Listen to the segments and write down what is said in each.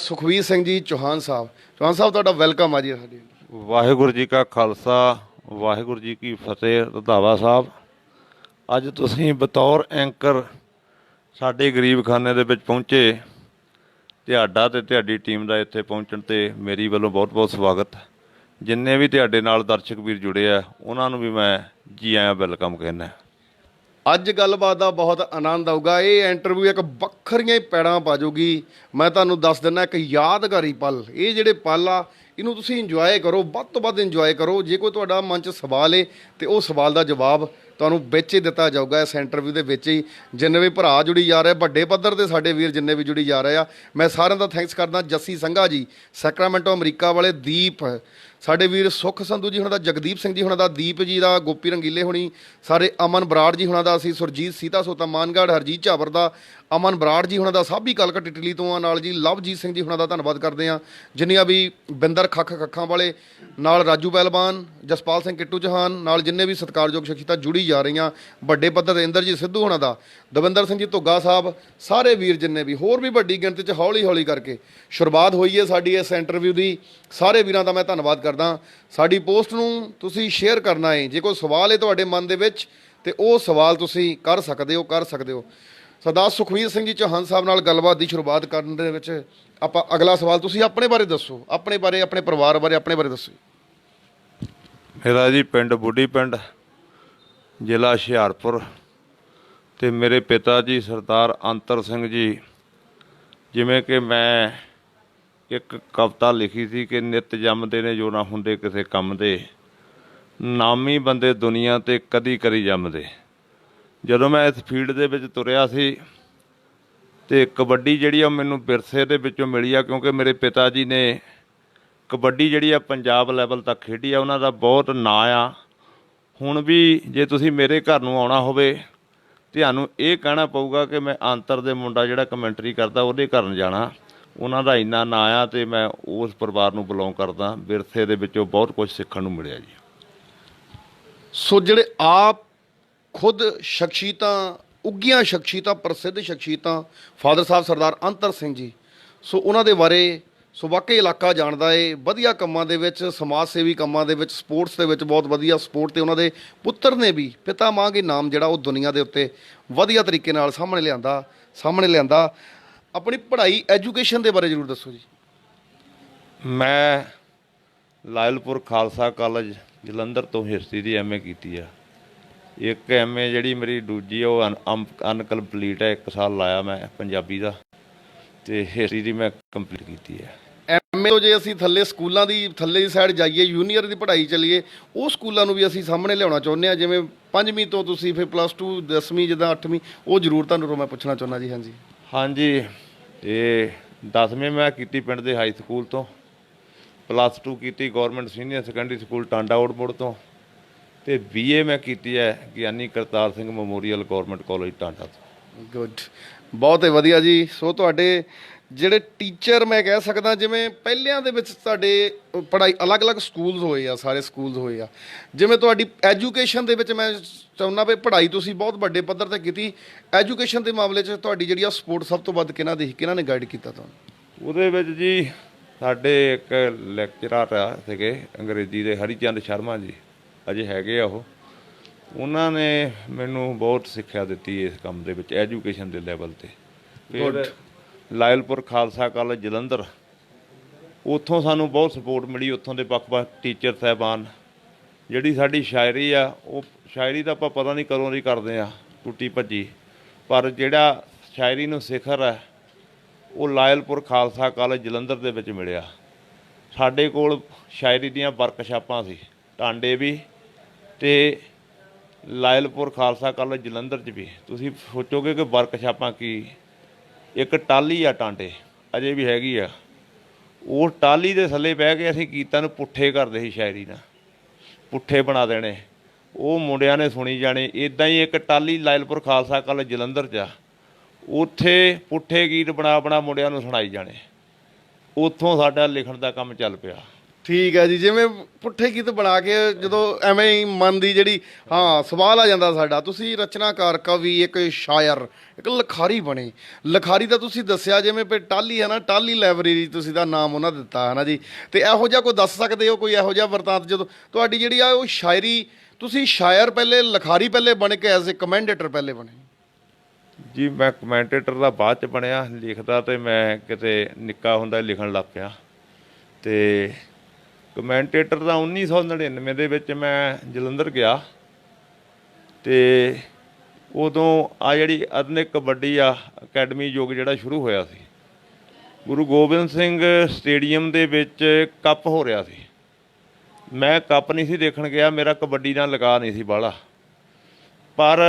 ਸੁਖਵੀਰ ਸਿੰਘ ਜੀ ਚੌਹਾਨ ਸਾਹਿਬ। ਚੌਹਾਨ ਸਾਹਿਬ ਤੁਹਾਡਾ ਵੈਲਕਮ ਆ ਜੀ ਸਾਡੇ। ਵਾਹਿਗੁਰੂ ਜੀ ਕਾ ਖਾਲਸਾ ਵਾਹਿਗੁਰੂ ਜੀ ਕੀ ਫਤਿਹ। ਰੰਧਾਵਾ ਸਾਹਿਬ, ਅੱਜ ਤੁਸੀਂ ਬਤੌਰ ਐਂਕਰ ਸਾਡੇ ਗਰੀਬਖਾਨੇ ਦੇ ਵਿੱਚ ਪਹੁੰਚੇ। ਤੁਹਾਡਾ ਤੇ ਤੁਹਾਡੀ ਟੀਮ ਦਾ ਇੱਥੇ ਪਹੁੰਚਣ 'ਤੇ ਮੇਰੀ ਵੱਲੋਂ ਬਹੁਤ ਬਹੁਤ ਸਵਾਗਤ। ਜਿੰਨੇ ਵੀ ਤੁਹਾਡੇ ਨਾਲ ਦਰਸ਼ਕ ਵੀਰ ਜੁੜੇ ਆ ਉਹਨਾਂ ਨੂੰ ਵੀ ਮੈਂ ਜੀ ਆਇਆਂ ਵੈਲਕਮ ਕਹਿੰਦਾ। ਅੱਜ ਗੱਲਬਾਤ ਦਾ ਬਹੁਤ ਆਨੰਦ ਆਊਗਾ। ਇਹ ਇੰਟਰਵਿਊ ਇੱਕ ਵੱਖਰੀਆਂ ਹੀ ਪੈੜਾਂ ਪਾ ਜਾਊਗੀ। ਮੈਂ ਤੁਹਾਨੂੰ ਦੱਸ ਦਿੰਦਾ ਇੱਕ ਯਾਦਗਾਰੀ ਪਲ। ਇਹ ਜਿਹੜੇ ਪਲ ਆ ਇਹਨੂੰ ਤੁਸੀਂ ਇੰਜੋਏ ਕਰੋ, ਵੱਧ ਤੋਂ ਵੱਧ ਇੰਜੋਏ ਕਰੋ। ਜੇ ਕੋਈ ਤੁਹਾਡਾ ਮਨ 'ਚ ਸਵਾਲ ਹੈ ਤੇ ਉਹ ਸਵਾਲ ਦਾ ਜਵਾਬ ਤੁਹਾਨੂੰ ਵਿੱਚ ਹੀ ਦਿੱਤਾ ਜਾਊਗਾ ਇਸ ਇੰਟਰਵਿਊ ਦੇ ਵਿੱਚ ਹੀ। ਜਿੰਨੇ ਵੀ ਭਰਾ ਜੁੜੀ ਜਾ ਰਹੇ ਵੱਡੇ ਪੱਧਰ ਤੇ ਸਾਡੇ ਵੀਰ ਜਿੰਨੇ ਵੀ ਜੁੜੀ ਜਾ ਰਹੇ ਆ, ਮੈਂ ਸਾਰਿਆਂ ਦਾ ਥੈਂਕਸ ਕਰਦਾ। ਜੱਸੀ ਸੰਘਾ ਜੀ ਸੈਕਰਾਮੈਂਟੋ ਅਮਰੀਕਾ ਵਾਲੇ, ਦੀਪ ਸਾਡੇ ਵੀਰ, ਸੁਖ ਸੰਧੂ ਜੀ ਹੁਣਾਂ ਦਾ, ਜਗਦੀਪ ਸਿੰਘ ਜੀ ਹੁਣਾਂ ਦਾ, ਦੀਪ ਜੀ ਦਾ, ਗੋਪੀ ਰੰਗੀਲੇ ਹੁਣੀ ਸਾਰੇ, ਅਮਨ ਬਰਾੜ ਜੀ ਹੁਣਾਂ ਦਾ, ਅਸੀਂ ਸੁਰਜੀਤ ਸੀਤਾ ਸੋਤਾ ਮਾਨਗੜ੍ਹ, ਹਰਜੀਤ ਝਾਵਰ ਦਾ, ਅਮਨ ਬਰਾੜ ਜੀ ਹੁਣਾਂ ਦਾ, ਸਾਬੀ ਕਲਕੱਟ ਇਟਲੀ ਤੋਂ ਆ ਨਾਲ ਜੀ, ਲਵਜੀਤ ਸਿੰਘ ਜੀ ਹੁਣਾਂ ਦਾ ਧੰਨਵਾਦ ਕਰਦੇ ਹਾਂ। ਜਿੰਨੀਆਂ ਵੀ ਬਿੰਦਰ ਖੱਖਾਂ ਵਾਲੇ ਨਾਲ, ਰਾਜੂ ਪਹਿਲਵਾਨ, ਜਸਪਾਲ ਸਿੰਘ ਕਿੱਟੂ ਚੌਹਾਨ ਨਾਲ ਜਿੰਨੇ ਵੀ ਸਤਿਕਾਰਯੋਗ ਸ਼ਖਸੀਅਤਾਂ ਜੁੜੀ ਜਾ ਰਹੀਆਂ ਵੱਡੇ ਪੱਧਰ ਤੇ, ਇੰਦਰਜੀਤ ਸਿੱਧੂ ਹੁਣਾਂ ਦਾ, ਦਵਿੰਦਰ ਸਿੰਘ ਜੀ ਧੁੱਗਾ ਸਾਹਿਬ, ਸਾਰੇ ਵੀਰ ਜਿੰਨੇ ਵੀ, ਹੋਰ ਵੀ ਵੱਡੀ ਗਿਣਤੀ 'ਚ ਹੌਲੀ ਕਰਕੇ ਸ਼ੁਰੂਆਤ ਹੋਈ ਹੈ ਸਾਡੀ ਇਸ ਇੰਟਰਵਿਊ ਦੀ। ਸਾਰੇ ਵੀਰਾਂ ਦਾ ਮੈਂ ਧੰਨਵਾਦ ਕਰਦਾ। ਸਾਡੀ ਪੋਸਟ ਨੂੰ ਤੁਸੀਂ ਸ਼ੇਅਰ ਕਰਨਾ ਹੈ। ਜੇ ਕੋਈ ਸਵਾਲ ਹੈ ਤੁਹਾਡੇ ਮਨ ਦੇ ਵਿੱਚ ਤੇ ਉਹ ਸਵਾਲ ਤੁਸੀਂ ਕਰ ਸਕਦੇ ਹੋ। ਸਰਦਾਰ ਸੁਖਵੀਰ ਸਿੰਘ ਜੀ ਚੌਹਾਨ ਸਾਹਿਬ ਨਾਲ ਗੱਲਬਾਤ ਦੀ ਸ਼ੁਰੂਆਤ ਕਰਨ ਦੇ ਵਿੱਚ ਆਪਾਂ ਅਗਲਾ ਸਵਾਲ, ਤੁਸੀਂ ਆਪਣੇ ਬਾਰੇ ਦੱਸੋ, ਆਪਣੇ ਬਾਰੇ, ਆਪਣੇ ਪਰਿਵਾਰ ਬਾਰੇ, ਆਪਣੇ ਬਾਰੇ ਦੱਸੋ। ਮੇਰਾ ਜੀ ਪਿੰਡ ਬੁੱਢੀ ਪਿੰਡ, ਜ਼ਿਲ੍ਹਾ ਹੁਸ਼ਿਆਰਪੁਰ, ਅਤੇ ਮੇਰੇ ਪਿਤਾ ਜੀ ਸਰਦਾਰ ਅੰਤਰ ਸਿੰਘ ਜੀ। ਜਿਵੇਂ ਕਿ ਮੈਂ ਇੱਕ ਕਵਿਤਾ ਲਿਖੀ ਸੀ ਕਿ ਨਿੱਤ ਜੰਮਦੇ ਨੇ ਜੋ ਨਾ ਹੁੰਦੇ ਕਿਸੇ ਕੰਮ ਦੇ, ਨਾਮੀ ਬੰਦੇ ਦੁਨੀਆ 'ਤੇ ਕਦੀ ਕਰੀ ਜੰਮਦੇ। ਜਦੋਂ ਮੈਂ ਇਸ ਫੀਲਡ ਦੇ ਵਿੱਚ ਤੁਰਿਆ ਸੀ ਅਤੇ ਕਬੱਡੀ ਜਿਹੜੀ ਆ ਮੈਨੂੰ ਵਿਰਸੇ ਦੇ ਵਿੱਚੋਂ ਮਿਲੀ ਆ, ਕਿਉਂਕਿ ਮੇਰੇ ਪਿਤਾ ਜੀ ਨੇ ਕਬੱਡੀ ਜਿਹੜੀ ਆ ਪੰਜਾਬ ਲੈਵਲ ਤੱਕ ਖੇਡੀ ਆ। ਉਹਨਾਂ ਦਾ ਬਹੁਤ ਨਾਂ ਆ। ਹੁਣ ਵੀ ਜੇ ਤੁਸੀਂ ਮੇਰੇ ਘਰ ਨੂੰ ਆਉਣਾ ਹੋਵੇ ਤੁਹਾਨੂੰ ਇਹ ਕਹਿਣਾ ਪਊਗਾ ਕਿ ਮੈਂ ਅੰਤਰ ਦੇ ਮੁੰਡਾ ਜਿਹੜਾ ਕਮੈਂਟਰੀ ਕਰਦਾ ਉਹਦੇ ਘਰ ਨੂੰ ਜਾਣਾ। ਉਹਨਾਂ ਦਾ ਇੰਨਾ ਨਾਂ ਆ ਅਤੇ ਮੈਂ ਉਸ ਪਰਿਵਾਰ ਨੂੰ ਬਿਲੋਂਗ ਕਰਦਾ। ਵਿਰਸੇ ਦੇ ਵਿੱਚੋਂ ਬਹੁਤ ਕੁਝ ਸਿੱਖਣ ਨੂੰ ਮਿਲਿਆ ਜੀ। ਸੋ ਜਿਹੜੇ ਆਪ ਖੁਦ ਸ਼ਖਸੀਅਤਾਂ, ਉੱਘੀਆਂ ਸ਼ਖਸੀਅਤਾਂ, ਪ੍ਰਸਿੱਧ ਸ਼ਖਸੀਅਤਾਂ, ਫਾਦਰ ਸਾਹਿਬ ਸਰਦਾਰ ਅੰਤਰ ਸਿੰਘ ਜੀ, ਸੋ ਉਹਨਾਂ ਦੇ ਬਾਰੇ ਸੋ ਵਾਕਈ ਇਲਾਕਾ ਜਾਣਦਾ ਏ। ਵਧੀਆ ਕੰਮਾਂ ਦੇ ਵਿੱਚ, ਸਮਾਜ ਸੇਵੀ ਕੰਮਾਂ ਦੇ ਵਿੱਚ, ਸਪੋਰਟਸ ਦੇ ਵਿੱਚ ਬਹੁਤ ਵਧੀਆ ਸਪੋਰਟ, ਅਤੇ ਉਹਨਾਂ ਦੇ ਪੁੱਤਰ ਨੇ ਵੀ ਪਿਤਾ ਮਾਂਗੇ ਨਾਮ ਜਿਹੜਾ ਉਹ ਦੁਨੀਆ ਦੇ ਉੱਤੇ ਵਧੀਆ ਤਰੀਕੇ ਨਾਲ ਸਾਹਮਣੇ ਲਿਆਂਦਾ। ਆਪਣੀ ਪੜ੍ਹਾਈ, ਐਜੂਕੇਸ਼ਨ ਦੇ ਬਾਰੇ ਜ਼ਰੂਰ ਦੱਸੋ ਜੀ। ਮੈਂ ਲਾਇਲਪੁਰ ਖਾਲਸਾ ਕਾਲਜ ਜਲੰਧਰ ਤੋਂ ਹਿਸਟਰੀ ਦੀ MA ਕੀਤੀ ਆ। ਇੱਕ MA ਜਿਹੜੀ ਮੇਰੀ ਦੂਜੀ ਉਹ ਅਨਕੰਪਲੀਟ ਹੈ। 1 ਸਾਲ ਲਾਇਆ ਮੈਂ ਪੰਜਾਬੀ ਦਾ, ਅਤੇ ਹਿਸਟਰੀ ਦੀ ਮੈਂ ਕੰਪਲੀਟ ਕੀਤੀ ਹੈ। MA ਤੋਂ ਜੇ ਅਸੀਂ ਥੱਲੇ ਸਕੂਲਾਂ ਦੀ ਸਾਈਡ ਜਾਈਏ, ਜੂਨੀਅਰ ਦੀ ਪੜ੍ਹਾਈ ਚੱਲੀਏ, ਉਹ ਸਕੂਲਾਂ ਨੂੰ ਵੀ ਅਸੀਂ ਸਾਹਮਣੇ ਲਿਆਉਣਾ ਚਾਹੁੰਦੇ ਹਾਂ। ਜਿਵੇਂ 5ਵੀਂ ਤੋਂ ਤੁਸੀਂ ਫਿਰ +2, 10ਵੀਂ, ਜਿੱਦਾਂ 8ਵੀਂ, ਉਹ ਜ਼ਰੂਰ ਤੁਹਾਨੂੰ ਮੈਂ ਪੁੱਛਣਾ ਚਾਹੁੰਦਾ ਜੀ। ਹਾਂਜੀ, ਇਹ 10ਵੀਂ ਮੈਂ ਕੀਤੀ ਪਿੰਡ ਦੇ ਹਾਈ ਸਕੂਲ ਤੋਂ, +2 ਕੀਤੀ government senior secondary school Tanda Orpur ਤੋਂ, ਅਤੇ BA ਮੈਂ ਕੀਤੀ ਹੈ Giani Kartar Singh memorial government college Tanda ਤੋਂ। ਗੁੱਡ, ਬਹੁਤ ਹੀ ਵਧੀਆ ਜੀ। ਸੋ ਤੁਹਾਡੇ ਜਿਹੜੇ ਟੀਚਰ, ਮੈਂ ਕਹਿ ਸਕਦਾ ਜਿਵੇਂ ਪਹਿਲਿਆਂ ਦੇ ਵਿੱਚ ਤੁਹਾਡੇ ਪੜ੍ਹਾਈ ਅਲੱਗ-ਅਲੱਗ ਸਕੂਲਸ ਹੋਏ ਆ, ਸਾਰੇ ਸਕੂਲਸ ਹੋਏ ਆ। ਜਿਵੇਂ ਤੁਹਾਡੀ ਐਜੂਕੇਸ਼ਨ ਦੇ ਵਿੱਚ ਮੈਂ ਚਾਹੁੰਦਾ ਵੀ ਪੜ੍ਹਾਈ ਤੁਸੀਂ ਬਹੁਤ ਵੱਡੇ ਪੱਧਰ 'ਤੇ ਕੀਤੀ, ਐਜੂਕੇਸ਼ਨ ਦੇ ਮਾਮਲੇ 'ਚ ਤੁਹਾਡੀ ਜਿਹੜੀ ਆ ਸਪੋਰਟ ਸਭ ਤੋਂ ਵੱਧ ਕਿਹਨਾਂ ਨੇ ਗਾਈਡ ਕੀਤਾ ਤੁਹਾਨੂੰ? ਉਹਦੇ ਵਿੱਚ ਜੀ ਸਾਡੇ ਇੱਕ ਲੈਕਚਰਰ ਸੀਗੇ ਅੰਗਰੇਜ਼ੀ ਦੇ, ਹਰੀਚੰਦ ਸ਼ਰਮਾ ਜੀ, ਅਜੇ ਹੈਗੇ ਆ ਉਹ। ਉਹਨਾਂ ਨੇ ਮੈਨੂੰ ਬਹੁਤ ਸਿੱਖਿਆ ਦਿੱਤੀ ਇਸ ਕੰਮ ਦੇ ਵਿੱਚ, ਐਜੂਕੇਸ਼ਨ ਦੇ ਲੈਵਲ 'ਤੇ। ਫਿਰ ਲਾਇਲਪੁਰ ਖਾਲਸਾ ਕਾਲਜ ਜਲੰਧਰ, ਉੱਥੋਂ ਸਾਨੂੰ ਬਹੁਤ ਸਪੋਰਟ ਮਿਲੀ। ਉੱਥੋਂ ਦੇ ਵੱਖ-ਵੱਖ ਟੀਚਰ ਸਾਹਿਬਾਨ। ਜਿਹੜੀ ਸਾਡੀ ਸ਼ਾਇਰੀ ਆ, ਉਹ ਸ਼ਾਇਰੀ ਤਾਂ ਆਪਾਂ ਪਤਾ ਨਹੀਂ ਕਦੋਂ ਦੀ ਕਰਦੇ ਆ, ਟੁੱਟੀ ਭੱਜੀ, ਪਰ ਜਿਹੜਾ ਸ਼ਾਇਰੀ ਨੂੰ ਸਿਖਰ ਹੈ ਉਹ ਲਾਇਲਪੁਰ ਖਾਲਸਾ ਕਾਲਜ ਜਲੰਧਰ ਦੇ ਵਿੱਚ ਮਿਲਿਆ। ਸਾਡੇ ਕੋਲ ਸ਼ਾਇਰੀ ਦੀਆਂ ਵਰਕਸ਼ਾਪਾਂ ਸੀ, ਟਾਂਡੇ ਵੀ ਅਤੇ ਲਾਇਲਪੁਰ ਖਾਲਸਾ ਕਾਲਜ ਜਲੰਧਰ 'ਚ ਵੀ। ਤੁਸੀਂ ਸੋਚੋਗੇ ਕਿ ਵਰਕਸ਼ਾਪਾਂ ਕੀ, ਇੱਕ ਟਾਹਲੀ ਆ ਟਾਂਡੇ, ਅਜੇ ਵੀ ਹੈਗੀ ਆ। ਉਹ ਟਾਹਲੀ ਦੇ ਥੱਲੇ ਬਹਿ ਕੇ ਅਸੀਂ ਗੀਤਾਂ ਨੂੰ ਪੁੱਠੇ ਕਰਦੇ ਸੀ, ਸ਼ਾਇਰੀ ਨਾਲ ਪੁੱਠੇ ਬਣਾ ਦੇਣੇ, ਉਹ ਮੁੰਡਿਆਂ ਨੇ ਸੁਣੀ ਜਾਣੇ। ਇੱਦਾਂ ਹੀ ਇੱਕ ਟਾਹਲੀ ਲਾਇਲਪੁਰ ਖਾਲਸਾ ਕਾਲਜ ਜਲੰਧਰ 'ਚ ਆ, ਉੱਥੇ ਪੁੱਠੇ ਗੀਤ ਬਣਾ ਮੁੰਡਿਆਂ ਨੂੰ ਸੁਣਾਈ ਜਾਣੇ। ਉੱਥੋਂ ਸਾਡਾ ਲਿਖਣ ਦਾ ਕੰਮ ਚੱਲ ਪਿਆ। ਠੀਕ ਹੈ ਜੀ, ਜਿਵੇਂ ਪੁੱਠੇ ਗੀਤ ਬਣਾ ਕੇ ਜਦੋਂ ਐਵੇਂ ਹੀ ਮਨ ਦੀ ਜਿਹੜੀ ਸਵਾਲ ਆ ਜਾਂਦਾ ਸਾਡਾ, ਤੁਸੀਂ ਰਚਨਾਕਾਰ, ਕਵੀ, ਇੱਕ ਸ਼ਾਇਰ, ਇੱਕ ਲਿਖਾਰੀ ਬਣੇ। ਲਿਖਾਰੀ ਦਾ ਤੁਸੀਂ ਦੱਸਿਆ ਜਿਵੇਂ ਵੀ ਟਾਹਲੀ ਹੈ ਨਾ, ਟਾਹਲੀ ਲਾਇਬ੍ਰੇਰੀ ਤੁਸੀਂ ਦਾ ਨਾਮ ਉਹਨਾਂ ਦਿੱਤਾ ਹੈ ਨਾ ਜੀ। ਤੇ ਇਹੋ ਜਿਹਾ ਕੋਈ ਦੱਸ ਸਕਦੇ ਹੋ, ਕੋਈ ਇਹੋ ਜਿਹਾ ਵਰਤਾਂਤ ਜਦੋਂ ਤੁਹਾਡੀ ਜਿਹੜੀ ਆ ਉਹ ਸ਼ਾਇਰੀ, ਤੁਸੀਂ ਸ਼ਾਇਰ ਪਹਿਲੇ, ਲਿਖਾਰੀ ਪਹਿਲੇ ਬਣ ਕੇ ਐਜ਼ ਏ ਕਮੈਂਡੇਟਰ ਪਹਿਲੇ ਬਣੇ? ਜੀ ਮੈਂ ਕਮੈਂਟੇਟਰ ਦਾ ਬਾਅਦ ਚ ਬਣਿਆ, ਲਿਖਦਾ ਤੇ ਮੈਂ ਕਿਤੇ ਨਿੱਕਾ ਹੁੰਦਾ ਲਿਖਣ ਲੱਗ ਪਿਆ। ਤੇ ਕਮੈਂਟੇਟਰ ਦਾ 1999 ਦੇ ਵਿੱਚ ਮੈਂ ਜਲੰਧਰ ਗਿਆ, ਤੇ ਉਦੋਂ ਆ ਜਿਹੜੀ ਆਧੁਨਿਕ ਕਬੱਡੀ ਅਕੈਡਮੀ ਯੁੱਗ ਜਿਹੜਾ ਸ਼ੁਰੂ ਹੋਇਆ ਸੀ, ਗੁਰੂ ਗੋਬਿੰਦ ਸਿੰਘ ਸਟੇਡੀਅਮ ਦੇ ਵਿੱਚ ਕੱਪ ਹੋ ਰਿਹਾ ਸੀ। ਮੈਂ ਕੱਪ ਨਹੀਂ ਸੀ ਦੇਖਣ ਗਿਆ, ਮੇਰਾ ਕਬੱਡੀ ਨਾਲ ਲਗਾ ਨਹੀਂ ਸੀ ਬਾਹਲਾ, ਪਰ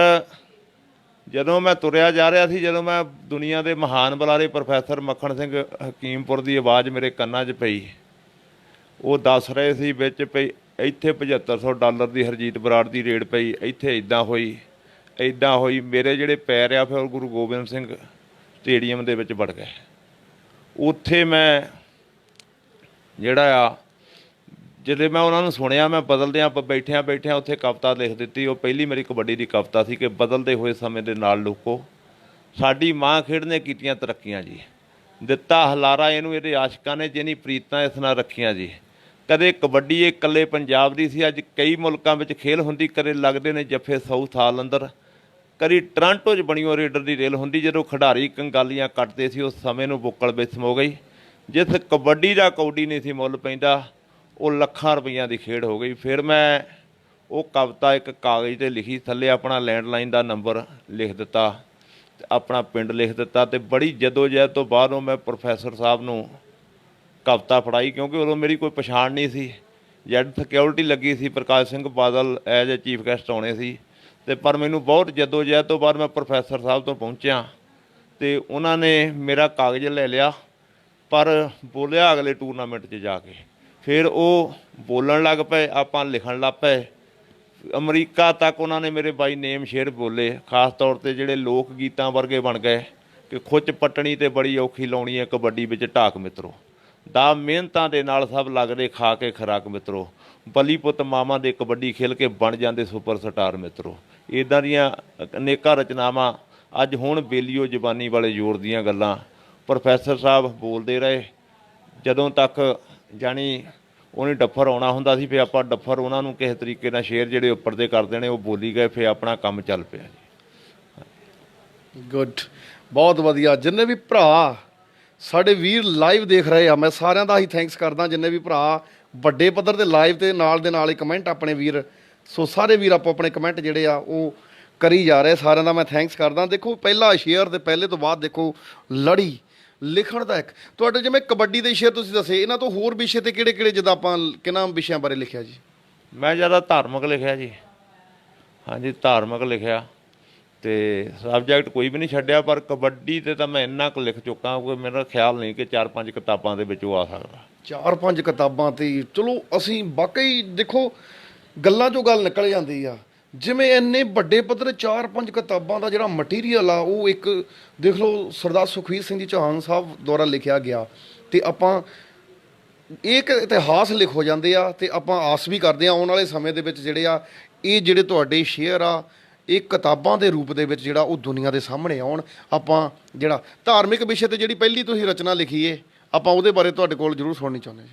ਜਦੋਂ ਮੈਂ ਤੁਰਿਆ ਜਾ ਰਿਹਾ ਸੀ, ਜਦੋਂ ਮੈਂ ਦੁਨੀਆ ਦੇ ਮਹਾਨ ਬੁਲਾਰੇ ਪ੍ਰੋਫੈਸਰ ਮੱਖਣ ਸਿੰਘ ਹਕੀਮਪੁਰ ਦੀ ਆਵਾਜ਼ ਮੇਰੇ ਕੰਨਾਂ 'ਚ ਪਈ, ਉਹ ਦੱਸ ਰਹੇ ਸੀ ਵਿੱਚ ਪਈ ਇੱਥੇ $7500 ਦੀ ਹਰਜੀਤ ਬਰਾੜ ਦੀ ਰੇਡ ਪਈ, ਇੱਥੇ ਇੱਦਾਂ ਹੋਈ, ਮੇਰੇ ਜਿਹੜੇ ਪੈਰ ਆ ਫਿਰ ਗੁਰੂ ਗੋਬਿੰਦ ਸਿੰਘ ਸਟੇਡੀਅਮ ਦੇ ਵਿੱਚ ਵੜ ਗਏ। ਉੱਥੇ ਮੈਂ ਜਿਹੜਾ ਜਦੋਂ ਮੈਂ ਉਹਨਾਂ ਨੂੰ ਸੁਣਿਆ, ਮੈਂ ਬਦਲਦਿਆਂ ਬੈਠਿਆਂ ਉੱਥੇ ਕਵਿਤਾ ਲਿਖ ਦਿੱਤੀ। ਉਹ ਪਹਿਲੀ ਮੇਰੀ ਕਬੱਡੀ ਦੀ ਕਵਿਤਾ ਸੀ ਕਿ ਬਦਲਦੇ ਹੋਏ ਸਮੇਂ ਦੇ ਨਾਲ ਲੋਕੋ, ਸਾਡੀ ਮਾਂ ਖੇਡ ਨੇ ਕੀਤੀਆਂ ਤਰੱਕੀਆਂ ਜੀ, ਦਿੱਤਾ ਹਲਾਰਾ ਇਹਨੂੰ ਇਹਦੇ ਆਸ਼ਿਕਾਂ ਨੇ, ਜਿਹਨੀ ਪ੍ਰੀਤਾਂ ਇਸ ਨਾਲ ਰੱਖੀਆਂ ਜੀ। ਕਦੇ ਕਬੱਡੀ ਇਹ ਇਕੱਲੇ ਪੰਜਾਬ ਦੀ ਸੀ, ਅੱਜ ਕਈ ਮੁਲਕਾਂ ਵਿੱਚ ਖੇਲ ਹੁੰਦੀ, ਕਦੇ ਲੱਗਦੇ ਨੇ ਜੱਫੇ ਸਾਊਥ ਹਾਲ ਅੰਦਰ, ਕਦੀ ਟਰਾਂਟੋ 'ਚ ਬਣੀਓ ਰੇਡਰ ਦੀ ਰੇਲ ਹੁੰਦੀ। ਜਦੋਂ ਖਿਡਾਰੀ ਕੰਗਾਲੀਆਂ ਕੱਟਦੇ ਸੀ, ਉਸ ਸਮੇਂ ਨੂੰ ਬੁੱਕਲ ਵਿੱਚ ਸਮੋ ਗਈ। ਜਿਸ ਕਬੱਡੀ ਦਾ ਕੌਡੀ ਨਹੀਂ ਸੀ ਮੁੱਲ ਪੈਂਦਾ, ਉਹ ਲੱਖਾਂ ਰੁਪਈਆਂ ਦੀ ਖੇਡ ਹੋ ਗਈ। ਫਿਰ ਮੈਂ ਉਹ ਕਵਿਤਾ ਇੱਕ ਕਾਗਜ਼ 'ਤੇ ਲਿਖੀ, ਥੱਲੇ ਆਪਣਾ ਲੈਂਡਲਾਈਨ ਦਾ ਨੰਬਰ ਲਿਖ ਦਿੱਤਾ, ਆਪਣਾ ਪਿੰਡ ਲਿਖ ਦਿੱਤਾ। ਤੇ ਬੜੀ ਜਦੋਜਹਿਦ ਤੋਂ ਬਾਅਦ ਉਹ ਮੈਂ ਪ੍ਰੋਫੈਸਰ ਸਾਹਿਬ ਨੂੰ ਕਵਿਤਾ ਫੜਾਈ, ਕਿਉਂਕਿ ਉਦੋਂ ਮੇਰੀ ਕੋਈ ਪਛਾਣ ਨਹੀਂ ਸੀ। ਜੈਡ ਸਿਕਿਉਰਿਟੀ ਲੱਗੀ ਸੀ, Parkash Singh Badal as a chief guest ਆਉਣੇ ਸੀ। ਤੇ ਪਰ ਮੈਨੂੰ ਬਹੁਤ ਜਦੋਜਹਿਦ ਤੋਂ ਬਾਅਦ ਮੈਂ ਪ੍ਰੋਫੈਸਰ ਸਾਹਿਬ ਤੋਂ ਪਹੁੰਚਿਆ, ਤੇ ਉਹਨਾਂ ਨੇ ਮੇਰਾ ਕਾਗਜ਼ ਲੈ ਲਿਆ, ਪਰ ਬੋਲਿਆ ਅਗਲੇ ਟੂਰਨਾਮੈਂਟ 'ਚ ਜਾ ਕੇ। ਫਿਰ ਉਹ ਬੋਲਣ ਲੱਗ ਪਏ, ਆਪਾਂ ਲਿਖਣ ਲੱਗ ਪਏ। ਅਮਰੀਕਾ ਤੱਕ ਉਹਨਾਂ ਨੇ ਮੇਰੇ ਬਾਈ ਨੇਮ ਸ਼ੇਰ ਬੋਲੇ, ਖਾਸ ਤੌਰ 'ਤੇ ਜਿਹੜੇ ਲੋਕ ਗੀਤਾਂ ਵਰਗੇ ਬਣ ਗਏ ਕਿ ਖੁੱਚ ਪੱਟਣੀ ਤੇ ਬੜੀ ਔਖੀ ਲਾਉਣੀ ਹੈ ਕਬੱਡੀ ਵਿੱਚ ਢਾਕ ਮਿੱਤਰੋ, ਦਾ ਮਿਹਨਤਾਂ ਦੇ ਨਾਲ ਸਭ ਲੱਗਦੇ ਖਾ ਕੇ ਖੁਰਾਕ ਮਿੱਤਰੋ, ਬਲੀ ਪੁੱਤ ਮਾਵਾਂ ਦੇ ਕਬੱਡੀ ਖੇਲ ਕੇ ਬਣ ਜਾਂਦੇ ਸੁਪਰ ਸਟਾਰ ਮਿੱਤਰੋ। ਇੱਦਾਂ ਦੀਆਂ ਅਨੇਕਾਂ ਰਚਨਾਵਾਂ ਅੱਜ ਹੁਣ ਬੇਲੀਓ ਜ਼ਬਾਨੀ ਵਾਲੇ ਜ਼ੋਰ ਦੀਆਂ ਗੱਲਾਂ ਪ੍ਰੋਫੈਸਰ ਸਾਹਿਬ ਬੋਲਦੇ ਰਹੇ, ਜਦੋਂ ਤੱਕ ਜਾਣੀ ਉਹਨੇ ਡੱਫਰ ਆਉਣਾ ਹੁੰਦਾ ਸੀ। ਫਿਰ ਆਪਾਂ ਡੱਫਰ ਉਹਨਾਂ ਨੂੰ ਕਿਸੇ ਤਰੀਕੇ ਨਾਲ ਸ਼ੇਰ ਜਿਹੜੇ ਉੱਪਰ ਦੇ ਕਰ ਦੇਣੇ, ਉਹ ਬੋਲੀ ਗਏ, ਫਿਰ ਆਪਣਾ ਕੰਮ ਚੱਲ ਪਿਆ ਜੀ। ਗੁੱਡ, ਬਹੁਤ ਵਧੀਆ। ਜਿੰਨੇ ਵੀ ਭਰਾ ਸਾਡੇ ਵੀਰ ਲਾਈਵ ਦੇਖ ਰਹੇ ਆ, ਮੈਂ ਸਾਰਿਆਂ ਦਾ ਹੀ ਥੈਂਕਸ ਕਰਦਾ। ਜਿੰਨੇ ਵੀ ਭਰਾ ਵੱਡੇ ਪੱਧਰ 'ਤੇ ਲਾਈਵ ਤੇ ਨਾਲ ਦੇ ਨਾਲ ਹੀ ਕਮੈਂਟ ਆਪਣੇ ਵੀਰ, ਸੋ ਸਾਰੇ ਵੀਰ ਆਪੋ ਆਪਣੇ ਕਮੈਂਟ ਜਿਹੜੇ ਆ ਉਹ ਕਰੀ ਜਾ ਰਹੇ, ਸਾਰਿਆਂ ਦਾ ਮੈਂ ਥੈਂਕਸ ਕਰਦਾ। ਦੇਖੋ ਪਹਿਲਾ ਸ਼ੇਅਰ ਦੇ ਪਹਿਲੇ ਤੋਂ ਬਾਅਦ ਦੇਖੋ ਲੜੀ ਲਿਖਣ ਦਾ ਇੱਕ ਤੁਹਾਡੇ, ਜਿਵੇਂ ਕਬੱਡੀ ਦੇ ਸ਼ੇਅਰ ਤੁਸੀਂ ਦੱਸੇ, ਇਹਨਾਂ ਤੋਂ ਹੋਰ ਵਿਸ਼ੇ ਤੇ ਕਿਹੜੇ ਜਿੱਦਾਂ ਆਪਾਂ ਕਿਹਨਾਂ ਵਿਸ਼ਿਆਂ ਬਾਰੇ ਲਿਖਿਆ ਜੀ? ਮੈਂ ਜ਼ਿਆਦਾ ਧਾਰਮਿਕ ਲਿਖਿਆ ਜੀ, ਹਾਂਜੀ ਧਾਰਮਿਕ ਲਿਖਿਆ, ਤੇ ਸਬਜੈਕਟ ਕੋਈ ਵੀ ਨਹੀਂ ਛੱਡਿਆ। ਪਰ ਕਬੱਡੀ 'ਤੇ ਤਾਂ ਮੈਂ ਇੰਨਾ ਕੁ ਲਿਖ ਚੁੱਕਾ ਕਿ ਮੇਰਾ ਖਿਆਲ ਨਹੀਂ ਕਿ 4-5 ਕਿਤਾਬਾਂ ਦੇ ਵਿੱਚ ਉਹ ਆ ਸਕਦਾ। 4-5 ਕਿਤਾਬਾਂ ਤੇ ਚਲੋ ਅਸੀਂ ਵਾਕਈ ਦੇਖੋ ਗੱਲਾਂ 'ਚੋਂ ਗੱਲ ਨਿਕਲ ਜਾਂਦੀ ਆ। ਜਿਵੇਂ ਇੰਨੇ ਵੱਡੇ ਪੱਧਰ 4-5 ਕਿਤਾਬਾਂ ਦਾ ਜਿਹੜਾ ਮਟੀਰੀਅਲ ਆ, ਉਹ ਇੱਕ ਦੇਖ ਲਓ ਸਰਦਾਰ ਸੁਖਬੀਰ ਸਿੰਘ ਜੀ ਚੌਹਾਨ ਸਾਹਿਬ ਦੁਆਰਾ ਲਿਖਿਆ ਗਿਆ। ਤੇ ਆਪਾਂ ਇੱਕ ਇਤਿਹਾਸ ਲਿਖ ਹੋ ਜਾਂਦੇ ਆ, ਤੇ ਆਪਾਂ ਆਸ ਵੀ ਕਰਦੇ ਆ ਆਉਣ ਵਾਲੇ ਸਮੇਂ ਦੇ ਵਿੱਚ ਜਿਹੜੇ ਆ ਇਹ ਜਿਹੜੇ ਤੁਹਾਡੇ ਸ਼ੇਅਰ ਆ, ਇਹ ਕਿਤਾਬਾਂ ਦੇ ਰੂਪ ਦੇ ਵਿੱਚ ਜਿਹੜਾ ਉਹ ਦੁਨੀਆ ਦੇ ਸਾਹਮਣੇ ਆਉਣ। ਆਪਾਂ ਜਿਹੜਾ ਧਾਰਮਿਕ ਵਿਸ਼ੇ ਤੇ ਜਿਹੜੀ ਪਹਿਲੀ ਤੁਸੀਂ ਰਚਨਾ ਲਿਖੀ ਏ, ਆਪਾਂ ਉਹਦੇ ਬਾਰੇ ਤੁਹਾਡੇ ਕੋਲ ਜ਼ਰੂਰ ਸੁਣਨੀ ਚਾਹੁੰਦੇ ਜੀ।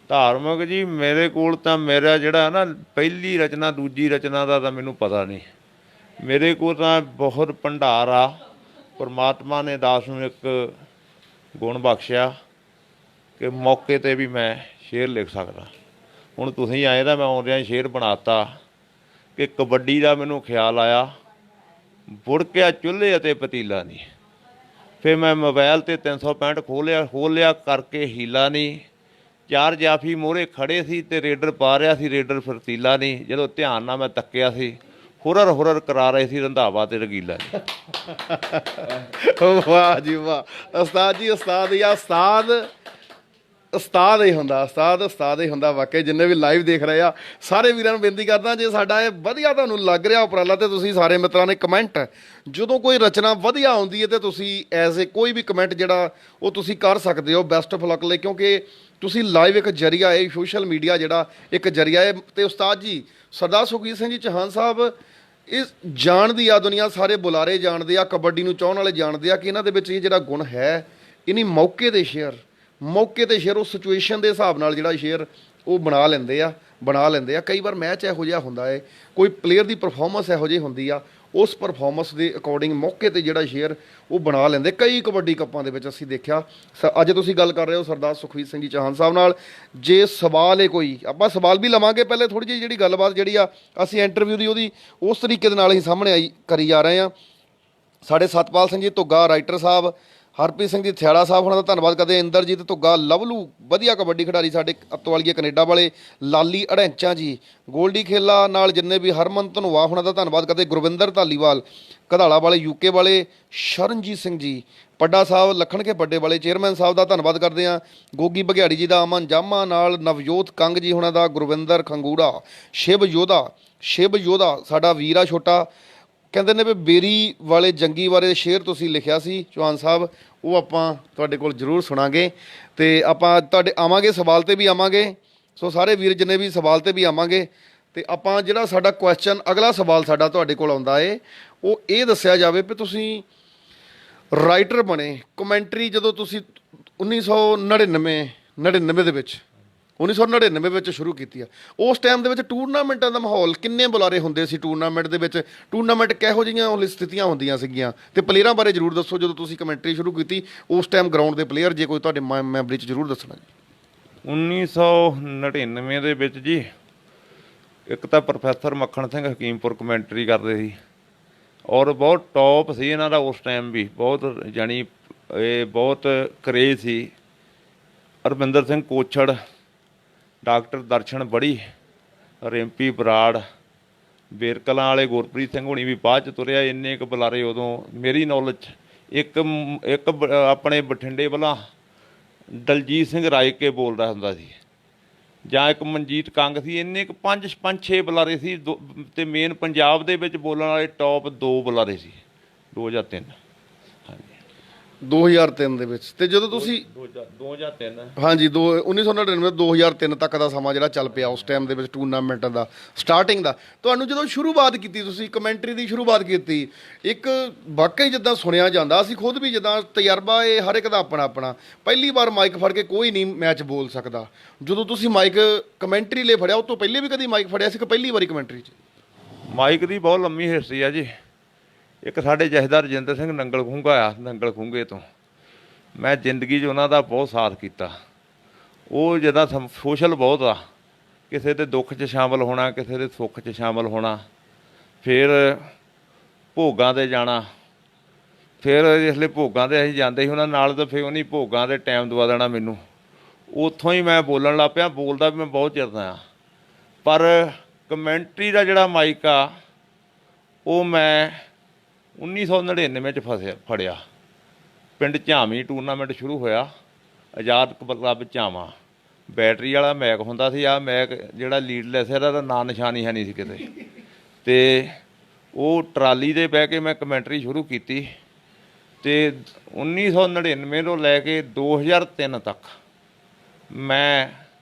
ਧਾਰਮਿਕ ਜੀ ਮੇਰੇ ਕੋਲ ਤਾਂ ਮੇਰਾ ਜਿਹੜਾ ਨਾ ਪਹਿਲੀ ਰਚਨਾ ਦੂਜੀ ਰਚਨਾ ਦਾ ਤਾਂ ਮੈਨੂੰ ਪਤਾ ਨਹੀਂ। ਮੇਰੇ ਕੋਲ ਤਾਂ ਬਹੁਤ ਭੰਡਾਰ ਆ। ਪਰਮਾਤਮਾ ਨੇ ਦਾਸ ਨੂੰ ਇੱਕ ਗੁਣ ਬਖਸ਼ਿਆ ਕਿ ਮੌਕੇ 'ਤੇ ਵੀ ਮੈਂ ਸ਼ੇਰ ਲਿਖ ਸਕਦਾ। ਹੁਣ ਤੁਸੀਂ ਆਏ ਤਾਂ ਮੈਂ ਆਉਂਦਿਆਂ ਸ਼ੇਰ ਬਣਾਤਾ ਕਿ ਕਬੱਡੀ ਦਾ ਮੈਨੂੰ ਖਿਆਲ ਆਇਆ, ਬੁੜਕਿਆ ਚੁੱਲ੍ਹੇ ਅਤੇ ਪਤੀਲਾ ਨਹੀਂ। ਫਿਰ ਮੈਂ ਮੋਬਾਈਲ 'ਤੇ 365 ਖੋਲ੍ਹਿਆ ਕਰਕੇ ਹੀਲਾ ਨਹੀਂ। 4 ਜਾਫੀ ਮੋਹਰੇ ਖੜ੍ਹੇ ਸੀ ਤੇ ਰੇਡਰ ਪਾ ਰਿਹਾ ਸੀ, ਰੇਡਰ ਫਰਤੀਲਾ ਨਹੀਂ। ਜਦੋਂ ਧਿਆਨ ਨਾਲ ਮੈਂ ਤੱਕਿਆ ਸੀ, ਹੁਰਰ ਕਰਾ ਰਹੇ ਸੀ ਰੰਧਾਵਾ ਤੇ ਰਗੀਲਾ। ਵਾਹ ਜੀ ਵਾਹ, ਉਸਤਾਦ ਜੀ, ਉਸਤਾਦ ਜਾਂ ਉਸਤਾਦ ਉਸਤਾਦ ਹੀ ਹੁੰਦਾ, ਉਸਤਾਦ ਹੀ ਹੁੰਦਾ ਵਾਕਈ। ਜਿੰਨੇ ਵੀ ਲਾਈਵ ਦੇਖ ਰਹੇ ਆ ਸਾਰੇ ਵੀਰਾਂ ਨੂੰ ਬੇਨਤੀ ਕਰਦਾ, ਜੇ ਸਾਡਾ ਇਹ ਵਧੀਆ ਤੁਹਾਨੂੰ ਲੱਗ ਰਿਹਾ ਉਪਰਾਲਾ ਤੇ ਤੁਸੀਂ ਸਾਰੇ ਮਿੱਤਰਾਂ ਨੇ ਕਮੈਂਟ, ਜਦੋਂ ਕੋਈ ਰਚਨਾ ਵਧੀਆ ਆਉਂਦੀ ਹੈ ਤੇ ਤੁਸੀਂ ਐਜ਼ ਏ ਕੋਈ ਵੀ ਕਮੈਂਟ ਜਿਹੜਾ ਉਹ ਤੁਸੀਂ ਕਰ ਸਕਦੇ ਹੋ ਬੈਸਟ ਆਫ ਲੱਕ ਲਈ, ਕਿਉਂਕਿ ਤੁਸੀਂ ਲਾਈਵ ਇੱਕ ਜਰੀਆ ਹੈ, ਸੋਸ਼ਲ ਮੀਡੀਆ ਜਿਹੜਾ ਇੱਕ ਜਰੀਆ ਹੈ। ਤੇ ਉਸਤਾਦ ਜੀ ਸਰਦਾਰ ਸੁਖਬੀਰ ਸਿੰਘ ਜੀ ਚੌਹਾਨ ਸਾਹਿਬ ਇਹ ਜਾਣਦੀ ਆ ਦੁਨੀਆ, ਸਾਰੇ ਬੁਲਾਰੇ ਜਾਣਦੇ ਆ, ਕਬੱਡੀ ਨੂੰ ਚਾਹਣ ਵਾਲੇ ਜਾਣਦੇ ਆ ਕਿ ਇਹਨਾਂ ਦੇ ਵਿੱਚ ਇਹ ਜਿਹੜਾ ਗੁਣ ਹੈ, ਇਨੀ ਮੌਕੇ ਦੇ ਸ਼ੇਅਰ ਉਹ ਸਿਚੁਏਸ਼ਨ ਦੇ ਹਿਸਾਬ ਨਾਲ ਜਿਹੜਾ ਸ਼ੇਅਰ ਉਹ ਬਣਾ ਲੈਂਦੇ ਆ। ਕਈ ਵਾਰ ਮੈਚ ਇਹੋ ਜਿਹਾ ਹੁੰਦਾ ਹੈ, ਕੋਈ ਪਲੇਅਰ ਦੀ ਪਰਫਾਰਮੈਂਸ ਇਹੋ ਜਿਹੀ ਹੁੰਦੀ ਆ, ਉਸ ਪਰਫਾਰਮੈਂਸ ਦੇ ਅਕੋਰਡਿੰਗ ਮੌਕੇ ਤੇ ਜਿਹੜਾ ਸ਼ੇਅਰ ਉਹ ਬਣਾ ਲੈਂਦੇ। ਕਈ ਕਬੱਡੀ ਕੱਪਾਂ ਦੇ ਵਿੱਚ ਅਸੀਂ ਦੇਖਿਆ। ਅੱਜ ਤੁਸੀਂ ਗੱਲ ਕਰ ਰਹੇ ਹੋ ਸਰਦਾਰ ਸੁਖਬੀਰ ਸਿੰਘ ਜੀ ਚੌਹਾਨ ਸਾਹਿਬ ਨਾਲ। ਜੇ ਸਵਾਲ ਹੈ ਕੋਈ, ਆਪਾਂ ਸਵਾਲ ਵੀ ਲਵਾਂਗੇ, ਪਹਿਲੇ ਥੋੜੀ ਜਿਹੀ ਜਿਹੜੀ ਗੱਲਬਾਤ ਜਿਹੜੀ ਆ ਅਸੀਂ ਇੰਟਰਵਿਊ ਦੀ ਉਹਦੀ ਉਸ ਤਰੀਕੇ ਦੇ ਨਾਲ ਅਸੀਂ ਸਾਹਮਣੇ ਕਰੀ ਜਾ ਰਹੇ ਹਾਂ। ਸਾਡੇ ਸਤਪਾਲ ਸਿੰਘ ਜੀ ਧੁੱਗਾ ਰਾਈਟਰ ਸਾਹਿਬ, ਹਰਪ੍ਰੀਤ ਸਿੰਘ ਜੀ ਥਿਆੜਾ ਸਾਹਿਬ ਉਹਨਾਂ ਦਾ ਧੰਨਵਾਦ ਕਰਦੇ। ਇੰਦਰਜੀਤ ਧੁੱਗਾ, ਲਵਲੂ ਵਧੀਆ ਕਬੱਡੀ ਖਿਡਾਰੀ ਸਾਡੇ ਅਤਵਾਲੀਆ ਕੈਨੇਡਾ ਵਾਲੇ, ਲਾਲੀ ਅੜੈਂਚਾ ਜੀ, ਗੋਲਡੀ ਖੇਲਾ ਨਾਲ ਜਿੰਨੇ ਵੀ, ਹਰਮਨ ਧਨਵਾ ਉਹਨਾਂ ਦਾ ਧੰਨਵਾਦ ਕਰਦੇ। ਗੁਰਵਿੰਦਰ ਧਾਲੀਵਾਲ ਕਧਾਲਾ ਵਾਲੇ, ਯੂਕੇ ਵਾਲੇ, ਸ਼ਰਨਜੀਤ ਸਿੰਘ ਜੀ ਪੱਡਾ ਸਾਹਿਬ, ਲਖਣ ਕੇ ਪੱਡੇ ਵਾਲੇ ਚੇਅਰਮੈਨ ਸਾਹਿਬ ਦਾ ਧੰਨਵਾਦ ਕਰਦੇ ਹਾਂ। ਗੋਗੀ ਬਘਿਆੜੀ ਜੀ ਦਾ, ਅਮਨ ਜਾਮਾ ਨਾਲ, ਨਵਜੋਤ ਕੰਗ ਜੀ ਉਹਨਾਂ ਦਾ, ਗੁਰਵਿੰਦਰ ਖੰਗੂੜਾ, ਸ਼ਿਵ ਯੋਧਾ ਸਾਡਾ ਵੀਰ ਆ ਛੋਟਾ, ਕਹਿੰਦੇ ਨੇ ਵੀ ਬੇਰੀ ਵਾਲੇ ਜੰਗੀ ਬਾਰੇ ਸ਼ੇਅਰ ਤੁਸੀਂ ਲਿਖਿਆ ਸੀ ਚੌਹਾਨ ਸਾਹਿਬ, ਉਹ ਆਪਾਂ ਤੁਹਾਡੇ ਕੋਲ ਜ਼ਰੂਰ ਸੁਣਾਂਗੇ ਤੇ ਆਪਾਂ ਤੁਹਾਡੇ ਆਵਾਂਗੇ, ਸਵਾਲ ਤੇ ਵੀ ਆਵਾਂਗੇ। ਸੋ ਸਾਰੇ ਵੀਰ ਜਿੰਨੇ ਵੀ ਸਵਾਲ ਤੇ ਵੀ ਆਵਾਂਗੇ ਤੇ ਆਪਾਂ ਜਿਹੜਾ ਸਾਡਾ ਕੁਐਸਚਨ ਅਗਲਾ ਸਵਾਲ ਸਾਡਾ ਤੁਹਾਡੇ ਕੋਲ ਆਉਂਦਾ ਏ, ਉਹ ਇਹ ਦੱਸਿਆ ਜਾਵੇ ਵੀ ਤੁਸੀਂ ਰਾਈਟਰ ਬਣੇ, ਕਮੈਂਟਰੀ ਜਦੋਂ ਤੁਸੀਂ 1999 ਦੇ ਵਿੱਚ 1999 ਵਿੱਚ ਸ਼ੁਰੂ ਕੀਤੀ ਆ, ਉਸ ਟਾਈਮ ਦੇ ਵਿੱਚ ਟੂਰਨਾਮੈਂਟਾਂ ਦਾ ਮਾਹੌਲ, ਕਿੰਨੇ ਬੁਲਾਰੇ ਹੁੰਦੇ ਸੀ ਟੂਰਨਾਮੈਂਟ ਦੇ ਵਿੱਚ, ਟੂਰਨਾਮੈਂਟ ਕਿਹੋ ਜਿਹੀਆਂ ਉਹ ਸਥਿਤੀਆਂ ਹੁੰਦੀਆਂ ਸੀਗੀਆਂ, ਤੇ ਪਲੇਅਰਾਂ ਬਾਰੇ ਜ਼ਰੂਰ ਦੱਸੋ ਜਦੋਂ ਤੁਸੀਂ ਕਮੈਂਟਰੀ ਸ਼ੁਰੂ ਕੀਤੀ ਉਸ ਟਾਈਮ ਗਰਾਊਂਡ ਦੇ ਪਲੇਅਰ ਜੇ ਕੋਈ ਤੁਹਾਡੇ ਮੈਮਰੀ 'ਚ ਜ਼ਰੂਰ ਦੱਸਣਾ ਜੀ। 1999 ਦੇ ਵਿੱਚ ਜੀ ਇੱਕ ਤਾਂ ਪ੍ਰੋਫੈਸਰ ਮੱਖਣ ਸਿੰਘ ਹਕੀਮਪੁਰ ਕਮੈਂਟਰੀ ਕਰਦੇ ਸੀ, ਔਰ ਬਹੁਤ ਟੌਪ ਸੀ ਇਹਨਾਂ ਦਾ ਉਸ ਟਾਈਮ ਵੀ, ਬਹੁਤ ਜਾਣੀ ਇਹ ਬਹੁਤ ਕਰੇਜ਼ ਸੀ। ਅਰਵਿੰਦਰ ਸਿੰਘ ਕੋਛੜ, ਡਾਕਟਰ ਦਰਸ਼ਨ ਬੜੀ, ਰਿੰਪੀ ਬਰਾੜ, ਬੇਰਕਲਾਂ ਵਾਲੇ ਗੁਰਪ੍ਰੀਤ ਸਿੰਘ ਹੋਣੀ ਵੀ ਬਾਅਦ 'ਚ ਤੁਰਿਆ। ਇੰਨੇ ਕੁ ਬੁਲਾਰੇ ਉਦੋਂ ਮੇਰੀ ਨੌਲੇਜ 'ਚ। ਇੱਕ ਆਪਣੇ ਬਠਿੰਡੇ ਵੱਲਾਂ ਦਲਜੀਤ ਸਿੰਘ ਰਾਇਕੇ ਬੋਲਦਾ ਹੁੰਦਾ ਸੀ, ਜਾਂ ਇੱਕ ਮਨਜੀਤ ਕੰਗ ਸੀ। ਇੰਨੇ ਕੁ ਪੰਜ ਛੇ ਬੁਲਾਰੇ ਸੀ ਤੇ ਮੇਨ ਪੰਜਾਬ ਦੇ ਵਿੱਚ ਬੋਲਣ ਵਾਲੇ ਟੌਪ 2 ਬੁਲਾਰੇ ਸੀ 2003। 2003 ਦੇ ਵਿੱਚ। ਤੇ ਜਦੋਂ ਤੁਸੀਂ 2003 ਹਾਂਜੀ 1999 2003 ਤੱਕ ਦਾ ਸਮਾਂ ਜਿਹੜਾ ਚੱਲ ਪਿਆ ਉਸ ਟਾਈਮ ਦੇ ਵਿੱਚ ਟੂਰਨਾਮੈਂਟਾਂ ਦਾ ਸਟਾਰਟਿੰਗ ਦਾ, ਤੁਹਾਨੂੰ ਜਦੋਂ ਸ਼ੁਰੂਆਤ ਕੀਤੀ ਤੁਸੀਂ ਕਮੈਂਟਰੀ ਦੀ ਸ਼ੁਰੂਆਤ ਕੀਤੀ, ਇੱਕ ਵਾਕਈ ਜਿੱਦਾਂ ਸੁਣਿਆ ਜਾਂਦਾ, ਅਸੀਂ ਖੁਦ ਵੀ ਜਿੱਦਾਂ ਤਜਰਬਾ ਇਹ ਹਰ ਇੱਕ ਦਾ ਆਪਣਾ ਪਹਿਲੀ ਵਾਰ ਮਾਈਕ ਫੜ ਕੇ ਕੋਈ ਨਹੀਂ ਮੈਚ ਬੋਲ ਸਕਦਾ। ਜਦੋਂ ਤੁਸੀਂ ਮਾਈਕ ਕਮੈਂਟਰੀ ਲਈ ਫੜਿਆ, ਉਹ ਤੋਂ ਪਹਿਲੇ ਵੀ ਕਦੀ ਮਾਈਕ ਫੜਿਆ ਸੀ ਕਿ ਪਹਿਲੀ ਵਾਰੀ ਕਮੈਂਟਰੀ 'ਚ? ਮਾਈਕ ਦੀ ਬਹੁਤ ਲੰਮੀ ਹਿਸਟਰੀ ਆ ਜੀ। ਇੱਕ ਸਾਡੇ ਜਥੇਦਾਰ ਰਜਿੰਦਰ ਸਿੰਘ ਨੰਗਲ ਖੂੰਗਾ ਆ, ਨੰਗਲ ਖੂੰਗੇ ਤੋਂ ਮੈਂ ਜ਼ਿੰਦਗੀ 'ਚ ਉਹਨਾਂ ਦਾ ਬਹੁਤ ਸਾਥ ਕੀਤਾ। ਉਹ ਜਿੱਦਾਂ ਸੋਸ਼ਲ ਬਹੁਤ ਆ, ਕਿਸੇ ਦੇ ਦੁੱਖ 'ਚ ਸ਼ਾਮਲ ਹੋਣਾ, ਕਿਸੇ ਦੇ ਸੁੱਖ 'ਚ ਸ਼ਾਮਲ ਹੋਣਾ, ਫਿਰ ਭੋਗਾਂ 'ਤੇ ਜਾਣਾ। ਫਿਰ ਜਿਸਲੇ ਭੋਗਾਂ 'ਤੇ ਅਸੀਂ ਜਾਂਦੇ ਸੀ ਉਹਨਾਂ ਨਾਲ, ਤਾਂ ਫਿਰ ਉਹਨੀ ਭੋਗਾਂ 'ਤੇ ਟਾਈਮ ਦਵਾ ਦੇਣਾ ਮੈਨੂੰ। ਉੱਥੋਂ ਹੀ ਮੈਂ ਬੋਲਣ ਲੱਗ ਪਿਆ। ਬੋਲਦਾ ਵੀ ਮੈਂ ਬਹੁਤ ਚਿਰ ਦਾ ਆ, ਪਰ ਕਮੈਂਟਰੀ ਦਾ ਜਿਹੜਾ ਮਾਈਕ ਆ ਉਹ ਮੈਂ 1999 'ਚ ਫੜਿਆ। ਪਿੰਡ ਝਾਮੀ ਟੂਰਨਾਮੈਂਟ ਸ਼ੁਰੂ ਹੋਇਆ, ਆਜ਼ਾਦ ਕਲੱਬ ਝਾਵਾਂ। ਬੈਟਰੀ ਵਾਲਾ ਮੈਕ ਹੁੰਦਾ ਸੀ, ਆਹ ਮੈਕ ਜਿਹੜਾ ਲੀਡਲੈਸ ਇਹਦਾ ਤਾਂ ਨਾਂ ਨਿਸ਼ਾਨੀ ਹੈ ਨਹੀਂ ਸੀ ਕਿਤੇ। ਅਤੇ ਉਹ ਟਰਾਲੀ 'ਤੇ ਬਹਿ ਕੇ ਮੈਂ ਕਮੈਂਟਰੀ ਸ਼ੁਰੂ ਕੀਤੀ ਅਤੇ 1999 ਤੋਂ ਲੈ ਕੇ 2003 ਤੱਕ ਮੈਂ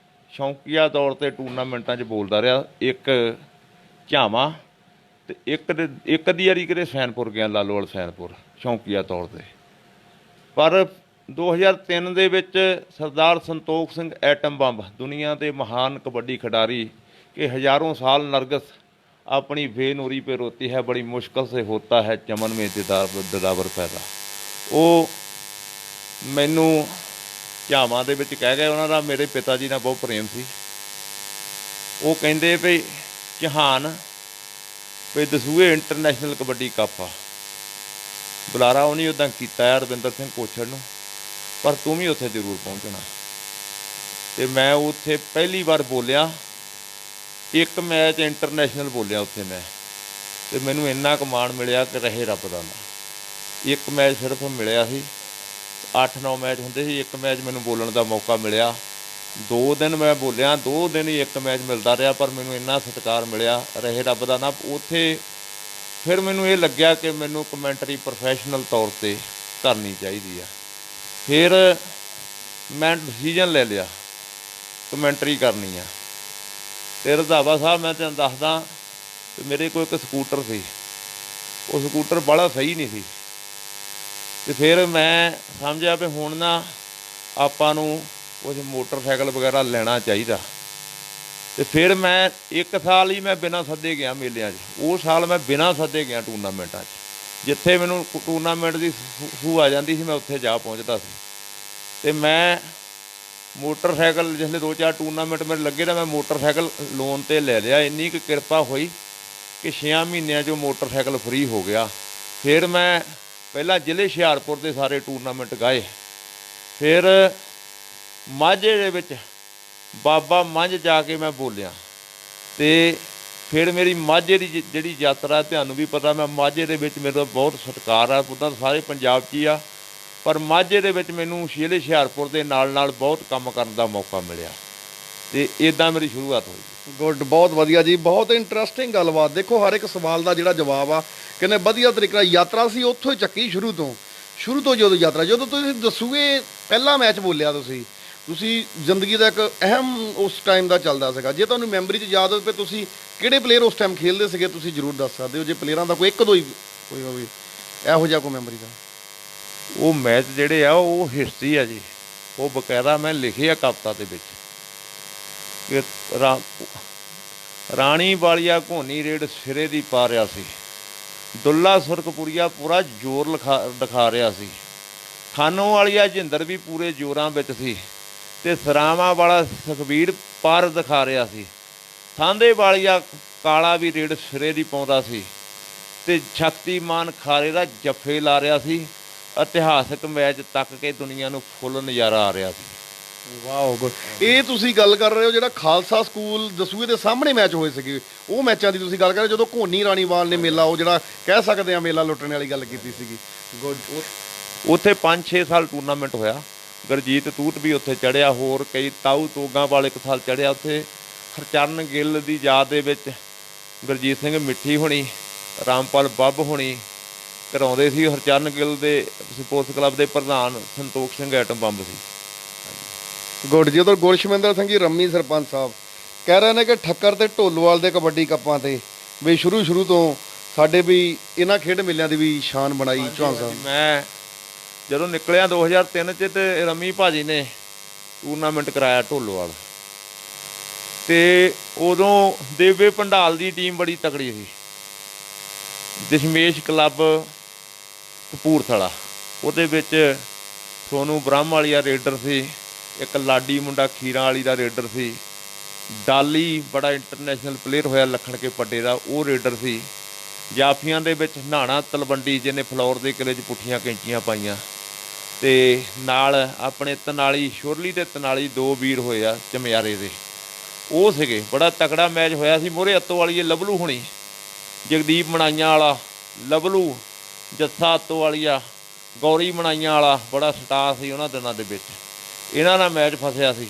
ਸ਼ੌਂਕੀਆ ਤੌਰ 'ਤੇ ਟੂਰਨਾਮੈਂਟਾਂ 'ਚ ਬੋਲਦਾ ਰਿਹਾ। ਇੱਕ ਝਾਵਾਂ ਅਤੇ ਇੱਕ ਦੀ ਵਾਰੀ ਕਿਤੇ ਸੈਨਪੁਰ ਗਿਆ, ਲਾਲੋਵਾਲ ਸੈਨਪੁਰ, ਸ਼ੌਂਕੀਆ ਤੌਰ 'ਤੇ। ਪਰ 2003 ਦੇ ਵਿੱਚ ਸਰਦਾਰ ਸੰਤੋਖ ਸਿੰਘ ਐਟਮ ਬੰਬ, ਦੁਨੀਆ ਦੇ ਮਹਾਨ ਕਬੱਡੀ ਖਿਡਾਰੀ, ਕਿ ਹਜ਼ਾरों ਸਾਲ ਨਰਗਸ ਆਪਣੀ ਬੇਨੂਰੀ ਪੇ ਰੋਤੀ ਹੈ, ਬੜੀ ਮੁਸ਼ਕਿਲ ਸੇ ਹੋਤਾ ਹੈ ਚਮਨ ਮੇਂ ਦਿਦਾਵਰ ਪੈਦਾ। ਉਹ ਮੈਨੂੰ ਝਾਵਾਂ ਦੇ ਵਿੱਚ ਕਹਿ ਗਏ। ਉਹਨਾਂ ਦਾ ਮੇਰੇ ਪਿਤਾ ਜੀ ਨਾਲ ਬਹੁਤ ਪ੍ਰੇਮ ਸੀ। ਉਹ ਕਹਿੰਦੇ ਵੀ ਚੌਹਾਨ ਵੀ ਦਸੂਹੇ ਇੰਟਰਨੈਸ਼ਨਲ ਕਬੱਡੀ ਕੱਪ ਆ, ਬੁਲਾਰਾ ਉਹਨੇ ਉੱਦਾਂ ਕੀਤਾ ਹੈ ਰਵਿੰਦਰ ਸਿੰਘ ਕੋਛੜ ਨੂੰ, ਪਰ ਤੂੰ ਵੀ ਉੱਥੇ ਜ਼ਰੂਰ ਪਹੁੰਚਣਾ। ਅਤੇ ਮੈਂ ਉੱਥੇ ਪਹਿਲੀ ਵਾਰ ਬੋਲਿਆ, ਇੱਕ ਮੈਚ ਇੰਟਰਨੈਸ਼ਨਲ ਬੋਲਿਆ ਉੱਥੇ ਮੈਂ, ਅਤੇ ਮੈਨੂੰ ਇੰਨਾ ਕੁ ਮਾਣ ਮਿਲਿਆ ਕਿ ਰਹੇ ਰੱਬ ਦਾ ਨਾਂ। ਇੱਕ ਮੈਚ ਸਿਰਫ ਮਿਲਿਆ ਸੀ, 8-9 ਮੈਚ ਹੁੰਦੇ ਸੀ, ਇੱਕ ਮੈਚ ਮੈਨੂੰ ਬੋਲਣ ਦਾ ਮੌਕਾ ਮਿਲਿਆ। 2 ਦਿਨ ਮੈਂ ਬੋਲਿਆ, 2 ਦਿਨ ਹੀ ਇੱਕ ਮੈਚ ਮਿਲਦਾ ਰਿਹਾ, ਪਰ ਮੈਨੂੰ ਇੰਨਾ ਸਤਿਕਾਰ ਮਿਲਿਆ ਰਹੇ ਰੱਬ ਦਾ ਨਾਮ ਉੱਥੇ। ਫਿਰ ਮੈਨੂੰ ਇਹ ਲੱਗਿਆ ਕਿ ਮੈਨੂੰ ਕਮੈਂਟਰੀ ਪ੍ਰੋਫੈਸ਼ਨਲ ਤੌਰ 'ਤੇ ਕਰਨੀ ਚਾਹੀਦੀ ਆ। ਫਿਰ ਮੈਂ ਡਿਸੀਜਨ ਲੈ ਲਿਆ ਕਮੈਂਟਰੀ ਕਰਨੀ ਆ। ਅਤੇ ਰੰਧਾਵਾ ਸਾਹਿਬ, ਮੈਂ ਤੈਨੂੰ ਦੱਸਦਾ ਕਿ ਮੇਰੇ ਕੋਲ ਇੱਕ ਸਕੂਟਰ ਸੀ, ਉਹ ਸਕੂਟਰ ਬਾਹਲਾ ਸਹੀ ਨਹੀਂ ਸੀ। ਅਤੇ ਫਿਰ ਮੈਂ ਸਮਝਿਆ ਵੀ ਹੁਣ ਨਾ ਆਪਾਂ ਨੂੰ ਕੁਝ ਮੋਟਰਸਾਈਕਲ ਵਗੈਰਾ ਲੈਣਾ ਚਾਹੀਦਾ। ਅਤੇ ਫਿਰ ਮੈਂ 1 ਸਾਲ ਹੀ ਮੈਂ ਬਿਨਾਂ ਸੱਦੇ ਗਿਆ ਮੇਲਿਆਂ 'ਚ। ਉਹ ਸਾਲ ਮੈਂ ਬਿਨਾਂ ਸੱਦੇ ਗਿਆ ਟੂਰਨਾਮੈਂਟਾਂ 'ਚ। ਜਿੱਥੇ ਮੈਨੂੰ ਟੂਰਨਾਮੈਂਟ ਦੀ ਸੂਹ ਆ ਜਾਂਦੀ ਸੀ, ਮੈਂ ਉੱਥੇ ਜਾ ਪਹੁੰਚਦਾ ਸੀ। ਅਤੇ ਮੈਂ ਮੋਟਰਸਾਈਕਲ ਜਿਸਲੇ 2-4 ਟੂਰਨਾਮੈਂਟ ਮੇਰੇ ਲੱਗੇ ਤਾਂ ਮੈਂ ਮੋਟਰਸਾਈਕਲ ਲੋਨ 'ਤੇ ਲੈ ਲਿਆ। ਇੰਨੀ ਕੁ ਕਿਰਪਾ ਹੋਈ ਕਿ 6 ਮਹੀਨਿਆਂ 'ਚੋਂ ਮੋਟਰਸਾਈਕਲ ਫ੍ਰੀ ਹੋ ਗਿਆ। ਫਿਰ ਮੈਂ ਪਹਿਲਾਂ ਜ਼ਿਲ੍ਹੇ ਹੁਸ਼ਿਆਰਪੁਰ ਦੇ ਸਾਰੇ ਟੂਰਨਾਮੈਂਟ ਗਾਏ। ਫਿਰ ਮਾਝੇ ਦੇ ਵਿੱਚ ਬਾਬਾ ਮੰਝ ਜਾ ਕੇ ਮੈਂ ਬੋਲਿਆ। ਅਤੇ ਫਿਰ ਮੇਰੀ ਮਾਝੇ ਦੀ ਜਿਹੜੀ ਯਾਤਰਾ, ਤੁਹਾਨੂੰ ਵੀ ਪਤਾ, ਮੈਂ ਮਾਝੇ ਦੇ ਵਿੱਚ ਮੇਰਾ ਬਹੁਤ ਸਤਿਕਾਰ ਆ, ਉੱਦਾਂ ਸਾਰੇ ਪੰਜਾਬ 'ਚ ਹੀ ਆ, ਪਰ ਮਾਝੇ ਦੇ ਵਿੱਚ ਮੈਨੂੰ ਜ਼ਿਲ੍ਹੇ ਹੁਸ਼ਿਆਰਪੁਰ ਦੇ ਨਾਲ ਨਾਲ ਬਹੁਤ ਕੰਮ ਕਰਨ ਦਾ ਮੌਕਾ ਮਿਲਿਆ। ਅਤੇ ਇੱਦਾਂ ਮੇਰੀ ਸ਼ੁਰੂਆਤ ਹੋਈ। ਗੁੱਡ, ਬਹੁਤ ਵਧੀਆ ਜੀ, ਬਹੁਤ ਇੰਟਰਸਟਿੰਗ ਗੱਲਬਾਤ। ਦੇਖੋ ਹਰ ਇੱਕ ਸਵਾਲ ਦਾ ਜਿਹੜਾ ਜਵਾਬ ਆ ਕਿੰਨੇ ਵਧੀਆ ਤਰੀਕੇ ਨਾਲ ਯਾਤਰਾ ਸੀ ਉੱਥੋਂ ਹੀ ਚੱਕੀ ਸ਼ੁਰੂ ਤੋਂ ਜਦੋਂ ਯਾਤਰਾ, ਜਦੋਂ ਤੁਸੀਂ ਦੱਸੂਗੇ ਪਹਿਲਾ ਮੈਚ ਬੋਲਿਆ ਤੁਸੀਂ ਜ਼ਿੰਦਗੀ ਦਾ ਇੱਕ ਅਹਿਮ ਉਸ ਟਾਈਮ ਦਾ ਚੱਲਦਾ ਸੀਗਾ। ਜੇ ਤੁਹਾਨੂੰ ਮੈਮਰੀ 'ਚ ਯਾਦ ਹੋਵੇ ਤੁਸੀਂ ਕਿਹੜੇ ਪਲੇਅਰ ਉਸ ਟਾਈਮ ਖੇਡਦੇ ਸੀਗੇ, ਤੁਸੀਂ ਜ਼ਰੂਰ ਦੱਸ ਸਕਦੇ ਹੋ। ਜੇ ਪਲੇਅਰਾਂ ਦਾ ਕੋਈ 1-2 ਹੀ ਕੋਈ ਹੋਵੇ ਇਹੋ ਜਿਹਾ ਕੋਈ ਮੈਮਰੀ ਦਾ। ਉਹ ਮੈਚ ਜਿਹੜੇ ਆ ਉਹ ਹਿਸਟਰੀ ਆ ਜੀ, ਉਹ ਬਕਾਇਦਾ ਮੈਂ ਲਿਖੇ ਆ ਕਵਿਤਾ ਦੇ ਵਿੱਚ ਕਿ ਰਾਣੀ ਵਾਲੀਆ ਘੋਨੀ ਰੇਡ ਸਿਰੇ ਦੀ ਪਾ ਰਿਹਾ ਸੀ, ਦੁੱਲਾ ਸੁਰਖਪੁਰੀਆ ਪੂਰਾ ਜ਼ੋਰ ਦਿਖਾ ਰਿਹਾ ਸੀ, ਖਾਨੋਂ ਵਾਲੀਆ ਜਿੰਦਰ ਵੀ ਪੂਰੇ ਜ਼ੋਰਾਂ ਵਿੱਚ ਸੀ, ਅਤੇ ਸਰਾਵਾਂ ਵਾਲਾ ਸੁਖਬੀਰ ਪਰ ਦਿਖਾ ਰਿਹਾ ਸੀ, ਸਾਂਧੇ ਵਾਲੀਆ ਕਾਲਾ ਵੀ ਰੇਡ ਸਿਰੇ ਦੀ ਪਾਉਂਦਾ ਸੀ, ਅਤੇ ਸ਼ਕਤੀਮਾਨ ਖਾਰੇ ਦਾ ਜੱਫੇ ਲਾ ਰਿਹਾ ਸੀ। ਇਤਿਹਾਸਕ ਮੈਚ ਤੱਕ ਕੇ ਦੁਨੀਆ ਨੂੰ ਫੁੱਲ ਨਜ਼ਾਰਾ ਆ ਰਿਹਾ ਸੀ। Wow good. ਇਹ ਤੁਸੀਂ ਗੱਲ ਕਰ ਰਹੇ ਹੋ ਜਿਹੜਾ ਖਾਲਸਾ ਸਕੂਲ ਦਸੂਏ ਦੇ ਸਾਹਮਣੇ ਮੈਚ ਹੋਏ ਸੀਗੇ, ਉਹ ਮੈਚਾਂ ਦੀ ਤੁਸੀਂ ਗੱਲ ਕਰ ਰਹੇ ਹੋ ਜਦੋਂ ਘੋਨੀ ਰਾਣੀਵਾਲ ਨੇ ਮੇਲਾ, ਉਹ ਜਿਹੜਾ ਕਹਿ ਸਕਦੇ ਆ ਮੇਲਾ ਲੁੱਟਣ ਵਾਲੀ ਗੱਲ ਕੀਤੀ ਸੀਗੀ। ਗੁੱਡ। ਉੱਥੇ 5-6 ਸਾਲ ਟੂਰਨਾਮੈਂਟ ਹੋਇਆ। ਗੁਰਜੀਤ ਤੂਤ ਵੀ ਉੱਥੇ ਚੜ੍ਹਿਆ, ਹੋਰ ਕਈ ਤਾਊ ਤੋਗਾ ਵਾਲ ਇੱਕ ਸਾਲ ਚੜ੍ਹਿਆ ਉੱਥੇ। ਹਰਚਰਨ ਗਿੱਲ ਦੀ ਯਾਦ ਦੇ ਵਿੱਚ ਗੁਰਜੀਤ ਸਿੰਘ ਮਿੱਠੀ ਹੋਣੀ, ਰਾਮਪਾਲ ਬੱਬ ਹੋਣੀ ਕਰਾਉਂਦੇ ਸੀ। ਹਰਚਰਨ ਗਿੱਲ ਦੇ ਸਪੋਰਟਸ ਕਲੱਬ ਦੇ ਪ੍ਰਧਾਨ ਸੰਤੋਖ ਸਿੰਘ ਐਟਮ ਬੰਬ ਸੀ। ਗੁੱਡ ਜੀ। ਉਧਰ ਗੁਰਸ਼ਮਿੰਦਰ ਸਿੰਘ ਜੀ ਰੰਮੀ ਸਰਪੰਚ ਸਾਹਿਬ ਕਹਿ ਰਹੇ ਨੇ ਕਿ ਠੱਕਰ ਤੇ ਢੋਲੋਵਾਲ ਦੇ ਕਬੱਡੀ ਕੱਪਾਂ ਤੇ ਵੀ ਸ਼ੁਰੂ ਤੋਂ ਸਾਡੇ ਵੀ ਇਹਨਾਂ ਖੇਡ ਮੇਲਿਆਂ ਦੀ ਵੀ ਸ਼ਾਨ ਬਣਾਈ ਚੌਹਾਨ ਸਾਹਿਬ। ਮੈਂ ਜਦੋਂ ਨਿਕਲਿਆ 2003 'ਚ ਤੇ ਰੰਮੀ ਭਾਜੀ ਨੇ ਟੂਰਨਾਮੈਂਟ ਕਰਾਇਆ ਢੋਲੋਵਾਲ, ਅਤੇ ਉਦੋਂ ਦੇਵੇ ਭੰਡਾਲ ਦੀ ਟੀਮ ਬੜੀ ਤਕੜੀ ਸੀ। ਦਸ਼ਮੇਸ਼ ਕਲੱਬ ਕਪੂਰਥਲਾ, ਉਹਦੇ ਵਿੱਚ ਸੋਨੂ ਬ੍ਰਹਮ ਵਾਲੀਆ ਰੇਡਰ ਸੀ, ਇੱਕ ਲਾਡੀ ਮੁੰਡਾ ਖੀਰਾਂ ਵਾਲੀ ਦਾ ਰੇਡਰ ਸੀ, ਡਾਲੀ ਬੜਾ ਇੰਟਰਨੈਸ਼ਨਲ ਪਲੇਅਰ ਹੋਇਆ ਲੱਖਣ ਕੇ ਪੱਡੇ ਦਾ, ਉਹ ਰੇਡਰ ਸੀ। ਜਾਫੀਆਂ ਦੇ ਵਿੱਚ ਨਾਣਾ ਤਲਵੰਡੀ ਜਿਹਨੇ ਫਲੋਰ ਦੇ ਕਿਲੇ 'ਚ ਪੁੱਠੀਆਂ ਕੈਂਚੀਆਂ ਪਾਈਆਂ, ਅਤੇ ਨਾਲ ਆਪਣੇ ਤਨਾਲੀ ਸ਼ੁਰਲੀ ਅਤੇ ਤਨਾਲੀ 2 ਵੀਰ ਹੋਏ ਆ ਚਮਿਆਰੇ ਦੇ, ਉਹ ਸੀਗੇ। ਬੜਾ ਤਕੜਾ ਮੈਚ ਹੋਇਆ ਸੀ। ਮੋਹਰੇ ਅੱਤੋ ਵਾਲੀਏ ਲਵਲੂ ਹੋਣੀ, ਜਗਦੀਪ ਮਣਾਈਆਂ ਵਾਲਾ, ਲਵਲੂ, ਜੱਸਾ ਅੱਤੋ ਵਾਲੀਆ, ਗੌਰੀ ਮਣਾਈਆਂ ਵਾਲਾ, ਬੜਾ ਸਟਾਰ ਸੀ ਉਹਨਾਂ ਦਿਨਾਂ ਦੇ ਵਿੱਚ। ਇਹਨਾਂ ਨਾਲ ਮੈਚ ਫਸਿਆ ਸੀ।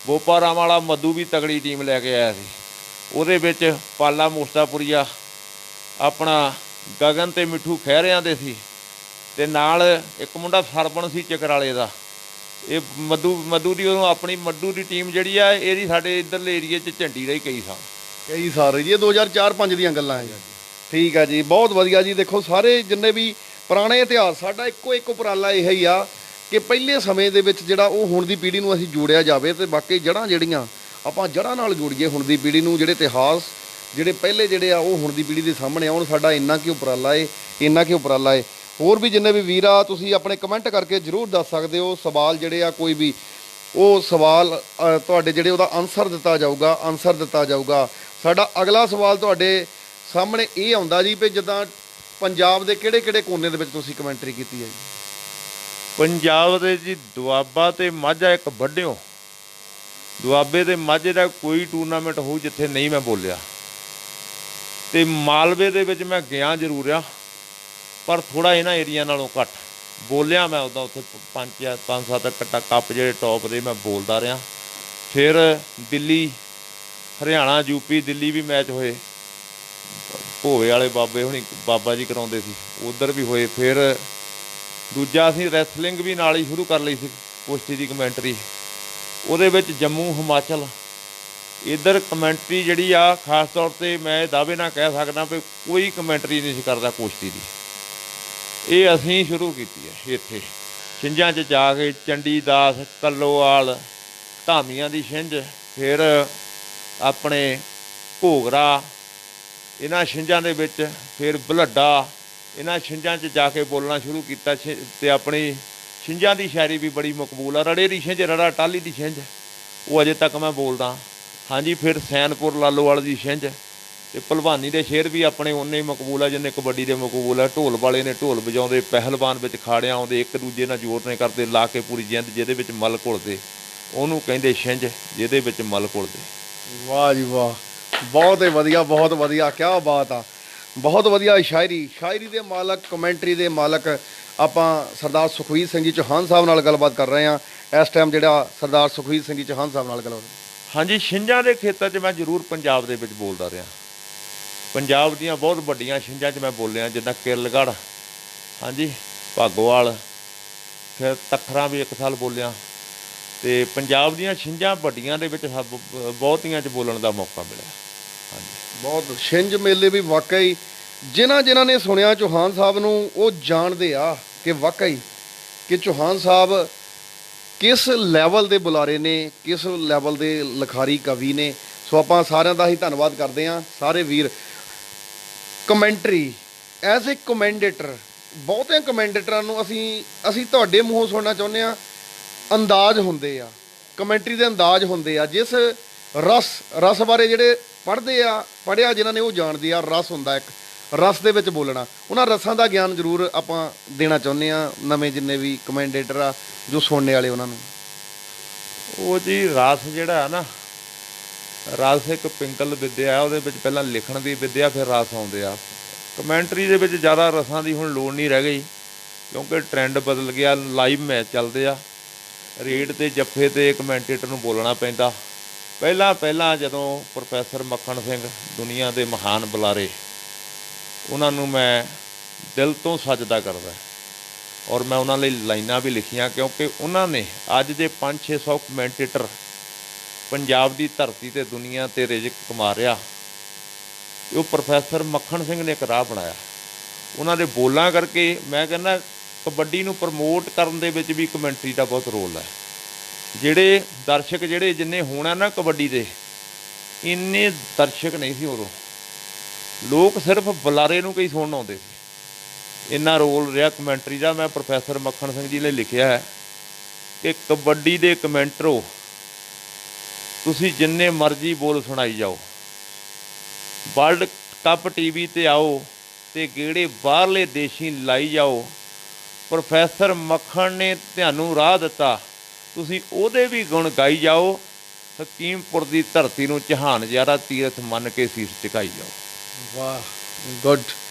ਬੋਪਾ ਰਾਮ ਵਾਲਾ ਮੱਧੂ ਵੀ ਤਗੜੀ ਟੀਮ ਲੈ ਕੇ ਆਇਆ ਸੀ। ਉਹਦੇ ਵਿੱਚ ਪਾਲਾ ਮੋਸਟਾਪੁਰੀਆ, ਆਪਣਾ ਗਗਨ ਅਤੇ ਮਿੱਠੂ ਖਹਿਰਿਆਂ ਦੇ ਸੀ, ਅਤੇ ਨਾਲ ਇੱਕ ਮੁੰਡਾ ਸਰਪਣ ਸੀ ਚਕਰਾਲੇ ਦਾ। ਇਹ ਮੱਧੂ ਦੀ ਉਹਨੂੰ ਆਪਣੀ ਮੱਧੂ ਦੀ ਟੀਮ ਜਿਹੜੀ ਆ ਇਹਦੀ ਸਾਡੇ ਇੱਧਰਲੇ ਏਰੀਏ 'ਚ ਝੰਡੀ ਰਹੀ ਕਈ ਸਾਲ ਜੀ। ਇਹ 2004-05 ਦੀਆਂ ਗੱਲਾਂ ਹੈ। ਠੀਕ ਆ ਜੀ, ਬਹੁਤ ਵਧੀਆ ਜੀ। ਦੇਖੋ ਸਾਰੇ ਜਿੰਨੇ ਵੀ ਪੁਰਾਣੇ ਇਤਿਹਾਸ, ਸਾਡਾ ਇੱਕੋ ਉਪਰਾਲਾ ਇਹ ਹੀ ਆ ਕਿ ਪਹਿਲੇ ਸਮੇਂ ਦੇ ਵਿੱਚ ਜਿਹੜਾ ਉਹ ਹੁਣ ਦੀ ਪੀੜ੍ਹੀ ਨੂੰ ਅਸੀਂ ਜੋੜਿਆ ਜਾਵੇ, ਅਤੇ ਬਾਕੀ ਜੜ੍ਹਾਂ ਜਿਹੜੀਆਂ ਆਪਾਂ ਜੜ੍ਹਾਂ ਨਾਲ ਜੋੜੀਏ ਹੁਣ ਦੀ ਪੀੜ੍ਹੀ ਨੂੰ। ਜਿਹੜੇ ਇਤਿਹਾਸ ਜਿਹੜੇ ਪਹਿਲੇ ਜਿਹੜੇ ਆ ਉਹ ਹੁਣ ਦੀ ਪੀੜ੍ਹੀ ਦੇ ਸਾਹਮਣੇ ਆਉਣ। ਸਾਡਾ ਇੰਨਾ ਕੀ ਉਪਰਾਲਾ ਏ। ਹੋਰ ਵੀ ਜਿੰਨੇ ਵੀ ਵੀਰ ਆ ਤੁਸੀਂ ਆਪਣੇ ਕਮੈਂਟ ਕਰਕੇ ਜ਼ਰੂਰ ਦੱਸ ਸਕਦੇ ਹੋ। ਸਵਾਲ ਜਿਹੜੇ ਆ ਕੋਈ ਵੀ ਉਹ ਸਵਾਲ ਤੁਹਾਡੇ ਜਿਹੜੇ ਉਹਦਾ ਆਨਸਰ ਦਿੱਤਾ ਜਾਊਗਾ। ਸਾਡਾ ਅਗਲਾ ਸਵਾਲ ਤੁਹਾਡੇ ਸਾਹਮਣੇ ਇਹ ਆਉਂਦਾ ਜੀ ਵੀ ਜਿੱਦਾਂ ਪੰਜਾਬ ਦੇ ਕਿਹੜੇ ਕੋਨੇ ਦੇ ਵਿੱਚ ਤੁਸੀਂ ਕਮੈਂਟਰੀ ਕੀਤੀ ਹੈ ਜੀ? ਪੰਜਾਬ ਦੇ ਜੀ ਦੁਆਬਾ ਅਤੇ ਮਾਝਾ ਇੱਕ ਵੱਢਿਓ। ਦੁਆਬੇ ਅਤੇ ਮਾਝੇ ਦਾ ਕੋਈ ਟੂਰਨਾਮੈਂਟ ਹੋਊ ਜਿੱਥੇ ਨਹੀਂ ਮੈਂ ਬੋਲਿਆ, ਅਤੇ ਮਾਲਵੇ ਦੇ ਵਿੱਚ ਮੈਂ ਗਿਆ ਜ਼ਰੂਰ ਆ, ਪਰ ਥੋੜ੍ਹਾ ਇਹਨਾਂ ਏਰੀਆ ਨਾਲੋਂ ਘੱਟ ਬੋਲਿਆ। ਮੈਂ ਉੱਦਾਂ ਉੱਥੇ 5-7 ਕੱਪ ਜਿਹੜੇ ਟੌਪ ਦੇ ਮੈਂ ਬੋਲਦਾ ਰਿਹਾ। ਫਿਰ ਦਿੱਲੀ, ਹਰਿਆਣਾ, ਯੂਪੀ, ਦਿੱਲੀ ਵੀ ਮੈਚ ਹੋਏ। ਭੋਵੇ ਵਾਲੇ ਬਾਬੇ ਹੁਣੀ ਬਾਬਾ ਜੀ ਕਰਾਉਂਦੇ ਸੀ, ਉੱਧਰ ਵੀ ਹੋਏ। ਫਿਰ ਦੂਜਾ ਅਸੀਂ ਰੈਸਲਿੰਗ ਵੀ ਨਾਲ ਹੀ ਸ਼ੁਰੂ ਕਰ ਲਈ ਸੀ, ਕੁਸ਼ਤੀ ਦੀ ਕਮੈਂਟਰੀ। ਉਹਦੇ ਵਿੱਚ ਜੰਮੂ, ਹਿਮਾਚਲ, ਇੱਧਰ ਕਮੈਂਟਰੀ ਜਿਹੜੀ ਆ ਖਾਸ ਤੌਰ 'ਤੇ ਮੈਂ ਦਾਅਵੇ ਨਾਲ ਕਹਿ ਸਕਦਾ ਵੀ ਕੋਈ ਕਮੈਂਟਰੀ ਨਹੀਂ ਸੀ ਕਰਦਾ ਕੁਸ਼ਤੀ ਦੀ। ਇਹ ਅਸੀਂ ਸ਼ੁਰੂ ਕੀਤੀ ਹੈ ਇੱਥੇ ਛਿੰਝਾਂ 'ਚ ਜਾ ਕੇ, ਚੰਡੀਦਾਸ, ਕੱਲੋਵਾਲ, ਧਾਮੀਆਂ ਦੀ ਛਿੰਝ, ਫਿਰ ਆਪਣੇ ਘੋਗਰਾ, ਇਹਨਾਂ ਛਿੰਝਾਂ ਦੇ ਵਿੱਚ, ਫਿਰ ਬਲੱਡਾ, ਇਹਨਾਂ ਛਿੰਝਾਂ 'ਚ ਜਾ ਕੇ ਬੋਲਣਾ ਸ਼ੁਰੂ ਕੀਤਾ। ਅਤੇ ਆਪਣੀ ਛਿੰਝਾਂ ਦੀ ਸ਼ਾਇਰੀ ਵੀ ਬੜੀ ਮਕਬੂਲ ਆ। ਰੜੇ ਦੀ ਛਿੰਝ, ਰੜਾ ਟਾਹਲੀ ਦੀ ਛਿੰਝ, ਉਹ ਅਜੇ ਤੱਕ ਮੈਂ ਬੋਲਦਾ। ਹਾਂਜੀ, ਫਿਰ ਸੈਨਪੁਰ, ਲਾਲੋਵਾਲ ਦੀ ਛਿੰਝ, ਅਤੇ ਭਲਵਾਨੀ ਦੇ ਸ਼ੇਰ ਵੀ ਆਪਣੇ ਉਨੇ ਹੀ ਮਕਬੂਲ ਆ ਜਿੰਨੇ ਕਬੱਡੀ ਦੇ ਮਕਬੂਲ ਆ। ਢੋਲ ਵਾਲੇ ਨੇ ਢੋਲ ਵਜਾਉਂਦੇ, ਪਹਿਲਵਾਨ ਵਿੱਚ ਖਾੜਿਆਂ ਆਉਂਦੇ, ਇੱਕ ਦੂਜੇ ਨਾਲ ਜ਼ੋਰ ਨੇ ਕਰਦੇ, ਲਾ ਕੇ ਪੂਰੀ ਜਿੰਦ ਜਿਹਦੇ ਵਿੱਚ ਮਲ ਘੁਲਦੇ, ਉਹਨੂੰ ਕਹਿੰਦੇ ਛਿੰਝ, ਜਿਹਦੇ ਵਿੱਚ ਮਲ ਘੁਲਦੇ। ਵਾਹ ਜੀ ਵਾਹ, ਬਹੁਤ ਹੀ ਵਧੀਆ, ਬਹੁਤ ਵਧੀਆ, ਕਿਆ ਬਾਤ ਆ। ਬਹੁਤ ਵਧੀਆ ਸ਼ਾਇਰੀ ਦੇ ਮਾਲਕ, ਕਮੈਂਟਰੀ ਦੇ ਮਾਲਕ ਆਪਾਂ ਸਰਦਾਰ ਸੁਖਵੀਰ ਸਿੰਘ ਜੀ ਚੌਹਾਨ ਸਾਹਿਬ ਨਾਲ ਗੱਲਬਾਤ ਕਰ ਰਹੇ ਹਾਂ ਇਸ ਟਾਈਮ, ਜਿਹੜਾ ਸਰਦਾਰ ਸੁਖਵੀਰ ਸਿੰਘ ਜੀ ਚੌਹਾਨ ਸਾਹਿਬ ਨਾਲ ਗੱਲਬਾਤ। ਹਾਂਜੀ, ਛਿੰਝਾਂ ਦੇ ਖੇਤਰ 'ਚ ਮੈਂ ਜ਼ਰੂਰ ਪੰਜਾਬ ਦੇ ਵਿੱਚ ਬੋਲਦਾ ਰਿਹਾ। ਪੰਜਾਬ ਦੀਆਂ ਬਹੁਤ ਵੱਡੀਆਂ ਛਿੰਝਾਂ 'ਚ ਮੈਂ ਬੋਲਿਆ, ਜਿੱਦਾਂ ਕਿਰਲਗੜ੍ਹ, ਹਾਂਜੀ, ਭਾਗੋਵਾਲ, ਫਿਰ ਤਖਰਾਂ ਵੀ ਇੱਕ ਸਾਲ ਬੋਲਿਆ। ਅਤੇ ਪੰਜਾਬ ਦੀਆਂ ਛਿੰਝਾਂ ਵੱਡੀਆਂ ਦੇ ਵਿੱਚ ਬਹੁਤੀਆਂ 'ਚ ਬੋਲਣ ਦਾ ਮੌਕਾ ਮਿਲਿਆ। ਹਾਂਜੀ, ਬਹੁਤ ਛਿੰਝ ਮੇਲੇ ਵੀ ਵਾਕਈ ਜਿਨ੍ਹਾਂ ਨੇ ਸੁਣਿਆ ਚੌਹਾਨ ਸਾਹਿਬ ਨੂੰ, ਉਹ ਜਾਣਦੇ ਆ ਕਿ ਵਾਕਈ ਕਿ ਚੌਹਾਨ ਸਾਹਿਬ ਕਿਸ ਲੈਵਲ ਦੇ ਬੁਲਾਰੇ ਨੇ, ਕਿਸ ਲੈਵਲ ਦੇ ਲਿਖਾਰੀ ਕਵੀ ਨੇ। ਸੋ ਆਪਾਂ ਸਾਰਿਆਂ ਦਾ ਹੀ ਧੰਨਵਾਦ ਕਰਦੇ ਹਾਂ, ਸਾਰੇ ਵੀਰ। ਕਮੈਂਟਰੀ ਐਜ਼ ਏ ਕਮੈਂਡੇਟਰ, ਬਹੁਤਿਆਂ ਕਮੈਂਡੇਟਰਾਂ ਨੂੰ ਅਸੀਂ ਤੁਹਾਡੇ ਮੂੰਹੋਂ ਸੁਣਨਾ ਚਾਹੁੰਦੇ ਹਾਂ। ਅੰਦਾਜ਼ ਹੁੰਦੇ ਆ, ਕਮੈਂਟਰੀ ਦੇ ਅੰਦਾਜ਼ ਹੁੰਦੇ ਆ, ਜਿਸ ਰਸ ਬਾਰੇ ਜਿਹੜੇ ਪੜ੍ਹਿਆ ਜਿਨ੍ਹਾਂ ਨੇ ਉਹ ਜਾਣਦੇ ਆ। ਰਸ ਹੁੰਦਾ ਇੱਕ, ਰਸ ਦੇ ਵਿੱਚ ਬੋਲਣਾ, ਉਹਨਾਂ ਰਸਾਂ ਦਾ ਗਿਆਨ ਜ਼ਰੂਰ ਆਪਾਂ ਦੇਣਾ ਚਾਹੁੰਦੇ ਹਾਂ ਨਵੇਂ ਜਿੰਨੇ ਵੀ ਕਮੈਂਡੇਟਰ ਆ, ਜੋ ਸੁਣਨੇ ਵਾਲੇ ਉਹਨਾਂ ਨੂੰ। ਉਹ ਜੀ ਰਸ ਜਿਹੜਾ ਨਾ, ਰਸ ਇੱਕ ਪਿੰਗਲ ਵਿੱਦਿਆ, ਉਹਦੇ ਵਿੱਚ ਪਹਿਲਾਂ ਲਿਖਣ ਦੀ ਵਿੱਦਿਆ, ਫਿਰ ਰਸ ਆਉਂਦੇ ਆ। ਕਮੈਂਟਰੀ ਦੇ ਵਿੱਚ ਜ਼ਿਆਦਾ ਰਸਾਂ ਦੀ ਹੁਣ ਲੋੜ ਨਹੀਂ ਰਹਿ ਗਈ, ਕਿਉਂਕਿ ਟਰੈਂਡ ਬਦਲ ਗਿਆ, ਲਾਈਵ ਮੈਚ ਚੱਲਦੇ ਆ, ਰੇਡ 'ਤੇ ਜੱਫੇ 'ਤੇ ਕਮੈਂਟੇਟਰ ਨੂੰ ਬੋਲਣਾ ਪੈਂਦਾ। ਪਹਿਲਾਂ ਜਦੋਂ ਪ੍ਰੋਫੈਸਰ ਮੱਖਣ ਸਿੰਘ, ਦੁਨੀਆ ਦੇ ਮਹਾਨ ਬੁਲਾਰੇ, ਉਹਨਾਂ ਨੂੰ ਮੈਂ ਦਿਲ ਤੋਂ ਸਜਦਾ ਕਰਦਾ, ਔਰ ਮੈਂ ਉਹਨਾਂ ਲਈ ਲਾਈਨਾਂ ਵੀ ਲਿਖੀਆਂ, ਕਿਉਂਕਿ ਉਹਨਾਂ ਨੇ ਅੱਜ ਦੇ 500-600 ਕਮੈਂਟੇਟਰ ਪੰਜਾਬ ਦੀ ਧਰਤੀ 'ਤੇ ਦੁਨੀਆ 'ਤੇ ਰਿਜ਼ਕ ਕਮਾ ਰਿਹਾ। ਉਹ ਪ੍ਰੋਫੈਸਰ ਮੱਖਣ ਸਿੰਘ ਨੇ ਇੱਕ ਰਾਹ ਬਣਾਇਆ, ਉਹਨਾਂ ਦੇ ਬੋਲਾਂ ਕਰਕੇ। ਮੈਂ ਕਹਿੰਦਾ ਕਬੱਡੀ ਨੂੰ ਪ੍ਰਮੋਟ ਕਰਨ ਦੇ ਵਿੱਚ ਵੀ ਕਮੈਂਟਰੀ ਦਾ ਬਹੁਤ ਰੋਲ ਹੈ। ਜਿਹੜੇ ਦਰਸ਼ਕ ਜਿੰਨੇ ਹੋਣਾ ਨਾ ਕਬੱਡੀ ਦੇ, ਇੰਨੇ ਦਰਸ਼ਕ ਨਹੀਂ ਸੀ ਉਦੋਂ। ਲੋਕ ਸਿਰਫ ਬੁਲਾਰੇ ਨੂੰ ਕਈ ਸੁਣਨ ਆਉਂਦੇ ਸੀ। ਇੰਨਾ ਰੋਲ ਰਿਹਾ ਕਮੈਂਟਰੀ ਦਾ। ਮੈਂ ਪ੍ਰੋਫੈਸਰ ਮੱਖਣ ਸਿੰਘ ਜੀ ਲਈ ਲਿਖਿਆ ਹੈ ਕਿ ਕਬੱਡੀ ਦੇ ਕਮੈਂਟਰੋ, ਤੁਸੀਂ ਜਿੰਨੇ ਮਰਜ਼ੀ ਬੋਲ ਸੁਣਾਈ ਜਾਓ, ਵਰਲਡ ਕੱਪ TV 'ਤੇ ਆਓ ਅਤੇ ਗੇੜੇ ਬਾਹਰਲੇ ਦੇਸ਼ੀ ਲਾਈ ਜਾਓ। ਪ੍ਰੋਫੈਸਰ ਮੱਖਣ ਨੇ ਤੁਹਾਨੂੰ ਰਾਹ ਦਿੱਤਾ, ਤੁਸੀਂ ਉਹਦੇ ਵੀ ਗੁਣ ਗਾਈ ਜਾਓ। ਹਕੀਮਪੁਰ ਦੀ ਧਰਤੀ ਨੂੰ ਜਹਾਨ ਜ਼ਿਆਦਾ ਤੀਰਥ ਮੰਨ ਕੇ ਸੀਸ ਝੁਕਾਈ ਜਾਓ। ਵਾਹ, ਗੁੱਡ,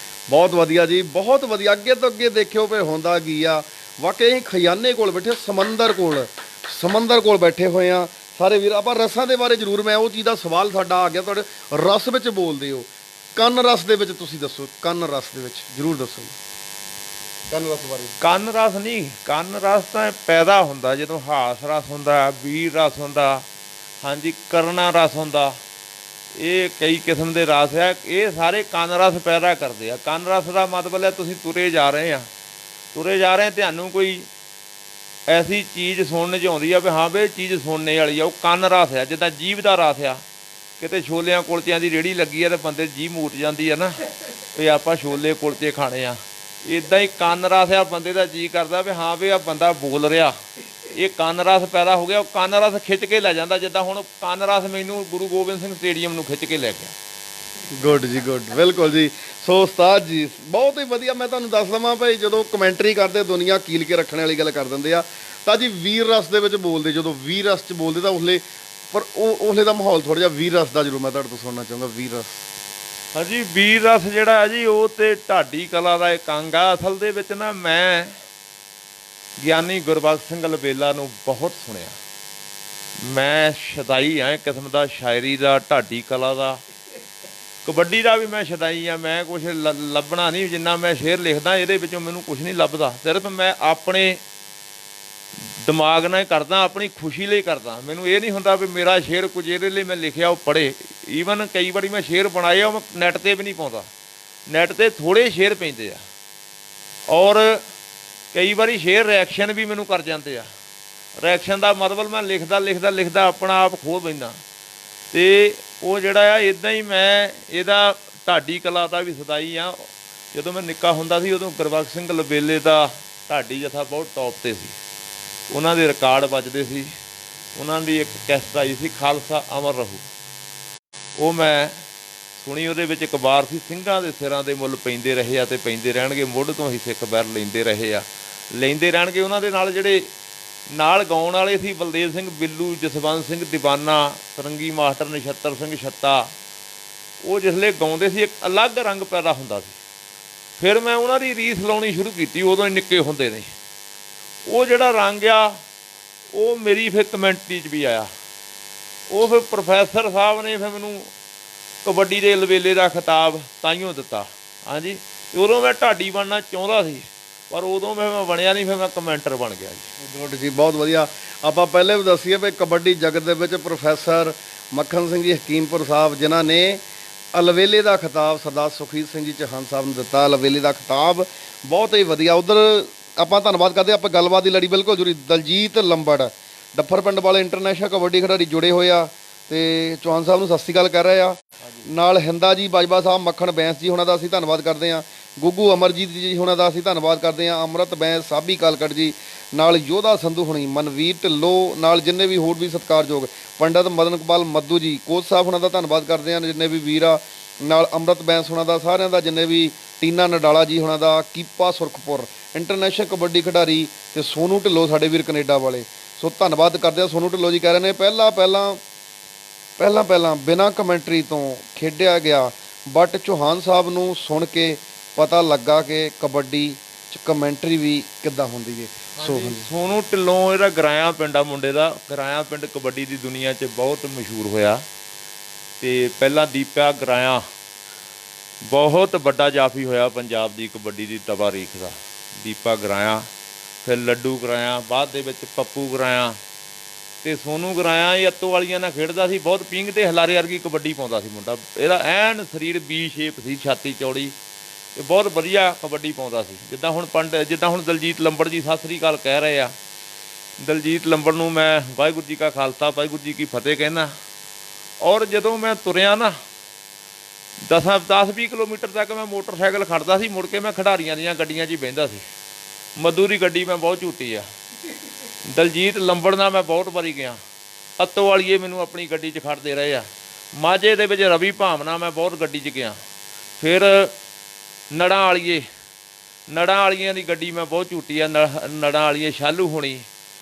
ਬਹੁਤ ਵਧੀਆ ਜੀ, ਬਹੁਤ ਵਧੀਆ। ਅੱਗੇ ਤੋਂ ਅੱਗੇ ਦੇਖਿਓ ਵੀ ਹੁੰਦਾ ਕੀ ਆ। ਵਾਕਈ ਖਜ਼ਾਨੇ ਕੋਲ ਬੈਠੇ, ਸਮੁੰਦਰ ਕੋਲ ਬੈਠੇ ਹੋਏ ਆ ਸਾਰੇ ਵੀਰ। ਆਪਾਂ ਰਸਾਂ ਦੇ ਬਾਰੇ ਜ਼ਰੂਰ, ਮੈਂ ਉਹ ਚੀਜ਼ ਦਾ ਸਵਾਲ ਸਾਡਾ ਆ ਗਿਆ, ਤੁਹਾਡੇ ਰਸ ਵਿੱਚ ਬੋਲਦੇ ਹੋ, ਕੰਨ ਰਸ ਦੇ ਵਿੱਚ ਤੁਸੀਂ ਦੱਸੋ, ਕੰਨ ਰਸ ਦੇ ਵਿੱਚ ਜ਼ਰੂਰ ਦੱਸੋ ਕੰਨ ਰਸ ਬਾਰੇ। ਕੰਨ ਰਸ ਨਹੀਂ, ਕੰਨ ਰਸ ਤਾਂ ਪੈਦਾ ਹੁੰਦਾ ਜਦੋਂ ਹਾਸ ਰਸ ਹੁੰਦਾ, ਵੀਰ ਰਸ ਹੁੰਦਾ, ਹਾਂਜੀ, ਕਰਨਾ ਰਸ ਹੁੰਦਾ। ਇਹ ਕਈ ਕਿਸਮ ਦੇ ਰਸ ਆ, ਇਹ ਸਾਰੇ ਕੰਨ ਰਸ ਪੈਦਾ ਕਰਦੇ ਆ। ਕੰਨ ਰਸ ਦਾ ਮਤਲਬ ਹੈ ਤੁਸੀਂ ਤੁਰੇ ਜਾ ਰਹੇ, ਤੁਹਾਨੂੰ ਕੋਈ ਐਸੀ ਚੀਜ਼ ਸੁਣਨ 'ਚ ਆਉਂਦੀ ਆ ਵੀ ਹਾਂ ਵੀ ਇਹ ਚੀਜ਼ ਸੁਣਨੇ ਵਾਲੀ ਆ, ਉਹ ਕੰਨ ਰਸ ਆ। ਜਿੱਦਾਂ ਜੀਭ ਦਾ ਰਸ ਆ, ਕਿਤੇ ਛੋਲਿਆਂ ਕੁਲਚਿਆਂ ਦੀ ਰੇਹੜੀ ਲੱਗੀ ਆ ਤੇ ਬੰਦੇ ਜੀਭ ਮੂਟ ਜਾਂਦੀ ਆ ਨਾ ਵੀ ਆਪਾਂ ਛੋਲੇ ਕੁਲਚੇ ਖਾਣੇ ਆ, ਇੱਦਾਂ ਹੀ ਕੰਨ ਰਸ ਆ, ਬੰਦੇ ਦਾ ਜੀਅ ਕਰਦਾ ਵੀ ਹਾਂ ਵੀ ਆ ਬੰਦਾ ਬੋਲ ਰਿਹਾ, ਇਹ ਕੰਨ ਰਸ ਪੈਦਾ ਹੋ ਗਿਆ। ਉਹ ਕੰਨ ਰਸ ਖਿੱਚ ਕੇ ਲੈ ਜਾਂਦਾ, ਜਿੱਦਾਂ ਹੁਣ ਕੰਨ ਰਸ ਮੈਨੂੰ ਗੁਰੂ ਗੋਬਿੰਦ ਸਿੰਘ ਸਟੇਡੀਅਮ ਨੂੰ ਖਿੱਚ ਕੇ ਲੈ ਗਿਆ। ਗੁੱਡ ਜੀ, ਗੁੱਡ, ਬਿਲਕੁਲ ਜੀ। ਸੋ ਉਸਤਾਦ ਜੀ ਬਹੁਤ ਹੀ ਵਧੀਆ। ਮੈਂ ਤੁਹਾਨੂੰ ਦੱਸ ਦੇਵਾਂ ਭਾਈ, ਜਦੋਂ ਕਮੈਂਟਰੀ ਕਰਦੇ ਦੁਨੀਆ ਕੀਲ ਕੇ ਰੱਖਣ ਵਾਲੀ ਗੱਲ ਕਰ ਦਿੰਦੇ ਆ, ਤਾਂ ਜੀ ਵੀਰ ਰਸ ਦੇ ਵਿੱਚ ਬੋਲਦੇ, ਜਦੋਂ ਵੀਰ ਰਸ 'ਚ ਬੋਲਦੇ ਤਾਂ ਉਸਲੇ ਦਾ ਮਾਹੌਲ ਥੋੜ੍ਹਾ ਜਿਹਾ ਵੀਰ ਰਸ ਦਾ ਜ਼ਰੂਰ ਮੈਂ ਤੁਹਾਡੇ ਤੋਂ ਸੁਣਨਾ ਚਾਹੂੰਗਾ। ਵੀਰ ਰਸ, ਹਾਂਜੀ, ਵੀਰ ਰਸ ਜਿਹੜਾ ਹੈ ਜੀ, ਉਹ ਤੇ ਢਾਡੀ ਕਲਾ ਦਾ ਇੱਕ ਅੰਗ ਆ। ਅਸਲ ਦੇ ਵਿੱਚ ਨਾ ਮੈਂ ਗਿਆਨੀ ਗੁਰਬਖਸ਼ ਸਿੰਘ ਲਬੇਲਾ ਨੂੰ ਬਹੁਤ ਸੁਣਿਆ, ਮੈਂ ਸ਼ਦਾਈ ਹਾਂ ਇੱਕ ਕਿਸਮ ਦਾ, ਸ਼ਾਇਰੀ ਦਾ, ਢਾਡੀ ਕਲਾ ਦਾ, ਕਬੱਡੀ ਦਾ ਵੀ ਮੈਂ ਸ਼ਦਾਈ ਹਾਂ। ਮੈਂ ਕੁਛ ਲੱਭਣਾ ਨਹੀਂ, ਜਿੰਨਾ ਮੈਂ ਸ਼ੇਰ ਲਿਖਦਾ ਇਹਦੇ ਵਿੱਚੋਂ ਮੈਨੂੰ ਕੁਛ ਨਹੀਂ ਲੱਭਦਾ। ਸਿਰਫ ਮੈਂ ਆਪਣੇ ਦਿਮਾਗ ਨਾਲ ਕਰਦਾ, ਆਪਣੀ ਖੁਸ਼ੀ ਲਈ ਕਰਦਾ। ਮੈਨੂੰ ਇਹ ਨਹੀਂ ਹੁੰਦਾ ਵੀ ਮੇਰਾ ਸ਼ੇਰ ਕੁਝ ਇਹਦੇ ਲਈ ਮੈਂ ਲਿਖਿਆ ਉਹ ਪੜ੍ਹੇ। ਈਵਨ ਕਈ ਵਾਰੀ ਮੈਂ ਸ਼ੇਰ ਬਣਾਏ ਆ, ਉਹ ਨੈੱਟ 'ਤੇ ਵੀ ਨਹੀਂ ਪਾਉਂਦਾ। ਨੈੱਟ 'ਤੇ ਥੋੜ੍ਹੇ ਸ਼ੇਰ ਪੈਂਦੇ ਆ, ਔਰ ਕਈ ਵਾਰੀ ਸ਼ੇਰ ਰਿਐਕਸ਼ਨ ਵੀ ਮੈਨੂੰ ਕਰ ਜਾਂਦੇ ਆ। ਰਿਐਕਸ਼ਨ ਦਾ ਮਤਲਬ ਮੈਂ ਲਿਖਦਾ ਆਪਣਾ ਆਪ ਖੋਹ ਬੈਂਦਾ। ਅਤੇ ਉਹ ਜਿਹੜਾ ਆ ਇੱਦਾਂ ਹੀ ਮੈਂ ਇਹਦਾ ਢਾਡੀ ਕਲਾ ਦਾ ਵੀ ਸਦਾਈ ਆ। ਜਦੋਂ ਮੈਂ ਨਿੱਕਾ ਹੁੰਦਾ ਸੀ ਉਦੋਂ ਗੁਰਬਖਸ਼ ਸਿੰਘ ਲਬੇਲੇ ਦਾ ਢਾਡੀ ਜਥਾ ਬਹੁਤ ਟੌਪ 'ਤੇ ਸੀ। ਉਹਨਾਂ ਦੇ ਰਿਕਾਰਡ ਵੱਜਦੇ ਸੀ। ਉਹਨਾਂ ਦੀ ਇੱਕ ਕੈਸਟ ਆਈ ਸੀ, ਖਾਲਸਾ ਅਮਰ ਰਹੂ, ਉਹ ਮੈਂ ਸੁਣੀ। ਉਹਦੇ ਵਿੱਚ ਇੱਕ ਵਾਰ ਸੀ, ਸਿੰਘਾਂ ਦੇ ਸਿਰਾਂ ਦੇ ਮੁੱਲ ਪੈਂਦੇ ਰਹੇ ਆ ਅਤੇ ਪੈਂਦੇ ਰਹਿਣਗੇ, ਮੁੱਢ ਤੋਂ ਹੀ ਸਿੱਖ ਬੈਰ ਲੈਂਦੇ ਰਹੇ ਆ, ਲੈਂਦੇ ਰਹਿਣਗੇ। ਉਹਨਾਂ ਦੇ ਨਾਲ ਜਿਹੜੇ ਨਾਲ ਗਾਉਣ ਵਾਲੇ ਸੀ, ਬਲਦੇਵ ਸਿੰਘ ਬਿੱਲੂ, ਜਸਵੰਤ ਸਿੰਘ ਦੀਵਾਨਾ, ਸਰੰਗੀ ਮਾਸਟਰ ਨਛੱਤਰ ਸਿੰਘ ਛੱਤਾ, ਉਹ ਜਿਸਲੇ ਗਾਉਂਦੇ ਸੀ ਇੱਕ ਅਲੱਗ ਰੰਗ ਪੈਦਾ ਹੁੰਦਾ ਸੀ। ਫਿਰ ਮੈਂ ਉਹਨਾਂ ਦੀ ਰੀਸ ਲਾਉਣੀ ਸ਼ੁਰੂ ਕੀਤੀ, ਉਦੋਂ ਹੀ ਨਿੱਕੇ ਹੁੰਦੇ ਨੇ। ਉਹ ਜਿਹੜਾ ਰੰਗ ਆ ਉਹ ਮੇਰੀ ਫਿਰ ਕਮੈਂਟਰੀ 'ਚ ਵੀ ਆਇਆ। ਉਹ ਫਿਰ ਪ੍ਰੋਫੈਸਰ ਸਾਹਿਬ ਨੇ ਫਿਰ ਮੈਨੂੰ ਕਬੱਡੀ ਦੇ ਲਵੇਲੇ ਦਾ ਖਿਤਾਬ ਤਾਈਓ ਦਿੱਤਾ। ਹਾਂਜੀ, ਉਦੋਂ ਮੈਂ ਢਾਡੀ ਬਣਨਾ ਚਾਹੁੰਦਾ ਸੀ, ਪਰ ਉਦੋਂ ਮੈਂ ਬਣਿਆ ਨਹੀਂ, ਫਿਰ ਮੈਂ ਕਮੈਂਟਰ ਬਣ ਗਿਆ ਜੀ। ਗੁੱਡ ਜੀ, ਬਹੁਤ ਵਧੀਆ। ਆਪਾਂ ਪਹਿਲੇ ਵੀ ਦੱਸੀਏ ਵੀ ਕਬੱਡੀ ਜਗਤ ਦੇ ਵਿੱਚ ਪ੍ਰੋਫੈਸਰ ਮੱਖਣ ਸਿੰਘ ਜੀ ਹਕੀਮਪੁਰ ਸਾਹਿਬ, ਜਿਨ੍ਹਾਂ ਨੇ ਅਲਵੇਲੇ ਦਾ ਖਿਤਾਬ ਸਰਦਾਰ ਸੁਖਜੀਤ ਸਿੰਘ ਜੀ ਚੌਹਾਨ ਸਾਹਿਬ ਨੂੰ ਦਿੱਤਾ। ਅਲਵੇਲੇ ਦਾ ਖਿਤਾਬ ਬਹੁਤ ਹੀ ਵਧੀਆ। ਉੱਧਰ ਆਪਾਂ ਧੰਨਵਾਦ ਕਰਦੇ, ਆਪਾਂ ਗੱਲਬਾਤ ਦੀ ਲੜੀ ਬਿਲਕੁਲ ਜ਼ਰੂਰੀ। ਦਲਜੀਤ ਲੰਬੜ ਡੱਫਰ ਪਿੰਡ ਵਾਲੇ ਇੰਟਰਨੈਸ਼ਨਲ ਕਬੱਡੀ ਖਿਡਾਰੀ ਜੁੜੇ ਹੋਏ ਆ ਅਤੇ ਚੌਹਾਨ ਸਾਹਿਬ ਨੂੰ ਸਤਿ ਸ਼੍ਰੀ ਅਕਾਲ ਕਹਿ ਰਹੇ ਆ। ਨਾਲ ਹਿੰਦਾ ਜੀ ਬਾਜਵਾ ਸਾਹਿਬ, ਮੱਖਣ ਬੈਂਸ ਜੀ ਹੁਣਾਂ ਦਾ ਅਸੀਂ ਧੰਨਵਾਦ ਕਰਦੇ ਹਾਂ। ਗੁੱਗੂ ਅਮਰਜੀਤ ਜੀ ਹੁਣਾਂ ਦਾ ਅਸੀਂ ਧੰਨਵਾਦ ਕਰਦੇ ਹਾਂ। ਅੰਮ੍ਰਿਤ ਬੈਂਸ, ਸਾਬੀ ਕਾਲਕਟ ਜੀ, ਨਾਲ ਯੋਧਾ ਸੰਧੂ ਹੁਣੀ, ਮਨਵੀਰ ਢਿੱਲੋਂ, ਨਾਲ ਜਿੰਨੇ ਵੀ ਹੋਰ ਵੀ ਸਤਿਕਾਰਯੋਗ ਪੰਡਿਤ ਮਦਨ ਕਪਾਲ ਮੱਧੂ ਜੀ, ਕੋਚ ਸਾਹਿਬ ਹੁਣਾਂ ਦਾ ਧੰਨਵਾਦ ਕਰਦੇ ਹਾਂ। ਜਿੰਨੇ ਵੀ ਵੀਰ ਆ, ਨਾਲ ਅੰਮ੍ਰਿਤ ਬੈਂਸ ਹੁਣਾਂ ਦਾ, ਸਾਰਿਆਂ ਦਾ, ਜਿੰਨੇ ਵੀ ਟੀਨਾ ਨਡਾਲਾ ਜੀ ਹੁਣਾਂ ਦਾ, ਕੀਪਾ ਸੁਰਖਪੁਰ ਇੰਟਰਨੈਸ਼ਨਲ ਕਬੱਡੀ ਖਿਡਾਰੀ, ਅਤੇ ਸੋਨੂ ਢਿੱਲੋਂ ਸਾਡੇ ਵੀਰ ਕੈਨੇਡਾ ਵਾਲੇ। ਸੋ ਧੰਨਵਾਦ ਕਰਦੇ ਹਾਂ। ਸੋਨੂ ਢਿੱਲੋਂ ਜੀ ਕਹਿ ਰਹੇ ਨੇ ਪਹਿਲਾਂ ਬਿਨਾਂ ਕਮੈਂਟਰੀ ਤੋਂ ਖੇਡਿਆ ਗਿਆ, ਬਟ ਚੌਹਾਨ ਸਾਹਿਬ ਨੂੰ ਸੁਣ ਕੇ ਪਤਾ ਲੱਗਾ ਕਿ ਕਬੱਡੀ 'ਚ ਕਮੈਂਟਰੀ ਵੀ ਕਿੱਦਾਂ ਹੁੰਦੀ ਹੈ। ਸੋਨੂ ਢਿੱਲੋਂ ਇਹਦਾ ਗਰਾਇਆ ਪਿੰਡ ਆ ਮੁੰਡੇ ਦਾ। ਗਰਾਇਆ ਪਿੰਡ ਕਬੱਡੀ ਦੀ ਦੁਨੀਆ 'ਚ ਬਹੁਤ ਮਸ਼ਹੂਰ ਹੋਇਆ। ਅਤੇ ਪਹਿਲਾਂ ਦੀਪਾ ਗਰਾਇਆ ਬਹੁਤ ਵੱਡਾ ਜਾਫੀ ਹੋਇਆ ਪੰਜਾਬ ਦੀ ਕਬੱਡੀ ਦੀ ਤਵਾਰੀਖ ਦਾ। ਦੀਪਾ ਗਰਾਇਆ, ਫਿਰ ਲੱਡੂ ਗਰਾਇਆ, ਬਾਅਦ ਦੇ ਵਿੱਚ ਪੱਪੂ ਗਰਾਇਆ, ਅਤੇ ਸੋਨੂ ਗਰਾਇਆ ਇਹ ਅੱਤੋ ਵਾਲੀਆਂ ਨਾਲ ਖੇਡਦਾ ਸੀ। ਬਹੁਤ ਪਿੰਗ ਅਤੇ ਹਲਾਰੇ ਵਰਗੀ ਕਬੱਡੀ ਪਾਉਂਦਾ ਸੀ ਮੁੰਡਾ। ਇਹਦਾ ਐਨ ਸਰੀਰ ਵੀ ਸ਼ੇਪ ਸੀ, ਛਾਤੀ ਚੌੜੀ, ਇਹ ਬਹੁਤ ਵਧੀਆ ਕਬੱਡੀ ਪਾਉਂਦਾ ਸੀ। ਜਿੱਦਾਂ ਹੁਣ ਦਲਜੀਤ ਲੰਬੜ ਜੀ ਸਤਿ ਸ੍ਰੀ ਅਕਾਲ ਕਹਿ ਰਹੇ ਆ। ਦਲਜੀਤ ਲੰਬੜ ਨੂੰ ਮੈਂ ਵਾਹਿਗੁਰੂ ਜੀ ਕਾ ਖਾਲਸਾ ਵਾਹਿਗੁਰੂ ਜੀ ਕੀ ਫਤਿਹ ਕਹਿੰਦਾ। ਔਰ ਜਦੋਂ ਮੈਂ ਤੁਰਿਆ ਨਾ 10-20 ਕਿਲੋਮੀਟਰ ਤੱਕ ਮੈਂ ਮੋਟਰਸਾਈਕਲ ਖੜਦਾ ਸੀ, ਮੁੜ ਕੇ ਮੈਂ ਖਿਡਾਰੀਆਂ ਦੀਆਂ ਗੱਡੀਆਂ 'ਚ ਹੀ ਬਹਿੰਦਾ ਸੀ। ਮੱਧੂ ਦੀ ਗੱਡੀ ਮੈਂ ਬਹੁਤ ਝੂਟੀ ਆ। ਦਲਜੀਤ ਲੰਬੜ ਨਾਲ ਮੈਂ ਬਹੁਤ ਵਾਰੀ ਗਿਆ। ਅੱਤੋ ਵਾਲੀਏ ਮੈਨੂੰ ਆਪਣੀ ਗੱਡੀ 'ਚ ਖੜਦੇ ਰਹੇ ਆ। ਮਾਝੇ ਦੇ ਵਿੱਚ ਰਵੀ ਭਾਵਨਾ ਮੈਂ ਬਹੁਤ ਗੱਡੀ 'ਚ ਗਿਆ। ਫਿਰ ਨੜਾਂ ਵਾਲੀਆਂ ਦੀ ਗੱਡੀ ਮੈਂ ਬਹੁਤ ਝੂਟੀ ਆ। ਨੜਾਂ ਵਾਲੀਏ ਸ਼ਾਲੂ ਹੋਣੀ,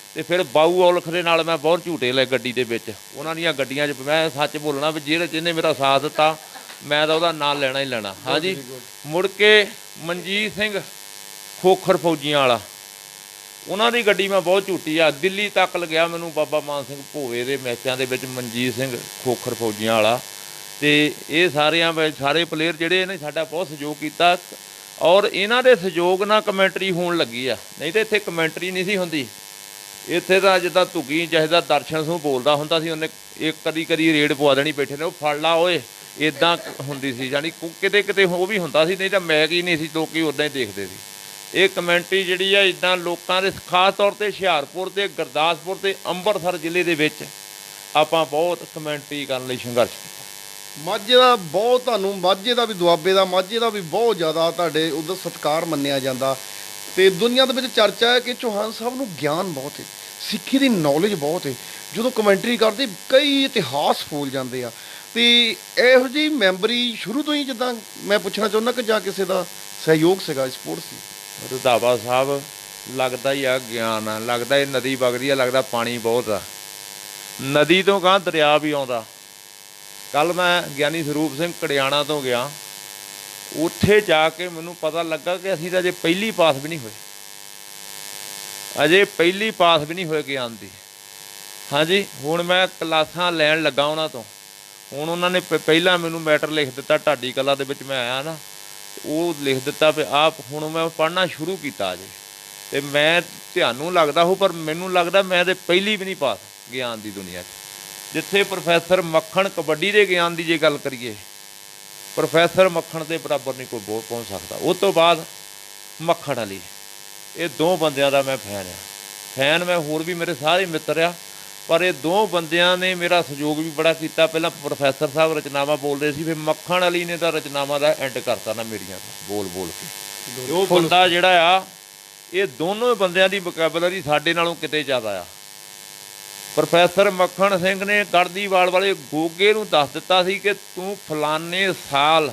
ਅਤੇ ਫਿਰ ਬਾਊ ਔਲਖ ਦੇ ਨਾਲ ਮੈਂ ਬਹੁਤ ਝੂਟੇ ਲਏ ਗੱਡੀ ਦੇ ਵਿੱਚ। ਉਹਨਾਂ ਦੀਆਂ ਗੱਡੀਆਂ 'ਚ ਮੈਂ ਸੱਚ ਬੋਲਣਾ ਵੀ ਜਿਹਨੇ ਮੇਰਾ ਸਾਥ ਦਿੱਤਾ ਮੈਂ ਤਾਂ ਉਹਦਾ ਨਾਂ ਲੈਣਾ ਹੀ ਲੈਣਾ। ਹਾਂਜੀ, ਮੁੜ ਕੇ ਮਨਜੀਤ ਸਿੰਘ ਖੋਖਰ ਫੌਜੀਆਂ ਵਾਲਾ, ਉਹਨਾਂ ਦੀ ਗੱਡੀ ਮੈਂ ਬਹੁਤ ਝੂਟੀ ਆ। ਦਿੱਲੀ ਤੱਕ ਲਗਿਆ ਮੈਨੂੰ ਬਾਬਾ ਮਾਨ ਸਿੰਘ ਭੋਵੇ ਦੇ ਮੈਚਾਂ ਦੇ ਵਿੱਚ ਮਨਜੀਤ ਸਿੰਘ ਖੋਖਰ ਫੌਜੀਆਂ ਵਾਲਾ। ਅਤੇ ਇਹ ਸਾਰੇ ਪਲੇਅਰ ਜਿਹੜੇ ਇਹਨੇ ਸਾਡਾ ਬਹੁਤ ਸਹਿਯੋਗ ਕੀਤਾ, ਔਰ ਇਹਨਾਂ ਦੇ ਸਹਿਯੋਗ ਨਾਲ ਕਮੈਂਟਰੀ ਹੋਣ ਲੱਗੀ ਆ। ਨਹੀਂ ਤਾਂ ਇੱਥੇ ਕਮੈਂਟਰੀ ਨਹੀਂ ਸੀ ਹੁੰਦੀ। ਇੱਥੇ ਤਾਂ ਜਿੱਦਾਂ ਧੁੱਗੀ ਚਾਹੇ ਦਰਸ਼ਨ ਸਿੰਘ ਬੋਲਦਾ ਹੁੰਦਾ ਸੀ, ਉਹਨੇ ਇੱਕ ਕਦੀ ਰੇਡ ਪਵਾ ਦੇਣੀ, ਬੈਠੇ ਨੇ ਉਹ ਫੜ ਲਾ ਓਏ, ਇੱਦਾਂ ਹੁੰਦੀ ਸੀ। ਜਾਣੀ ਕਿਤੇ ਉਹ ਵੀ ਹੁੰਦਾ ਸੀ, ਨਹੀਂ ਤਾਂ ਮੈਚ ਹੀ ਨਹੀਂ ਸੀ, ਲੋਕ ਉੱਦਾਂ ਹੀ ਦੇਖਦੇ ਸੀ। ਇਹ ਕਮੈਂਟਰੀ ਜਿਹੜੀ ਆ ਇੱਦਾਂ ਲੋਕਾਂ ਦੇ, ਖਾਸ ਤੌਰ 'ਤੇ ਹੁਸ਼ਿਆਰਪੁਰ ਅਤੇ ਗੁਰਦਾਸਪੁਰ ਅਤੇ ਅੰਮ੍ਰਿਤਸਰ ਜ਼ਿਲ੍ਹੇ ਦੇ ਵਿੱਚ ਆਪਾਂ ਬਹੁਤ ਕਮੈਂਟਰੀ ਕਰਨ ਲਈ ਸੰਘਰਸ਼ ਕੀਤਾ। ਮਾਝੇ ਦਾ ਬਹੁਤ, ਤੁਹਾਨੂੰ ਮਾਝੇ ਦਾ ਵੀ, ਦੁਆਬੇ ਦਾ, ਮਾਝੇ ਦਾ ਵੀ ਬਹੁਤ ਜ਼ਿਆਦਾ ਤੁਹਾਡੇ ਉਧਰ ਸਤਿਕਾਰ ਮੰਨਿਆ ਜਾਂਦਾ। ਅਤੇ ਦੁਨੀਆ ਦੇ ਵਿੱਚ ਚਰਚਾ ਹੈ ਕਿ ਚੌਹਾਨ ਸਾਹਿਬ ਨੂੰ ਗਿਆਨ ਬਹੁਤ ਹੈ, ਸਿੱਖੀ ਦੀ ਨੌਲੇਜ ਬਹੁਤ ਹੈ। ਜਦੋਂ ਕਮੈਂਟਰੀ ਕਰਦੇ ਕਈ ਇਤਿਹਾਸ ਫੂਲ ਜਾਂਦੇ ਆ। ਅਤੇ ਇਹੋ ਜਿਹੀ ਮੈਂਬਰੀ ਸ਼ੁਰੂ ਤੋਂ ਹੀ, ਜਿੱਦਾਂ ਮੈਂ ਪੁੱਛਣਾ ਚਾਹੁੰਦਾ ਕਿ ਜਾਂ ਕਿਸੇ ਦਾ ਸਹਿਯੋਗ ਸੀਗਾ, ਸਪੋਰਟ ਸੀ? ਰੰਧਾਵਾ ਸਾਹਿਬ ਲੱਗਦਾ ਹੀ ਆ ਗਿਆਨ ਆ, ਲੱਗਦਾ ਇਹ ਨਦੀ ਵਗਦੀ ਆ, ਲੱਗਦਾ ਪਾਣੀ ਬਹੁਤ ਆ। ਨਦੀ ਤੋਂ ਗਾਂਹ ਦਰਿਆ ਵੀ ਆਉਂਦਾ। ਕੱਲ੍ਹ ਮੈਂ ਗਿਆਨੀ ਸਰੂਪ ਸਿੰਘ ਕੜਿਆਣਾ ਤੋਂ ਗਿਆ, ਉੱਥੇ ਜਾ ਕੇ ਮੈਨੂੰ ਪਤਾ ਲੱਗਾ ਕਿ ਅਸੀਂ ਤਾਂ ਅਜੇ ਪਹਿਲੀ ਪਾਸ ਵੀ ਨਹੀਂ ਹੋਏ ਗਿਆਨ ਦੀ। ਹਾਂਜੀ ਹੁਣ ਮੈਂ ਕਲਾਸਾਂ ਲੈਣ ਲੱਗਾ ਉਹਨਾਂ ਤੋਂ। ਹੁਣ ਉਹਨਾਂ ਨੇ ਪਹਿਲਾਂ ਮੈਨੂੰ ਮੈਟਰ ਲਿਖ ਦਿੱਤਾ, ਢਾਡੀ ਕਲਾਂ ਦੇ ਵਿੱਚ ਮੈਂ ਆਇਆ ਨਾ, ਉਹ ਲਿਖ ਦਿੱਤਾ ਵੀ ਆਪ ਹੁਣ ਮੈਂ ਪੜ੍ਹਨਾ ਸ਼ੁਰੂ ਕੀਤਾ ਜੀ। ਅਤੇ ਮੈਂ ਤੁਹਾਨੂੰ ਲੱਗਦਾ ਹੋ, ਪਰ ਮੈਨੂੰ ਲੱਗਦਾ ਮੈਂ ਤਾਂ ਪਹਿਲੀ ਵੀ ਨਹੀਂ ਪਾਸ ਗਿਆਨ ਦੀ ਦੁਨੀਆ 'ਚ। ਜਿੱਥੇ ਪ੍ਰੋਫੈਸਰ ਮੱਖਣ ਕਬੱਡੀ ਦੇ ਗਿਆਨ ਦੀ ਜੇ ਗੱਲ ਕਰੀਏ, ਪ੍ਰੋਫੈਸਰ ਮੱਖਣ ਦੇ ਬਰਾਬਰ ਨਹੀਂ ਕੋਈ ਬਹੁਤ ਪਹੁੰਚ ਸਕਦਾ। ਉਸ ਤੋਂ ਬਾਅਦ ਮੱਖਣ ਅਲੀ, ਇਹ ਦੋ ਬੰਦਿਆਂ ਦਾ ਮੈਂ ਫੈਨ ਆ। ਫੈਨ ਮੈਂ ਹੋਰ ਵੀ ਮੇਰੇ ਸਾਰੇ ਮਿੱਤਰ ਆ, ਪਰ ਇਹ ਦੋ ਬੰਦਿਆਂ ਨੇ ਮੇਰਾ ਸਹਿਯੋਗ ਵੀ ਬੜਾ ਕੀਤਾ। ਪਹਿਲਾਂ ਪ੍ਰੋਫੈਸਰ ਸਾਹਿਬ ਰਚਨਾਵਾਂ ਬੋਲਦੇ ਸੀ, ਫਿਰ ਮੱਖਣ ਅਲੀ ਨੇ ਤਾਂ ਰਚਨਾਵਾਂ ਦਾ ਐਂਡ ਕਰਤਾ ਨਾ ਮੇਰੀਆਂ ਬੋਲ ਬੋਲ ਕੇ। ਉਹ ਬੰਦਾ ਜਿਹੜਾ ਆ, ਇਹ ਦੋਨੋਂ ਬੰਦਿਆਂ ਦੀ ਵੋਕੈਬਲਰੀ ਸਾਡੇ ਨਾਲੋਂ ਕਿਤੇ ਜ਼ਿਆਦਾ ਆ। ਪ੍ਰੋਫੈਸਰ ਮੱਖਣ ਸਿੰਘ ਨੇ ਗੜਦੀਵਾਲ ਵਾਲੇ ਗੋਗੇ ਨੂੰ ਦੱਸ ਦਿੱਤਾ ਸੀ ਕਿ ਤੂੰ ਫਲਾਨੇ ਸਾਲ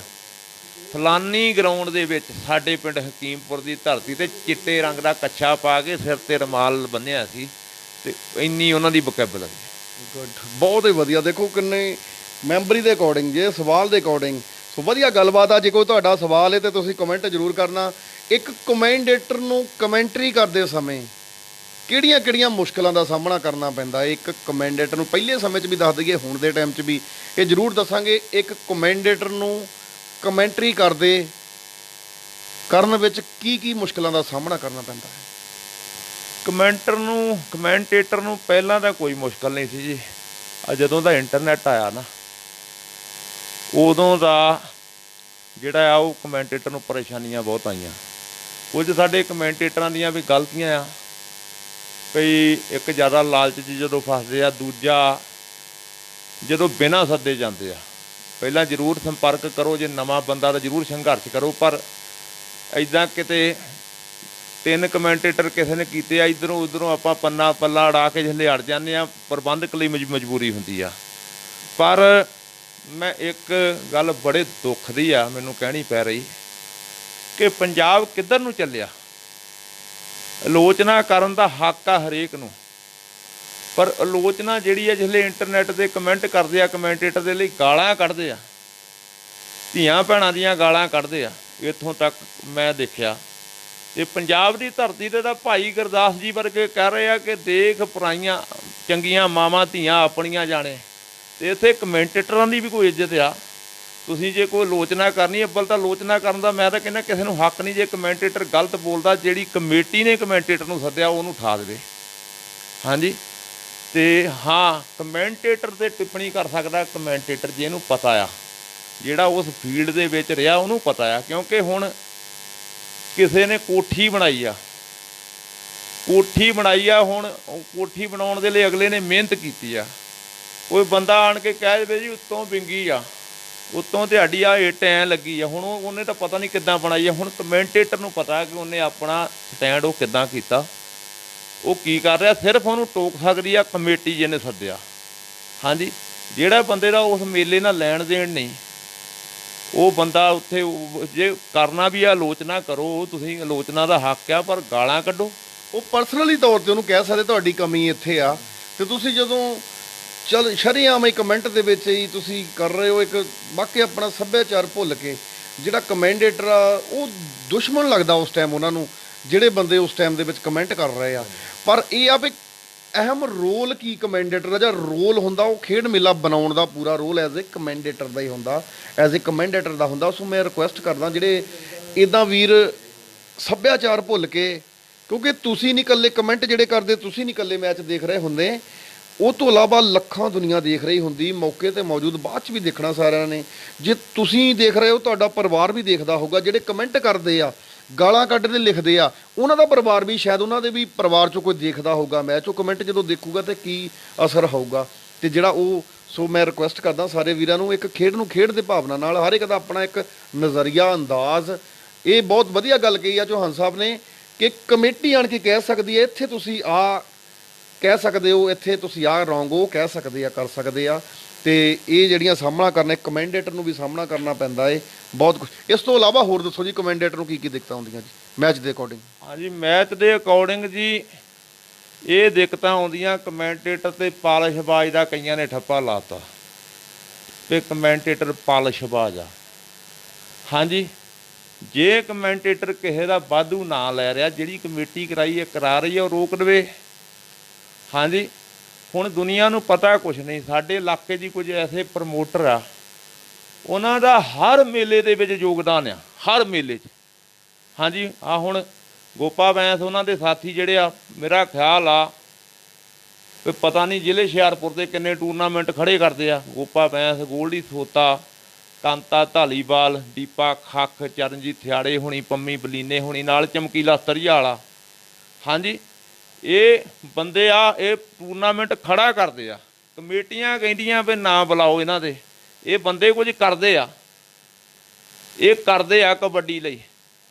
ਫਲਾਨੀ ਗਰਾਊਂਡ ਦੇ ਵਿੱਚ ਸਾਡੇ ਪਿੰਡ ਹਕੀਮਪੁਰ ਦੀ ਧਰਤੀ 'ਤੇ ਚਿੱਟੇ ਰੰਗ ਦਾ ਕੱਛਾ ਪਾ ਕੇ ਸਿਰ 'ਤੇ ਰੁਮਾਲ ਬੰਨ੍ਹਿਆ ਸੀ, ਅਤੇ ਇੰਨੀ ਉਹਨਾਂ ਦੀ ਵੋਕੈਬਲਰੀ। ਗੁੱਡ, ਬਹੁਤ ਹੀ ਵਧੀਆ। ਦੇਖੋ ਕਿੰਨੇ ਮੈਂਬਰੀ ਦੇ ਅਕੋਰਡਿੰਗ, ਜੇ ਸਵਾਲ ਦੇ ਅਕੋਰਡਿੰਗ, ਸੋ ਵਧੀਆ ਗੱਲਬਾਤ ਆ। ਜੇ ਕੋਈ ਤੁਹਾਡਾ ਸਵਾਲ ਹੈ ਤਾਂ ਤੁਸੀਂ ਕਮੈਂਟ ਜ਼ਰੂਰ ਕਰਨਾ। ਇੱਕ ਕਮੈਂਡੇਟਰ ਨੂੰ ਕਮੈਂਟਰੀ ਕਰਦੇ ਸਮੇਂ ਕਿਹੜੀਆਂ ਮੁਸ਼ਕਲਾਂ ਦਾ ਸਾਹਮਣਾ ਕਰਨਾ ਪੈਂਦਾ? ਇੱਕ ਕਮੈਂਡੇਟਰ ਨੂੰ ਪਹਿਲੇ ਸਮੇਂ 'ਚ ਵੀ ਦੱਸ ਦਈਏ, ਹੁਣ ਦੇ ਟਾਈਮ 'ਚ ਵੀ ਇਹ ਜ਼ਰੂਰ ਦੱਸਾਂਗੇ। ਇੱਕ ਕਮੈਂਡੇਟਰ ਨੂੰ ਕਮੈਂਟਰੀ ਕਰਨ ਵਿੱਚ ਕੀ ਮੁਸ਼ਕਲਾਂ ਦਾ ਸਾਹਮਣਾ ਕਰਨਾ ਪੈਂਦਾ ਹੈ? ਕਮੈਂਟੇਟਰ ਨੂੰ ਪਹਿਲਾਂ ਤਾਂ ਕੋਈ ਮੁਸ਼ਕਲ ਨਹੀਂ ਸੀ ਜੀ। ਜਦੋਂ ਦਾ ਇੰਟਰਨੈਟ ਆਇਆ ਨਾ, ਉਦੋਂ ਦਾ ਜਿਹੜਾ ਆ ਉਹ ਕਮੈਂਟੇਟਰ ਨੂੰ ਪਰੇਸ਼ਾਨੀਆਂ ਬਹੁਤ ਆਈਆਂ। ਕੁਝ ਸਾਡੇ ਕਮੈਂਟੇਟਰਾਂ ਦੀਆਂ ਵੀ ਗਲਤੀਆਂ ਆ। ਕਈ ਇੱਕ ਜ਼ਿਆਦਾ ਲਾਲਚ 'ਚ ਜਦੋਂ ਫਸਦੇ ਆ, ਦੂਜਾ ਜਦੋਂ ਬਿਨਾਂ ਸੱਦੇ ਜਾਂਦੇ ਆ। ਪਹਿਲਾਂ ਜ਼ਰੂਰ ਸੰਪਰਕ ਕਰੋ, ਜੇ ਨਵਾਂ ਬੰਦਾ ਤਾਂ ਜ਼ਰੂਰ ਸੰਘਰਸ਼ ਕਰੋ, ਪਰ ਇੱਦਾਂ ਕਿਤੇ 3 ਕਮੈਂਟੇਟਰ ਕਿਸੇ ਨੇ ਕੀਤੇ ਆ, ਇੱਧਰੋਂ ਉੱਧਰੋਂ ਆਪਾਂ ਪੱਲਾ ਅੜਾ ਕੇ ਜਿਸਲੇ ਅੜ ਜਾਂਦੇ ਆ, ਪ੍ਰਬੰਧਕ ਲਈ ਮਜਬੂਰੀ ਹੁੰਦੀ ਆ। ਪਰ ਮੈਂ ਇੱਕ ਗੱਲ ਬੜੇ ਦੁੱਖ ਦੀ ਆ ਮੈਨੂੰ ਕਹਿਣੀ ਪੈ ਰਹੀ ਕਿ ਪੰਜਾਬ ਕਿੱਧਰ ਨੂੰ ਚੱਲਿਆ। ਆਲੋਚਨਾ ਕਰਨ ਦਾ ਹੱਕ ਆ ਹਰੇਕ ਨੂੰ, ਪਰ ਆਲੋਚਨਾ ਜਿਹੜੀ ਆ ਜਿਸਲੇ ਇੰਟਰਨੈਟ 'ਤੇ ਕਮੈਂਟ ਕਰਦੇ ਆ, ਕਮੈਂਟੇਟਰ ਦੇ ਲਈ ਗਾਲਾਂ ਕੱਢਦੇ ਆ, ਧੀਆਂ ਭੈਣਾਂ ਦੀਆਂ ਗਾਲਾਂ ਕੱਢਦੇ ਆ। ਇੱਥੋਂ ਤੱਕ ਮੈਂ ਦੇਖਿਆ ਤੇ ਪੰਜਾਬ ਦੀ ਧਰਤੀ 'ਤੇ ਤਾਂ ਭਾਈ ਗੁਰਦਾਸ ਜੀ ਵਰਗੇ ਕਹਿ ਰਹੇ ਆ ਕਿ ਦੇਖ ਪਰਾਈਆਂ ਚੰਗੀਆਂ ਮਾਵਾਂ ਧੀਆਂ ਆਪਣੀਆਂ ਜਾਣੇ। ਅਤੇ ਇੱਥੇ ਕਮੈਂਟੇਟਰਾਂ ਦੀ ਵੀ ਕੋਈ ਇੱਜ਼ਤ ਆ। ਤੁਸੀਂ ਜੇ ਕੋਈ ਆਲੋਚਨਾ ਕਰਨੀ, ਅੱਵਲ ਤਾਂ ਆਲੋਚਨਾ ਕਰਨ ਦਾ ਮੈਂ ਤਾਂ ਕਹਿੰਦਾ ਕਿਸੇ ਨੂੰ ਹੱਕ ਨਹੀਂ। ਜੇ ਕਮੈਂਟੇਟਰ ਗਲਤ ਬੋਲਦਾ, ਜਿਹੜੀ ਕਮੇਟੀ ਨੇ ਕਮੈਂਟੇਟਰ ਨੂੰ ਸੱਦਿਆ ਉਹਨੂੰ ਠਾ ਦੇਵੇ। ਹਾਂਜੀ, ਅਤੇ ਹਾਂ ਕਮੈਂਟੇਟਰ 'ਤੇ ਟਿੱਪਣੀ ਕਰ ਸਕਦਾ ਕਮੈਂਟੇਟਰ ਜਿਹਨੂੰ ਪਤਾ ਆ, ਜਿਹੜਾ ਉਸ ਫੀਲਡ ਦੇ ਵਿੱਚ ਰਿਹਾ ਉਹਨੂੰ ਪਤਾ ਆ। ਕਿਉਂਕਿ ਹੁਣ ਕਿਸੇ ਨੇ ਕੋਠੀ ਬਣਾਈ ਆ, ਹੁਣ ਕੋਠੀ ਬਣਾਉਣ ਦੇ ਲਈ ਅਗਲੇ ਨੇ ਮਿਹਨਤ ਕੀਤੀ ਆ। ਕੋਈ ਬੰਦਾ ਆਣ ਕੇ ਕਹਿ ਦੇਵੇ ਜੀ ਉੱਤੋਂ ਵਿੰਗੀ ਆ, ਉੱਤੋਂ ਤੁਹਾਡੀ ਆ ਇੱਟ ਐਂ ਲੱਗੀ ਆ, ਹੁਣ ਉਹਨੇ ਤਾਂ ਪਤਾ ਨਹੀਂ ਕਿੱਦਾਂ ਬਣਾਈ ਆ। ਹੁਣ ਕਮੈਂਟੇਟਰ ਨੂੰ ਪਤਾ ਕਿ ਉਹਨੇ ਆਪਣਾ ਸਟੈਂਡ ਉਹ ਕਿੱਦਾਂ ਕੀਤਾ, ਉਹ ਕੀ ਕਰ ਰਿਹਾ। ਸਿਰਫ ਉਹਨੂੰ ਟੋਕ ਸਕਦੀ ਆ ਕਮੇਟੀ ਜਿਹਨੇ ਸੱਦਿਆ। ਹਾਂਜੀ, ਜਿਹੜਾ ਬੰਦੇ ਦਾ ਉਸ ਮੇਲੇ ਨਾਲ ਲੈਣ ਦੇਣ ਨਹੀਂ, ਉਹ ਬੰਦਾ ਉੱਥੇ ਜੇ ਕਰਨਾ ਵੀ ਆ ਆਲੋਚਨਾ ਕਰੋ, ਤੁਸੀਂ ਆਲੋਚਨਾ ਦਾ ਹੱਕ ਆ, ਪਰ ਗਾਲਾਂ ਕੱਢੋ ਉਹ ਪਰਸਨਲੀ ਤੌਰ 'ਤੇ ਉਹਨੂੰ ਕਹਿ ਸਕਦੇ ਤੁਹਾਡੀ ਕਮੀ ਇੱਥੇ ਆ। ਅਤੇ ਤੁਸੀਂ ਜਦੋਂ ਸ਼ਰੇਆਮ ਹੀ ਕਮੈਂਟ ਦੇ ਵਿੱਚ ਹੀ ਤੁਸੀਂ ਕਰ ਰਹੇ ਹੋ, ਇੱਕ ਬਾਕੀ ਆਪਣਾ ਸੱਭਿਆਚਾਰ ਭੁੱਲ ਕੇ ਜਿਹੜਾ ਕਮੈਂਡੇਟਰ ਆ ਉਹ ਦੁਸ਼ਮਣ ਲੱਗਦਾ ਉਸ ਟਾਈਮ ਉਹਨਾਂ ਨੂੰ, ਜਿਹੜੇ ਬੰਦੇ ਉਸ ਟਾਈਮ ਦੇ ਵਿੱਚ ਕਮੈਂਟ ਕਰ ਰਹੇ ਆ। ਪਰ ਇਹ ਆ ਵੀ ਅਹਿਮ ਰੋਲ ਕੀ ਕਮੈਂਡੇਟਰ ਦਾ ਜਾਂ ਰੋਲ ਹੁੰਦਾ, ਉਹ ਖੇਡ ਮੇਲਾ ਬਣਾਉਣ ਦਾ ਪੂਰਾ ਰੋਲ ਐਜ਼ ਏ ਕਮੈਂਡੇਟਰ ਦਾ ਹੀ ਹੁੰਦਾ, ਐਜ਼ ਏ ਕਮੈਂਡੇਟਰ ਦਾ ਹੁੰਦਾ। ਉਸ ਨੂੰ ਮੈਂ ਰਿਕੁਐਸਟ ਕਰਦਾ ਜਿਹੜੇ ਇੱਦਾਂ ਵੀਰ ਸੱਭਿਆਚਾਰ ਭੁੱਲ ਕੇ, ਕਿਉਂਕਿ ਤੁਸੀਂ ਨਹੀਂ ਇਕੱਲੇ ਕਮੈਂਟ ਜਿਹੜੇ ਕਰਦੇ, ਤੁਸੀਂ ਨਹੀਂ ਇਕੱਲੇ ਮੈਚ ਦੇਖ ਰਹੇ ਹੁੰਦੇ, ਉਹ ਤੋਂ ਇਲਾਵਾ ਲੱਖਾਂ ਦੁਨੀਆ ਦੇਖ ਰਹੀ ਹੁੰਦੀ, ਮੌਕੇ 'ਤੇ ਮੌਜੂਦ, ਬਾਅਦ 'ਚ ਵੀ ਦੇਖਣਾ ਸਾਰਿਆਂ ਨੇ। ਜੇ ਤੁਸੀਂ ਦੇਖ ਰਹੇ ਹੋ, ਤੁਹਾਡਾ ਪਰਿਵਾਰ ਵੀ ਦੇਖਦਾ ਹੋਊਗਾ। ਜਿਹੜੇ ਕਮੈਂਟ ਕਰਦੇ ਆ, ਗਾਲਾਂ ਕੱਢਦੇ ਲਿਖਦੇ ਆ, ਉਹਨਾਂ ਦਾ ਪਰਿਵਾਰ ਵੀ ਸ਼ਾਇਦ ਉਹਨਾਂ ਦੇ ਵੀ ਪਰਿਵਾਰ 'ਚੋਂ ਕੋਈ ਦੇਖਦਾ ਹੋਊਗਾ ਮੈਚ। ਉਹ ਕਮੈਂਟ ਜਦੋਂ ਦੇਖੂਗਾ ਤਾਂ ਕੀ ਅਸਰ ਹੋਊਗਾ। ਅਤੇ ਜਿਹੜਾ ਉਹ ਸੋ ਮੈਂ ਰਿਕੁਐਸਟ ਕਰਦਾ ਸਾਰੇ ਵੀਰਾਂ ਨੂੰ, ਇੱਕ ਖੇਡ ਨੂੰ ਖੇਡ ਦੇ ਭਾਵਨਾ ਨਾਲ, ਹਰ ਇੱਕ ਦਾ ਆਪਣਾ ਇੱਕ ਨਜ਼ਰੀਆ, ਅੰਦਾਜ਼। ਇਹ ਬਹੁਤ ਵਧੀਆ ਗੱਲ ਕਹੀ ਆ ਚੌਹਾਨ ਸਾਹਿਬ ਨੇ ਕਿ ਕਮੇਟੀ ਆਣ ਕੇ ਕਹਿ ਸਕਦੀ ਹੈ ਇੱਥੇ ਤੁਸੀਂ ਆ ਕਹਿ ਸਕਦੇ ਹੋ, ਇੱਥੇ ਤੁਸੀਂ ਆਹ ਰੌਂਗ ਹੋ ਕਹਿ ਸਕਦੇ ਆ, ਕਰ ਸਕਦੇ ਆ। ਅਤੇ ਇਹ ਜਿਹੜੀਆਂ ਸਾਹਮਣਾ ਕਰਨਾ, ਕਮੈਂਡੇਟਰ ਨੂੰ ਵੀ ਸਾਹਮਣਾ ਕਰਨਾ ਪੈਂਦਾ ਏ ਬਹੁਤ ਕੁਛ। ਇਸ ਤੋਂ ਇਲਾਵਾ ਹੋਰ ਦੱਸੋ ਜੀ, ਕਮੈਂਡੇਟਰ ਨੂੰ ਕੀ ਦਿੱਕਤਾਂ ਆਉਂਦੀਆਂ ਜੀ ਮੈਚ ਦੇ ਅਕੋਰਡਿੰਗ? ਹਾਂਜੀ, ਮੈਚ ਦੇ ਅਕੋਰਡਿੰਗ ਜੀ ਇਹ ਦਿੱਕਤਾਂ ਆਉਂਦੀਆਂ ਕਮੈਂਟੇਟਰ 'ਤੇ ਪਾਲਿਸ਼ਬਾਜ਼ ਦਾ ਕਈਆਂ ਨੇ ਠੱਪਾ ਲਾਤਾ ਕਿ ਕਮੈਂਟੇਟਰ ਪਾਲਿਸ਼ਬਾਜ਼ ਆ। ਹਾਂਜੀ, ਜੇ ਕਮੈਂਟੇਟਰ ਕਿਸੇ ਦਾ ਵਾਧੂ ਨਾਂ ਲੈ ਰਿਹਾ, ਜਿਹੜੀ ਕਮੇਟੀ ਕਰਾ ਰਹੀ ਹੈ ਉਹ ਰੋਕ ਦੇਵੇ। ਹਾਂਜੀ, ਹੁਣ ਦੁਨੀਆ ਨੂੰ ਪਤਾ ਕੁਛ ਨਹੀਂ। ਸਾਡੇ ਇਲਾਕੇ ਦੀ ਕੁਝ ਐਸੇ ਪ੍ਰਮੋਟਰ ਆ, ਉਹਨਾਂ ਦਾ ਹਰ ਮੇਲੇ ਦੇ ਵਿੱਚ ਯੋਗਦਾਨ ਆ, ਹਰ ਮੇਲੇ 'ਚ। ਹਾਂਜੀ, ਆ ਹੁਣ ਗੋਪਾ ਬੈਂਸ ਉਹਨਾਂ ਦੇ ਸਾਥੀ ਜਿਹੜੇ ਆ, ਮੇਰਾ ਖਿਆਲ ਆ ਵੀ ਪਤਾ ਨਹੀਂ ਜ਼ਿਲ੍ਹੇ ਹੁਸ਼ਿਆਰਪੁਰ ਦੇ ਕਿੰਨੇ ਟੂਰਨਾਮੈਂਟ ਖੜੇ ਕਰਦੇ ਆ। ਗੋਪਾ ਬੈਂਸ, ਗੋਲਡੀ ਸੋਤਾ, ਕਾਂਤਾ ਧਾਲੀਵਾਲ, ਦੀਪਾ ਖੱਖ, ਚਰਨਜੀਤ ਥਿਆੜੇ ਹੋਣੀ, ਪੰਮੀ ਬਲੀਨੇ ਹੋਣੀ, ਨਾਲ ਚਮਕੀਲਾ ਸਤਰੀਆ ਵਾਲਾ। ਹਾਂਜੀ, ਇਹ ਬੰਦੇ ਆ, ਇਹ ਟੂਰਨਾਮੈਂਟ ਖੜਾ ਕਰਦੇ ਆ। ਕਮੇਟੀਆਂ ਕਹਿੰਦੀਆਂ ਵੀ ਨਾ ਬੁਲਾਓ ਇਹਨਾਂ ਦੇ, ਇਹ ਬੰਦੇ ਕੁਝ ਕਰਦੇ ਆ, ਇਹ ਕਰਦੇ ਆ ਕਬੱਡੀ ਲਈ,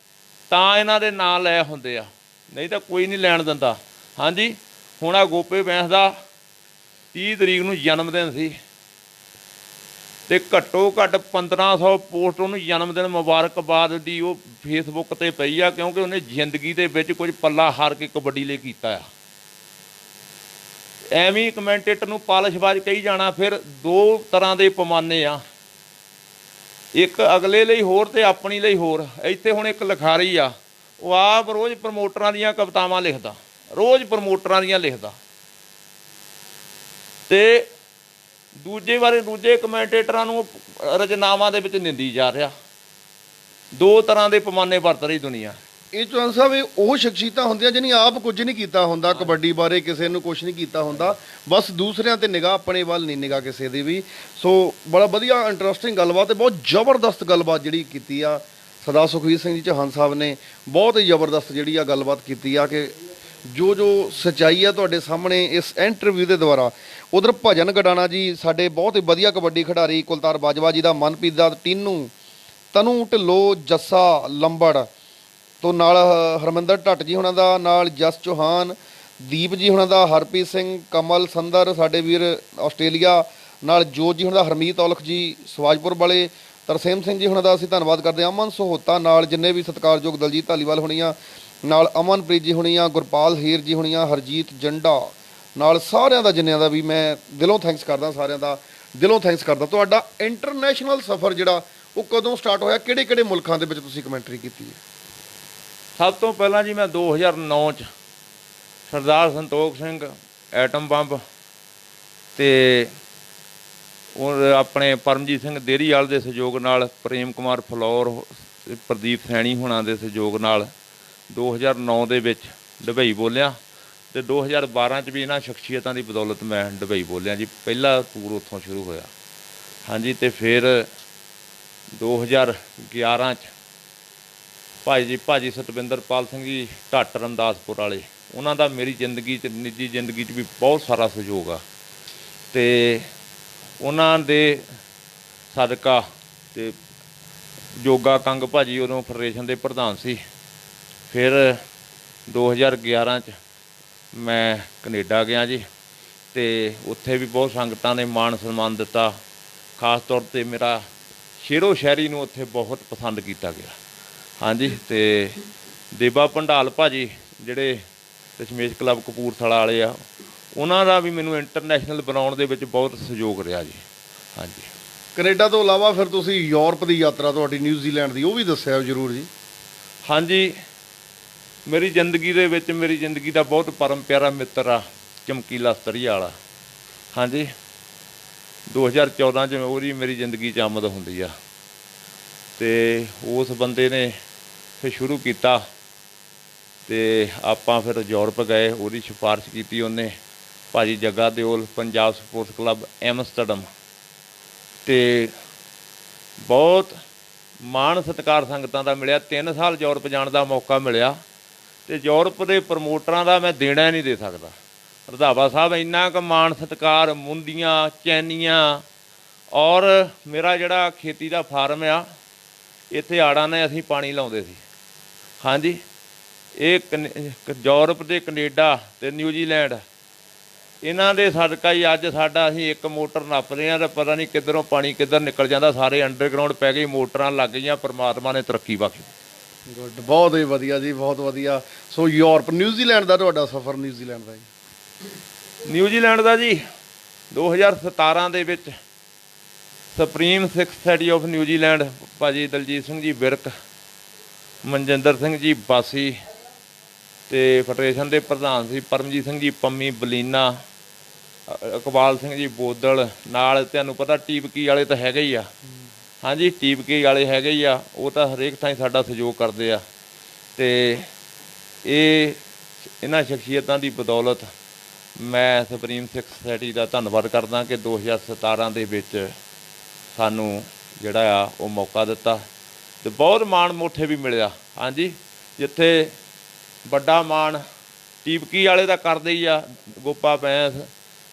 ਤਾਂ ਇਹਨਾਂ ਦੇ ਨਾਂ ਲੈ ਹੁੰਦੇ ਆ, ਨਹੀਂ ਤਾਂ ਕੋਈ ਨਹੀਂ ਲੈਣ ਦਿੰਦਾ। ਹਾਂਜੀ, ਹੁਣ ਆ ਗੋਪੇ ਬੈਂਸ ਦਾ 30 ਤਰੀਕ ਨੂੰ ਜਨਮ ਦਿਨ ਸੀ, ਤੇ ਘੱਟੋ ਘੱਟ 1500 ਪੋਸਟ ਉਹਨੂੰ ਜਨਮ ਦਿਨ ਮੁਬਾਰਕਬਾਦ ਦੀ ਉਹ ਫੇਸਬੁੱਕ ਤੇ ਪਈ ਆ, ਕਿਉਂਕਿ ਉਹਨੇ ਜ਼ਿੰਦਗੀ ਦੇ ਵਿੱਚ ਕੁਝ ਪੱਲਾ ਹਾਰ ਕੇ ਕਬੱਡੀ ਲਈ ਕੀਤਾ ਆ। ਐਵੇਂ ਹੀ ਕਮੈਂਟੇਟਰ ਨੂੰ ਪਾਲਿਸ਼ਬਾਜ਼ ਕਹੀ ਜਾਣਾ। ਫਿਰ ਦੋ ਤਰ੍ਹਾਂ ਦੇ ਪੈਮਾਨੇ ਆ, ਇੱਕ ਅਗਲੇ ਲਈ ਹੋਰ ਤੇ ਆਪਣੀ ਲਈ ਹੋਰ। ਇੱਥੇ ਹੁਣ ਇੱਕ ਲਿਖਾਰੀ ਆ, ਉਹ ਆਪ ਰੋਜ਼ ਪ੍ਰਮੋਟਰਾਂ ਦੀਆਂ ਕਵਿਤਾਵਾਂ ਲਿਖਦਾ, ਰੋਜ਼ ਪ੍ਰਮੋਟਰਾਂ ਦੀਆਂ ਲਿਖਦਾ, ਤੇ ਦੂਜੇ ਕਮੈਂਟੇਟਰਾਂ ਨੂੰ ਰਚਨਾਵਾਂ ਦੇ ਵਿੱਚ ਨਿੰਦੀ ਜਾ ਰਿਹਾ। ਦੋ ਤਰ੍ਹਾਂ ਦੇ ਪੈਮਾਨੇ ਵਰਤ ਰਹੀ ਦੁਨੀਆ। ਇਹ ਚੌਹਾਨ ਸਾਹਿਬ, ਇਹ ਉਹ ਸ਼ਖਸੀਅਤਾਂ ਹੁੰਦੀਆਂ ਜਿਹਨੇ ਆਪ ਕੁਝ ਨਹੀਂ ਕੀਤਾ ਹੁੰਦਾ, ਕਬੱਡੀ ਬਾਰੇ ਕਿਸੇ ਨੂੰ ਕੁਝ ਨਹੀਂ ਕੀਤਾ ਹੁੰਦਾ, ਬਸ ਦੂਸਰਿਆਂ ਤੇ ਨਿਗਾਹ, ਆਪਣੇ ਵੱਲ ਨਹੀਂ ਨਿਗਾਹ ਕਿਸੇ ਦੀ ਵੀ। ਸੋ ਬੜਾ ਵਧੀਆ ਇੰਟਰਸਟਿੰਗ ਗੱਲਬਾਤ ਤੇ ਬਹੁਤ ਜ਼ਬਰਦਸਤ ਗੱਲਬਾਤ ਜਿਹੜੀ ਕੀਤੀ ਆ ਸਰਦਾਰ ਸੁਖਵੀਰ ਸਿੰਘ ਜੀ ਚੌਹਾਨ ਸਾਹਿਬ ਨੇ। ਬਹੁਤ ਹੀ ਜ਼ਬਰਦਸਤ ਜਿਹੜੀ ਆ ਗੱਲਬਾਤ ਕੀਤੀ ਆ ਕਿ ਜੋ ਸੱਚਾਈ ਆ ਤੁਹਾਡੇ ਸਾਹਮਣੇ ਇਸ ਇੰਟਰਵਿਊ ਦੇ ਦੁਆਰਾ। ਉਧਰ ਭਜਨ ਗਡਾਣਾ ਜੀ, ਸਾਡੇ ਬਹੁਤ ਹੀ ਵਧੀਆ ਕਬੱਡੀ ਖਿਡਾਰੀ, ਕੁਲਤਾਰ ਬਾਜਵਾ ਜੀ ਦਾ, ਮਨਪ੍ਰੀਤ ਦਾ, ਟੀਨੂ, ਤਨੂ ਢਿੱਲੋਂ, ਜੱਸਾ ਲੰਬੜ ਤੋਂ ਨਾਲ ਹਰਮਿੰਦਰ ਢੱਟ ਜੀ ਹੁਣਾਂ ਦਾ, ਨਾਲ ਜਸ ਚੌਹਾਨ, ਦੀਪ ਜੀ ਹੁਣਾਂ ਦਾ, ਹਰਪ੍ਰੀਤ ਸਿੰਘ, ਕਮਲ ਸੰਦਰ ਸਾਡੇ ਵੀਰ ਆਸਟ੍ਰੇਲੀਆ, ਨਾਲ ਜੋਤ ਜੀ ਹੁਣਾਂ ਦਾ, ਹਰਮੀਤ ਔਲਖ ਜੀ ਸਵਾਜਪੁਰ ਵਾਲੇ, ਤਰਸੇਮ ਸਿੰਘ ਜੀ ਹੁਣਾਂ ਦਾ ਅਸੀਂ ਧੰਨਵਾਦ ਕਰਦੇ ਹਾਂ, ਅਮਨ ਸਹੋਤਾ, ਨਾਲ ਜਿੰਨੇ ਵੀ ਸਤਿਕਾਰਯੋਗ ਦਲਜੀਤ ਧਾਲੀਵਾਲ ਹੋਣੀਆਂ, ਨਾਲ ਅਮਨਪ੍ਰੀਤ ਜੀ ਹੋਣੀਆਂ, ਗੁਰਪਾਲ ਹੀਰ ਜੀ ਹੋਣੀਆਂ, ਹਰਜੀਤ ਜੰਡਾ, ਨਾਲ ਸਾਰਿਆਂ ਦਾ, ਜਿੰਨਿਆਂ ਦਾ ਵੀ ਮੈਂ ਦਿਲੋਂ ਥੈਂਕਸ ਕਰਦਾ, ਸਾਰਿਆਂ ਦਾ ਦਿਲੋਂ ਥੈਂਕਸ ਕਰਦਾ। ਤੁਹਾਡਾ ਇੰਟਰਨੈਸ਼ਨਲ ਸਫ਼ਰ ਜਿਹੜਾ ਉਹ ਕਦੋਂ ਸਟਾਰਟ ਹੋਇਆ, ਕਿਹੜੇ ਮੁਲਕਾਂ ਦੇ ਵਿੱਚ ਤੁਸੀਂ ਕਮੈਂਟਰੀ ਕੀਤੀ ਹੈ? ਸਭ ਤੋਂ ਪਹਿਲਾਂ ਜੀ ਮੈਂ 2009 'ਚ ਸਰਦਾਰ ਸੰਤੋਖ ਸਿੰਘ ਐਟਮ ਬੰਬ ਤੇ ਉਹ ਆਪਣੇ ਪਰਮਜੀਤ ਸਿੰਘ ਦੇਰੀਵਾਲ ਦੇ ਸਹਿਯੋਗ ਨਾਲ, ਪ੍ਰੇਮ ਕੁਮਾਰ ਫਲੌਰ, ਪ੍ਰਦੀਪ ਸੈਣੀ ਹੋਣਾ ਦੇ ਸਹਿਯੋਗ ਨਾਲ 2009 ਦੇ ਵਿੱਚ ਦੁਬਈ ਬੋਲਿਆ, ਤੇ 2012 'ਚ ਵੀ ਇਹਨਾਂ ਸ਼ਖਸੀਅਤਾਂ ਦੀ ਬਦੌਲਤ ਮੈਂ ਦੁਬਈ ਬੋਲਿਆ ਜੀ। ਪਹਿਲਾ ਟੂਰ ਉੱਥੋਂ ਸ਼ੁਰੂ ਹੋਇਆ। ਹਾਂਜੀ, ਤੇ ਫਿਰ 2011 'ਚ ਭਾਜੀ ਸਤਵਿੰਦਰਪਾਲ ਸਿੰਘ ਜੀ ਢੱਟ ਰਮਦਾਸਪੁਰ ਵਾਲੇ, ਉਹਨਾਂ ਦਾ ਮੇਰੀ ਜ਼ਿੰਦਗੀ 'ਚ, ਨਿੱਜੀ ਜ਼ਿੰਦਗੀ 'ਚ ਵੀ ਬਹੁਤ ਸਾਰਾ ਸਹਿਯੋਗ ਆ, ਤੇ ਉਹਨਾਂ ਦੇ ਸਦਕਾ, ਤੇ ਜੋਗਾ ਕੰਗ ਭਾਜੀ ਉਦੋਂ ਫੈਡਰੇਸ਼ਨ ਦੇ ਪ੍ਰਧਾਨ ਸੀ। ਫਿਰ 2011 'ਚ ਮੈਂ ਕੈਨੇਡਾ ਗਿਆ ਜੀ, ਤੇ ਉੱਥੇ ਵੀ ਬਹੁਤ ਸੰਗਤਾਂ ਨੇ ਮਾਣ ਸਨਮਾਨ ਦਿੱਤਾ। ਖਾਸ ਤੌਰ 'ਤੇ ਮੇਰਾ ਸ਼ੇਰੋ ਸ਼ਾਇਰੀ ਨੂੰ ਉੱਥੇ ਬਹੁਤ ਪਸੰਦ ਕੀਤਾ ਗਿਆ। ਹਾਂਜੀ, ਤੇ ਦੇਵਾ ਭੰਡਾਲ ਭਾਜੀ ਜਿਹੜੇ ਦਸ਼ਮੇਸ਼ ਕਲੱਬ ਕਪੂਰਥਲਾ ਵਾਲੇ ਆ, ਉਹਨਾਂ ਦਾ ਵੀ ਮੈਨੂੰ ਇੰਟਰਨੈਸ਼ਨਲ ਬਣਾਉਣ ਦੇ ਵਿੱਚ ਬਹੁਤ ਸਹਿਯੋਗ ਰਿਹਾ ਜੀ। ਹਾਂਜੀ, ਕੈਨੇਡਾ ਤੋਂ ਇਲਾਵਾ ਫਿਰ ਤੁਸੀਂ ਯੂਰਪ ਦੀ ਯਾਤਰਾ ਤੁਹਾਡੀ, ਨਿਊਜ਼ੀਲੈਂਡ ਦੀ, ਉਹ ਵੀ ਦੱਸਿਆ ਜ਼ਰੂਰ ਜੀ। ਹਾਂਜੀ, ਮੇਰੀ ਜ਼ਿੰਦਗੀ ਦੇ ਵਿੱਚ, ਮੇਰੀ ਜ਼ਿੰਦਗੀ ਦਾ ਬਹੁਤ ਪਰਮ ਪਿਆਰਾ ਮਿੱਤਰ ਆ ਚਮਕੀਲਾ ਸਤਰੀਆ ਵਾਲਾ। ਹਾਂਜੀ, 2014 'ਚ ਉਹਦੀ ਮੇਰੀ ਜ਼ਿੰਦਗੀ 'ਚ ਆਮਦ ਹੁੰਦੀ ਆ, ਤੇ ਉਸ ਬੰਦੇ ਨੇ ਫਿਰ ਸ਼ੁਰੂ ਕੀਤਾ, ਤੇ ਆਪਾਂ ਫਿਰ ਯੂਰਪ ਗਏ। ਉਹਦੀ ਸਿਫਾਰਿਸ਼ ਕੀਤੀ ਉਹਨੇ, ਭਾਜੀ Jagga Deol, Punjab sports club Amsterdam, ਤੇ ਬਹੁਤ ਮਾਣ ਸਤਿਕਾਰ ਸੰਗਤਾਂ ਦਾ ਮਿਲਿਆ। 3 ਸਾਲ ਯੂਰਪ ਜਾਣ ਦਾ ਮੌਕਾ ਮਿਲਿਆ, ਤੇ ਯੂਰਪ ਦੇ ਪ੍ਰਮੋਟਰਾਂ ਦਾ ਮੈਂ ਦੇਣਾ ਨਹੀਂ ਦੇ ਸਕਦਾ। ਰੰਧਾਵਾ ਸਾਹਿਬ ਇੰਨਾ ਕੁ ਮਾਣ ਸਤਿਕਾਰ, ਮੁੰਦੀਆਂ, ਚੈਨੀਆਂ, ਔਰ ਮੇਰਾ ਜਿਹੜਾ ਖੇਤੀ ਦਾ ਫਾਰਮ ਆ, ਇੱਥੇ ਆੜਾਂ ਨੇ ਅਸੀਂ ਪਾਣੀ ਲਾਉਂਦੇ ਸੀ। ਹਾਂਜੀ, ਇਹ ਯੂਰਪ ਦੇ, ਕੈਨੇਡਾ ਤੇ ਨਿਊਜ਼ੀਲੈਂਡ, ਇਹਨਾਂ ਦੇ ਸਦਕਾ ਹੀ ਅੱਜ ਸਾਡਾ, ਅਸੀਂ ਇੱਕ ਮੋਟਰ ਨੱਪ ਰਹੇ ਹਾਂ, ਤਾਂ ਪਤਾ ਨਹੀਂ ਕਿੱਧਰੋਂ ਪਾਣੀ ਕਿੱਧਰ ਨਿਕਲ ਜਾਂਦਾ। ਸਾਰੇ ਅੰਡਰਗਰਾਊਂਡ ਪੈ ਗਏ, ਮੋਟਰਾਂ ਲੱਗ ਗਈਆਂ, ਪਰਮਾਤਮਾ ਨੇ ਤਰੱਕੀ ਬਖਸ਼ੀ। ਗੁੱਡ, ਬਹੁਤ ਹੀ ਵਧੀਆ ਜੀ, ਬਹੁਤ ਵਧੀਆ। ਸੋ ਯੂਰਪ, ਨਿਊਜ਼ੀਲੈਂਡ ਦਾ ਤੁਹਾਡਾ ਸਫ਼ਰ, ਨਿਊਜ਼ੀਲੈਂਡ ਦਾ ਜੀ? ਨਿਊਜ਼ੀਲੈਂਡ ਦਾ ਜੀ 2017 ਦੇ ਵਿੱਚ supreme Sikh society of New Zealand, ਭਾਜੀ ਦਲਜੀਤ ਸਿੰਘ ਜੀ ਵਿਰਕ, ਮਨਜਿੰਦਰ ਸਿੰਘ ਜੀ ਬਾਸੀ, ਤੇ ਫੈਡਰੇਸ਼ਨ ਦੇ ਪ੍ਰਧਾਨ ਸੀ ਪਰਮਜੀਤ ਸਿੰਘ ਜੀ ਪੰਮੀ ਬਲੀਨਾ, ਇਕਬਾਲ ਸਿੰਘ ਜੀ ਬੋਦਲ, ਨਾਲ ਤੁਹਾਨੂੰ ਪਤਾ ਟੀਪਕੀ ਵਾਲੇ ਤਾਂ ਹੈਗੇ ਹੀ ਆ। ਹਾਂਜੀ, ਟੀਪਕੀ ਵਾਲੇ ਹੈਗੇ ਹੀ ਆ, ਉਹ ਤਾਂ ਹਰੇਕ ਥਾਂ ਸਾਡਾ ਸਹਿਯੋਗ ਕਰਦੇ ਆ। ਅਤੇ ਇਹਨਾਂ ਸ਼ਖਸੀਅਤਾਂ ਦੀ ਬਦੌਲਤ ਮੈਂ ਸੁਪਰੀਮ ਸਿੱਖ ਸੁਸਾਇਟੀ ਦਾ ਧੰਨਵਾਦ ਕਰਦਾ ਕਿ 2017 ਦੇ ਵਿੱਚ ਸਾਨੂੰ ਜਿਹੜਾ ਆ ਉਹ ਮੌਕਾ ਦਿੱਤਾ ਅਤੇ ਬਹੁਤ ਮਾਣ ਮੋਠੇ ਵੀ ਮਿਲਿਆ। ਹਾਂਜੀ, ਜਿੱਥੇ ਵੱਡਾ ਮਾਣ ਟੀਪਕੀ ਵਾਲੇ ਦਾ ਕਰਦੇ ਹੀ ਆ, ਗੋਪਾ ਬੈਂਸ,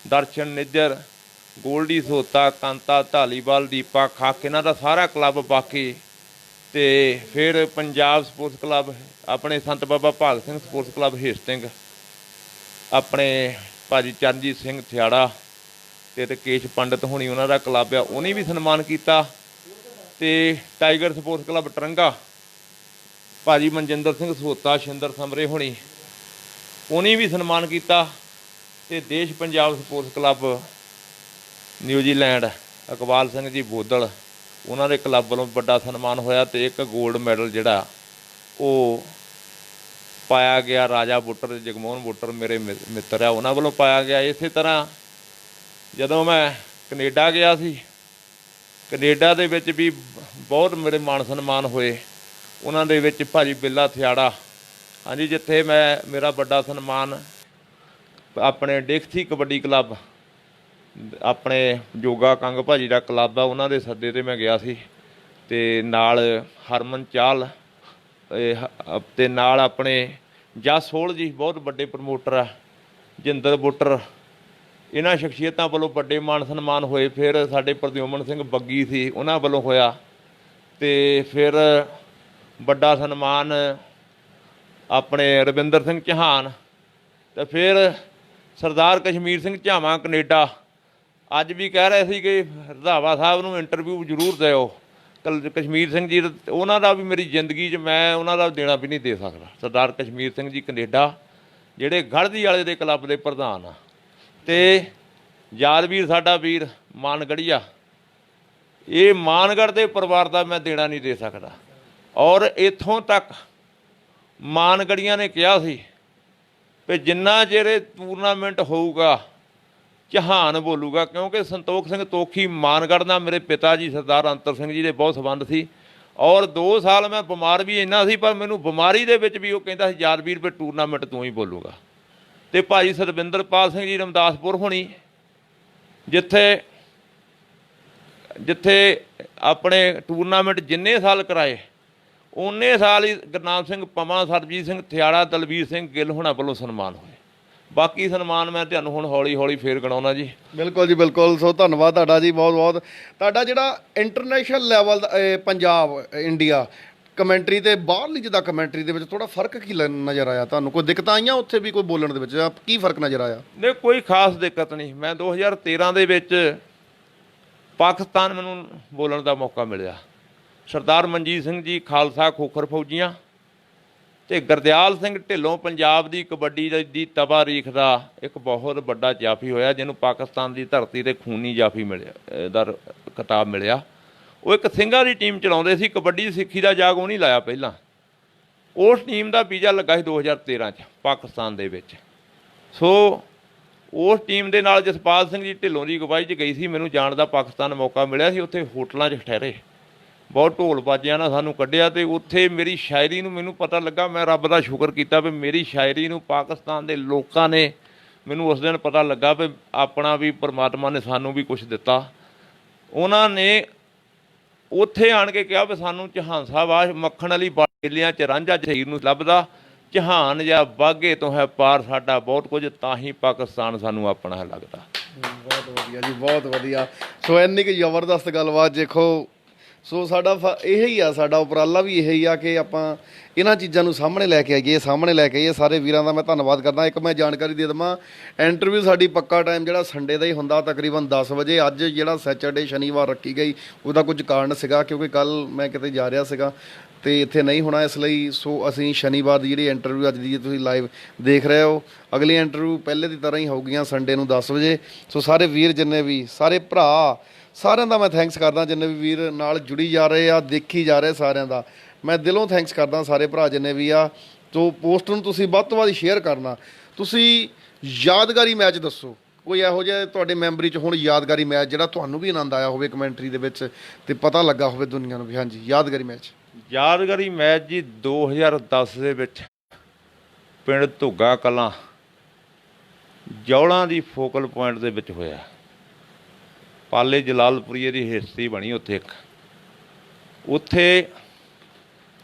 ਦਰਸ਼ਨ ਨਿੱਜਰ, ਗੋਲਡੀ ਸੋਤਾ, ਕਾਂਤਾ ਧਾਲੀਵਾਲ, ਦੀਪਾ ਖੱਖ, ਇਹਨਾਂ ਦਾ ਸਾਰਾ ਕਲੱਬ ਬਾਕੀ। ਅਤੇ ਫਿਰ ਪੰਜਾਬ ਸਪੋਰਟਸ ਕਲੱਬ, ਆਪਣੇ ਸੰਤ ਬਾਬਾ ਭਾਗ ਸਿੰਘ ਸਪੋਰਟਸ ਕਲੱਬ ਹੇਸਟਿੰਗ, ਆਪਣੇ ਭਾਜੀ ਚਰਨਜੀਤ ਸਿੰਘ ਥਿਆੜਾ ਅਤੇ ਰਕੇਸ਼ ਪੰਡਿਤ ਹੋਣੀ, ਉਹਨਾਂ ਦਾ ਕਲੱਬ ਆ, ਉਹਨੇ ਵੀ ਸਨਮਾਨ ਕੀਤਾ। ਅਤੇ ਟਾਈਗਰ ਸਪੋਰਟਸ ਕਲੱਬ ਟਰੰਗਾ, ਭਾਜੀ ਮਨਜਿੰਦਰ ਸਿੰਘ ਸੋਤਾ, ਸ਼ਿੰਦਰ ਸਮਰੇ ਹੋਣੀ, ਉਹਨੇ ਵੀ ਸਨਮਾਨ ਕੀਤਾ। ਅਤੇ ਦੇਸ਼ Punjab sports club New Zealand, Iqbal Singh ji Bodal, ਉਹਨਾਂ ਦੇ ਕਲੱਬ ਵੱਲੋਂ ਵੱਡਾ ਸਨਮਾਨ ਹੋਇਆ। ਅਤੇ ਇੱਕ ਗੋਲਡ ਮੈਡਲ ਜਿਹੜਾ ਉਹ ਪਾਇਆ ਗਿਆ ਰਾਜਾ ਬੁੱਟਰ, ਜਗਮੋਹਨ ਬੁੱਟਰ ਮੇਰੇ ਮਿੱਤਰ ਆ, ਉਹਨਾਂ ਵੱਲੋਂ ਪਾਇਆ ਗਿਆ। ਇਸੇ ਤਰ੍ਹਾਂ ਜਦੋਂ ਮੈਂ ਕੈਨੇਡਾ ਗਿਆ ਸੀ, ਕੈਨੇਡਾ ਦੇ ਵਿੱਚ ਵੀ ਬਹੁਤ ਮੇਰੇ ਮਾਣ ਸਨਮਾਨ ਹੋਏ। ਉਹਨਾਂ ਦੇ ਵਿੱਚ ਭਾਜੀ ਬਿੱਲਾ ਥਿਆੜਾ, ਹਾਂਜੀ, ਜਿੱਥੇ ਮੇਰਾ ਵੱਡਾ ਸਨਮਾਨ ਆਪਣੇ ਡਿਕਸੀ ਕਬੱਡੀ ਕਲੱਬ, ਆਪਣੇ ਜੋਗਾ ਕੰਗ ਭਾਜੀ ਦਾ ਕਲੱਬ ਆ, ਉਹਨਾਂ ਦੇ ਸੱਦੇ 'ਤੇ ਮੈਂ ਗਿਆ ਸੀ। ਅਤੇ ਨਾਲ ਹਰਮਨ ਚਾਹਲ ਅਤੇ ਨਾਲ ਆਪਣੇ ਜਸ ਸੋਹਲ ਜੀ, ਬਹੁਤ ਵੱਡੇ ਪ੍ਰਮੋਟਰ ਆ, ਜਿੰਦਰ ਬੁੱਟਰ, ਇਹਨਾਂ ਸ਼ਖਸੀਅਤਾਂ ਵੱਲੋਂ ਵੱਡੇ ਮਾਣ ਸਨਮਾਨ ਹੋਏ। ਫਿਰ ਸਾਡੇ ਪ੍ਰਦਿਉਮਨ ਸਿੰਘ ਬੱਗੀ ਸੀ, ਉਹਨਾਂ ਵੱਲੋਂ ਹੋਇਆ। ਅਤੇ ਫਿਰ ਵੱਡਾ ਸਨਮਾਨ ਆਪਣੇ ਰਵਿੰਦਰ ਸਿੰਘ ਚੌਹਾਨ, ਅਤੇ ਫਿਰ ਸਰਦਾਰ ਕਸ਼ਮੀਰ ਸਿੰਘ ਝਾਵਾਂ ਕੈਨੇਡਾ, ਅੱਜ ਵੀ ਕਹਿ ਰਹੇ ਸੀ ਕਿ ਰੰਧਾਵਾ ਸਾਹਿਬ ਨੂੰ ਇੰਟਰਵਿਊ ਜ਼ਰੂਰ ਦਿਓ। ਕਸ਼ਮੀਰ ਸਿੰਘ ਜੀ, ਉਹਨਾਂ ਦਾ ਵੀ ਮੇਰੀ ਜ਼ਿੰਦਗੀ 'ਚ ਮੈਂ ਉਹਨਾਂ ਦਾ ਦੇਣਾ ਵੀ ਨਹੀਂ ਦੇ ਸਕਦਾ। ਸਰਦਾਰ ਕਸ਼ਮੀਰ ਸਿੰਘ ਜੀ ਕੈਨੇਡਾ, ਜਿਹੜੇ ਗੜ੍ਹਦੀ ਵਾਲੇ ਦੇ ਕਲੱਬ ਦੇ ਪ੍ਰਧਾਨ ਆ। ਅਤੇ ਯਾਦਵੀਰ ਸਾਡਾ ਵੀਰ ਮਾਨਗੜੀਆ, ਇਹ ਮਾਨਗੜ੍ਹ ਦੇ ਪਰਿਵਾਰ ਦਾ ਮੈਂ ਦੇਣਾ ਨਹੀਂ ਦੇ ਸਕਦਾ। ਔਰ ਇੱਥੋਂ ਤੱਕ ਮਾਨਗੜੀਆਂ ਨੇ ਕਿਹਾ ਸੀ ਵੀ ਜਿੰਨਾ ਚਿਰ ਇਹ ਟੂਰਨਾਮੈਂਟ ਹੋਊਗਾ ਚੌਹਾਨ ਬੋਲੂਗਾ, ਕਿਉਂਕਿ ਸੰਤੋਖ ਸਿੰਘ ਤੋਖੀ ਮਾਨਗੜ੍ਹ ਨਾਲ ਮੇਰੇ ਪਿਤਾ ਜੀ ਸਰਦਾਰ ਅੰਤਰ ਸਿੰਘ ਜੀ ਦੇ ਬਹੁਤ ਸੰਬੰਧ ਸੀ। ਔਰ 2 ਸਾਲ ਮੈਂ ਬਿਮਾਰ ਵੀ ਇੰਨਾ ਸੀ, ਪਰ ਮੈਨੂੰ ਬਿਮਾਰੀ ਦੇ ਵਿੱਚ ਵੀ ਉਹ ਕਹਿੰਦਾ ਸੀ ਯਾਦਵੀਰ ਵੀ ਟੂਰਨਾਮੈਂਟ ਤੂੰ ਹੀ ਬੋਲੂਗਾ। ਅਤੇ ਭਾਜੀ ਸਤਵਿੰਦਰਪਾਲ ਸਿੰਘ ਜੀ ਰਮਦਾਸਪੁਰ ਹੋਣੀ, ਜਿੱਥੇ ਆਪਣੇ ਟੂਰਨਾਮੈਂਟ ਜਿੰਨੇ ਸਾਲ ਕਰਾਏ ਉਨੇ ਸਾਲ ਹੀ ਗੁਰਨਾਮ ਸਿੰਘ ਪਮਾ, ਸਰਬਜੀਤ ਸਿੰਘ ਥਿਆੜਾ, ਦਲਵੀਰ ਸਿੰਘ ਗਿੱਲ ਹੋਣਾ ਵੱਲੋਂ ਸਨਮਾਨ ਹੋਏ। ਬਾਕੀ ਸਨਮਾਨ ਮੈਂ ਤੁਹਾਨੂੰ ਹੁਣ ਹੌਲੀ ਹੌਲੀ ਫੇਰ ਗਿਣਾਉਣਾ ਜੀ। ਬਿਲਕੁਲ ਜੀ, ਬਿਲਕੁਲ। ਸੋ ਧੰਨਵਾਦ ਤੁਹਾਡਾ ਜੀ, ਬਹੁਤ ਬਹੁਤ। ਤੁਹਾਡਾ ਜਿਹੜਾ ਇੰਟਰਨੈਸ਼ਨਲ ਲੈਵਲ ਦਾ ਪੰਜਾਬ ਇੰਡੀਆ ਕਮੈਂਟਰੀ ਅਤੇ ਬਾਹਰਲੀ ਜਿੱਦਾਂ ਕਮੈਂਟਰੀ ਦੇ ਵਿੱਚ ਥੋੜ੍ਹਾ ਫਰਕ ਕੀ ਨਜ਼ਰ ਆਇਆ ਤੁਹਾਨੂੰ? ਕੋਈ ਦਿੱਕਤਾਂ ਆਈਆਂ ਉੱਥੇ ਵੀ ਕੋਈ ਬੋਲਣ ਦੇ ਵਿੱਚ, ਜਾਂ ਕੀ ਫਰਕ ਨਜ਼ਰ ਆਇਆ? ਨਹੀਂ, ਕੋਈ ਖਾਸ ਦਿੱਕਤ ਨਹੀਂ। ਮੈਂ 2013 ਦੇ ਵਿੱਚ ਪਾਕਿਸਤਾਨ ਮੈਨੂੰ ਬੋਲਣ ਦਾ ਮੌਕਾ ਮਿਲਿਆ। ਸਰਦਾਰ ਮਨਜੀਤ ਸਿੰਘ ਜੀ ਖਾਲਸਾ ਖੋਖਰ ਫੌਜੀਆਂ ਅਤੇ ਗੁਰਦਿਆਲ ਸਿੰਘ ਢਿੱਲੋਂ ਪੰਜਾਬ ਦੀ ਕਬੱਡੀ ਦੀ ਤਬਾਰੀਖ ਦਾ ਇੱਕ ਬਹੁਤ ਵੱਡਾ ਜਾਫੀ ਹੋਇਆ, ਜਿਹਨੂੰ ਪਾਕਿਸਤਾਨ ਦੀ ਧਰਤੀ 'ਤੇ ਖੂਨੀ ਜਾਫੀ ਮਿਲਿਆ ਦਾ ਖਿਤਾਬ ਮਿਲਿਆ। ਉਹ ਇੱਕ ਸਿੰਘਾਂ ਦੀ ਟੀਮ ਚਲਾਉਂਦੇ ਸੀ, ਕਬੱਡੀ ਸਿੱਖੀ ਦਾ ਜਾਗ ਉਹ ਨਹੀਂ ਲਾਇਆ ਪਹਿਲਾਂ। ਉਸ ਟੀਮ ਦਾ ਵੀਜ਼ਾ ਲੱਗਾ ਸੀ 2013 'ਚ ਪਾਕਿਸਤਾਨ ਦੇ ਵਿੱਚ। ਸੋ ਉਸ ਟੀਮ ਦੇ ਨਾਲ ਜਸਪਾਲ ਸਿੰਘ ਜੀ ਢਿੱਲੋਂ ਦੀ ਅਗਵਾਈ 'ਚ ਗਈ ਸੀ। ਮੈਨੂੰ ਜਾਣ ਦਾ ਪਾਕਿਸਤਾਨ ਮੌਕਾ ਮਿਲਿਆ ਸੀ। ਉੱਥੇ ਹੋਟਲਾਂ 'ਚ ਠਹਿਰੇ, ਬਹੁਤ ਢੋਲ ਬਾਜਿਆਂ ਨਾਲ ਸਾਨੂੰ ਕੱਢਿਆ, ਅਤੇ ਉੱਥੇ ਮੇਰੀ ਸ਼ਾਇਰੀ ਨੂੰ ਮੈਨੂੰ ਪਤਾ ਲੱਗਾ। ਮੈਂ ਰੱਬ ਦਾ ਸ਼ੁਕਰ ਕੀਤਾ ਵੀ ਮੇਰੀ ਸ਼ਾਇਰੀ ਨੂੰ ਪਾਕਿਸਤਾਨ ਦੇ ਲੋਕਾਂ ਨੇ, ਮੈਨੂੰ ਉਸ ਦਿਨ ਪਤਾ ਲੱਗਾ ਵੀ ਆਪਣਾ ਵੀ ਪਰਮਾਤਮਾ ਨੇ ਸਾਨੂੰ ਵੀ ਕੁਛ ਦਿੱਤਾ। ਉਹਨਾਂ ਨੇ ਉੱਥੇ ਆਣ ਕੇ ਕਿਹਾ ਵੀ ਸਾਨੂੰ ਚੌਹਾਨ ਸਾਹਿਬ ਆ ਮੱਖਣ ਵਾਲੀ ਬਾਲੀਆਂ 'ਚ ਰਾਂਝਾ ਸ਼ਹੀਦ ਨੂੰ ਲੱਭਦਾ, ਚੌਹਾਨ ਜਾਂ ਬਾਘੇ ਤੋਂ ਹੈ ਪਾਰ ਸਾਡਾ ਬਹੁਤ ਕੁਝ, ਤਾਂ ਹੀ ਪਾਕਿਸਤਾਨ ਸਾਨੂੰ ਆਪਣਾ ਲੱਗਦਾ। ਬਹੁਤ ਵਧੀਆ ਜੀ, ਬਹੁਤ ਵਧੀਆ। ਸੋ ਇੰਨੀ ਕੁ ਜ਼ਬਰਦਸਤ ਗੱਲਬਾਤ। ਦੇਖੋ, ਸੋ ਸਾਡਾ ਇਹ ਹੀ ਆ, ਸਾਡਾ ਉਪਰਾਲਾ ਵੀ ਇਹ ਹੀ ਆ ਕਿ ਆਪਾਂ ਇਹਨਾਂ ਚੀਜ਼ਾਂ ਨੂੰ ਸਾਹਮਣੇ ਲੈ ਕੇ ਆਈਏ। ਸਾਰੇ ਵੀਰਾਂ ਦਾ ਮੈਂ ਧੰਨਵਾਦ ਕਰਦਾ। ਇੱਕ ਮੈਂ ਜਾਣਕਾਰੀ ਦੇ ਦੇਵਾਂ, ਇੰਟਰਵਿਊ ਸਾਡੀ ਪੱਕਾ ਟਾਈਮ ਜਿਹੜਾ ਸੰਡੇ ਦਾ ਹੀ ਹੁੰਦਾ, ਤਕਰੀਬਨ 10 ਵਜੇ। ਅੱਜ ਜਿਹੜਾ ਸੈਚਰਡੇ ਸ਼ਨੀਵਾਰ ਰੱਖੀ ਗਈ, ਉਹਦਾ ਕੁਝ ਕਾਰਨ ਸੀਗਾ, ਕਿਉਂਕਿ ਕੱਲ੍ਹ ਮੈਂ ਕਿਤੇ ਜਾ ਰਿਹਾ ਸੀਗਾ ਅਤੇ ਇੱਥੇ ਨਹੀਂ ਹੋਣਾ, ਇਸ ਲਈ ਸੋ ਅਸੀਂ ਸ਼ਨੀਵਾਰ ਦੀ ਜਿਹੜੀ ਇੰਟਰਵਿਊ ਅੱਜ ਦੀ ਤੁਸੀਂ ਲਾਈਵ ਦੇਖ ਰਹੇ ਹੋ, ਅਗਲੀ ਇੰਟਰਵਿਊ ਪਹਿਲੇ ਦੀ ਤਰ੍ਹਾਂ ਹੀ ਹੋਊਗੀਆਂ ਸੰਡੇ ਨੂੰ 10 ਵਜੇ। ਸੋ ਸਾਰੇ ਵੀਰ ਜਿੰਨੇ ਵੀ, ਸਾਰੇ ਭਰਾ, ਸਾਰਿਆਂ ਦਾ ਮੈਂ ਥੈਂਕਸ ਕਰਦਾ। ਜਿੰਨੇ ਵੀ ਵੀਰ ਨਾਲ ਜੁੜੀ ਜਾ ਰਹੇ ਆ, ਦੇਖੀ ਜਾ ਰਹੇ, ਸਾਰਿਆਂ ਦਾ ਮੈਂ ਦਿਲੋਂ ਥੈਂਕਸ ਕਰਦਾ। ਸਾਰੇ ਭਰਾ ਜਿੰਨੇ ਵੀ ਆ, ਸੋ ਪੋਸਟ ਨੂੰ ਤੁਸੀਂ ਵੱਧ ਤੋਂ ਵੱਧ ਸ਼ੇਅਰ ਕਰਨਾ। ਤੁਸੀਂ ਯਾਦਗਾਰੀ ਮੈਚ ਦੱਸੋ, ਕੋਈ ਇਹੋ ਜਿਹਾ ਤੁਹਾਡੇ ਮੈਮਰੀ 'ਚ ਹੁਣ ਯਾਦਗਾਰੀ ਮੈਚ ਜਿਹੜਾ ਤੁਹਾਨੂੰ ਵੀ ਆਨੰਦ ਆਇਆ ਹੋਵੇ ਕਮੈਂਟਰੀ ਦੇ ਵਿੱਚ ਤੇ ਪਤਾ ਲੱਗਾ ਹੋਵੇ ਦੁਨੀਆ ਨੂੰ ਵੀ ਹਾਂਜੀ ਯਾਦਗਾਰੀ ਮੈਚ? ਯਾਦਗਾਰੀ ਮੈਚ ਜੀ 2010 ਦੇ ਵਿੱਚ ਪਿੰਡ ਧੁੱਗਾ ਕਲਾਂ ਜੌਲਾਂ ਦੀ ਫੋਕਲ ਪੁਆਇੰਟ ਦੇ ਵਿੱਚ ਹੋਇਆ। ਪਾਲੇ ਜਲਾਲਪੁਰੀਏ ਦੀ ਹਿਸਟਰੀ ਬਣੀ ਉੱਥੇ ਇੱਕ। ਉੱਥੇ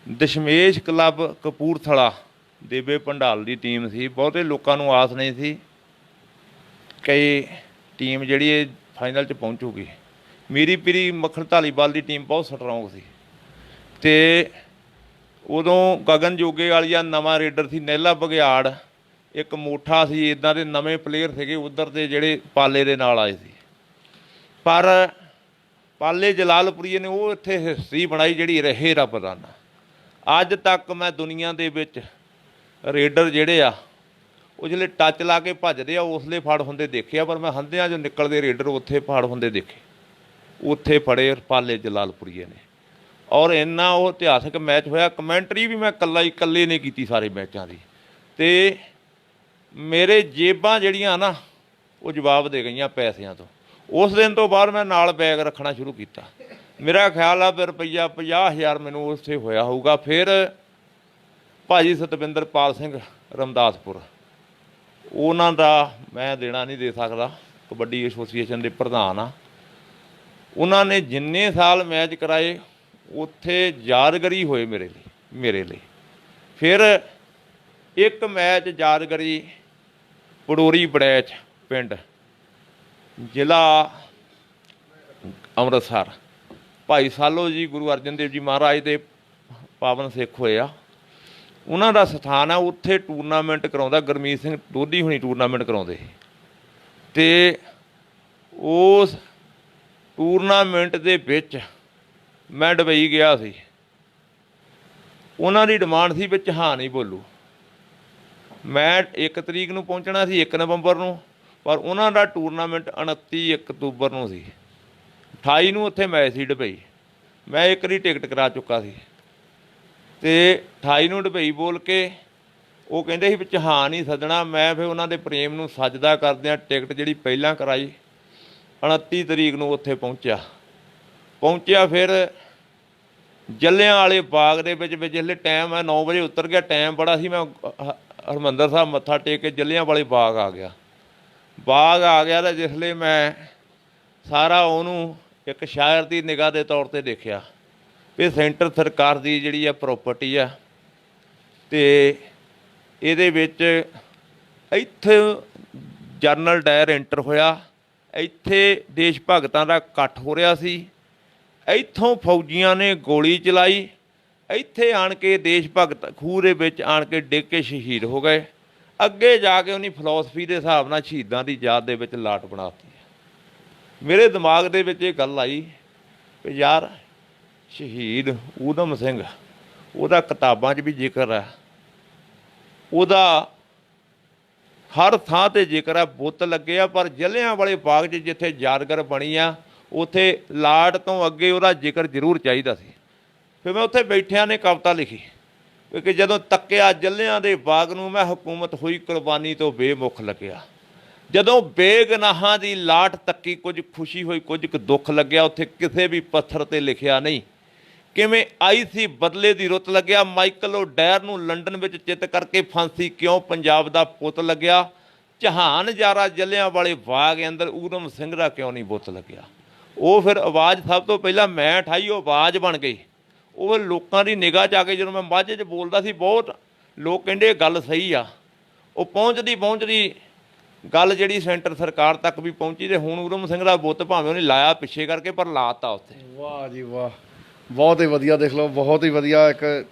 ਦਸ਼ਮੇਸ਼ ਕਲੱਬ ਕਪੂਰਥਲਾ ਦੇਵੇ ਭੰਡਾਲ ਦੀ ਟੀਮ ਸੀ। ਬਹੁਤੇ ਲੋਕਾਂ ਨੂੰ ਆਸ ਨਹੀਂ ਸੀ ਕਿ ਟੀਮ ਜਿਹੜੀ ਇਹ ਫਾਈਨਲ 'ਚ ਪਹੁੰਚੂਗੀ। ਮੀਰੀ ਪੀਰੀ ਮੱਖਣ ਧਾਲੀਵਾਲ ਦੀ ਟੀਮ ਬਹੁਤ ਸਟਰੋਂਗ ਸੀ ਅਤੇ ਉਦੋਂ ਗਗਨ ਜੋਗੇ ਵਾਲੀਆ ਨਵਾਂ ਰੇਡਰ ਸੀ, ਨਹਿਲਾ ਬਘਿਆੜ ਇੱਕ ਮੋਠਾ ਸੀ, ਇੱਦਾਂ ਦੇ ਨਵੇਂ ਪਲੇਅਰ ਸੀਗੇ ਉੱਧਰ ਦੇ ਜਿਹੜੇ ਪਾਲੇ ਦੇ ਨਾਲ ਆਏ ਸੀ। ਪਰ ਪਾਲੇ ਜਲਾਲਪੁਰੀਏ ਨੇ ਉਹ ਇੱਥੇ ਹਿਸਟਰੀ ਬਣਾਈ ਜਿਹੜੀ ਰਹੇ ਰੱਬ ਦਾ ਨਾਂ। ਅੱਜ ਤੱਕ ਮੈਂ ਦੁਨੀਆ ਦੇ ਵਿੱਚ ਰੇਡਰ ਜਿਹੜੇ ਆ ਉਹ ਜਿਹੜੇ ਟੱਚ ਲਾ ਕੇ ਭੱਜਦੇ ਆ ਉਸਲੇ ਫੜ ਹੁੰਦੇ ਦੇਖੇ ਆ, ਪਰ ਮੈਂ ਹੰਦਿਆਂ 'ਚੋਂ ਨਿਕਲਦੇ ਰੇਡਰ ਉੱਥੇ ਫੜ ਹੁੰਦੇ ਦੇਖੇ। ਉੱਥੇ ਫੜੇ ਪਾਲੇ ਜਲਾਲਪੁਰੀਏ ਨੇ ਔਰ ਇੰਨਾ ਉਹ ਇਤਿਹਾਸਕ ਮੈਚ ਹੋਇਆ। ਕਮੈਂਟਰੀ ਵੀ ਮੈਂ ਇਕੱਲੇ ਨੇ ਕੀਤੀ ਸਾਰੇ ਮੈਚਾਂ ਦੀ ਅਤੇ ਮੇਰੇ ਜੇਬਾਂ ਜਿਹੜੀਆਂ ਨਾ ਉਹ ਜਵਾਬ ਦੇ ਗਈਆਂ ਪੈਸਿਆਂ ਤੋਂ। ਉਸ ਦਿਨ ਤੋਂ ਬਾਅਦ ਮੈਂ ਨਾਲ ਬੈਗ ਰੱਖਣਾ ਸ਼ੁਰੂ ਕੀਤਾ। ਮੇਰਾ ਖਿਆਲ ਆ ਫਿਰ ਰੁਪਈਆ 50,000 ਮੈਨੂੰ ਉੱਥੇ ਹੋਇਆ ਹੋਊਗਾ। ਫਿਰ ਭਾਜੀ ਸਤਵਿੰਦਰਪਾਲ ਸਿੰਘ ਰਮਦਾਸਪੁਰ, ਉਹਨਾਂ ਦਾ ਮੈਂ ਦੇਣਾ ਨਹੀਂ ਦੇ ਸਕਦਾ, ਕਬੱਡੀ ਐਸੋਸੀਏਸ਼ਨ ਦੇ ਪ੍ਰਧਾਨ ਆ। ਉਹਨਾਂ ਨੇ ਜਿੰਨੇ ਸਾਲ ਮੈਚ ਕਰਾਏ ਉੱਥੇ ਯਾਦਗਾਰੀ ਹੋਏ ਮੇਰੇ ਲਈ। ਫਿਰ ਇੱਕ ਮੈਚ ਯਾਦਗਾਰੀ ਪੜੋਰੀ ਬੜੈਚ ਪਿੰਡ ਜ਼ਿਲ੍ਹਾ ਅੰਮ੍ਰਿਤਸਰ, ਭਾਈ ਸਾਲੋ ਜੀ ਗੁਰੂ ਅਰਜਨ ਦੇਵ ਜੀ ਮਹਾਰਾਜ ਦੇ ਪਾਵਨ ਸਿੱਖ ਹੋਏ ਆ। ਉਹਨਾਂ ਦਾ ਸਥਾਨ ਆ, ਉੱਥੇ ਟੂਰਨਾਮੈਂਟ ਕਰਾਉਂਦਾ ਗੁਰਮੀਤ ਸਿੰਘ ਦੋਧੀ ਹੁਣੀ ਟੂਰਨਾਮੈਂਟ ਕਰਾਉਂਦੇ ਸੀ ਅਤੇ ਉਸ ਟੂਰਨਾਮੈਂਟ ਦੇ ਵਿੱਚ ਮੈਂ ਦੁਬਈ ਗਿਆ ਸੀ। ਉਹਨਾਂ ਦੀ ਡਿਮਾਂਡ ਸੀ ਵਿੱਚ ਹਾਂ ਨਹੀਂ ਬੋਲੂ। ਮੈਂ 1 ਤਰੀਕ ਨੂੰ ਪਹੁੰਚਣਾ ਸੀ, 1 ਨਵੰਬਰ ਨੂੰ, ਪਰ ਉਹਨਾਂ ਦਾ ਟੂਰਨਾਮੈਂਟ 29 ਅਕਤੂਬਰ ਨੂੰ ਸੀ। 28 ਨੂੰ ਉੱਥੇ ਮੈਚ ਸੀ ਦੁਬਈ। ਮੈਂ ਇੱਕ ਦੀ ਟਿਕਟ ਕਰਾ ਚੁੱਕਾ ਸੀ ਅਤੇ 28 ਨੂੰ ਦੁਬਈ ਬੋਲ ਕੇ ਉਹ ਕਹਿੰਦੇ ਸੀ ਵਿੱਚ ਹਾਂ ਨਹੀਂ ਸੱਦਣਾ। ਮੈਂ ਫਿਰ ਉਹਨਾਂ ਦੇ ਪ੍ਰੇਮ ਨੂੰ ਸੱਜਦਾ ਕਰਦਿਆਂ ਟਿਕਟ ਜਿਹੜੀ ਪਹਿਲਾਂ ਕਰਾਈ 29 ਤਰੀਕ ਨੂੰ ਉੱਥੇ ਪਹੁੰਚਿਆ। ਫਿਰ ਜੱਲਿਆਂ ਵਾਲੇ ਬਾਗ ਦੇ ਵਿੱਚ ਜਿਸਲੇ ਟਾਈਮ ਮੈਂ 9 ਵਜੇ ਉਤਰ ਗਿਆ, ਟਾਈਮ ਬੜਾ ਸੀ, ਮੈਂ ਹਰਿਮੰਦਰ ਸਾਹਿਬ ਮੱਥਾ ਟੇਕ ਕੇ ਜੱਲਿਆਂ ਵਾਲੇ ਬਾਗ ਆ ਗਿਆ ਤਾਂ ਜਿਸਲੇ ਮੈਂ ਸਾਰਾ ਉਹਨੂੰ ਇੱਕ ਸ਼ਾਇਰ ਦੀ ਨਿਗਾਹ ਦੇ ਤੌਰ 'ਤੇ ਦੇਖਿਆ ਵੀ ਸੈਂਟਰ ਸਰਕਾਰ ਦੀ ਜਿਹੜੀ ਆ ਪ੍ਰੋਪਰਟੀ ਆ ਅਤੇ ਇਹਦੇ ਵਿੱਚ ਇੱਥੇ ਜਨਰਲ ਡਾਇਰ ਐਂਟਰ ਹੋਇਆ। ਇੱਥੇ ਦੇਸ਼ ਭਗਤਾਂ ਦਾ ਇਕੱਠ ਹੋ ਰਿਹਾ ਸੀ। ਇੱਥੋਂ ਫੌਜੀਆਂ ਨੇ ਗੋਲੀ ਚਲਾਈ। ਇੱਥੇ ਆਣ ਕੇ ਦੇਸ਼ ਭਗਤ ਖੂਹ ਦੇ ਵਿੱਚ ਆਣ ਕੇ ਡਿੱਗ ਕੇ ਸ਼ਹੀਦ ਹੋ ਗਏ। ਅੱਗੇ ਜਾ ਕੇ ਉਹਨੇ ਫਿਲੋਸਫੀ ਦੇ ਹਿਸਾਬ ਨਾਲ ਸ਼ਹੀਦਾਂ ਦੀ ਯਾਦ ਦੇ ਵਿੱਚ ਲਾਟ ਬਣਾਤੀ। ਮੇਰੇ ਦਿਮਾਗ ਦੇ ਵਿੱਚ ਇਹ ਗੱਲ ਆਈ ਵੀ ਯਾਰ ਸ਼ਹੀਦ ਊਧਮ ਸਿੰਘ, ਉਹਦਾ ਕਿਤਾਬਾਂ 'ਚ ਵੀ ਜ਼ਿਕਰ ਹੈ, ਉਹਦਾ ਹਰ ਥਾਂ 'ਤੇ ਜ਼ਿਕਰ ਹੈ, ਬੁੱਤ ਲੱਗੇ ਆ, ਪਰ ਜਲ੍ਹਿਆਂ ਵਾਲੇ ਬਾਗ 'ਚ ਜਿੱਥੇ ਯਾਦਗਾਰ ਬਣੀ ਆ ਉੱਥੇ ਲਾਟ ਤੋਂ ਅੱਗੇ ਉਹਦਾ ਜ਼ਿਕਰ ਜ਼ਰੂਰ ਚਾਹੀਦਾ ਸੀ। ਫਿਰ ਮੈਂ ਉੱਥੇ ਬੈਠਿਆਂ ਨੇ ਕਵਿਤਾ ਲਿਖੀ ਕਿ ਜਦੋਂ ਤੱਕਿਆ ਜੱਲਿਆਂ ਦੇ ਬਾਗ ਨੂੰ, ਮੈਂ ਹਕੂਮਤ ਹੋਈ ਕੁਰਬਾਨੀ ਤੋਂ ਬੇਮੁੱਖ ਲੱਗਿਆ। ਜਦੋਂ ਬੇਗਨਾਹਾਂ ਦੀ ਲਾਟ ਤੱਕੀ, ਕੁਝ ਖੁਸ਼ੀ ਹੋਈ ਕੁਝ ਕੁ ਦੁੱਖ ਲੱਗਿਆ। ਉੱਥੇ ਕਿਸੇ ਵੀ ਪੱਥਰ 'ਤੇ ਲਿਖਿਆ ਨਹੀਂ ਕਿਵੇਂ ਆਈ ਸੀ ਬਦਲੇ ਦੀ ਰੁੱਤ ਲੱਗਿਆ। ਮਾਈਕਲ ਓਡੈਰ ਨੂੰ ਲੰਡਨ ਵਿੱਚ ਚਿੱਤ ਕਰਕੇ ਫਾਂਸੀ ਕਿਉਂ ਪੰਜਾਬ ਦਾ ਪੁੱਤ ਲੱਗਿਆ। ਜਹਾਨ ਜਾਰਾ ਜੱਲਿਆਂ ਵਾਲੇ ਬਾਗ ਅੰਦਰ ਊਧਮ ਸਿੰਘ ਦਾ ਕਿਉਂ ਨਹੀਂ ਬੁੱਤ ਲੱਗਿਆ। ਉਹ ਫਿਰ ਆਵਾਜ਼ ਸਭ ਤੋਂ ਪਹਿਲਾਂ ਮੈਂ ਉਠਾਈ, ਉਹ ਆਵਾਜ਼ ਬਣ ਗਈ। ਉਹ ਲੋਕਾਂ ਦੀ ਨਿਗਾਹ 'ਚ ਆ ਕੇ ਜਦੋਂ ਮੈਂ ਮਾਝੇ 'ਚ ਬੋਲਦਾ ਸੀ, ਬਹੁਤ ਲੋਕ ਕਹਿੰਦੇ ਇਹ ਗੱਲ ਸਹੀ ਆ। ਉਹ ਪਹੁੰਚਦੀ ਗੱਲ ਜਿਹੜੀ ਸੈਂਟਰ ਸਰਕਾਰ ਤੱਕ ਵੀ ਪਹੁੰਚੀ ਅਤੇ ਹੁਣ ਊਧਮ ਸਿੰਘ ਦਾ ਬੁੱਤ ਭਾਵੇਂ ਉਹਨੇ ਲਾਇਆ ਪਿੱਛੇ ਕਰਕੇ, ਪਰ ਲਾਤਾ ਉੱਥੇ। ਵਾਹ ਜੀ ਵਾਹ, ਬਹੁਤ ਹੀ ਵਧੀਆ। ਦੇਖ ਲਓ, ਬਹੁਤ ਹੀ ਵਧੀਆ। ਇੱਕ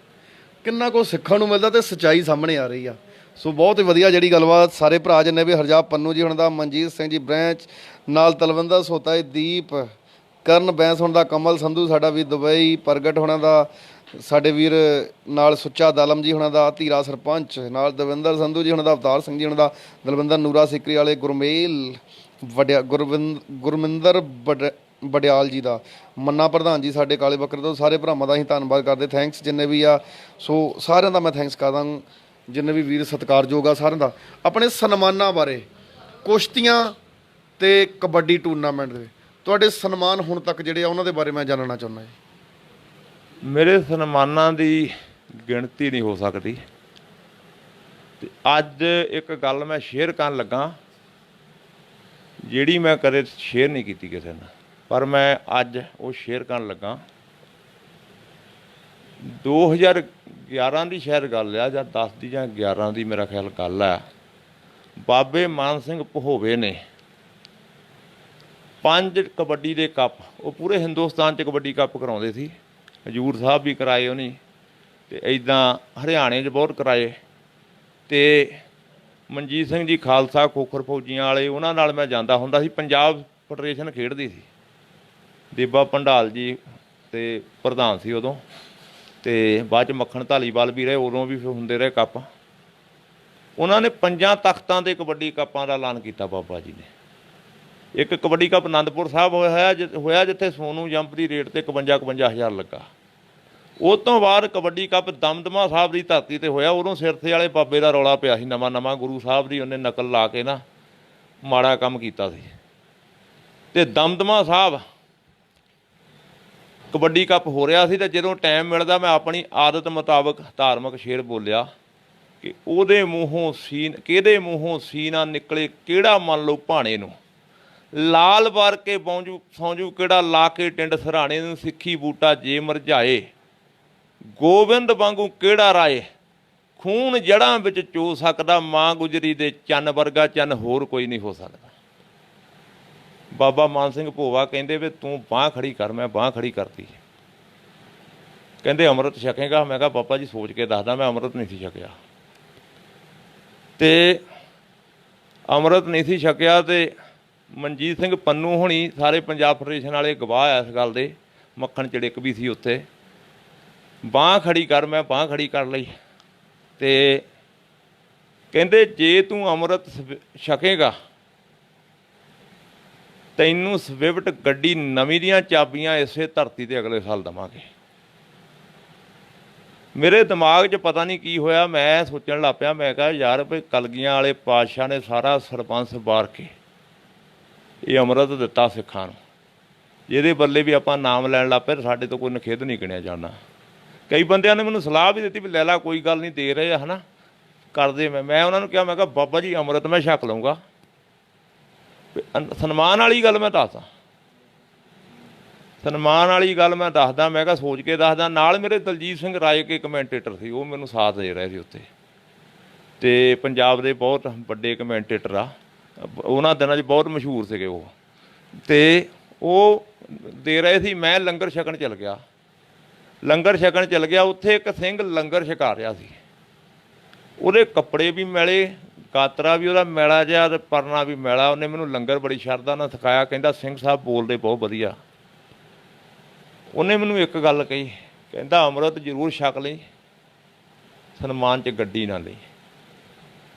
ਕਿੰਨਾ ਕੁਛ ਸਿੱਖਣ ਨੂੰ ਮਿਲਦਾ ਅਤੇ ਸੱਚਾਈ ਸਾਹਮਣੇ ਆ ਰਹੀ ਆ। ਸੋ ਬਹੁਤ ਹੀ ਵਧੀਆ ਜਿਹੜੀ ਗੱਲਬਾਤ। ਸਾਰੇ ਭਰਾ ਜਿੰਨੇ ਵੀ ਹਰਜਾਬ ਪੰਨੂ ਜੀ ਹੁਣ ਦਾ, ਮਨਜੀਤ ਸਿੰਘ ਜੀ ਬ੍ਰੈਂਚ ਨਾਲ, ਤਲਵੰਦਰ ਸੋਤਾ ਜੀ, ਦੀਪ ਕਰਨ ਬੈਂਸ ਹੁਣ ਦਾ, ਕਮਲ ਸੰਧੂ ਸਾਡਾ ਵੀ ਦੁਬਈ, ਪ੍ਰਗਟ ਹੋਣਾ ਦਾ, ਸਾਡੇ ਵੀਰ ਨਾਲ ਸੁੱਚਾ ਦਾਲਮ ਜੀ ਹੁਣਾਂ ਦਾ, ਧੀਰਾ ਸਰਪੰਚ ਨਾਲ, ਦਵਿੰਦਰ ਸੰਧੂ ਜੀ ਹੁਣਾਂ ਦਾ, ਅਵਤਾਰ ਸਿੰਘ ਜੀ ਹੁਣਾਂ ਦਾ, ਦਲਵਿੰਦਰ ਨੂਰਾ ਸਿਕਰੀ ਵਾਲੇ, ਗੁਰਮੇਲ ਗੁਰਮਿੰਦਰ ਬਡਿਆਲ ਜੀ ਦਾ, ਮੰਨਾ ਪ੍ਰਧਾਨ ਜੀ ਸਾਡੇ ਕਾਲੇ ਬੱਕਰੇ ਤੋਂ। ਸਾਰੇ ਭਰਾਵਾਂ ਦਾ ਅਸੀਂ ਧੰਨਵਾਦ ਕਰਦੇ, ਥੈਂਕਸ ਜਿੰਨੇ ਵੀ ਆ। ਸੋ ਸਾਰਿਆਂ ਦਾ ਮੈਂ ਥੈਂਕਸ ਕਰਦਾ, ਜਿੰਨੇ ਵੀ ਵੀਰ ਸਤਿਕਾਰਯੋਗ ਆ ਸਾਰਿਆਂ ਦਾ। ਆਪਣੇ ਸਨਮਾਨਾਂ ਬਾਰੇ, ਕੁਸ਼ਤੀਆਂ ਤੇ ਕਬੱਡੀ ਟੂਰਨਾਮੈਂਟ ਦੇ ਤੁਹਾਡੇ ਸਨਮਾਨ ਹੁਣ ਤੱਕ ਜਿਹੜੇ ਆ ਉਹਨਾਂ ਦੇ ਬਾਰੇ ਮੈਂ ਜਾਣਨਾ ਚਾਹੁੰਦਾ ਜੀ। ਮੇਰੇ ਸਨਮਾਨਾਂ ਦੀ ਗਿਣਤੀ ਨਹੀਂ ਹੋ ਸਕਦੀ। ਤੇ ਅੱਜ ਇੱਕ ਗੱਲ ਮੈਂ ਸ਼ੇਅਰ ਕਰਨ ਲੱਗਾ ਜਿਹੜੀ ਮੈਂ ਕਦੇ ਸ਼ੇਅਰ ਨਹੀਂ ਕੀਤੀ ਕਿਸੇ ਨਾਲ, ਪਰ ਮੈਂ ਅੱਜ ਉਹ ਸ਼ੇਅਰ ਕਰਨ ਲੱਗਾ। 2011 ਦੀ ਸ਼ਾਇਦ ਗੱਲ ਆ, ਜਾਂ 10 ਦੀ ਜਾਂ 11 ਦੀ ਮੇਰਾ ਖਿਆਲ ਗੱਲ ਆ। ਬਾਬੇ ਮਾਨ ਸਿੰਘ ਭਹੋਵੇ ਨੇ 5 ਕਬੱਡੀ ਦੇ ਕੱਪ, ਉਹ ਪੂਰੇ ਹਿੰਦੁਸਤਾਨ 'ਚ ਕਬੱਡੀ ਕੱਪ ਕਰਾਉਂਦੇ ਸੀ। ਹਜੂਰ ਸਾਹਿਬ ਵੀ ਕਰਾਏ ਉਹਨੇ, ਤੇ ਇੱਦਾਂ ਹਰਿਆਣੇ 'ਚ ਬਹੁਤ ਕਰਾਏ। ਅਤੇ ਮਨਜੀਤ ਸਿੰਘ ਜੀ ਖਾਲਸਾ ਖੋਖਰ ਫੌਜੀਆਂ ਵਾਲੇ, ਉਹਨਾਂ ਨਾਲ ਮੈਂ ਜਾਂਦਾ ਹੁੰਦਾ ਸੀ। ਪੰਜਾਬ ਫੈਡਰੇਸ਼ਨ ਖੇਡਦੀ ਸੀ, ਦੇਬਾ ਭੰਡਾਲ ਜੀ ਤੇ ਪ੍ਰਧਾਨ ਸੀ ਉਦੋਂ, ਅਤੇ ਬਾਅਦ 'ਚ ਮੱਖਣ ਧਾਲੀਵਾਲ ਵੀ ਰਹੇ, ਉਦੋਂ ਵੀ ਹੁੰਦੇ ਰਹੇ ਕੱਪ। ਉਹਨਾਂ ਨੇ 5 ਤਖ਼ਤਾਂ ਦੇ ਕਬੱਡੀ ਕੱਪਾਂ ਦਾ ਐਲਾਨ ਕੀਤਾ ਬਾਬਾ ਜੀ ਨੇ। ਇੱਕ ਕਬੱਡੀ ਕੱਪ ਅਨੰਦਪੁਰ ਸਾਹਿਬ ਹੋਇਆ ਜਿੱਥੇ ਸੋਨੂੰ ਜੰਪ ਦੀ ਰੇਟ 'ਤੇ 51-51 ਹਜ਼ਾਰ ਲੱਗਾ। ਉਹ ਤੋਂ ਬਾਅਦ ਕਬੱਡੀ ਕੱਪ ਦਮਦਮਾ ਸਾਹਿਬ ਦੀ ਧਰਤੀ 'ਤੇ ਹੋਇਆ। ਉਦੋਂ ਸਿਰਥੇ ਵਾਲੇ ਬਾਬੇ ਦਾ ਰੌਲਾ ਪਿਆ ਸੀ, ਨਵਾਂ ਗੁਰੂ ਸਾਹਿਬ ਦੀ ਉਹਨੇ ਨਕਲ ਲਾ ਕੇ ਨਾ ਮਾੜਾ ਕੰਮ ਕੀਤਾ ਸੀ। ਅਤੇ ਦਮਦਮਾ ਸਾਹਿਬ ਕਬੱਡੀ ਕੱਪ ਹੋ ਰਿਹਾ ਸੀ, ਅਤੇ ਜਦੋਂ ਟਾਈਮ ਮਿਲਦਾ ਮੈਂ ਆਪਣੀ ਆਦਤ ਮੁਤਾਬਕ ਧਾਰਮਿਕ ਸ਼ੇਰ ਬੋਲਿਆ ਕਿ ਉਹਦੇ ਮੂੰਹੋਂ ਸੀਨ, ਕਿਹਦੇ ਮੂੰਹੋਂ ਸੀ ਨਾ ਨਿਕਲੇ, ਕਿਹੜਾ ਮੰਨ ਲਓ ਭਾਣੇ ਨੂੰ ਲਾਲ ਵਾਰ ਕੇ ਸੌਂਜੂ, ਕਿਹੜਾ ਲਾ ਕੇ ਟਿੰਡ ਸਰਾਣੇ ਨੂੰ ਸਿੱਖੀ ਬੂਟਾ ਜੇ ਮਰਝਾਏ, ਗੋਬਿੰਦ ਵਾਂਗੂ ਕਿਹੜਾ ਰਾਏ, ਖੂਨ ਜੜ੍ਹਾਂ ਵਿੱਚ ਚੋ ਸਕਦਾ, ਮਾਂ ਗੁਜਰੀ ਦੇ ਚੰਨ ਵਰਗਾ ਚੰਨ ਹੋਰ ਕੋਈ ਨਹੀਂ ਹੋ ਸਕਦਾ। ਬਾਬਾ ਮਾਨ ਸਿੰਘ ਭੋਵਾ ਕਹਿੰਦੇ ਵੀ ਤੂੰ ਬਾਂਹ ਖੜੀ ਕਰ। ਮੈਂ ਬਾਂਹ ਖੜੀ ਕਰਤੀ। ਕਹਿੰਦੇ ਅੰਮ੍ਰਿਤ ਛਕੇਗਾ? ਮੈਂ ਕਿਹਾ ਬਾਬਾ ਜੀ ਸੋਚ ਕੇ ਦੱਸਦਾ, ਮੈਂ ਅੰਮ੍ਰਿਤ ਨਹੀਂ ਸੀ ਛਕਿਆ। ਅਤੇ ਅੰਮ੍ਰਿਤ ਨਹੀਂ ਸੀ ਛਕਿਆ, ਅਤੇ ਮਨਜੀਤ ਸਿੰਘ ਪੰਨੂ ਹੋਣੀ ਸਾਰੇ ਪੰਜਾਬ ਫੈਡਰੇਸ਼ਨ ਵਾਲੇ ਗਵਾਹ ਆ ਇਸ ਗੱਲ ਦੇ। ਮੱਖਣ ਚੜਿੱਕ ਵੀ ਸੀ ਉੱਥੇ। ਬਾਂਹ ਖੜੀ ਕਰ, ਮੈਂ ਬਾਂਹ ਖੜੀ ਕਰ ਲਈ। ਅਤੇ ਕਹਿੰਦੇ ਜੇ ਤੂੰ ਅੰਮ੍ਰਿਤ ਛਕੇਗਾ ਤੈਨੂੰ ਸਵਿਫਟ ਗੱਡੀ ਨਵੀਂ ਦੀਆਂ ਚਾਬੀਆਂ ਇਸੇ ਧਰਤੀ 'ਤੇ ਅਗਲੇ ਸਾਲ ਦੇਵਾਂਗੇ। ਮੇਰੇ ਦਿਮਾਗ 'ਚ ਪਤਾ ਨਹੀਂ ਕੀ ਹੋਇਆ, ਮੈਂ ਸੋਚਣ ਲੱਗ ਪਿਆ, ਮੈਂ ਕਿਹਾ ਯਾਰ ਵੀ ਕਲਗੀਆਂ ਵਾਲੇ ਪਾਤਸ਼ਾਹ ਨੇ ਸਾਰਾ ਸਰਬੰਸ ਵਾਰ ਕੇ ਇਹ ਅੰਮ੍ਰਿਤ ਦਿੱਤਾ ਸਿੱਖਾਂ ਨੂੰ, ਜਿਹਦੇ ਬੱਲੇ ਵੀ ਆਪਾਂ ਨਾਮ ਲੈਣ ਲੱਗ ਪਏ ਸਾਡੇ ਤੋਂ ਕੋਈ ਨਖਿੱਧ ਨਹੀਂ ਗਿਣਿਆ ਜਾਣਾ। ਕਈ ਬੰਦਿਆਂ ਨੇ ਮੈਨੂੰ ਸਲਾਹ ਵੀ ਦਿੱਤੀ ਵੀ ਲੈ ਲਾ, ਕੋਈ ਗੱਲ ਨਹੀਂ, ਦੇ ਰਹੇ ਆ ਹੈ ਨਾ, ਕਰਦੇ। ਮੈਂ ਉਹਨਾਂ ਨੂੰ ਕਿਹਾ, ਮੈਂ ਕਿਹਾ ਬਾਬਾ ਜੀ ਅੰਮ੍ਰਿਤ ਮੈਂ ਛਕ ਲਊਂਗਾ। ਸਨਮਾਨ ਵਾਲੀ ਗੱਲ ਮੈਂ ਦੱਸਦਾ, ਸਨਮਾਨ ਵਾਲੀ ਗੱਲ ਮੈਂ ਦੱਸਦਾ, ਮੈਂ ਕਿਹਾ ਸੋਚ ਕੇ ਦੱਸਦਾ। ਨਾਲ ਮੇਰੇ ਦਲਜੀਤ ਸਿੰਘ ਰਾਏ ਕੇ ਕਮੈਂਟੇਟਰ ਸੀ, ਉਹ ਮੈਨੂੰ ਸਾਥ ਦੇ ਰਹੇ ਸੀ ਉੱਥੇ, ਅਤੇ ਪੰਜਾਬ ਦੇ ਬਹੁਤ ਵੱਡੇ ਕਮੈਂਟੇਟਰ ਆ, ਉਹਨਾਂ ਦਿਨਾਂ 'ਚ ਬਹੁਤ ਮਸ਼ਹੂਰ ਸੀਗੇ ਉਹ, ਅਤੇ ਉਹ ਦੇ ਰਹੇ ਸੀ। ਮੈਂ ਲੰਗਰ ਛਕਣ ਚਲ ਗਿਆ, ਉੱਥੇ ਇੱਕ ਸਿੰਘ ਲੰਗਰ ਛਕਾ ਰਿਹਾ ਸੀ। ਉਹਦੇ ਕੱਪੜੇ ਵੀ ਮੈਲੇ, ਕਾਤਰਾ ਵੀ ਉਹਦਾ ਮੈਲਾ ਜਿਹਾ, ਅਤੇ ਪਰਨਾ ਵੀ ਮੈਲਾ। ਉਹਨੇ ਮੈਨੂੰ ਲੰਗਰ ਬੜੀ ਸ਼ਰਧਾ ਨਾਲ ਸਿਖਾਇਆ। ਕਹਿੰਦਾ ਸਿੰਘ ਸਾਹਿਬ ਬੋਲਦੇ ਬਹੁਤ ਵਧੀਆ। ਉਹਨੇ ਮੈਨੂੰ ਇੱਕ ਗੱਲ ਕਹੀ, ਕਹਿੰਦਾ ਅੰਮ੍ਰਿਤ ਜ਼ਰੂਰ ਛਕ ਲਈ, ਸਨਮਾਨ 'ਚ ਗੱਡੀ ਨਾ ਲਈ।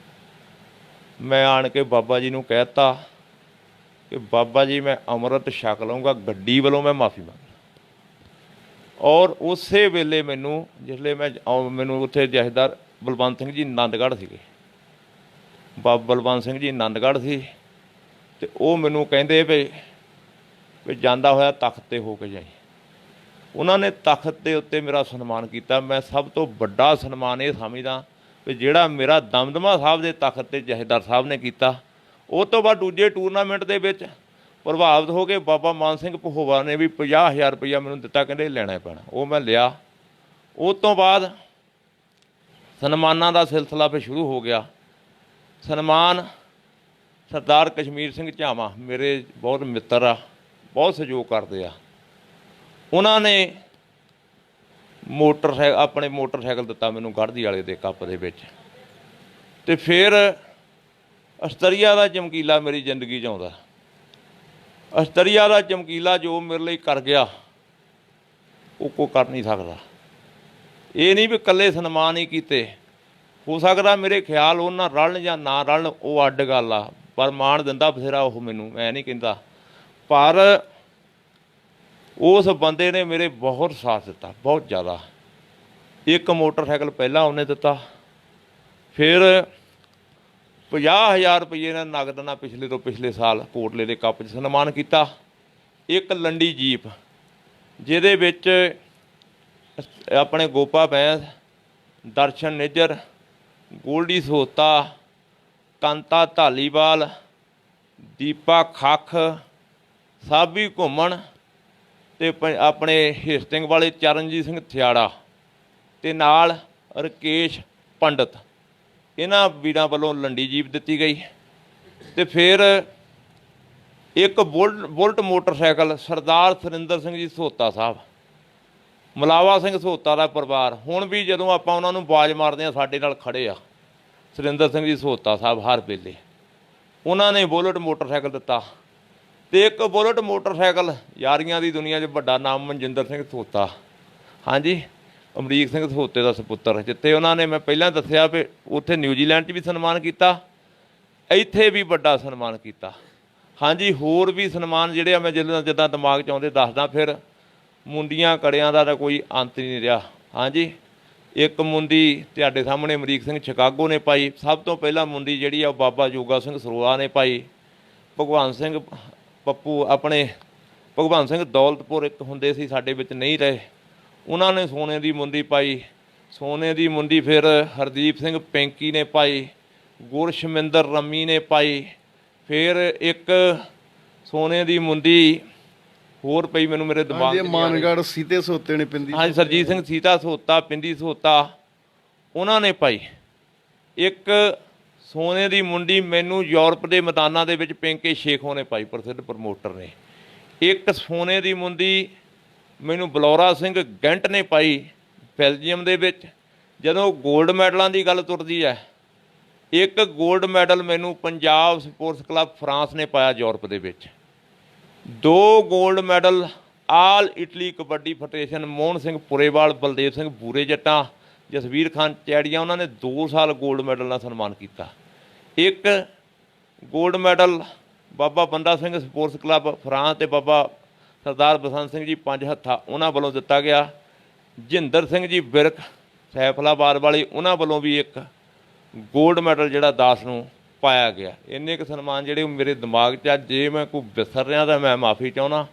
ਮੈਂ ਆਣ ਕੇ ਬਾਬਾ ਜੀ ਨੂੰ ਕਹਿ ਦਿੱਤਾ ਕਿ ਬਾਬਾ ਜੀ ਮੈਂ ਅੰਮ੍ਰਿਤ ਛਕ ਲਊਂਗਾ, ਗੱਡੀ ਵੱਲੋਂ ਮੈਂ ਮਾਫੀ ਮੰਗਦਾ। ਔਰ ਉਸੇ ਵੇਲੇ ਮੈਨੂੰ, ਜਿਸਲੇ ਮੈਨੂੰ ਉੱਥੇ ਜਥੇਦਾਰ ਬਲਵੰਤ ਸਿੰਘ ਜੀ ਆਨੰਦਗੜ੍ਹ ਸੀਗੇ, ਬਾਬਾ ਬਲਵੰਤ ਸਿੰਘ ਜੀ ਆਨੰਦਗੜ੍ਹ ਸੀ, ਅਤੇ ਉਹ ਮੈਨੂੰ ਕਹਿੰਦੇ ਵੀ ਜਾਂਦਾ ਹੋਇਆ ਤਖ਼ਤ 'ਤੇ ਹੋ ਕੇ ਜਾਈ। ਉਹਨਾਂ ਨੇ ਤਖ਼ਤ ਦੇ ਉੱਤੇ ਮੇਰਾ ਸਨਮਾਨ ਕੀਤਾ। ਮੈਂ ਸਭ ਤੋਂ ਵੱਡਾ ਸਨਮਾਨ ਇਹ ਸਮਝਦਾ ਵੀ ਜਿਹੜਾ ਮੇਰਾ ਦਮਦਮਾ ਸਾਹਿਬ ਦੇ ਤਖ਼ਤ 'ਤੇ ਜਥੇਦਾਰ ਸਾਹਿਬ ਨੇ ਕੀਤਾ। ਉਹ ਤੋਂ ਬਾਅਦ ਦੂਜੇ ਟੂਰਨਾਮੈਂਟ ਦੇ ਵਿੱਚ ਪ੍ਰਭਾਵਿਤ ਹੋ ਕੇ ਬਾਬਾ ਮਾਨ ਸਿੰਘ ਭਹੋਵਾ ਨੇ ਵੀ 50,000 ਰੁਪਈਆ ਮੈਨੂੰ ਦਿੱਤਾ, ਕਹਿੰਦੇ ਲੈਣਾ ਪੈਣਾ। ਉਹ ਮੈਂ ਲਿਆ। ਉਹ ਤੋਂ ਬਾਅਦ ਸਨਮਾਨਾਂ ਦਾ ਸਿਲਸਿਲਾ ਫਿਰ ਸ਼ੁਰੂ ਹੋ ਗਿਆ। ਸਨਮਾਨ ਸਰਦਾਰ ਕਸ਼ਮੀਰ ਸਿੰਘ ਝਾਵਾਂ ਮੇਰੇ ਬਹੁਤ ਮਿੱਤਰ ਆ, ਬਹੁਤ ਸਹਿਯੋਗ ਕਰਦੇ ਆ। ਉਹਨਾਂ ਨੇ ਆਪਣੇ ਮੋਟਰਸਾਈਕਲ ਦਿੱਤਾ ਮੈਨੂੰ ਗੜ੍ਹਦੀ ਵਾਲੇ ਦੇ ਕੱਪ ਦੇ ਵਿੱਚ। ਅਤੇ ਫਿਰ ਅਸਤਰੀਆ ਦਾ ਚਮਕੀਲਾ ਮੇਰੀ ਜ਼ਿੰਦਗੀ 'ਚ ਆਉਂਦਾ। ਅਸਤਰੀਆ ਦਾ ਚਮਕੀਲਾ ਜੋ ਮੇਰੇ ਲਈ ਕਰ ਗਿਆ ਉਹ ਕੋਈ ਕਰ ਨਹੀਂ ਸਕਦਾ। ਇਹ ਨਹੀਂ ਵੀ ਇਕੱਲੇ ਸਨਮਾਨ ਹੀ ਕੀਤੇ, ਹੋ ਸਕਦਾ ਮੇਰੇ ਖਿਆਲ ਉਹਨਾਂ ਰਲਣ ਜਾਂ ਨਾ ਰਲਣ ਉਹ ਅੱਡ ਗੱਲ ਆ, ਪਰ ਮਾਣ ਦਿੰਦਾ ਬਥੇਰਾ ਉਹ ਮੈਨੂੰ, ਮੈਂ ਨਹੀਂ ਕਹਿੰਦਾ। ਪਰ ਉਸ ਬੰਦੇ ਨੇ ਮੇਰੇ ਬਹੁਤ ਸਾਥ ਦਿੱਤਾ, ਬਹੁਤ ਜ਼ਿਆਦਾ। ਇੱਕ ਮੋਟਰਸਾਈਕਲ ਪਹਿਲਾਂ ਉਹਨੇ ਦਿੱਤਾ, ਫਿਰ 50,000 ਰੁਪਏ ਨਾਲ ਨਗਦ ਨਾਲ ਪਿਛਲੇ ਸਾਲ ਕੋਟਲੇ ਦੇ ਕੱਪ 'ਚ ਸਨਮਾਨ ਕੀਤਾ। ਇੱਕ ਲੰਡੀ ਜੀਪ ਜਿਹਦੇ ਵਿੱਚ ਆਪਣੇ ਗੋਪਾ ਬੈਂਸ, ਦਰਸ਼ਨ ਨਿੱਜਰ, ਗੋਲਡੀ ਸੋਤਾ, ਕਾਂਤਾ ਧਾਲੀਵਾਲ, ਦੀਪਾ ਖੱਖ, ਸਾਬੀ ਘੁੰਮਣ ਤੇ ਆਪਣੇ ਹੇਸਟਿੰਗ ਵਾਲੇ ਚਰਨਜੀਤ ਸਿੰਘ ਥਿਆੜਾ ਤੇ ਨਾਲ ਰਕੇਸ਼ ਪੰਡਤ, ਇਹਨਾਂ ਵੀਰਾਂ ਵੱਲੋਂ ਲੰਡੀ ਜੀਪ ਦਿੱਤੀ ਗਈ। ਤੇ ਫਿਰ ਇੱਕ ਬੁਲਟ ਮੋਟਰਸਾਈਕਲ ਸਰਦਾਰ ਸੁਰਿੰਦਰ ਸਿੰਘ ਜੀ ਸਹੋਤਾ ਸਾਹਿਬ, ਮਲਾਵਾ ਸਿੰਘ ਸਹੋਤਾ ਦਾ ਪਰਿਵਾਰ, ਹੁਣ ਵੀ ਜਦੋਂ ਆਪਾਂ ਉਹਨਾਂ ਨੂੰ ਆਵਾਜ਼ ਮਾਰਦੇ ਹਾਂ ਸਾਡੇ ਨਾਲ ਖੜੇ ਆ ਸੁਰਿੰਦਰ ਸਿੰਘ ਜੀ ਸਹੋਤਾ ਸਾਹਿਬ ਹਰ ਵੇਲੇ। ਉਹਨਾਂ ਨੇ ਬੁਲਟ ਮੋਟਰਸਾਈਕਲ ਦਿੱਤਾ। ਤੇ ਇੱਕ ਬੁਲਟ ਮੋਟਰਸਾਈਕਲ ਯਾਰੀਆਂ ਦੀ ਦੁਨੀਆ 'ਚ ਵੱਡਾ ਨਾਮ ਮਨਜਿੰਦਰ ਸਿੰਘ ਸਹੋਤਾ, ਹਾਂਜੀ, ਅਮਰੀਕ ਸਿੰਘ ਸਹੋਤੇ ਦਾ ਸਪੁੱਤਰ, ਜਿੱਥੇ ਉਹਨਾਂ ਨੇ ਮੈਂ ਪਹਿਲਾਂ ਦੱਸਿਆ ਵੀ ਉੱਥੇ ਨਿਊਜ਼ੀਲੈਂਡ 'ਚ ਵੀ ਸਨਮਾਨ ਕੀਤਾ, ਇੱਥੇ ਵੀ ਵੱਡਾ ਸਨਮਾਨ ਕੀਤਾ। ਹਾਂਜੀ, ਹੋਰ ਵੀ ਸਨਮਾਨ ਜਿਹੜੇ ਆ ਮੈਂ ਜਿੱਦਾਂ ਦਿਮਾਗ 'ਚ ਆਉਂਦੇ ਦੱਸਦਾ। ਫਿਰ ਮੁੰਡੀਆਂ ਕੜਿਆਂ ਦਾ ਤਾਂ ਕੋਈ ਅੰਤ ਨਹੀਂ ਰਿਹਾ। ਹਾਂਜੀ, ਇੱਕ ਮੁੰਡੀ ਤੁਹਾਡੇ ਸਾਹਮਣੇ ਅਮਰੀਕ ਸਿੰਘ ਸ਼ਿਕਾਗੋ ਨੇ ਪਾਈ। ਸਭ ਤੋਂ ਪਹਿਲਾਂ ਮੁੰਡੀ ਜਿਹੜੀ ਆ ਉਹ ਬਾਬਾ ਜੋਗਾ ਸਿੰਘ ਸਰੋਆ ਨੇ ਪਾਈ। ਭਗਵਾਨ ਸਿੰਘ ਪੱਪੂ, ਆਪਣੇ ਭਗਵਾਨ ਸਿੰਘ ਦੌਲਤਪੁਰ ਇੱਕ ਹੁੰਦੇ ਸੀ, ਸਾਡੇ ਵਿੱਚ ਨਹੀਂ ਰਹੇ, ਉਹਨਾਂ ਨੇ ਸੋਨੇ ਦੀ ਮੁੰਦੀ ਪਾਈ। ਸੋਨੇ ਦੀ ਮੁੰਦੀ ਫਿਰ ਹਰਦੀਪ ਸਿੰਘ ਪੈਂਕੀ ਨੇ ਪਾਈ, ਗੁਰਸ਼ਮਿੰਦਰ ਰੰਮੀ ਨੇ ਪਾਈ। ਫਿਰ ਇੱਕ ਸੋਨੇ ਦੀ ਮੁੰਦੀ ਹੋਰ ਪਈ, ਮੈਨੂੰ ਮੇਰੇ ਦਿਮਾਗ 'ਚ ਮਾਨਗੜ੍ਹ ਸੀਤੇ ਸਹੋਤੇ ਨੇ ਪਿੰਦੀ, ਹਾਂਜੀ, ਸਰਜੀਤ ਸਿੰਘ ਸੀਤਾ ਸਹੋਤਾ, ਪਿੰਦੀ ਸਹੋਤਾ, ਉਹਨਾਂ ਨੇ ਪਾਈ। ਇੱਕ ਸੋਨੇ ਦੀ ਮੁੰਡੀ ਮੈਨੂੰ ਯੂਰਪ ਦੇ ਮੈਦਾਨਾਂ ਦੇ ਵਿੱਚ ਪਿੰਕੇ ਸ਼ੇਖੋਂ ਨੇ ਪਾਈ, ਪ੍ਰਸਿੱਧ ਪ੍ਰਮੋਟਰ ਨੇ। ਇੱਕ ਸੋਨੇ ਦੀ ਮੁੰਦੀ ਮੈਨੂੰ ਬਲੌਰਾ ਸਿੰਘ ਗੈਂਟ ਨੇ ਪਾਈ ਬੈਲਜੀਅਮ ਦੇ ਵਿੱਚ। ਜਦੋਂ ਗੋਲਡ ਮੈਡਲਾਂ ਦੀ ਗੱਲ ਤੁਰਦੀ ਹੈ, ਇੱਕ ਗੋਲਡ ਮੈਡਲ ਮੈਨੂੰ ਪੰਜਾਬ ਸਪੋਰਟਸ ਕਲੱਬ ਫਰਾਂਸ ਨੇ ਪਾਇਆ ਯੂਰਪ ਦੇ ਵਿੱਚ। 2 ਗੋਲਡ ਮੈਡਲ ਆਲ ਇਟਲੀ ਕਬੱਡੀ ਫੈਡਰੇਸ਼ਨ, ਮੋਹਨ ਸਿੰਘ ਪੁਰੇਵਾਲ, ਬਲਦੇਵ ਸਿੰਘ ਬੂਰੇ ਜੱਟਾਂ, ਜਸਵੀਰ ਖਾਨ ਚੈੜੀਆਂ, ਉਹਨਾਂ ਨੇ 2 ਸਾਲ ਗੋਲਡ ਮੈਡਲ ਨਾਲ ਸਨਮਾਨ ਕੀਤਾ। ਇੱਕ ਗੋਲਡ ਮੈਡਲ ਬਾਬਾ ਬੰਦਾ ਸਿੰਘ ਸਪੋਰਟਸ ਕਲੱਬ ਫਰਾਂਸ ਤੇ ਬਾਬਾ ਸਰਦਾਰ ਬਸੰਤ ਸਿੰਘ ਜੀ ਪੰਜ ਹੱਥਾ, ਉਹਨਾਂ ਵੱਲੋਂ ਦਿੱਤਾ ਗਿਆ। ਜਿੰਦਰ ਸਿੰਘ ਜੀ ਬਿਰਕ ਸੈਫਲਾਬਾਦ ਵਾਲੇ, ਉਹਨਾਂ ਵੱਲੋਂ ਵੀ ਇੱਕ ਗੋਲਡ ਮੈਡਲ ਜਿਹੜਾ ਦਾਸ ਨੂੰ ਪਾਇਆ ਗਿਆ। ਇੰਨੇ ਕੁ ਸਨਮਾਨ ਜਿਹੜੇ ਮੇਰੇ ਦਿਮਾਗ 'ਚ ਆ, ਜੇ ਮੈਂ ਕੋਈ ਵਿਸਰ ਰਿਹਾ ਤਾਂ ਮੈਂ ਮਾਫੀ ਚਾਹੁੰਦਾ।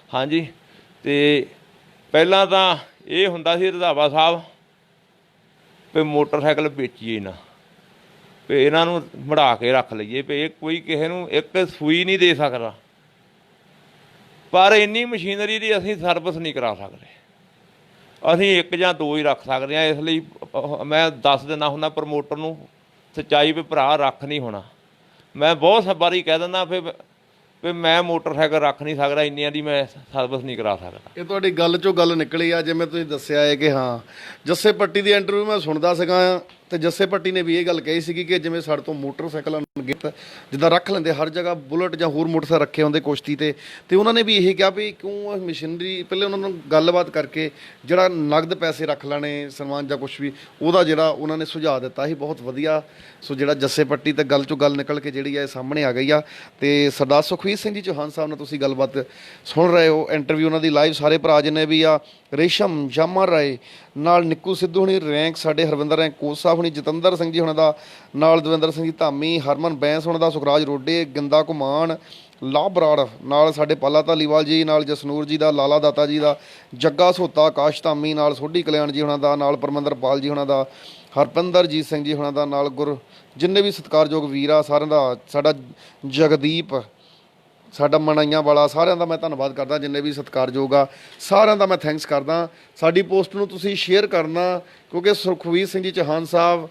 ਹਾਂਜੀ, ਤੇ ਪਹਿਲਾਂ ਤਾਂ ਇਹ ਹੁੰਦਾ ਸੀ ਰੰਧਾਵਾ ਸਾਹਿਬ ਵੀ ਮੋਟਰਸਾਈਕਲ ਵੇਚੀਏ ਨਾ, ਵੀ ਇਹਨਾਂ ਨੂੰ ਮੜਾ ਕੇ ਰੱਖ ਲਈਏ, ਵੀ ਇਹ ਕੋਈ ਕਿਸੇ ਨੂੰ ਇੱਕ ਸੂਈ ਨਹੀਂ ਦੇ ਸਕਦਾ। ਪਰ ਇੰਨੀ ਮਸ਼ੀਨਰੀ ਦੀ ਅਸੀਂ ਸਰਵਿਸ ਨਹੀਂ ਕਰਾ ਸਕਦੇ, ਅਸੀਂ 1 ਜਾਂ 2 ਹੀ ਰੱਖ ਸਕਦੇ ਹਾਂ। ਇਸ ਲਈ ਮੈਂ ਦੱਸ ਦਿੰਦਾ ਹੁੰਦਾ ਪ੍ਰਮੋਟਰ ਨੂੰ ਸੱਚਾਈ ਵੀ ਭਰਾ ਰੱਖ ਨਹੀਂ ਹੋਣਾ। ਮੈਂ ਬਹੁਤ ਵਾਰੀ ਕਹਿ ਦਿੰਦਾ ਵੀ ਮੈਂ ਮੋਟਰਸਾਈਕਲ ਰੱਖ ਨਹੀਂ ਸਕਦਾ, ਇੰਨੀਆਂ ਦੀ ਮੈਂ ਸਰਵਿਸ ਨਹੀਂ ਕਰਾ ਸਕਦਾ। ਇਹ ਤੁਹਾਡੀ ਗੱਲ 'ਚੋਂ ਗੱਲ ਨਿਕਲੀ ਆ, ਜਿਵੇਂ ਤੁਸੀਂ ਦੱਸਿਆ ਹੈ ਕਿ ਹਾਂ ਜੱਸੇ ਪੱਟੀ ਦੀ ਇੰਟਰਵਿਊ ਮੈਂ ਸੁਣਦਾ ਸੀਗਾ, ਤੇ ਜੱਸੇ ਪੱਟੀ ਨੇ ਵੀ ਇਹ ਗੱਲ ਕਹੀ ਸੀਗੀ ਕਿ ਜਿਵੇਂ ਸਾਡੇ ਤੋਂ ਮੋਟਰਸਾਈਕਲਾਂ ਨੂੰ ਗਿਫਟ ਜਿੱਦਾਂ ਰੱਖ ਲੈਂਦੇ ਹਰ ਜਗ੍ਹਾ ਬੁਲਟ ਜਾਂ ਹੋਰ ਮੋਟਰਸਾਈਕਲ ਰੱਖੇ ਹੁੰਦੇ ਕੁਸ਼ਤੀ ਤੇ ਉਹਨਾਂ ਨੇ ਵੀ ਇਹ ਕਿਹਾ ਵੀ ਕਿਉਂ ਮਸ਼ੀਨਰੀ, ਪਹਿਲੇ ਉਹਨਾਂ ਨੂੰ ਗੱਲਬਾਤ ਕਰਕੇ ਜਿਹੜਾ ਨਗਦ ਪੈਸੇ ਰੱਖ ਲੈਣੇ ਸਨਮਾਨ ਜਾਂ ਕੁਛ ਵੀ, ਉਹਦਾ ਜਿਹੜਾ ਉਹਨਾਂ ਨੇ ਸੁਝਾਅ ਦਿੱਤਾ ਸੀ, ਬਹੁਤ ਵਧੀਆ। ਸੋ ਜਿਹੜਾ ਜੱਸੇ ਪੱਟੀ ਤੇ ਗੱਲ 'ਚੋਂ ਗੱਲ ਨਿਕਲ ਕੇ ਜਿਹੜੀ ਆ ਇਹ ਸਾਹਮਣੇ ਆ ਗਈ ਆ। ਤੇ ਸਰਦਾਰ ਸੁਖਵੀਰ ਸਿੰਘ ਜੀ ਚੌਹਾਨ ਸਾਹਿਬ ਨਾਲ ਤੁਸੀਂ ਗੱਲਬਾਤ ਸੁਣ ਰਹੇ ਹੋ, ਇੰਟਰਵਿਊ ਉਹਨਾਂ ਦੀ ਲਾਈਵ। ਸਾਰੇ ਭਰਾ ਜਿੰਨੇ ਵੀ ਆ, ਰੇਸ਼ਮ ਜਾਮਾ ਰਾਏ ਨਾਲ, ਨਿੱਕੂ ਸਿੱਧੂ ਹੁਣੀ, ਰੈਂਕ ਸਾਡੇ ਹਰਵਿੰਦਰ ਰੈਂਕ ਕੋਚ ਸਾਹਿਬ ਹੁਣੀ, ਜਤਿੰਦਰ ਸਿੰਘ ਜੀ ਹੁਣਾਂ ਦਾ ਨਾਲ, ਦਵਿੰਦਰ ਸਿੰਘ ਜੀ ਧਾਮੀ, ਹਰਮਨ ਬੈਂਸ ਹੁਣਾਂ ਦਾ, ਸੁਖਰਾਜ ਰੋਡੇ, ਗਿੰਦਾ ਘੁਮਾਨ, ਲਾਭ ਬਰਾੜ ਨਾਲ, ਸਾਡੇ ਪਾਲਾ ਧਾਲੀਵਾਲ ਜੀ ਨਾਲ, ਜਸਨੂਰ ਜੀ ਦਾ, ਲਾਲਾ ਦਾਤਾ ਜੀ ਦਾ, ਜੱਗਾ ਸੋਤਾ, ਆਕਾਸ਼ ਧਾਮੀ ਨਾਲ, ਸੋਢੀ ਕਲਿਆਣ ਜੀ ਹੁਣਾਂ ਦਾ ਨਾਲ, ਪਰਮਿੰਦਰਪਾਲ ਜੀ ਹੁਣਾਂ ਦਾ, ਹਰਪਿੰਦਰਜੀਤ ਸਿੰਘ ਜੀ ਹੁਣਾਂ ਦਾ ਨਾਲ, ਜਿੰਨੇ ਵੀ ਸਤਿਕਾਰਯੋਗ ਵੀਰ ਆ ਸਾਰਿਆਂ ਦਾ, ਸਾਡਾ ਜਗਦੀਪ, ਸਾਡਾ ਮਨਾਈਆਂ ਵਾਲਾ, ਸਾਰਿਆਂ ਦਾ ਮੈਂ ਧੰਨਵਾਦ ਕਰਦਾ। ਜਿੰਨੇ ਵੀ ਸਤਿਕਾਰਯੋਗ ਆ ਸਾਰਿਆਂ ਦਾ ਮੈਂ ਥੈਂਕਸ ਕਰਦਾ। ਸਾਡੀ ਪੋਸਟ ਨੂੰ ਤੁਸੀਂ ਸ਼ੇਅਰ ਕਰਨਾ, ਕਿਉਂਕਿ ਸੁਖਵੀਰ ਸਿੰਘ ਜੀ ਚੌਹਾਨ ਸਾਹਿਬ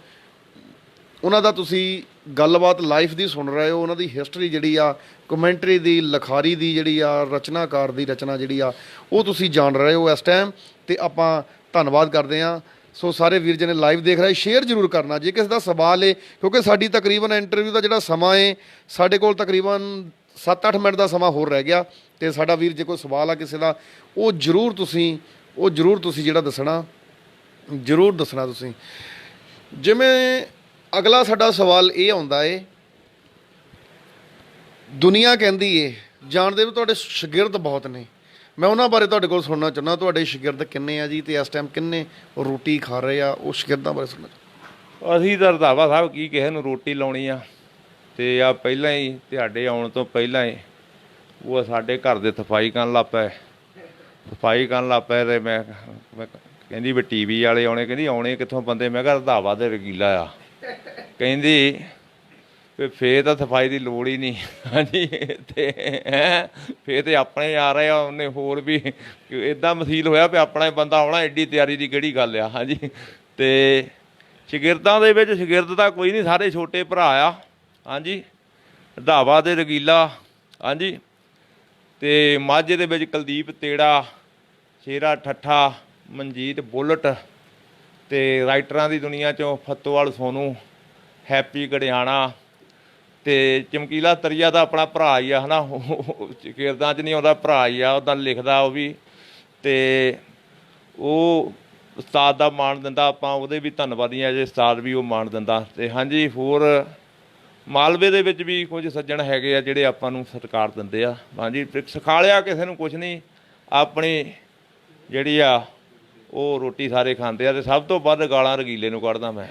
ਉਹਨਾਂ ਦਾ ਤੁਸੀਂ ਗੱਲਬਾਤ ਲਾਈਫ ਦੀ ਸੁਣ ਰਹੇ ਹੋ, ਉਹਨਾਂ ਦੀ ਹਿਸਟਰੀ ਜਿਹੜੀ ਆ, ਕਮੈਂਟਰੀ ਦੀ, ਲਿਖਾਰੀ ਦੀ ਜਿਹੜੀ ਆ, ਰਚਨਾਕਾਰ ਦੀ ਰਚਨਾ ਜਿਹੜੀ ਆ, ਉਹ ਤੁਸੀਂ ਜਾਣ ਰਹੇ ਹੋ ਇਸ ਟਾਈਮ, ਤੇ ਆਪਾਂ ਧੰਨਵਾਦ ਕਰਦੇ ਹਾਂ। ਸੋ ਸਾਰੇ ਵੀਰ ਜਿਹਨੇ ਲਾਈਵ ਦੇਖ ਰਹੇ ਸ਼ੇਅਰ ਜ਼ਰੂਰ ਕਰਨਾ ਜੇ ਕਿਸੇ ਦਾ ਸਵਾਲ ਹੈ, ਕਿਉਂਕਿ ਸਾਡੀ ਤਕਰੀਬਨ ਇੰਟਰਵਿਊ ਦਾ ਜਿਹੜਾ ਸਮਾਂ ਹੈ ਸਾਡੇ ਕੋਲ ਤਕਰੀਬਨ 7-8 ਮਿੰਟ ਦਾ ਸਮਾਂ ਹੋਰ ਰਹਿ ਗਿਆ। ਤੇ ਸਾਡਾ ਵੀਰ ਜੇ ਕੋਈ ਸਵਾਲ ਆ ਕਿਸੇ ਦਾ, ਉਹ ਜ਼ਰੂਰ ਤੁਸੀਂ ਜਿਹੜਾ ਦੱਸਣਾ ਤੁਸੀਂ। ਜਿਵੇਂ ਅਗਲਾ ਸਾਡਾ ਸਵਾਲ ਇਹ ਆਉਂਦਾ ਏ, ਦੁਨੀਆ ਕਹਿੰਦੀ ਏ, ਜਾਣਦੇ ਹੋ ਤੁਹਾਡੇ ਸ਼ਾਗਿਰਦ ਬਹੁਤ ਨੇ, ਮੈਂ ਉਹਨਾਂ ਬਾਰੇ ਤੁਹਾਡੇ ਕੋਲ ਸੁਣਨਾ ਚਾਹੁੰਦਾ। ਤੁਹਾਡੇ ਸ਼ਾਗਿਰਦ ਕਿੰਨੇ ਆ ਜੀ, ਤੇ ਇਸ ਟਾਈਮ ਕਿੰਨੇ ਰੋਟੀ ਖਾ ਰਹੇ ਆ, ਉਹ ਸ਼ਾਗਿਰਦਾਂ ਬਾਰੇ ਸੁਣਨਾ। ਅਸੀਂ ਤਾਂ ਰੰਧਾਵਾ ਸਾਹਿਬ ਕੀ ਕਿਸੇ ਨੂੰ ਰੋਟੀ ਲਾਉਣੀ ਆ, ਤੇ ਆ ਪਹਿਲਾਂ ਹੀ ਤੁਹਾਡੇ ਆਉਣ ਤੋਂ ਪਹਿਲਾਂ ਹੀ ਉਹ ਸਾਡੇ ਘਰ ਦੇ ਸਫਾਈ ਕਰਨ ਲੱਗ ਪਏ ਤੇ ਮੈਂ ਕਹਿੰਦੀ ਵੀ ਟੀਵੀ ਵਾਲੇ ਆਉਣੇ, ਕਹਿੰਦੀ ਆਉਣੇ ਕਿੱਥੋਂ ਬੰਦੇ, ਮੈਂ ਕਿਹਾ ਰੰਧਾਵਾ ਦੇ ਵਕੀਲਾ ਆ, ਕਹਿੰਦੀ ਵੀ ਫੇਰ ਤਾਂ ਸਫਾਈ ਦੀ ਲੋੜ ਹੀ ਨਹੀਂ। ਹਾਂਜੀ ਤੇ ਫੇਰ ਤੇ ਆਪਣੇ ਆ ਰਹੇ ਆ, ਉਹਨੇ ਹੋਰ ਵੀ ਇੱਦਾਂ ਮਸੀਲ ਹੋਇਆ ਵੀ ਆਪਣਾ ਹੀ ਬੰਦਾ ਆਉਣਾ, ਐਡੀ ਤਿਆਰੀ ਦੀ ਕਿਹੜੀ ਗੱਲ ਆ। ਹਾਂਜੀ ਤੇ ਸ਼ਾਗਿਰਦਾਂ ਦੇ ਵਿੱਚ ਸ਼ਾਗਿਰਦ ਤਾਂ ਕੋਈ ਨਹੀਂ, ਸਾਰੇ ਛੋਟੇ ਭਰਾ ਆ। ਹਾਂਜੀ ਰੰਧਾਵਾ ਦੇ ਵਕੀਲਾ, ਹਾਂਜੀ ਤੇ ਮਾਝੇ ਦੇ ਵਿੱਚ ਕੁਲਦੀਪ ਤੇੜਾ, ਸ਼ੇਰਾ ਠੱਠਾ, ਮਨਜੀਤ ਬੁੱਲਟ, ਤੇ ਰਾਈਟਰਾਂ ਦੀ ਦੁਨੀਆ 'ਚੋਂ ਫੱਤੋਵਾਲ ਸੋਨੂ, ਹੈਪੀ ਗੜਿਆਣਾ, ਤੇ ਚਮਕੀਲਾ ਤਰੀਆ ਦਾ ਆਪਣਾ ਭਰਾ ਹੀ ਆ, ਹੈ ਨਾ, ਸ਼ਾਗਿਰਦਾਂ 'ਚ ਨਹੀਂ ਆਉਂਦਾ, ਭਰਾ ਹੀ ਆ, ਉੱਦਾਂ ਲਿਖਦਾ ਉਹ ਵੀ, ਤੇ ਉਹ ਉਸਤਾਦ ਦਾ ਮਾਣ ਦਿੰਦਾ, ਆਪਾਂ ਉਹਦੇ ਵੀ ਧੰਨਵਾਦੀ ਹਾਂ ਜੇ ਉਸਤਾਦ ਵੀ ਉਹ ਮਾਣ ਦਿੰਦਾ। ਤੇ ਹਾਂਜੀ ਹੋਰ ਮਾਲਵੇ ਦੇ ਵਿੱਚ ਵੀ ਕੁਝ ਸੱਜਣ ਹੈਗੇ ਆ ਜਿਹੜੇ ਆਪਾਂ ਨੂੰ ਸਤਿਕਾਰ ਦਿੰਦੇ ਆ। ਹਾਂਜੀ ਸਿਖਾ ਲਿਆ ਕਿਸੇ ਨੂੰ ਕੁਛ ਨਹੀਂ, ਆਪਣੀ ਜਿਹੜੀ ਆ ਉਹ ਰੋਟੀ ਸਾਰੇ ਖਾਂਦੇ ਆ, ਤੇ ਸਭ ਤੋਂ ਵੱਧ ਗਾਲਾਂ ਰਗੀਲੇ ਨੂੰ ਕੱਢਦਾ ਮੈਂ।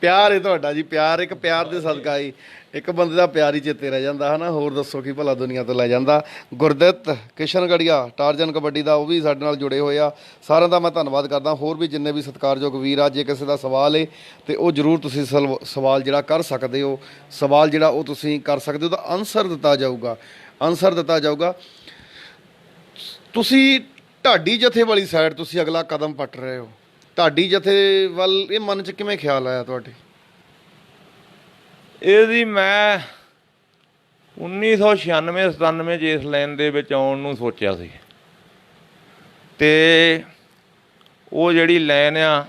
ਪਿਆਰ ਹੈ ਤੁਹਾਡਾ ਜੀ, ਪਿਆਰ, ਇੱਕ ਪਿਆਰ ਦੇ ਸਦਕਾ ਹੀ ਇੱਕ ਬੰਦੇ ਦਾ ਪਿਆਰ ਹੀ ਚੇਤੇ ਰਹਿ ਜਾਂਦਾ, ਹੈ ਨਾ। ਹੋਰ ਦੱਸੋ ਕੀ ਭਲਾ ਦੁਨੀਆ ਤੋਂ ਲੈ ਜਾਂਦਾ। ਗੁਰਦਿੱਤ ਕਿਸ਼ਨਗੜੀਆ ਟਾਰਜਨ ਕਬੱਡੀ ਦਾ, ਉਹ ਵੀ ਸਾਡੇ ਨਾਲ ਜੁੜੇ ਹੋਏ ਆ। ਸਾਰਿਆਂ ਦਾ ਮੈਂ ਧੰਨਵਾਦ ਕਰਦਾ। ਹੋਰ ਵੀ ਜਿੰਨੇ ਵੀ ਸਤਿਕਾਰਯੋਗ ਵੀਰ ਆ, ਜੇ ਕਿਸੇ ਦਾ ਸਵਾਲ ਹੈ ਤੇ ਉਹ ਜ਼ਰੂਰ ਤੁਸੀਂ ਸਵਾਲ ਜਿਹੜਾ ਕਰ ਸਕਦੇ ਹੋ, ਸਵਾਲ ਜਿਹੜਾ ਉਹ ਤੁਸੀਂ ਕਰ ਸਕਦੇ ਹੋ, ਉਹਦਾ ਆਨਸਰ ਦਿੱਤਾ ਜਾਊਗਾ। ਤੁਸੀਂ ਢਾਡੀ ਜਥੇ ਵਾਲੀ ਸਾਈਡ ਤੁਸੀਂ ਅਗਲਾ ਕਦਮ ਪੱਟ ਰਹੇ ਹੋ, ਢਾਡੀ ਜਥੇ ਵੱਲ ਇਹ ਮਨ 'ਚ ਕਿਵੇਂ ਖਿਆਲ ਆਇਆ ਤੁਹਾਡੇ? ਇਹਦੀ ਮੈਂ 1996-97 'ਚ ਇਸ ਲਾਈਨ ਦੇ ਵਿੱਚ ਆਉਣ ਨੂੰ ਸੋਚਿਆ ਸੀ, ਤੇ ਉਹ ਜਿਹੜੀ ਲਾਈਨ ਆ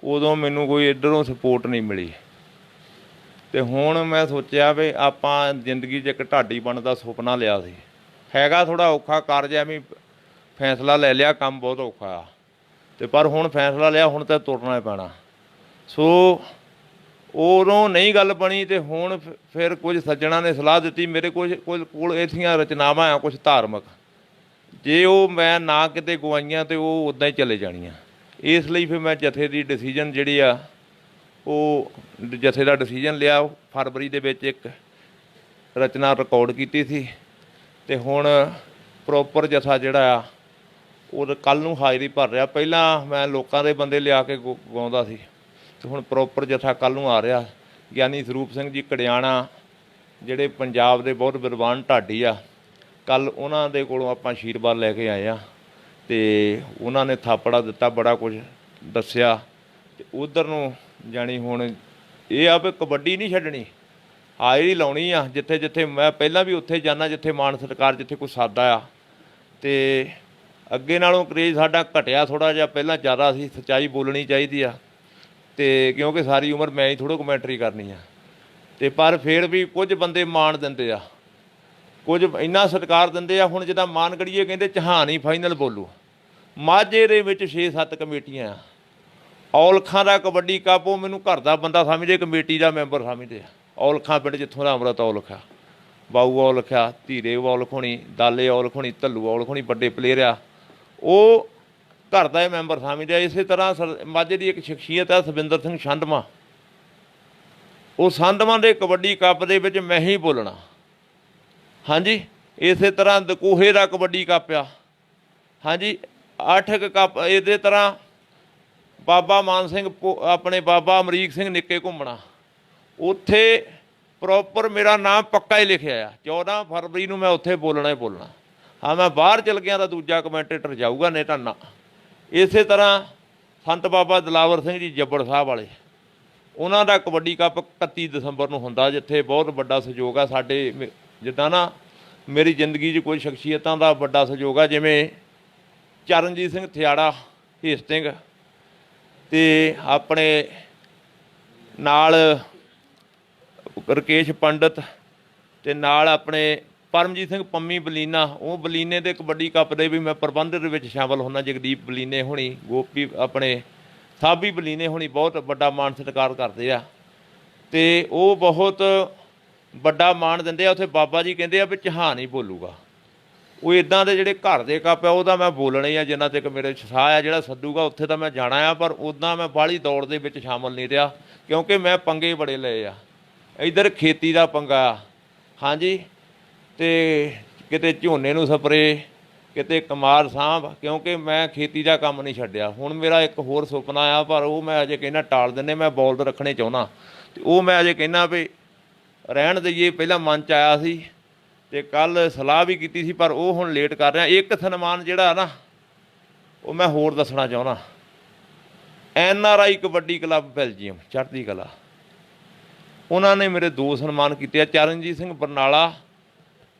ਉਦੋਂ ਮੈਨੂੰ ਕੋਈ ਇੱਧਰੋਂ ਸਪੋਰਟ ਨਹੀਂ ਮਿਲੀ, ਤੇ ਹੁਣ ਮੈਂ ਸੋਚਿਆ ਵੀ ਆਪਾਂ ਜ਼ਿੰਦਗੀ 'ਚ ਇੱਕ ਢਾਡੀ ਬਣਨ ਦਾ ਸੁਪਨਾ ਲਿਆ ਸੀ। ਹੈਗਾ ਥੋੜ੍ਹਾ ਔਖਾ ਕਾਰਜ, ਐਵੇਂ ਫੈਸਲਾ ਲੈ ਲਿਆ, ਕੰਮ ਬਹੁਤ ਔਖਾ ਆ, ਤੇ ਪਰ ਹੁਣ ਫੈਸਲਾ ਲਿਆ, ਹੁਣ ਤਾਂ ਤੁਰਨਾ ਹੀ ਪੈਣਾ। ਸੋ ਉਦੋਂ ਨਹੀਂ ਗੱਲ ਬਣੀ, ਤੇ ਹੁਣ ਫਿਰ ਕੁਝ ਸੱਜਣਾਂ ਨੇ ਸਲਾਹ ਦਿੱਤੀ। ਮੇਰੇ ਕੋਲ ਐਸੀਆਂ ਰਚਨਾਵਾਂ ਆ ਕੁਝ ਧਾਰਮਿਕ, ਜੇ ਉਹ ਮੈਂ ਨਾ ਕਿਤੇ ਗਵਾਈਆਂ ਤੇ ਉਹ ਉੱਦਾਂ ਹੀ ਚਲੇ ਜਾਣੀਆਂ। ਇਸ ਲਈ ਫਿਰ ਮੈਂ ਜਥੇ ਦੀ ਡਿਸੀਜਨ ਜਿਹੜੀ ਆ, ਉਹ ਜਥੇ ਦਾ ਡਿਸੀਜਨ ਲਿਆ। ਫਰਵਰੀ ਦੇ ਵਿੱਚ ਇੱਕ ਰਚਨਾ ਰਿਕਾਰਡ ਕੀਤੀ ਸੀ, ਤੇ ਹੁਣ ਪ੍ਰੋਪਰ ਜਥਾ ਜਿਹੜਾ ਆ ਉਹ ਕੱਲ੍ਹ ਨੂੰ ਹਾਜ਼ਰੀ ਭਰ ਰਿਹਾ। ਪਹਿਲਾਂ ਮੈਂ ਲੋਕਾਂ ਦੇ ਬੰਦੇ ਲਿਆ ਕੇ ਗਾਉਂਦਾ ਸੀ, ਤੇ ਹੁਣ ਪ੍ਰੋਪਰ ਜਥਾ ਕੱਲ੍ਹ ਨੂੰ ਆ ਰਿਹਾ। ਗਿਆਨੀ ਸਰੂਪ ਸਿੰਘ ਜੀ ਕੜਿਆਣਾ, ਜਿਹੜੇ ਪੰਜਾਬ ਦੇ ਬਹੁਤ ਵਿਦਵਾਨ ਢਾਡੀ ਆ, ਕੱਲ੍ਹ ਉਹਨਾਂ ਦੇ ਕੋਲੋਂ ਆਪਾਂ ਆਸ਼ੀਰਵਾਦ ਲੈ ਕੇ ਆਏ ਆ, ਤੇ ਉਹਨਾਂ ਨੇ ਥਾਪੜਾ ਦਿੱਤਾ, ਬੜਾ ਕੁਝ ਦੱਸਿਆ। ਤੇ ਉੱਧਰ ਨੂੰ ਜਾਣੀ ਹੁਣ ਇਹ ਆ ਵੀ ਕਬੱਡੀ ਨਹੀਂ ਛੱਡਣੀ, ਹਾਜ਼ਰੀ ਲਾਉਣੀ ਆ। ਜਿੱਥੇ ਜਿੱਥੇ ਮੈਂ ਪਹਿਲਾਂ ਵੀ ਉੱਥੇ ਜਾਂਦਾ ਜਿੱਥੇ ਮਾਣ ਸਤਿਕਾਰ, ਜਿੱਥੇ ਕੋਈ ਸਾਦਾ ਆ। ਤੇ ਅੱਗੇ ਨਾਲੋਂ ਕਰੇਜ਼ ਸਾਡਾ ਘਟਿਆ ਥੋੜ੍ਹਾ ਜਿਹਾ, ਪਹਿਲਾਂ ਜ਼ਿਆਦਾ ਸੀ। ਸੱਚਾਈ ਬੋਲਣੀ ਚਾਹੀਦੀ ਆ, ਤੇ ਕਿਉਂਕਿ ਸਾਰੀ ਉਮਰ ਮੈਂ ਹੀ ਥੋੜ੍ਹਾ ਕਮੈਂਟਰੀ ਕਰਨੀ ਆ, ਤੇ ਪਰ ਫਿਰ ਵੀ ਕੁਝ ਬੰਦੇ ਮਾਣ ਦਿੰਦੇ ਆ, ਕੁਝ ਇੰਨਾ ਸਤਿਕਾਰ ਦਿੰਦੇ ਆ। ਹੁਣ ਜਿੱਦਾਂ ਮਾਨਗੜੀਏ ਕਹਿੰਦੇ ਚਹਾਨ ਹੀ ਫਾਈਨਲ ਬੋਲੂ, ਮਾਝੇ ਦੇ ਵਿੱਚ 6-7 ਕਮੇਟੀਆਂ ਆ। ਔਲਖਾਂ ਦਾ ਕਬੱਡੀ ਕੱਪ ਉਹ ਮੈਨੂੰ ਘਰ ਦਾ ਬੰਦਾ ਸਮਝਦੇ, ਕਮੇਟੀ ਦਾ ਮੈਂਬਰ ਸਮਝਦੇ ਆ। ਔਲਖਾਂ ਪਿੰਡ ਜਿੱਥੋਂ ਦਾ ਅੰਮ੍ਰਿਤ ਔਲਖ ਆ, ਬਾਊ ਔਲਖ ਆ, ਧੀਰੇ ਔਲਖ ਹੋਣੀ, ਦਾਲੇ ਔਲਖ ਹੋਣੀ, ਧੱਲੂ ਔਲਖ ਹੋਣੀ, ਵੱਡੇ ਪਲੇਅਰ ਆ, ਉਹ ਘਰ ਦਾ ਇਹ ਮੈਂਬਰ ਸਮਝਦੇ ਆ। ਇਸੇ ਤਰ੍ਹਾਂ ਮਾਝੇ ਦੀ ਇੱਕ ਸ਼ਖਸੀਅਤ ਆ ਸਵਿੰਦਰ ਸਿੰਘ ਸੰਧਵਾਂ, ਉਹ ਸੰਧਵਾਂ ਦੇ ਕਬੱਡੀ ਕੱਪ ਦੇ ਵਿੱਚ ਮੈਂ ਹੀ ਬੋਲਣਾ। ਹਾਂਜੀ ਇਸੇ ਤਰ੍ਹਾਂ ਦਕੂਹੇ ਦਾ ਕਬੱਡੀ ਕੱਪ ਆ, ਹਾਂਜੀ 8 ਕੱਪ। ਇਸੇ ਤਰ੍ਹਾਂ ਬਾਬਾ ਮਾਨ ਸਿੰਘ ਆਪਣੇ ਬਾਬਾ ਅਮਰੀਕ ਸਿੰਘ ਨਿੱਕੇ ਘੁੰਮਣਾ, ਉੱਥੇ ਪ੍ਰੋਪਰ ਮੇਰਾ ਨਾਮ ਪੱਕਾ ਹੀ ਲਿਖਿਆ ਆ। 14 ਫਰਵਰੀ ਨੂੰ ਮੈਂ ਉੱਥੇ ਬੋਲਣਾ ਹੀ ਬੋਲਣਾ। ਹਾਂ ਮੈਂ ਬਾਹਰ ਚਲ ਗਿਆ ਤਾਂ ਦੂਜਾ ਕਮੈਂਟੇਟਰ ਜਾਊਗਾ, ਨਹੀਂ ਤਾਂ ਨਾ। ਇਸੇ ਤਰ੍ਹਾਂ ਸੰਤ ਬਾਬਾ ਦਿਲਾਵਰ ਸਿੰਘ ਜੀ ਜੱਬੜ ਸਾਹਿਬ ਵਾਲੇ, ਉਹਨਾਂ ਦਾ ਕਬੱਡੀ ਕੱਪ 31 ਦਸੰਬਰ ਨੂੰ ਹੁੰਦਾ, ਜਿੱਥੇ ਬਹੁਤ ਵੱਡਾ ਸਹਿਯੋਗ ਆ ਸਾਡੇ। ਜਿੱਦਾਂ ਨਾ ਮੇਰੀ ਜ਼ਿੰਦਗੀ 'ਚ ਕੋਈ ਸ਼ਖਸੀਅਤਾਂ ਦਾ ਵੱਡਾ ਸਹਿਯੋਗ ਆ, ਜਿਵੇਂ ਚਰਨਜੀਤ ਸਿੰਘ ਥਿਆੜਾ ਹੇਸਟਿੰਗ, ਤੇ ਆਪਣੇ ਨਾਲ ਰਕੇਸ਼ ਪੰਡਤ, ਤੇ ਨਾਲ ਆਪਣੇ ਪਰਮਜੀਤ ਸਿੰਘ ਪੰਮੀ ਬਲੀਨਾ। ਉਹ ਬਲੀਨੇ ਦੇ ਕਬੱਡੀ ਕੱਪ ਦੇ ਵੀ ਮੈਂ ਪ੍ਰਬੰਧ ਦੇ ਵਿੱਚ ਸ਼ਾਮਲ ਹੁੰਦਾ। ਜਗਦੀਪ ਬਲੀਨੇ ਹੋਣੀ, ਗੋਪੀ ਆਪਣੇ ਸਾਬੀ ਬਲੀਨੇ ਹੋਣੀ ਬਹੁਤ ਵੱਡਾ ਮਾਣ ਸਤਿਕਾਰ ਕਰਦੇ ਆ, ਤੇ ਉਹ ਬਹੁਤ ਵੱਡਾ ਮਾਣ ਦਿੰਦੇ ਆ। ਉੱਥੇ ਬਾਬਾ ਜੀ ਕਹਿੰਦੇ ਆ ਵੀ ਚਹਾਨ ਹੀ ਬੋਲੂਗਾ। ਉਹ ਇੱਦਾਂ ਦੇ ਜਿਹੜੇ ਘਰ ਦੇ ਕੱਪ ਆ ਉਹਦਾ ਮੈਂ ਬੋਲਣਾ ਹੀ ਆ, ਜਿੰਨਾ ਤੱਕ ਮੇਰੇ ਸਾਹ ਆ। ਜਿਹੜਾ ਸੱਦੂਗਾ ਉੱਥੇ ਤਾਂ ਮੈਂ ਜਾਣਾ ਆ, ਪਰ ਉੱਦਾਂ ਮੈਂ ਬਾਹਲੀ ਦੌੜ ਦੇ ਵਿੱਚ ਸ਼ਾਮਲ ਨਹੀਂ ਰਿਹਾ, ਕਿਉਂਕਿ ਮੈਂ ਪੰਗੇ ਬੜੇ ਲਏ ਆ। ਇੱਧਰ ਖੇਤੀ ਦਾ ਪੰਗਾ। ਹਾਂਜੀ, ਤੇ ਕਿਤੇ ਝੋਨੇ ਨੂੰ ਸਪਰੇ, ਕਿਤੇ ਕਮਾਰ ਸਾਂਭ, ਕਿਉਂਕਿ ਮੈਂ ਖੇਤੀ ਦਾ ਕੰਮ ਨਹੀਂ ਛੱਡਿਆ। ਹੁਣ ਮੇਰਾ ਇੱਕ ਹੋਰ ਸੁਪਨਾ ਆ, ਪਰ ਉਹ ਮੈਂ ਅਜੇ ਕਹਿੰਦਾ ਟਾਲ ਦਿੰਦੇ। ਮੈਂ ਬੋਲਦ ਰੱਖਣੇ ਚਾਹੁੰਦਾ, ਅਤੇ ਉਹ ਮੈਂ ਅਜੇ ਕਹਿੰਦਾ ਵੀ ਰਹਿਣ ਦੇਈਏ। ਪਹਿਲਾਂ ਮਨ 'ਚ ਆਇਆ ਸੀ ਅਤੇ ਕੱਲ੍ਹ ਸਲਾਹ ਵੀ ਕੀਤੀ ਸੀ, ਪਰ ਉਹ ਹੁਣ ਲੇਟ ਕਰ ਰਿਹਾ। ਇੱਕ ਸਨਮਾਨ ਜਿਹੜਾ ਨਾ ਉਹ ਮੈਂ ਹੋਰ ਦੱਸਣਾ ਚਾਹੁੰਦਾ। NRI ਕਬੱਡੀ ਕਲੱਬ ਬੈਲਜੀਅਮ ਚੜ੍ਹਦੀ ਕਲਾ, ਉਹਨਾਂ ਨੇ ਮੇਰੇ 2 ਸਨਮਾਨ ਕੀਤੇ ਆ। ਚਰਨਜੀਤ ਸਿੰਘ ਬਰਨਾਲਾ,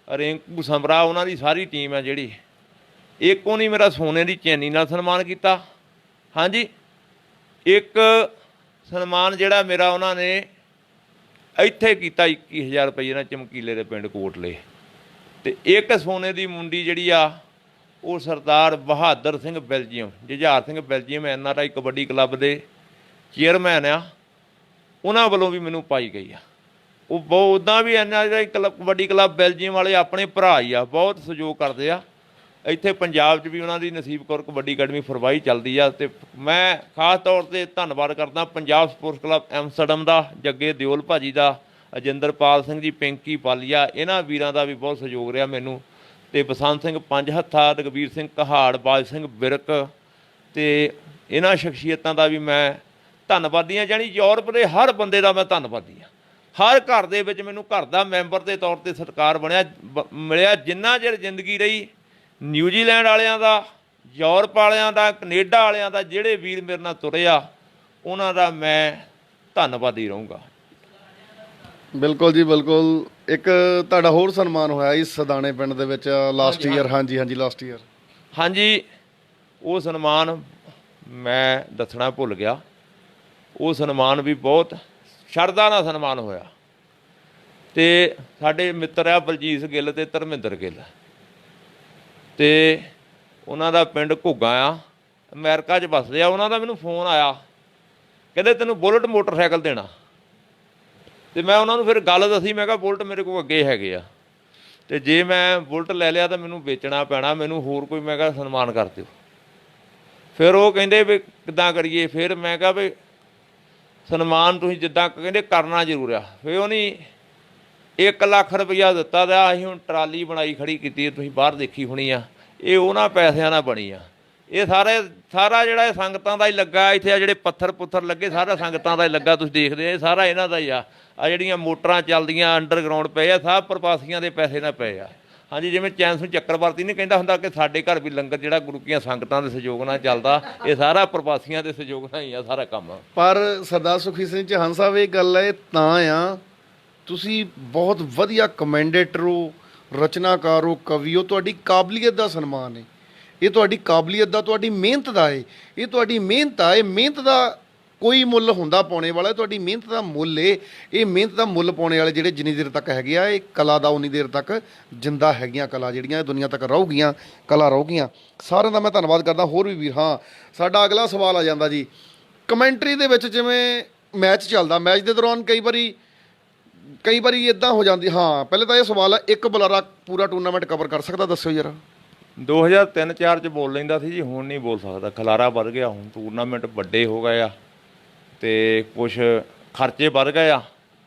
ਰਿੰਕੂ ਸਮਰਾ, ਉਹਨਾਂ ਦੀ ਸਾਰੀ ਟੀਮ ਹੈ ਜਿਹੜੀ। ਇੱਕ ਉਹਨੇ ਮੇਰਾ ਸੋਨੇ ਦੀ ਚੈਨੀ ਨਾਲ ਸਨਮਾਨ ਕੀਤਾ। ਹਾਂਜੀ, ਇੱਕ ਸਨਮਾਨ ਜਿਹੜਾ ਮੇਰਾ ਉਹਨਾਂ ਨੇ ਇੱਥੇ ਕੀਤਾ 21,000 ਰੁਪਏ ਨਾਲ ਚਮਕੀਲੇ ਦੇ ਪਿੰਡ ਕੋਟਲੇ। ਅਤੇ ਇੱਕ ਸੋਨੇ ਦੀ ਮੁੰਡੀ ਜਿਹੜੀ ਆ ਉਹ Sardar Bahadur Singh Belgium, Jujhar Singh Belgium NRI kabaddi club ਦੇ ਚੇਅਰਮੈਨ ਆ, ਉਹਨਾਂ ਵੱਲੋਂ ਵੀ ਮੈਨੂੰ ਪਾਈ ਗਈ ਆ। ਉਹ ਬਹੁਤ ਉੱਦਾਂ ਵੀ NRI ਕਬੱਡੀ ਕਲੱਬ ਬੈਲਜੀਅਮ ਵਾਲੇ ਆਪਣੇ ਭਰਾ ਹੀ ਆ, ਬਹੁਤ ਸਹਿਯੋਗ ਕਰਦੇ ਆ। ਇੱਥੇ ਪੰਜਾਬ 'ਚ ਵੀ ਉਹਨਾਂ ਦੀ ਨਸੀਬ ਕੌਰ ਕਬੱਡੀ ਅਕੈਡਮੀ ਫਰਵਾਈ ਚੱਲਦੀ ਆ। ਅਤੇ ਮੈਂ ਖਾਸ ਤੌਰ 'ਤੇ ਧੰਨਵਾਦ ਕਰਦਾ ਪੰਜਾਬ ਸਪੋਰਟਸ ਕਲੱਬ ਐਮਸਟਰਡਮ ਦਾ, ਜੱਗੇ ਦਿਓਲ ਭਾਜੀ ਦਾ, ਅਜਿੰਦਰਪਾਲ ਸਿੰਘ ਜੀ, ਪਿੰਕੀ ਪਾਲੀਆ, ਇਹਨਾਂ ਵੀਰਾਂ ਦਾ ਵੀ ਬਹੁਤ ਸਹਿਯੋਗ ਰਿਹਾ ਮੈਨੂੰ। ਅਤੇ ਬਸੰਤ ਸਿੰਘ ਪੰਜ ਹੱਥਾ, ਰਘਵੀਰ ਸਿੰਘ ਕਹਾੜ, ਬਾਜ ਸਿੰਘ ਬਿਰਕ, ਅਤੇ ਇਹਨਾਂ ਸ਼ਖਸੀਅਤਾਂ ਦਾ ਵੀ ਮੈਂ ਧੰਨਵਾਦੀ ਹਾਂ। ਜਾਣੀ ਯੂਰਪ ਦੇ ਹਰ ਬੰਦੇ ਦਾ ਮੈਂ ਧੰਨਵਾਦੀ ਹਾਂ। ਹਰ ਘਰ ਦੇ ਵਿੱਚ ਮੈਨੂੰ ਘਰ ਦਾ ਮੈਂਬਰ ਦੇ ਤੌਰ 'ਤੇ ਸਤਿਕਾਰ ਮਿਲਿਆ। ਜਿੰਨਾ ਚਿਰ ਜ਼ਿੰਦਗੀ ਰਹੀ, ਨਿਊਜ਼ੀਲੈਂਡ ਵਾਲਿਆਂ ਦਾ, ਯੂਰਪ ਵਾਲਿਆਂ ਦਾ, ਕਨੇਡਾ ਵਾਲਿਆਂ ਦਾ, ਜਿਹੜੇ ਵੀਰ ਮੇਰੇ ਨਾਲ ਤੁਰੇ ਆ, ਉਹਨਾਂ ਦਾ ਮੈਂ ਧੰਨਵਾਦੀ ਰਹੂੰਗਾ। ਬਿਲਕੁਲ ਜੀ, ਬਿਲਕੁਲ। ਇੱਕ ਤੁਹਾਡਾ ਹੋਰ ਸਨਮਾਨ ਹੋਇਆ ਜੀ ਸਦਾਣੇ ਪਿੰਡ ਦੇ ਵਿੱਚ ਲਾਸਟ ਈਅਰ। ਹਾਂਜੀ ਹਾਂਜੀ, ਲਾਸਟ ਈਅਰ। ਹਾਂਜੀ, ਉਹ ਸਨਮਾਨ ਮੈਂ ਦੱਸਣਾ ਭੁੱਲ ਗਿਆ। ਉਹ ਸਨਮਾਨ ਵੀ ਬਹੁਤ ਸ਼ਰਧਾ ਨਾਲ ਸਨਮਾਨ ਹੋਇਆ। ਅਤੇ ਸਾਡੇ ਮਿੱਤਰ ਆ ਬਲਜੀਤ ਗਿੱਲ ਅਤੇ ਧਰਮਿੰਦਰ ਗਿੱਲ, ਅਤੇ ਉਹਨਾਂ ਦਾ ਪਿੰਡ ਘੁੱਗਾ ਆ, ਅਮਰੀਕਾ 'ਚ ਵੱਸਦੇ ਆ। ਉਹਨਾਂ ਦਾ ਮੈਨੂੰ ਫੋਨ ਆਇਆ, ਕਹਿੰਦੇ ਤੈਨੂੰ ਬੁਲਟ ਮੋਟਰਸਾਈਕਲ ਦੇਣਾ। ਅਤੇ ਮੈਂ ਉਹਨਾਂ ਨੂੰ ਫਿਰ ਗੱਲ ਦੱਸੀ, ਮੈਂ ਕਿਹਾ ਬੁਲਟ ਮੇਰੇ ਕੋਲ ਅੱਗੇ ਹੈਗੇ ਆ, ਅਤੇ ਜੇ ਮੈਂ ਬੁਲਟ ਲੈ ਲਿਆ ਤਾਂ ਮੈਨੂੰ ਵੇਚਣਾ ਪੈਣਾ, ਮੈਨੂੰ ਹੋਰ ਕੋਈ ਮੈਂ ਕਿਹਾ ਸਨਮਾਨ ਕਰ ਦਿਓ। ਫਿਰ ਉਹ ਕਹਿੰਦੇ ਵੀ ਕਿੱਦਾਂ ਕਰੀਏ। ਫਿਰ ਮੈਂ ਕਿਹਾ ਵੀ ਸਨਮਾਨ ਤੁਸੀਂ ਜਿੱਦਾਂ ਕਹਿੰਦੇ ਕਰਨਾ ਜ਼ਰੂਰ ਆ। ਫਿਰ ਉਹਨੇ 1 ਲੱਖ ਰੁਪਈਆ ਦਿੱਤਾ ਤਾਂ ਅਸੀਂ ਹੁਣ ਟਰਾਲੀ ਬਣਾਈ ਖੜੀ ਕੀਤੀ, ਤੁਸੀਂ ਬਾਹਰ ਦੇਖੀ ਹੋਣੀ ਆ। ਇਹ ਉਹਨਾਂ ਪੈਸਿਆਂ ਨਾਲ ਬਣੀ ਆ। ਇਹ ਸਾਰਾ ਜਿਹੜਾ ਇਹ ਸੰਗਤਾਂ ਦਾ ਹੀ ਲੱਗਾ। ਇੱਥੇ ਆ ਜਿਹੜੇ ਪੱਥਰ ਪੁੱਥਰ ਲੱਗੇ, ਸਾਰਾ ਸੰਗਤਾਂ ਦਾ ਹੀ ਲੱਗਾ। ਤੁਸੀਂ ਦੇਖਦੇ ਇਹ ਸਾਰਾ ਇਹਨਾਂ ਦਾ ਹੀ ਆ। ਆ ਜਿਹੜੀਆਂ ਮੋਟਰਾਂ ਚੱਲਦੀਆਂ ਅੰਡਰਗਰਾਊਂਡ ਪਏ ਆ, ਸਭ ਪ੍ਰਵਾਸੀਆਂ ਦੇ ਪੈਸੇ ਨਾਲ ਪਏ ਆ। ਹਾਂਜੀ, ਜਿਵੇਂ ਚੈਂਸ ਨੂੰ ਚੱਕਰਵਰਤੀ ਨਹੀਂ ਕਹਿੰਦਾ ਹੁੰਦਾ ਕਿ ਸਾਡੇ ਘਰ ਵੀ ਲੰਗਰ ਜਿਹੜਾ ਗੁਰੂ ਕੀਆਂ ਸੰਗਤਾਂ ਦੇ ਸਹਿਯੋਗ ਨਾਲ ਚੱਲਦਾ, ਇਹ ਸਾਰਾ ਪ੍ਰਵਾਸੀਆਂ ਦੇ ਸਹਿਯੋਗ ਨਾਲ ਹੀ ਆ ਸਾਰਾ ਕੰਮ। ਪਰ ਸਰਦਾਰ ਸੁਖੀ ਸਿੰਘ ਚੌਹਾਨ ਸਾਹਿਬ, ਇਹ ਗੱਲ ਹੈ ਤਾਂ ਆ, ਤੁਸੀਂ ਬਹੁਤ ਵਧੀਆ ਕਮੈਂਡੇਟਰ ਹੋ, ਰਚਨਾਕਾਰ ਹੋ, ਕਵੀ ਹੋ। ਤੁਹਾਡੀ ਕਾਬਲੀਅਤ ਦਾ ਸਨਮਾਨ ਹੈ ਇਹ। ਤੁਹਾਡੀ ਕਾਬਲੀਅਤ ਦਾ, ਤੁਹਾਡੀ ਮਿਹਨਤ ਦਾ ਹੈ ਇਹ। ਤੁਹਾਡੀ ਮਿਹਨਤ ਆ, ਇਹ ਮਿਹਨਤ ਦਾ ਕੋਈ ਮੁੱਲ ਹੁੰਦਾ ਪਾਉਣੇ ਵਾਲਾ। ਤੁਹਾਡੀ ਮਿਹਨਤ ਦਾ ਮੁੱਲ ਇਹ ਮਿਹਨਤ ਦਾ ਮੁੱਲ ਪਾਉਣੇ ਵਾਲੇ ਜਿਹੜੇ ਜਿੰਨੀ ਦੇਰ ਤੱਕ ਹੈਗੇ ਆ, ਇਹ ਕਲਾ ਦਾ ਉਨੀ ਦੇਰ ਤੱਕ ਜਿੰਦਾ ਹੈਗੀਆਂ। ਕਲਾ ਜਿਹੜੀਆਂ ਇਹ ਦੁਨੀਆ ਤੱਕ ਰਹੂਗੀਆਂ, ਕਲਾ ਰਹੂਗੀਆਂ। ਸਾਰਿਆਂ ਦਾ ਮੈਂ ਧੰਨਵਾਦ ਕਰਦਾ। ਹੋਰ ਵੀ ਵੀਰ। ਹਾਂ, ਸਾਡਾ ਅਗਲਾ ਸਵਾਲ ਆ ਜਾਂਦਾ ਜੀ, ਕਮੈਂਟਰੀ ਦੇ ਵਿੱਚ ਜਿਵੇਂ ਮੈਚ ਚੱਲਦਾ, ਮੈਚ ਦੇ ਦੌਰਾਨ ਕਈ ਵਾਰੀ ਇੱਦਾਂ ਹੋ ਜਾਂਦੀ। ਹਾਂ, ਪਹਿਲੇ ਤਾਂ ਇਹ ਸਵਾਲ ਹੈ, ਇੱਕ ਬੁਲਾਰਾ ਪੂਰਾ ਟੂਰਨਾਮੈਂਟ ਕਵਰ ਕਰ ਸਕਦਾ? ਦੱਸਿਓ ਜਰਾ। 2003-04 'ਚ ਬੋਲ ਲੈਂਦਾ ਸੀ ਜੀ, ਹੁਣ ਨਹੀਂ ਬੋਲ ਸਕਦਾ। ਖਲਾਰਾ ਵੱਧ ਗਿਆ, ਹੁਣ ਟੂਰਨਾਮੈਂਟ ਵੱਡੇ ਹੋ ਗਏ ਆ ਅਤੇ ਕੁਛ ਖਰਚੇ ਵੱਧ ਗਏ ਆ।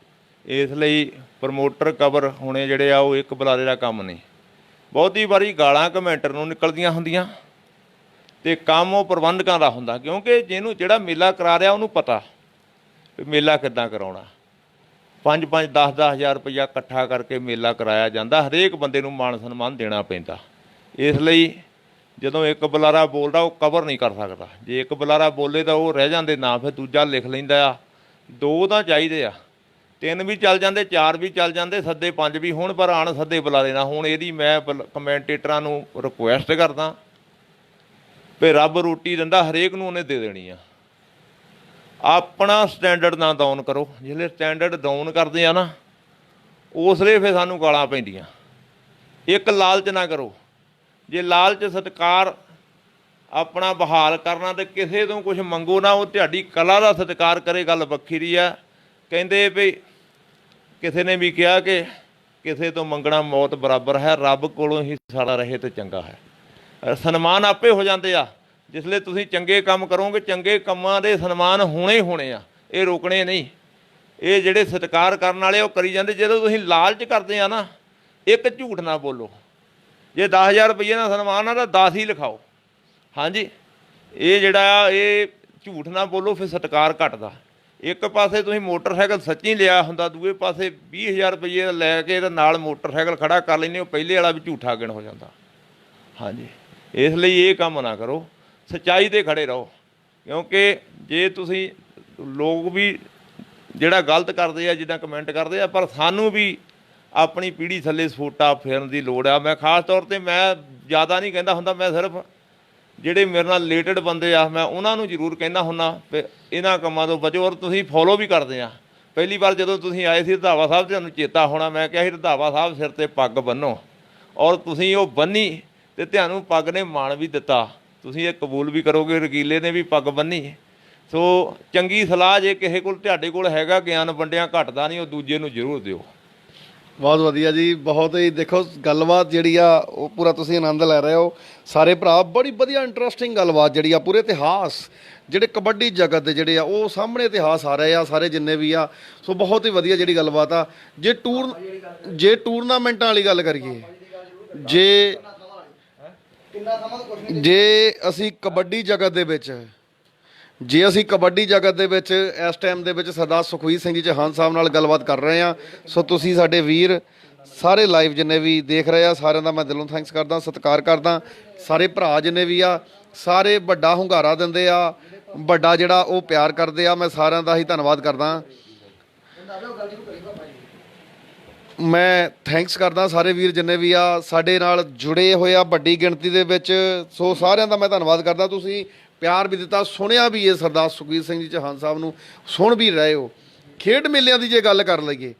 ਇਸ ਲਈ ਪ੍ਰਮੋਟਰ ਕਵਰ ਹੋਣੇ ਜਿਹੜੇ ਆ ਉਹ ਇੱਕ ਬੁਲਾਰੇ ਦਾ ਕੰਮ ਨਹੀਂ। ਬਹੁਤੀ ਵਾਰੀ ਗਾਲਾਂ ਕਮੈਂਟਰ ਨੂੰ ਨਿਕਲਦੀਆਂ ਹੁੰਦੀਆਂ ਅਤੇ ਕੰਮ ਉਹ ਪ੍ਰਬੰਧਕਾਂ ਦਾ ਹੁੰਦਾ, ਕਿਉਂਕਿ ਜਿਹਨੂੰ ਜਿਹੜਾ ਮੇਲਾ ਕਰਾ ਰਿਹਾ ਉਹਨੂੰ ਪਤਾ ਵੀ ਮੇਲਾ ਕਿੱਦਾਂ ਕਰਾਉਣਾ। 5-5, 10-10 ਹਜ਼ਾਰ ਰੁਪਈਆ ਇਕੱਠਾ ਕਰਕੇ ਮੇਲਾ ਕਰਾਇਆ ਜਾਂਦਾ। ਹਰੇਕ ਬੰਦੇ ਨੂੰ ਮਾਣ ਸਨਮਾਨ ਦੇਣਾ ਪੈਂਦਾ। ਇਸ ਲਈ ਜਦੋਂ ਇੱਕ ਬੁਲਾਰਾ ਬੋਲਦਾ ਉਹ ਕਵਰ ਨਹੀਂ ਕਰ ਸਕਦਾ। ਜੇ ਇੱਕ ਬੁਲਾਰਾ ਬੋਲੇ ਤਾਂ ਉਹ ਰਹਿ ਜਾਂਦੇ ਨਾ, ਫਿਰ ਦੂਜਾ ਲਿਖ ਲੈਂਦਾ ਆ। 2 ਤਾਂ ਚਾਹੀਦੇ ਆ, 3 ਵੀ ਚੱਲ ਜਾਂਦੇ, 4 ਵੀ ਚੱਲ ਜਾਂਦੇ, ਸੱਦੇ 5 ਵੀ ਹੋਣ, ਪਰ ਆਣ ਸੱਦੇ ਬੁਲਾਰੇ ਨਾ ਹੁਣ। ਇਹਦੀ ਮੈਂ ਕਮੈਂਟੇਟਰਾਂ ਨੂੰ ਰਿਕੁਐਸਟ ਕਰਦਾ ਵੀ ਰੱਬ ਰੋਟੀ ਦਿੰਦਾ, ਹਰੇਕ ਨੂੰ ਉਹਨੇ ਦੇ ਦੇਣੀ ਆ। ਆਪਣਾ ਸਟੈਂਡਰਡ ਨਾ ਡਾਊਨ ਕਰੋ। ਜਿਹੜੇ ਸਟੈਂਡਰਡ ਡਾਊਨ ਕਰਦੇ ਆ ਨਾ, ਉਸ ਲਈ ਫਿਰ ਸਾਨੂੰ ਗਾਲਾਂ ਪੈਂਦੀਆਂ। ਇੱਕ ਲਾਲਚ ਨਾ ਕਰੋ। ਜੇ ਲਾਲਚ ਸਤਿਕਾਰ ਆਪਣਾ ਬਹਾਲ ਕਰਨਾ ਤੇ ਕਿਸੇ ਤੋਂ ਕੁਝ ਮੰਗੋ ਨਾ। ਉਹ ਤੁਹਾਡੀ ਕਲਾ ਦਾ ਸਤਿਕਾਰ ਕਰੇ, ਗੱਲ ਵੱਖਰੀ ਆ। ਕਹਿੰਦੇ ਵੀ ਕਿਸੇ ਨੇ ਵੀ ਕਿਹਾ ਕਿ ਕਿਸੇ ਤੋਂ ਮੰਗਣਾ ਮੌਤ ਬਰਾਬਰ ਹੈ, ਰੱਬ ਕੋਲੋਂ ਹੀ ਸਾਡਾ ਰਹੇ ਤਾਂ ਚੰਗਾ ਹੈ। ਸਨਮਾਨ ਆਪੇ ਹੋ ਜਾਂਦੇ ਆ। ਜਿਸ ਲਈ ਤੁਸੀਂ ਚੰਗੇ ਕੰਮ ਕਰੋਗੇ, ਚੰਗੇ ਕੰਮਾਂ ਦੇ ਸਨਮਾਨ ਹੋਣੇ ਹੀ ਹੋਣੇ ਆ, ਇਹ ਰੋਕਣੇ ਨਹੀਂ। ਇਹ ਜਿਹੜੇ ਸਤਿਕਾਰ ਕਰਨ ਵਾਲੇ ਉਹ ਕਰੀ ਜਾਂਦੇ। ਜਦੋਂ ਤੁਸੀਂ ਲਾਲਚ ਕਰਦੇ ਆ ਨਾ, ਇੱਕ ਝੂਠ ਨਾ ਬੋਲੋ। ਜੇ 10,000 ਰੁਪਈਏ ਦਾ ਸਨਮਾਨ ਆ ਤਾਂ 10 ਹੀ ਲਿਖਾਓ। ਹਾਂਜੀ, ਇਹ ਜਿਹੜਾ ਇਹ ਝੂਠ ਨਾ ਬੋਲੋ, ਫਿਰ ਸਤਿਕਾਰ ਘਟਦਾ। ਇੱਕ ਪਾਸੇ ਤੁਸੀਂ ਮੋਟਰਸਾਈਕਲ ਸੱਚੀ ਲਿਆ ਹੁੰਦਾ, ਦੂਏ ਪਾਸੇ 20,000 ਰੁਪਈਏ ਲੈ ਕੇ ਤੇ ਨਾਲ ਮੋਟਰਸਾਈਕਲ ਖੜਾ ਕਰ ਲੈਂਦੇ ਹੋ, ਪਹਿਲੇ ਵਾਲਾ ਵੀ ਝੂਠਾ ਗਿਣ ਹੋ ਜਾਂਦਾ। ਹਾਂਜੀ, ਇਸ ਲਈ ਇਹ ਕੰਮ ਨਾ ਕਰੋ, ਸੱਚਾਈ 'ਤੇ ਖੜੇ ਰਹੋ। ਕਿਉਂਕਿ ਜੇ ਤੁਸੀਂ ਲੋਕ ਵੀ ਜਿਹੜਾ ਗਲਤ ਕਰਦੇ ਆ, ਜਿੱਦਾਂ ਕਮੈਂਟ ਕਰਦੇ ਆ, ਪਰ ਸਾਨੂੰ ਵੀ ਆਪਣੀ ਪੀੜ੍ਹੀ ਥੱਲੇ ਸਫੋਟਾ ਫੇਰਨ ਦੀ ਲੋੜ ਆ। ਮੈਂ ਖਾਸ ਤੌਰ 'ਤੇ ਮੈਂ ਜ਼ਿਆਦਾ ਨਹੀਂ ਕਹਿੰਦਾ ਹੁੰਦਾ, ਮੈਂ ਸਿਰਫ ਜਿਹੜੇ ਮੇਰੇ ਨਾਲ ਰਿਲੇਟਡ ਬੰਦੇ ਆ ਮੈਂ ਉਹਨਾਂ ਨੂੰ ਜ਼ਰੂਰ ਕਹਿੰਦਾ ਹੁੰਦਾ ਵੀ ਇਹਨਾਂ ਕੰਮਾਂ ਤੋਂ ਬਚੋ। ਔਰ ਤੁਸੀਂ ਫੋਲੋ ਵੀ ਕਰਦੇ ਆ। ਪਹਿਲੀ ਵਾਰ ਜਦੋਂ ਤੁਸੀਂ ਆਏ ਸੀ ਰੰਧਾਵਾ ਸਾਹਿਬ, ਤੁਹਾਨੂੰ ਚੇਤਾ ਹੋਣਾ, ਮੈਂ ਕਿਹਾ ਸੀ ਰੰਧਾਵਾ ਸਾਹਿਬ ਸਿਰ 'ਤੇ ਪੱਗ ਬੰਨੋ, ਔਰ ਤੁਸੀਂ ਉਹ ਬੰਨੀ ਅਤੇ ਤੁਹਾਨੂੰ ਪੱਗ ਨੇ ਮਾਣ ਵੀ ਦਿੱਤਾ। ਤੁਸੀਂ ਇਹ ਕਬੂਲ ਵੀ ਕਰੋਗੇ, ਰਕੀਲੇ ਨੇ ਵੀ ਪੱਗ ਬੰਨੀ। ਸੋ ਚੰਗੀ ਸਲਾਹ ਜੇ ਕਿਸੇ ਕੋਲ ਤੁਹਾਡੇ ਕੋਲ ਹੈਗਾ, ਗਿਆਨ ਵੰਡਿਆ ਘਟਦਾ ਨਹੀਂ, ਉਹ ਦੂਜੇ ਨੂੰ ਜ਼ਰੂਰ ਦਿਓ। ਬਹੁਤ ਵਧੀਆ ਜੀ, ਬਹੁਤ ਹੀ ਦੇਖੋ ਗੱਲਬਾਤ ਜਿਹੜੀ ਆ ਉਹ ਪੂਰਾ ਤੁਸੀਂ ਆਨੰਦ ਲੈ ਰਹੇ ਹੋ ਸਾਰੇ ਭਰਾ। ਬੜੀ ਵਧੀਆ ਇੰਟਰਸਟਿੰਗ ਗੱਲਬਾਤ ਜਿਹੜੀ ਆ, ਪੂਰੇ ਇਤਿਹਾਸ ਜਿਹੜੇ ਕਬੱਡੀ ਜਗਤ ਦੇ ਜਿਹੜੇ ਆ ਉਹ ਸਾਹਮਣੇ ਇਤਿਹਾਸ ਆ ਰਹੇ ਆ ਸਾਰੇ ਜਿੰਨੇ ਵੀ ਆ। ਸੋ ਬਹੁਤ ਹੀ ਵਧੀਆ ਜਿਹੜੀ ਗੱਲਬਾਤ ਆ। ਜੇ ਟੂਰਨਾਮੈਂਟਾਂ ਵਾਲੀ ਗੱਲ ਕਰੀਏ, ਜੇ ਅਸੀਂ ਕਬੱਡੀ ਜਗਤ ਦੇ ਵਿੱਚ ਇਸ ਟਾਈਮ ਦੇ ਵਿੱਚ ਸਰਦਾਰ ਸੁਖਵੀਰ ਸਿੰਘ ਜੀ ਚੌਹਾਨ ਸਾਹਿਬ ਨਾਲ ਗੱਲਬਾਤ ਕਰ ਰਹੇ ਹਾਂ। ਸੋ ਤੁਸੀਂ ਸਾਡੇ ਵੀਰ ਸਾਰੇ ਲਾਈਵ ਜਿੰਨੇ ਵੀ ਦੇਖ ਰਹੇ ਆ, ਸਾਰਿਆਂ ਦਾ ਮੈਂ ਦਿਲੋਂ ਥੈਂਕਸ ਕਰਦਾ, ਸਤਿਕਾਰ ਕਰਦਾ। ਸਾਰੇ ਭਰਾ ਜਿੰਨੇ ਵੀ ਆ ਸਾਰੇ ਵੱਡਾ ਹੁੰਗਾਰਾ ਦਿੰਦੇ ਆ, ਵੱਡਾ ਜਿਹੜਾ ਉਹ ਪਿਆਰ ਕਰਦੇ ਆ। ਮੈਂ ਸਾਰਿਆਂ ਦਾ ਹੀ ਧੰਨਵਾਦ ਕਰਦਾ। ਮੈਂ ਥੈਂਕਸ ਕਰਦਾ ਸਾਰੇ ਵੀਰ ਜਿੰਨੇ ਵੀ ਆ ਸਾਡੇ ਨਾਲ ਜੁੜੇ ਹੋਏ ਆ ਵੱਡੀ ਗਿਣਤੀ ਦੇ ਵਿੱਚ। ਸੋ ਸਾਰਿਆਂ ਦਾ ਮੈਂ ਧੰਨਵਾਦ ਕਰਦਾ। ਤੁਸੀਂ ਪਿਆਰ ਵੀ ਦਿੱਤਾ, ਸੁਣਿਆ ਵੀ ਇਹ ਸਰਦਾਰ ਸੁਖਬੀਰ ਸਿੰਘ ਜੀ ਚੌਹਾਨ ਸਾਹਿਬ ਨੂੰ ਸੁਣ ਵੀ ਰਹੇ ਹੋ। ਖੇਡ ਮੇਲਿਆਂ ਦੀ ਜੇ ਗੱਲ ਕਰ ਲਈਏ,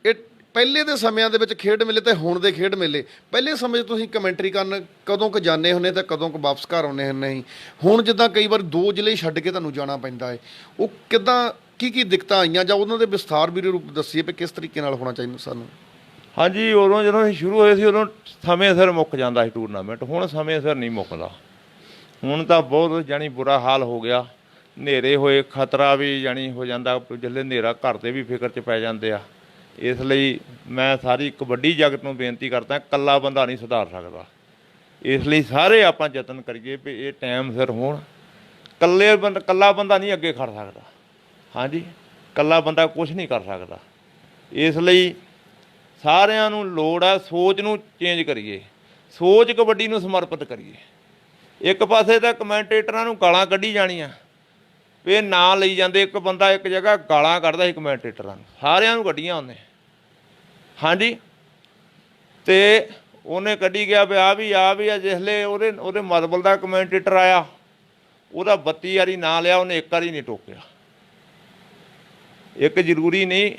ਇਹ ਪਹਿਲੇ ਦੇ ਸਮਿਆਂ ਦੇ ਵਿੱਚ ਖੇਡ ਮੇਲੇ ਤੇ ਹੁਣ ਦੇ ਖੇਡ ਮੇਲੇ, ਪਹਿਲੇ ਸਮੇਂ 'ਚ ਤੁਸੀਂ ਕਮੈਂਟਰੀ ਕਰਨ ਕਦੋਂ ਕੁ ਜਾਂਦੇ ਹੁੰਦੇ ਤੇ ਕਦੋਂ ਕੁ ਵਾਪਸ ਘਰ ਆਉਂਦੇ ਹੁੰਦੇ ਸੀ। ਹੁਣ ਜਿੱਦਾਂ ਕਈ ਵਾਰ 2 ਜ਼ਿਲ੍ਹੇ ਛੱਡ ਕੇ ਤੁਹਾਨੂੰ ਜਾਣਾ ਪੈਂਦਾ ਹੈ, ਉਹ ਕਿੱਦਾਂ ਕੀ ਦਿੱਕਤਾਂ ਆਈਆਂ ਜਾਂ ਉਹਨਾਂ ਦੇ ਵਿਸਥਾਰ ਵੀ ਰੂਪ ਦੱਸੀਏ ਵੀ ਕਿਸ ਤਰੀਕੇ ਨਾਲ ਹੋਣਾ ਚਾਹੀਦਾ ਸਾਨੂੰ। ਹਾਂਜੀ, ਉਦੋਂ ਜਦੋਂ ਅਸੀਂ ਸ਼ੁਰੂ ਹੋਏ ਸੀ ਉਦੋਂ ਸਮੇਂ ਸਿਰ ਮੁੱਕ ਜਾਂਦਾ ਸੀ ਟੂਰਨਾਮੈਂਟ। ਹੁਣ ਸਮੇਂ ਸਿਰ ਨਹੀਂ ਮੁੱਕਦਾ। ਹੁਣ ਤਾਂ ਬਹੁਤ ਜਾਣੀ ਬੁਰਾ ਹਾਲ ਹੋ ਗਿਆ। ਹਨੇਰੇ ਹੋਏ ਖਤਰਾ ਵੀ ਜਾਣੀ ਹੋ ਜਾਂਦਾ, ਜਿੱਲੇ ਹਨੇਰਾ ਘਰ ਦੇ ਵੀ ਫਿਕਰ 'ਚ ਪੈ ਜਾਂਦੇ ਆ। ਇਸ ਲਈ ਮੈਂ ਸਾਰੀ ਕਬੱਡੀ ਜਗਤ ਨੂੰ ਬੇਨਤੀ ਕਰਦਾ, ਇਕੱਲਾ ਬੰਦਾ ਨਹੀਂ ਸੁਧਾਰ ਸਕਦਾ। ਇਸ ਲਈ ਸਾਰੇ ਆਪਾਂ ਯਤਨ ਕਰੀਏ ਵੀ ਇਹ ਟਾਈਮ ਸਿਰ ਹੋਣ। ਇਕੱਲਾ ਬੰਦਾ ਨਹੀਂ ਅੱਗੇ ਖੜ ਸਕਦਾ। ਹਾਂਜੀ, ਇਕੱਲਾ ਬੰਦਾ ਕੁਛ ਨਹੀਂ ਕਰ ਸਕਦਾ। ਇਸ ਲਈ ਸਾਰਿਆਂ ਨੂੰ ਲੋੜ ਆ ਸੋਚ ਨੂੰ ਚੇਂਜ ਕਰੀਏ, ਸੋਚ ਕਬੱਡੀ ਨੂੰ ਸਮਰਪਿਤ ਕਰੀਏ। ਇੱਕ ਪਾਸੇ ਤਾਂ ਕਮੈਂਟੇਟਰਾਂ ਨੂੰ ਗਾਲਾਂ ਕੱਢੀ ਜਾਣੀਆਂ, ਇਹ ਨਾਂ ਲਈ ਜਾਂਦੇ। ਇੱਕ ਬੰਦਾ ਇੱਕ ਜਗ੍ਹਾ ਗਾਲਾਂ ਕੱਢਦਾ ਸੀ ਕਮੈਂਟੇਟਰਾਂ ਨੂੰ, ਸਾਰਿਆਂ ਨੂੰ ਕੱਢੀਆਂ ਉਹਨੇ। ਹਾਂਜੀ, ਅਤੇ ਉਹਨੇ ਕੱਢੀ ਗਿਆ ਵੀ ਆ ਜਿਸਲੇ ਉਹਦੇ ਮਤਲਬ ਦਾ ਕਮੈਂਟੇਟਰ ਆਇਆ, ਉਹਦਾ 32 ਵਾਰੀ ਨਾਂ ਲਿਆ, ਉਹਨੇ ਇੱਕ ਵਾਰੀ ਨਹੀਂ ਟੋਕਿਆ। ਇੱਕ ਜ਼ਰੂਰੀ ਨਹੀਂ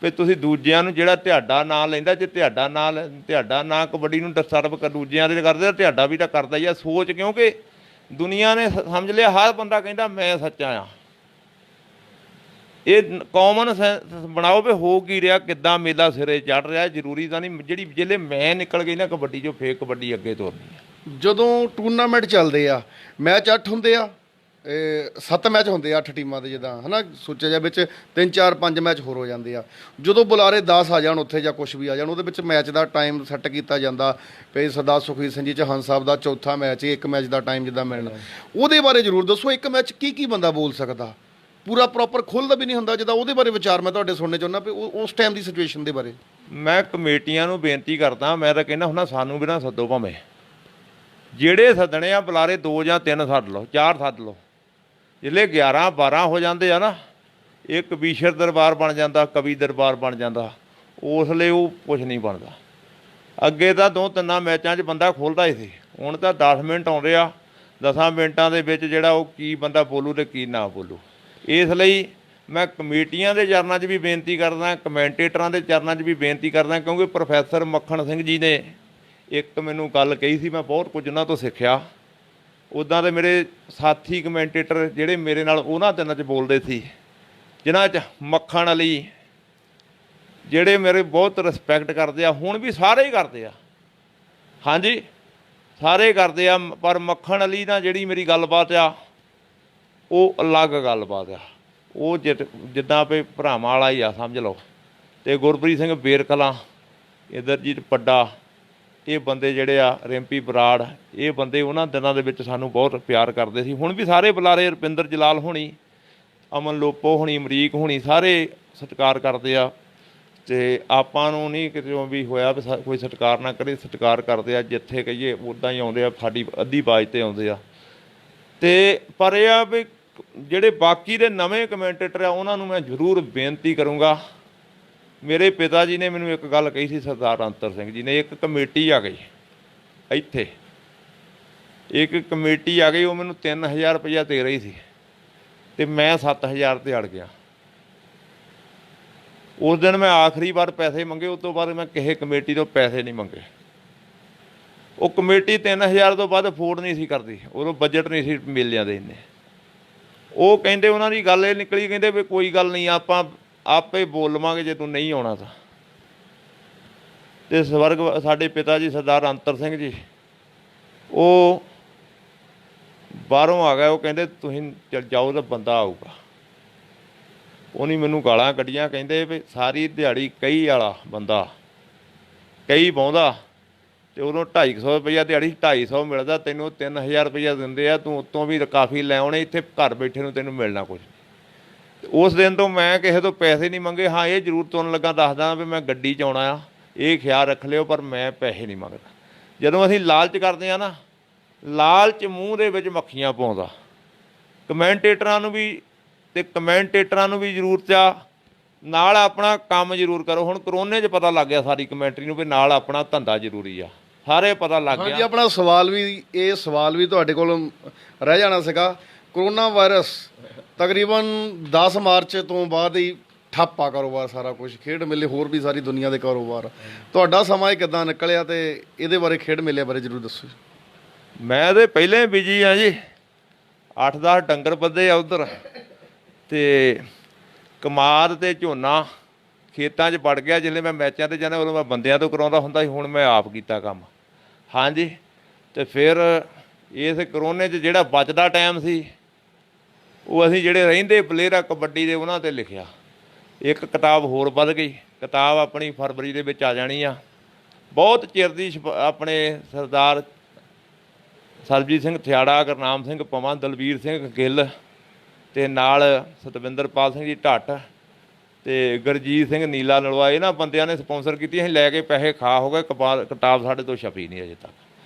ਵੀ ਤੁਸੀਂ ਦੂਜਿਆਂ ਨੂੰ ਜਿਹੜਾ ਤੁਹਾਡਾ ਨਾਂ ਲੈਂਦਾ, ਜੇ ਤੁਹਾਡਾ ਨਾਂ ਕਬੱਡੀ ਨੂੰ ਡਿਸਟਰਬ ਦੂਜਿਆਂ ਦੇ ਕਰਦੇ, ਤੁਹਾਡਾ ਵੀ ਤਾਂ ਕਰਦਾ ਹੀ ਆ। ਸੋਚ, ਕਿਉਂਕਿ ਦੁਨੀਆ ਨੇ ਸਮਝ ਲਿਆ ਹਰ ਬੰਦਾ ਕਹਿੰਦਾ ਮੈਂ ਸੱਚਾ ਆ। ਇਹ ਕਾਮਨ ਸੈਂਸ ਬਣਾਓ ਵੀ ਹੋ ਕੀ ਰਿਹਾ, ਕਿੱਦਾਂ ਮੇਲਾ ਸਿਰੇ ਚੜ੍ਹ ਰਿਹਾ। ਜ਼ਰੂਰੀ ਤਾਂ ਨਹੀਂ ਜਿਹੜੀ ਜਿਹੜੇ ਮੈਂ ਨਿਕਲ ਗਈ ਨਾ ਕਬੱਡੀ 'ਚੋਂ, ਫੇਰ ਕਬੱਡੀ ਅੱਗੇ ਤੁਰਨੀ ਆ। ਜਦੋਂ ਟੂਰਨਾਮੈਂਟ ਚੱਲਦੇ ਆ, ਮੈਚ 8 ਹੁੰਦੇ ਆ, 7 ਮੈਚ ਹੁੰਦੇ ਆ 8 ਟੀਮਾਂ ਦੇ, ਜਿੱਦਾਂ ਹੈ ਨਾ ਸੋਚਿਆ ਜਾ, ਵਿੱਚ 3 4 5 ਮੈਚ ਹੋਰ ਹੋ ਜਾਂਦੇ ਆ। ਜਦੋਂ ਬੁਲਾਰੇ 10 ਆ ਜਾਣ ਉੱਥੇ ਜਾਂ ਕੁਛ ਵੀ ਆ ਜਾਣ, ਉਹਦੇ ਵਿੱਚ ਮੈਚ ਦਾ ਟਾਈਮ ਸੈੱਟ ਕੀਤਾ ਜਾਂਦਾ ਵੀ ਸਰਦਾਰ ਸੁਖਬੀਰ ਸਿੰਘ ਜੀ ਚੌਹਾਨ ਸਾਹਿਬ ਦਾ ਚੌਥਾ ਮੈਚ, ਇੱਕ ਮੈਚ ਦਾ ਟਾਈਮ ਜਿੱਦਾਂ ਮਿਲਣਾ। ਉਹਦੇ ਬਾਰੇ ਜ਼ਰੂਰ ਦੱਸੋ। ਇੱਕ ਮੈਚ ਕੀ ਬੰਦਾ ਬੋਲ ਸਕਦਾ, ਪੂਰਾ ਪ੍ਰੋਪਰ ਖੁੱਲ੍ਹਦਾ ਵੀ ਨਹੀਂ ਹੁੰਦਾ, ਜਿੱਦਾਂ ਉਹਦੇ ਬਾਰੇ ਵਿਚਾਰ ਮੈਂ ਤੁਹਾਡੇ ਸੁਣਨੇ ਚਾਹੁੰਦਾ ਵੀ ਉਸ ਟਾਈਮ ਦੀ ਸਿਚੁਏਸ਼ਨ ਦੇ ਬਾਰੇ। ਮੈਂ ਕਮੇਟੀਆਂ ਨੂੰ ਬੇਨਤੀ ਕਰਦਾ, ਮੈਂ ਤਾਂ ਕਹਿੰਦਾ ਹੁੰਦਾ ਸਾਨੂੰ ਵੀ ਨਾ ਸੱਦੋ, ਭਾਵੇਂ ਜਿਹੜੇ ਸੱਦਣੇ ਆ ਬੁਲਾਰੇ 2 ਜਾਂ 3 ਸੱਦ ਲਓ, 4 ਸੱਦ ਲਓ। ਜਿਲੇ 11 12 ਹੋ ਜਾਂਦੇ ਆ ਨਾ, ਇਹ ਕਬੀਸ਼ਰ ਦਰਬਾਰ ਬਣ ਜਾਂਦਾ, ਕਵੀ ਦਰਬਾਰ ਬਣ ਜਾਂਦਾ। ਉਸ ਲਈ ਉਹ ਕੁਛ ਨਹੀਂ ਬਣਦਾ। ਅੱਗੇ ਤਾਂ 2-3 ਮੈਚਾਂ 'ਚ ਬੰਦਾ ਖੋਲ੍ਹਦਾ ਹੀ ਸੀ, ਹੁਣ ਤਾਂ 10 ਮਿੰਟ ਆਉਂਦੇ ਆ। 10 ਮਿੰਟਾਂ ਦੇ ਵਿੱਚ ਜਿਹੜਾ ਉਹ ਕੀ ਬੰਦਾ ਬੋਲੂ ਅਤੇ ਕੀ ਨਾ ਬੋਲੂ। ਇਸ ਲਈ ਮੈਂ ਕਮੇਟੀਆਂ ਦੇ ਚਰਨਾਂ 'ਚ ਵੀ ਬੇਨਤੀ ਕਰਦਾ, ਕਮੈਂਟੇਟਰਾਂ ਦੇ ਚਰਨਾਂ 'ਚ ਵੀ ਬੇਨਤੀ ਕਰਦਾ, ਕਿਉਂਕਿ ਪ੍ਰੋਫੈਸਰ ਮੱਖਣ ਸਿੰਘ ਜੀ ਨੇ ਇੱਕ ਮੈਨੂੰ ਗੱਲ ਕਹੀ ਸੀ, ਮੈਂ ਬਹੁਤ ਕੁਝ ਉਹਨਾਂ ਤੋਂ ਸਿੱਖਿਆ। ਉੱਦਾਂ ਦੇ ਮੇਰੇ ਸਾਥੀ ਕਮੈਂਟੇਟਰ ਜਿਹੜੇ ਮੇਰੇ ਨਾਲ ਉਹਨਾਂ ਦਿਨਾਂ 'ਚ ਬੋਲਦੇ ਸੀ, ਜਿਨ੍ਹਾਂ 'ਚ ਮੱਖਣ ਅਲੀ, ਜਿਹੜੇ ਮੇਰੇ ਬਹੁਤ ਰਿਸਪੈਕਟ ਕਰਦੇ ਆ, ਹੁਣ ਵੀ ਸਾਰੇ ਹੀ ਕਰਦੇ ਆ। ਹਾਂਜੀ, ਸਾਰੇ ਕਰਦੇ ਆ, ਪਰ ਮੱਖਣ ਅਲੀ ਨਾਲ ਜਿਹੜੀ ਮੇਰੀ ਗੱਲਬਾਤ ਆ ਉਹ ਅਲੱਗ ਗੱਲਬਾਤ ਆ। ਉਹ ਜਿੱਦਾਂ ਵੀ ਭਰਾਵਾਂ ਵਾਲਾ ਹੀ ਆ ਸਮਝ ਲਓ। ਅਤੇ ਗੁਰਪ੍ਰੀਤ ਸਿੰਘ ਬੇਰਕਲਾਂ, ਇੰਦਰਜੀਤ ਪੱਡਾ, ਇਹ ਬੰਦੇ ਜਿਹੜੇ ਆ, ਰਿੰਪੀ ਬਰਾੜ, ਇਹ ਬੰਦੇ ਉਹਨਾਂ ਦਿਨਾਂ ਦੇ ਵਿੱਚ ਸਾਨੂੰ ਬਹੁਤ ਪਿਆਰ ਕਰਦੇ ਸੀ। ਹੁਣ ਵੀ ਸਾਰੇ ਬੁਲਾਰੇ, ਰੁਪਿੰਦਰ ਜਲਾਲ ਹੋਣੀ, ਅਮਨ ਲੋਪੋ ਹੋਣੀ, ਅਮਰੀਕ ਹੋਣੀ, ਸਾਰੇ ਸਤਿਕਾਰ ਕਰਦੇ ਆ। ਅਤੇ ਆਪਾਂ ਨੂੰ ਨਹੀਂ ਕਿਤੇ ਵੀ ਹੋਇਆ ਵੀ ਕੋਈ ਸਤਿਕਾਰ ਨਾ ਕਰੇ, ਸਤਿਕਾਰ ਕਰਦੇ ਆ। ਜਿੱਥੇ ਕਹੀਏ ਉੱਦਾਂ ਹੀ ਆਉਂਦੇ ਆ, ਸਾਡੀ ਅੱਧੀ ਬਾਜ਼ 'ਤੇ ਆਉਂਦੇ ਆ। ਅਤੇ ਪਰ ਇਹ ਆ ਵੀ ਜਿਹੜੇ ਬਾਕੀ ਦੇ ਨਵੇਂ ਕਮੈਂਟੇਟਰ ਆ ਉਹਨਾਂ ਨੂੰ ਮੈਂ ਜ਼ਰੂਰ ਬੇਨਤੀ ਕਰੂੰਗਾ। ਮੇਰੇ ਪਿਤਾ ਜੀ ਨੇ ਮੈਨੂੰ ਇੱਕ ਗੱਲ ਕਹੀ ਸੀ, ਸਰਦਾਰ ਅੰਤਰ ਸਿੰਘ ਜੀ ਨੇ, ਇੱਕ ਕਮੇਟੀ ਆ ਗਈ ਇੱਥੇ, ਇੱਕ ਕਮੇਟੀ ਆ ਗਈ, ਉਹ ਮੈਨੂੰ 3000 ਰੁਪਈਆ ਦੇ ਰਹੀ ਸੀ ਅਤੇ ਮੈਂ 7000 'ਤੇ ਅੜ ਗਿਆ। ਉਸ ਦਿਨ ਮੈਂ ਆਖਰੀ ਵਾਰ ਪੈਸੇ ਮੰਗੇ, ਉਸ ਤੋਂ ਬਾਅਦ ਮੈਂ ਕਿਸੇ ਕਮੇਟੀ ਤੋਂ ਪੈਸੇ ਨਹੀਂ ਮੰਗੇ। ਉਹ ਕਮੇਟੀ 3000 ਤੋਂ ਵੱਧ ਅਫੋਰਡ ਨਹੀਂ ਸੀ ਕਰਦੀ, ਉਦੋਂ ਬਜਟ ਨਹੀਂ ਸੀ ਮਿਲ ਜਾਂਦੇ ਇੰਨੇ। ਉਹ ਕਹਿੰਦੇ, ਉਹਨਾਂ ਦੀ ਗੱਲ ਇਹ ਨਿਕਲੀ, ਕਹਿੰਦੇ ਵੀ ਕੋਈ ਗੱਲ ਨਹੀਂ, ਆਪਾਂ ਆਪੇ ਬੋਲ ਲਵਾਂਗੇ ਜੇ ਤੂੰ ਨਹੀਂ ਆਉਣਾ ਤਾਂ। ਅਤੇ ਸਵਰਗ ਸਾਡੇ ਪਿਤਾ ਜੀ ਸਰਦਾਰ ਅੰਤਰ ਸਿੰਘ ਜੀ, ਉਹ ਬਾਹਰੋਂ ਆ ਗਏ। ਉਹ ਕਹਿੰਦੇ ਤੁਸੀਂ ਚੱਲ ਜਾਓ ਤਾਂ ਬੰਦਾ ਆਊਗਾ। ਉਹਨੇ ਮੈਨੂੰ ਗਾਲਾਂ ਕੱਢੀਆਂ, ਕਹਿੰਦੇ ਵੀ ਸਾਰੀ ਦਿਹਾੜੀ ਕਈ ਵਾਲਾ ਬੰਦਾ ਕਈ ਵਾਹੁੰਦਾ ਅਤੇ ਉਦੋਂ 250 ਰੁਪਈਆ ਦਿਹਾੜੀ, 250 ਮਿਲਦਾ, ਤੈਨੂੰ 3000 ਰੁਪਈਆ ਦਿੰਦੇ ਆ, ਤੂੰ ਉੱਤੋਂ ਵੀ ਕਾਫੀ ਲੈ ਆਉਣੇ, ਇੱਥੇ ਘਰ ਬੈਠੇ ਨੂੰ ਤੈਨੂੰ ਮਿਲਣਾ ਕੁਛ। ਉਸ ਦਿਨ ਤੋਂ ਮੈਂ ਕਿਸੇ ਤੋਂ ਪੈਸੇ ਨਹੀਂ ਮੰਗੇ। ਹਾਂ, ਇਹ ਜ਼ਰੂਰ ਤੁਰਨ ਲੱਗਾ ਦੱਸਦਾ ਵੀ ਮੈਂ ਗੱਡੀ 'ਚ ਆਉਣਾ ਆ, ਇਹ ਖਿਆਲ ਰੱਖ ਲਿਓ, ਪਰ ਮੈਂ ਪੈਸੇ ਨਹੀਂ ਮੰਗਦਾ। ਜਦੋਂ ਅਸੀਂ ਲਾਲਚ ਕਰਦੇ ਹਾਂ ਨਾ, ਲਾਲਚ ਮੂੰਹ ਦੇ ਵਿੱਚ ਮੱਖੀਆਂ ਪਾਉਂਦਾ। ਕਮੈਂਟੇਟਰਾਂ ਨੂੰ ਵੀ ਜ਼ਰੂਰਤ ਆ, ਨਾਲ ਆਪਣਾ ਕੰਮ ਜ਼ਰੂਰ ਕਰੋ। ਹੁਣ ਕਰੋਨੇ 'ਚ ਪਤਾ ਲੱਗ ਗਿਆ ਸਾਰੀ ਕਮੈਂਟਰੀ ਨੂੰ ਵੀ ਨਾਲ ਆਪਣਾ ਧੰਦਾ ਜ਼ਰੂਰੀ ਆ, ਸਾਰੇ ਪਤਾ ਲੱਗ ਗਿਆ। ਹਾਂਜੀ, ਆਪਣਾ ਸਵਾਲ ਵੀ ਤੁਹਾਡੇ ਕੋਲ ਰਹਿ ਜਾਣਾ ਸੀਗਾ। ਕਰੋਨਾ ਵਾਇਰਸ ਤਕਰੀਬਨ 10 ਮਾਰਚ ਤੋਂ ਬਾਅਦ ਹੀ ਠੱਪ ਆ ਕਾਰੋਬਾਰ, ਸਾਰਾ ਕੁਝ, ਖੇਡ ਮੇਲੇ, ਹੋਰ ਵੀ ਸਾਰੀ ਦੁਨੀਆ ਦੇ ਕਾਰੋਬਾਰ। ਤੁਹਾਡਾ ਸਮਾਂ ਇਹ ਕਿੱਦਾਂ ਨਿਕਲਿਆ ਅਤੇ ਇਹਦੇ ਬਾਰੇ, ਖੇਡ ਮੇਲੇ ਬਾਰੇ ਜ਼ਰੂਰ ਦੱਸੋ। ਮੈਂ ਤਾਂ ਪਹਿਲਾਂ ਹੀ ਬਿਜੀ ਆ ਜੀ, 8-10 ਡੰਗਰ ਬੱਧੇ ਆ ਉੱਧਰ, ਅਤੇ ਕਮਾਦ ਅਤੇ ਝੋਨਾ ਖੇਤਾਂ 'ਚ ਵੜ ਗਿਆ। ਜਿਵੇਂ ਮੈਂ ਮੈਚਾਂ 'ਤੇ ਜਾਂਦਾ ਉਦੋਂ ਮੈਂ ਬੰਦਿਆਂ ਤੋਂ ਕਰਾਉਂਦਾ ਹੁੰਦਾ ਸੀ, ਹੁਣ ਮੈਂ ਆਪ ਕੀਤਾ ਕੰਮ। ਹਾਂਜੀ, ਅਤੇ ਫਿਰ ਇਸ ਕਰੋਨੇ 'ਚ ਜਿਹੜਾ ਬਚਦਾ ਟਾਈਮ ਸੀ, ਉਹ ਅਸੀਂ ਜਿਹੜੇ ਰਹਿੰਦੇ ਪਲੇਅਰ ਆ ਕਬੱਡੀ ਦੇ, ਉਹਨਾਂ 'ਤੇ ਲਿਖਿਆ। ਇੱਕ ਕਿਤਾਬ ਹੋਰ ਵੱਧ ਗਈ, ਕਿਤਾਬ ਆਪਣੀ ਫਰਵਰੀ ਦੇ ਵਿੱਚ ਆ ਜਾਣੀ ਆ। ਬਹੁਤ ਚਿਰ ਦੀ ਆਪਣੇ ਸਰਦਾਰ ਸਰਬਜੀਤ ਸਿੰਘ ਥਿਆੜਾ, ਗੁਰਨਾਮ ਸਿੰਘ ਪਵਾਂ, ਦਲਵੀਰ ਸਿੰਘ ਗਿੱਲ, ਅਤੇ ਨਾਲ ਸਤਵਿੰਦਰਪਾਲ ਸਿੰਘ ਜੀ ਢੱਟ ਅਤੇ ਗੁਰਜੀਤ ਸਿੰਘ ਨੀਲਾ ਨਲਵਾ, ਇਹਨਾਂ ਬੰਦਿਆਂ ਨੇ ਸਪੋਂਸਰ ਕੀਤੀ। ਅਸੀਂ ਲੈ ਕੇ ਪੈਸੇ ਖਾ ਹੋ ਗਏ, ਕਿਤਾਬ ਸਾਡੇ ਤੋਂ ਛਪੀ ਨਹੀਂ ਅਜੇ ਤੱਕ।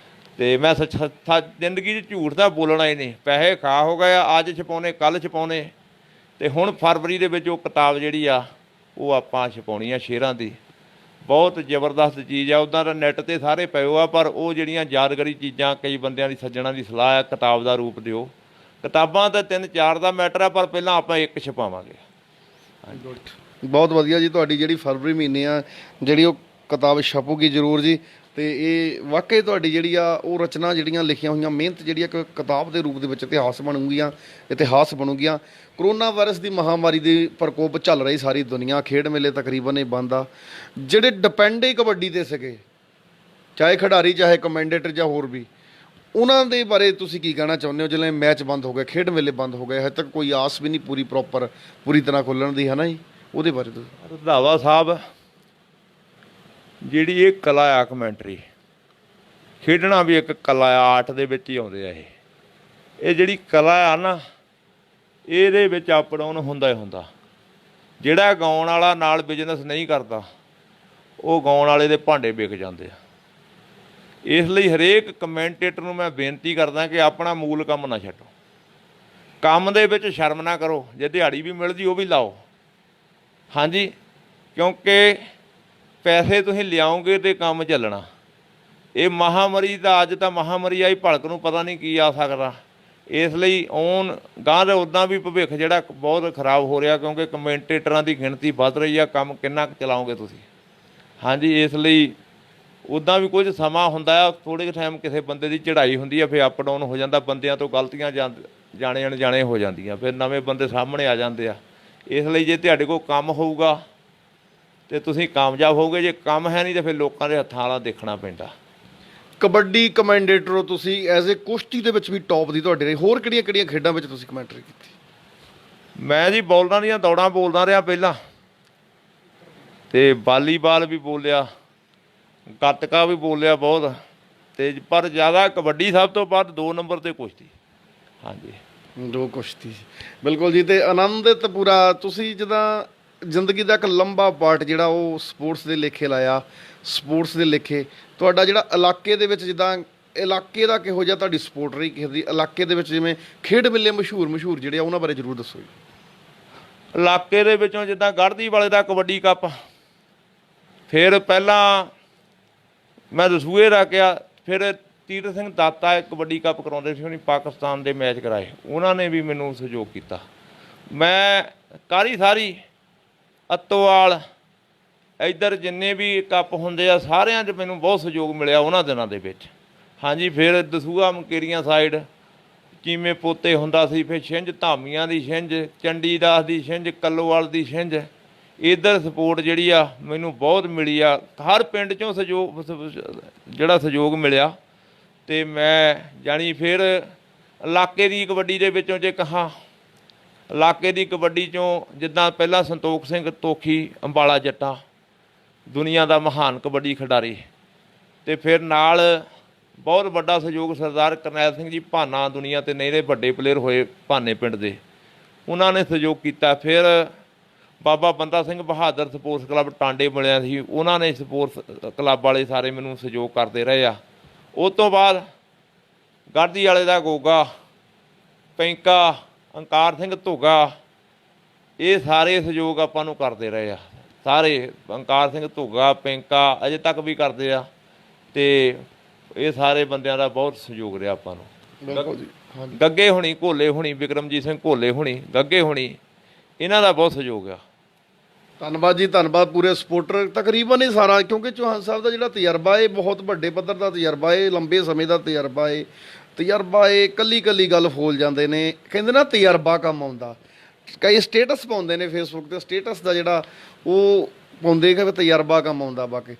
ਅਤੇ ਮੈਂ ਜ਼ਿੰਦਗੀ 'ਚ ਝੂਠ ਤਾਂ ਬੋਲਣਾ ਹੀ ਨਹੀਂ, ਪੈਸੇ ਖਾ ਹੋ ਗਏ ਆ, ਅੱਜ ਛਪਾਉਣੇ, ਕੱਲ੍ਹ ਛਪਾਉਣੇ, ਅਤੇ ਹੁਣ ਫਰਵਰੀ ਦੇ ਵਿੱਚ ਉਹ ਕਿਤਾਬ ਜਿਹੜੀ ਆ ਉਹ ਆਪਾਂ ਛਪਾਉਣੀ ਆ, ਸ਼ੇਰਾਂ ਦੀ। ਬਹੁਤ ਜ਼ਬਰਦਸਤ ਚੀਜ਼ ਆ। ਉੱਦਾਂ ਤਾਂ ਨੈੱਟ 'ਤੇ ਸਾਰੇ ਪਏ ਆ, ਪਰ ਉਹ ਜਿਹੜੀਆਂ ਯਾਦਗਾਰੀ ਚੀਜ਼ਾਂ, ਕਈ ਬੰਦਿਆਂ ਦੀ ਸੱਜਣਾ ਦੀ ਸਲਾਹ ਆ, ਕਿਤਾਬ ਦਾ ਰੂਪ ਦਿਓ। ਕਿਤਾਬਾਂ ਤਾਂ 3-4 ਦਾ ਮੈਟਰ ਆ, ਪਰ ਪਹਿਲਾਂ ਆਪਾਂ ਇੱਕ ਛਪਾਵਾਂਗੇ। ਬਹੁਤ ਵਧੀਆ ਜੀ, ਤੁਹਾਡੀ ਜਿਹੜੀ ਫਰਵਰੀ ਮਹੀਨੇ ਆ ਜਿਹੜੀ ਉਹ ਕਿਤਾਬ ਛਪੂਗੀ ਜ਼ਰੂਰ ਜੀ। ਅਤੇ ਇਹ ਵਾਕਈ ਤੁਹਾਡੀ ਜਿਹੜੀ ਆ ਉਹ ਰਚਨਾ, ਜਿਹੜੀਆਂ ਲਿਖੀਆਂ ਹੋਈਆਂ, ਮਿਹਨਤ ਜਿਹੜੀ ਇੱਕ ਕਿਤਾਬ ਦੇ ਰੂਪ ਦੇ ਵਿੱਚ ਇਤਿਹਾਸ ਬਣੂਗੀਆਂ। ਕਰੋਨਾ ਵਾਇਰਸ ਦੀ ਮਹਾਮਾਰੀ ਦੀ ਪ੍ਰਕੋਪ ਚੱਲ ਰਹੀ ਸਾਰੀ ਦੁਨੀਆ, ਖੇਡ ਮੇਲੇ ਤਕਰੀਬਨ ਇਹ ਬੰਦ ਆ। ਜਿਹੜੇ ਡਿਪੈਂਡ ਹੀ ਕਬੱਡੀ 'ਤੇ ਸੀਗੇ, ਚਾਹੇ ਖਿਡਾਰੀ, ਚਾਹੇ ਕਮੈਂਡੇਟਰ ਜਾਂ ਹੋਰ ਵੀ, ਉਹਨਾਂ ਦੇ ਬਾਰੇ ਤੁਸੀਂ ਕੀ ਕਹਿਣਾ ਚਾਹੁੰਦੇ ਹੋ? ਜਿਵੇਂ ਮੈਚ ਬੰਦ ਹੋ ਗਏ, ਖੇਡ ਮੇਲੇ ਬੰਦ ਹੋ ਗਏ, ਹਜੇ ਤੱਕ ਕੋਈ ਆਸ ਵੀ ਨਹੀਂ ਪੂਰੀ ਤਰ੍ਹਾਂ ਖੁੱਲ੍ਹਣ ਦੀ, ਹੈ ਨਾ ਜੀ? ਉਹਦੇ ਬਾਰੇ ਤੁਸੀਂ। ਰੰਧਾਵਾ ਸਾਹਿਬ, ਜਿਹੜੀ ਇਹ ਕਲਾ ਆ ਕਮੈਂਟਰੀ ਖੇਡਣਾ ਵੀ ਇੱਕ ਕਲਾ ਆ, ਆਰਟ ਦੇ ਵਿੱਚ ਹੀ ਆਉਂਦੇ ਆ। ਇਹ ਜਿਹੜੀ ਕਲਾ ਆ ਨਾ, ਇਹਦੇ ਵਿੱਚ ਅਪ ਡਾਊਨ ਹੁੰਦਾ ਹੀ ਹੁੰਦਾ। ਜਿਹੜਾ ਗਾਉਣ ਵਾਲਾ ਨਾਲ ਬਿਜ਼ਨਸ ਨਹੀਂ ਕਰਦਾ, ਉਹ ਗਾਉਣ ਵਾਲੇ ਦੇ ਭਾਂਡੇ ਵਿਕ ਜਾਂਦੇ ਆ। ਇਸ ਲਈ ਹਰੇਕ ਕਮੈਂਟੇਟਰ ਨੂੰ ਮੈਂ ਬੇਨਤੀ ਕਰਦਾ ਕਿ ਆਪਣਾ ਮੂਲ ਕੰਮ ਨਾ ਛੱਡੋ, ਕੰਮ ਦੇ ਵਿੱਚ ਸ਼ਰਮ ਨਾ ਕਰੋ। ਜੇ ਦਿਹਾੜੀ ਵੀ ਮਿਲਦੀ ਉਹ ਵੀ ਲਾਓ। ਹਾਂਜੀ, ਕਿਉਂਕਿ ਪੈਸੇ ਤੁਸੀਂ ਲਿਆਓਗੇ ਅਤੇ ਕੰਮ ਚੱਲਣਾ। ਇਹ ਮਹਾਂਮਾਰੀ ਦਾ, ਅੱਜ ਤਾਂ ਮਹਾਂਮਾਰੀ ਆਈ, ਭਲਕ ਨੂੰ ਪਤਾ ਨਹੀਂ ਕੀ ਆ ਸਕਦਾ। ਇਸ ਲਈ ਗਾਂਹ ਦਾ ਉੱਦਾਂ ਵੀ ਭਵਿੱਖ ਜਿਹੜਾ ਬਹੁਤ ਖਰਾਬ ਹੋ ਰਿਹਾ, ਕਿਉਂਕਿ ਕਮੈਂਟੇਟਰਾਂ ਦੀ ਗਿਣਤੀ ਵੱਧ ਰਹੀ ਆ। ਕੰਮ ਕਿੰਨਾ ਕੁ ਚਲਾਓਗੇ ਤੁਸੀਂ? ਹਾਂਜੀ, ਇਸ ਲਈ ਉੱਦਾਂ ਵੀ ਕੁਝ ਸਮਾਂ ਹੁੰਦਾ ਆ, ਥੋੜ੍ਹੇ ਜਿਹੇ ਟਾਈਮ ਕਿਸੇ ਬੰਦੇ ਦੀ ਚੜ੍ਹਾਈ ਹੁੰਦੀ ਆ, ਫਿਰ ਅਪ ਡਾਊਨ ਹੋ ਜਾਂਦਾ, ਬੰਦਿਆਂ ਤੋਂ ਗਲਤੀਆਂ ਜਾਣੇ ਅਣਜਾਣੇ ਹੋ ਜਾਂਦੀਆਂ, ਫਿਰ ਨਵੇਂ ਬੰਦੇ ਸਾਹਮਣੇ ਆ ਜਾਂਦੇ ਆ। ਇਸ ਲਈ ਜੇ ਤੁਹਾਡੇ ਕੋਲ ਕੰਮ ਹੋਊਗਾ ਅਤੇ ਤੁਸੀਂ ਕਾਮਯਾਬ ਹੋਊਗੇ, ਜੇ ਕੰਮ ਹੈ ਨਹੀਂ ਤਾਂ ਫਿਰ ਲੋਕਾਂ ਦੇ ਹੱਥਾਂ ਵਾਲਾ ਦੇਖਣਾ ਪੈਂਦਾ। ਕਬੱਡੀ ਕਮੈਂਡੇਟਰ ਹੋ ਤੁਸੀਂ, ਐਜ਼ ਏ ਕੁਸ਼ਤੀ ਦੇ ਵਿੱਚ ਵੀ ਟੌਪ ਦੀ ਤੁਹਾਡੇ ਰਹੀ। ਹੋਰ ਕਿਹੜੀਆਂ ਖੇਡਾਂ ਵਿੱਚ ਤੁਸੀਂ ਕਮੈਂਟਰੀ ਕੀਤੀ? ਮੈਂ ਜੀ ਬੋਲਾਂ ਦੀਆਂ ਦੌੜਾਂ ਬੋਲਦਾ ਰਿਹਾ ਪਹਿਲਾਂ, ਤੇ ਵਾਲੀਬਾਲ ਵੀ ਬੋਲਿਆ, ਗੱਤਕਾ ਵੀ ਬੋਲਿਆ ਬਹੁਤ, ਤੇ ਪਰ ਜ਼ਿਆਦਾ ਕਬੱਡੀ ਸਭ ਤੋਂ ਵੱਧ 2 ਨੰਬਰ ਤੇ ਕੁਸ਼ਤੀ। ਹਾਂਜੀ, ਦੋ ਕੁਸ਼ਤੀ ਸੀ। ਬਿਲਕੁਲ ਜੀ। ਤੇ ਆਨੰਦਿਤ ਪੂਰਾ ਤੁਸੀਂ ਜਿੱਦਾਂ ਜ਼ਿੰਦਗੀ ਦਾ ਇੱਕ ਲੰਬਾ ਪਾਰਟ ਜਿਹੜਾ ਉਹ ਸਪੋਰਟਸ ਦੇ ਲੇਖੇ ਲਾਇਆ, ਸਪੋਰਟਸ ਦੇ ਲੇਖੇ ਤੁਹਾਡਾ ਜਿਹੜਾ ਇਲਾਕੇ ਦੇ ਵਿੱਚ, ਜਿੱਦਾਂ ਇਲਾਕੇ ਦਾ ਕਿਹੋ ਜਿਹਾ ਤੁਹਾਡੀ ਸਪੋਰਟ ਰਹੀ ਕਿਸੇ ਦੀ ਇਲਾਕੇ ਦੇ ਵਿੱਚ, ਜਿਵੇਂ ਖੇਡ ਮੇਲੇ ਮਸ਼ਹੂਰ ਜਿਹੜੇ ਆ ਉਹਨਾਂ ਬਾਰੇ ਜ਼ਰੂਰ ਦੱਸੋ ਜੀ। ਇਲਾਕੇ ਦੇ ਵਿੱਚੋਂ ਜਿੱਦਾਂ ਗੜ੍ਹਦੀ ਵਾਲੇ ਦਾ ਕਬੱਡੀ ਕੱਪ, ਫਿਰ ਪਹਿਲਾਂ ਮੈਂ ਦਸੂਹੇ ਰੱਖਿਆ, ਫਿਰ ਤੀਰਥ ਸਿੰਘ ਦਾਤਾ ਇੱਕ ਕਬੱਡੀ ਕੱਪ ਕਰਾਉਂਦੇ ਸੀ, ਉਹਨੇ ਪਾਕਿਸਤਾਨ ਦੇ ਮੈਚ ਕਰਾਏ, ਉਹਨਾਂ ਨੇ ਵੀ ਮੈਨੂੰ ਸਹਿਯੋਗ ਕੀਤਾ। ਮੈਂ ਕਾਰੀ ਸਾਰੀ ਅੱਤੋਵਾਲ ਇੱਧਰ ਜਿੰਨੇ ਵੀ ਕੱਪ ਹੁੰਦੇ ਆ ਸਾਰਿਆਂ 'ਚ ਮੈਨੂੰ ਬਹੁਤ ਸਹਿਯੋਗ ਮਿਲਿਆ ਉਹਨਾਂ ਦਿਨਾਂ ਦੇ ਵਿੱਚ। ਹਾਂਜੀ, ਫਿਰ ਦਸੂਹਾ ਮਕੇਰੀਆਂ ਸਾਈਡ ਚੀਮੇ ਪੋਤੇ ਹੁੰਦਾ ਸੀ, ਫਿਰ ਛਿੰਝ ਧਾਮੀਆਂ ਦੀ ਛਿੰਝ, ਚੰਡੀਦਾਸ ਦੀ ਛਿੰਝ, ਕੱਲੋਵਾਲ ਦੀ ਛਿੰਝ, ਇੱਧਰ ਸਪੋਰਟ ਜਿਹੜੀ ਆ ਮੈਨੂੰ ਬਹੁਤ ਮਿਲੀ ਆ। ਹਰ ਪਿੰਡ 'ਚੋਂ ਸਹਿਯੋਗ ਜਿਹੜਾ ਸਹਿਯੋਗ ਮਿਲਿਆ, ਅਤੇ ਮੈਂ ਜਾਣੀ ਫਿਰ ਇਲਾਕੇ ਦੀ ਕਬੱਡੀ ਦੇ ਵਿੱਚੋਂ ਜੇ ਕਹਾਂ, ਇਲਾਕੇ ਦੀ ਕਬੱਡੀ 'ਚੋਂ ਜਿੱਦਾਂ ਪਹਿਲਾਂ ਸੰਤੋਖ ਸਿੰਘ ਤੋਖੀ ਅੰਬਾਲਾ ਜੱਟਾ ਦੁਨੀਆ ਦਾ ਮਹਾਨ ਕਬੱਡੀ ਖਿਡਾਰੀ, ਅਤੇ ਫਿਰ ਨਾਲ ਬਹੁਤ ਵੱਡਾ ਸਹਿਯੋਗ ਸਰਦਾਰ ਕਰਨੈਲ ਸਿੰਘ ਜੀ ਭਾਨਾ, ਦੁਨੀਆ 'ਤੇ ਨਹੀਂ ਦੇ ਵੱਡੇ ਪਲੇਅਰ ਹੋਏ ਭਾਨੇ ਪਿੰਡ ਦੇ, ਉਹਨਾਂ ਨੇ ਸਹਿਯੋਗ ਕੀਤਾ। ਫਿਰ ਬਾਬਾ ਬੰਦਾ ਸਿੰਘ ਬਹਾਦਰ ਸਪੋਰਟਸ ਕਲੱਬ ਟਾਂਡੇ ਮਿਲਿਆ ਸੀ, ਉਹਨਾਂ ਨੇ ਸਪੋਰਟਸ ਕਲੱਬ ਵਾਲੇ ਸਾਰੇ ਮੈਨੂੰ ਸਹਿਯੋਗ ਕਰਦੇ ਰਹੇ ਆ। ਉਸ ਤੋਂ ਬਾਅਦ ਗੜ੍ਹਦੀ ਵਾਲੇ ਦਾ ਗੋਗਾ, ਪੈਂਕਾ, ਅੰਕਾਰ ਸਿੰਘ ਧੁੱਗਾ, ਇਹ ਸਾਰੇ ਸਹਿਯੋਗ ਆਪਾਂ ਨੂੰ ਕਰਦੇ ਰਹੇ ਆ। ਸਾਰੇ ਅੰਕਾਰ ਸਿੰਘ ਧੁੱਗਾ, ਪੈਂਕਾ ਅਜੇ ਤੱਕ ਵੀ ਕਰਦੇ ਆ, ਅਤੇ ਇਹ ਸਾਰੇ ਬੰਦਿਆਂ ਦਾ ਬਹੁਤ ਸਹਿਯੋਗ ਰਿਹਾ ਆਪਾਂ ਨੂੰ। ਬਿਲਕੁਲ ਜੀ। ਗੱਗੇ ਹੋਣੀ, ਘੋਲੇ ਹੋਣੀ, ਬਿਕਰਮਜੀਤ ਸਿੰਘ ਘੋਲੇ ਹੋਣੀ, ਗੱਗੇ ਹੋਣੀ, ਇਹਨਾਂ ਦਾ ਬਹੁਤ ਸਹਿਯੋਗ ਆ। ਧੰਨਵਾਦ ਜੀ, ਧੰਨਵਾਦ। ਪੂਰੇ ਸਪੋਰਟਰ ਤਕਰੀਬਨ ਹੀ ਸਾਰਾ, ਕਿਉਂਕਿ ਚੌਹਾਨ ਸਾਹਿਬ ਦਾ ਜਿਹੜਾ ਤਜਰਬਾ ਹੈ ਬਹੁਤ ਵੱਡੇ ਪੱਧਰ ਦਾ ਤਜਰਬਾ ਹੈ, ਲੰਬੇ ਸਮੇਂ ਦਾ ਤਜਰਬਾ ਹੈ। ਕੱਲੀ ਗੱਲ ਫੋਲ ਜਾਂਦੇ ਨੇ, ਕਹਿੰਦੇ ਨਾ ਤਜਰਬਾ ਕੰਮ ਆਉਂਦਾ। ਕਈ ਸਟੇਟਸ ਪਾਉਂਦੇ ਨੇ ਫੇਸਬੁੱਕ 'ਤੇ, ਸਟੇਟਸ ਦਾ ਜਿਹੜਾ ਉਹ ਪਾਉਂਦੇ ਕਿ ਤਜਰਬਾ ਕੰਮ ਆਉਂਦਾ। ਬਾਕੀ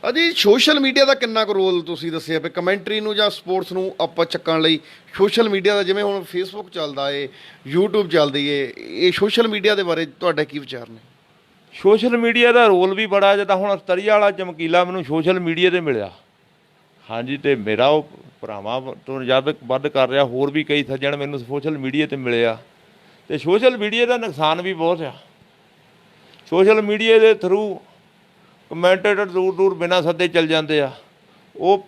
ਅਜੀ ਸੋਸ਼ਲ ਮੀਡੀਆ ਦਾ ਕਿੰਨਾ ਕੁ ਰੋਲ ਤੁਸੀਂ ਦੱਸਿਆ ਵੀ ਕਮੈਂਟਰੀ ਨੂੰ ਜਾਂ ਸਪੋਰਟਸ ਨੂੰ ਆਪਾਂ ਚੱਕਣ ਲਈ ਸੋਸ਼ਲ ਮੀਡੀਆ ਦਾ, ਜਿਵੇਂ ਹੁਣ ਫੇਸਬੁੱਕ ਚੱਲਦਾ ਏ, ਯੂਟਿਊਬ ਚੱਲਦੀ ਏ, ਇਹ ਸੋਸ਼ਲ ਮੀਡੀਆ ਦੇ ਬਾਰੇ ਤੁਹਾਡੇ ਕੀ ਵਿਚਾਰ ਨੇ? ਸੋਸ਼ਲ ਮੀਡੀਆ ਦਾ ਰੋਲ ਵੀ ਬੜਾ, ਜਿੱਦਾਂ ਹੁਣ ਅਸਤਰੀਆ ਵਾਲਾ ਚਮਕੀਲਾ ਮੈਨੂੰ ਸੋਸ਼ਲ ਮੀਡੀਆ 'ਤੇ ਮਿਲਿਆ। ਹਾਂਜੀ, ਅਤੇ ਮੇਰਾ ਉਹ ਭਰਾਵਾਂ ਤੋਂ ਜਦ ਵੱਧ ਕਰ ਰਿਹਾ, ਹੋਰ ਵੀ ਕਈ ਸੱਜਣ ਮੈਨੂੰ ਸੋਸ਼ਲ ਮੀਡੀਆ 'ਤੇ ਮਿਲੇ ਆ। ਅਤੇ ਸੋਸ਼ਲ ਮੀਡੀਆ ਦਾ ਨੁਕਸਾਨ ਵੀ ਬਹੁਤ ਆ। ਸੋਸ਼ਲ ਮੀਡੀਆ ਦੇ ਥਰੂ ਕਮੈਂਟੇਟਰ ਦੂਰ ਬਿਨਾਂ ਸੱਦੇ ਚੱਲ ਜਾਂਦੇ ਆ, ਉਹ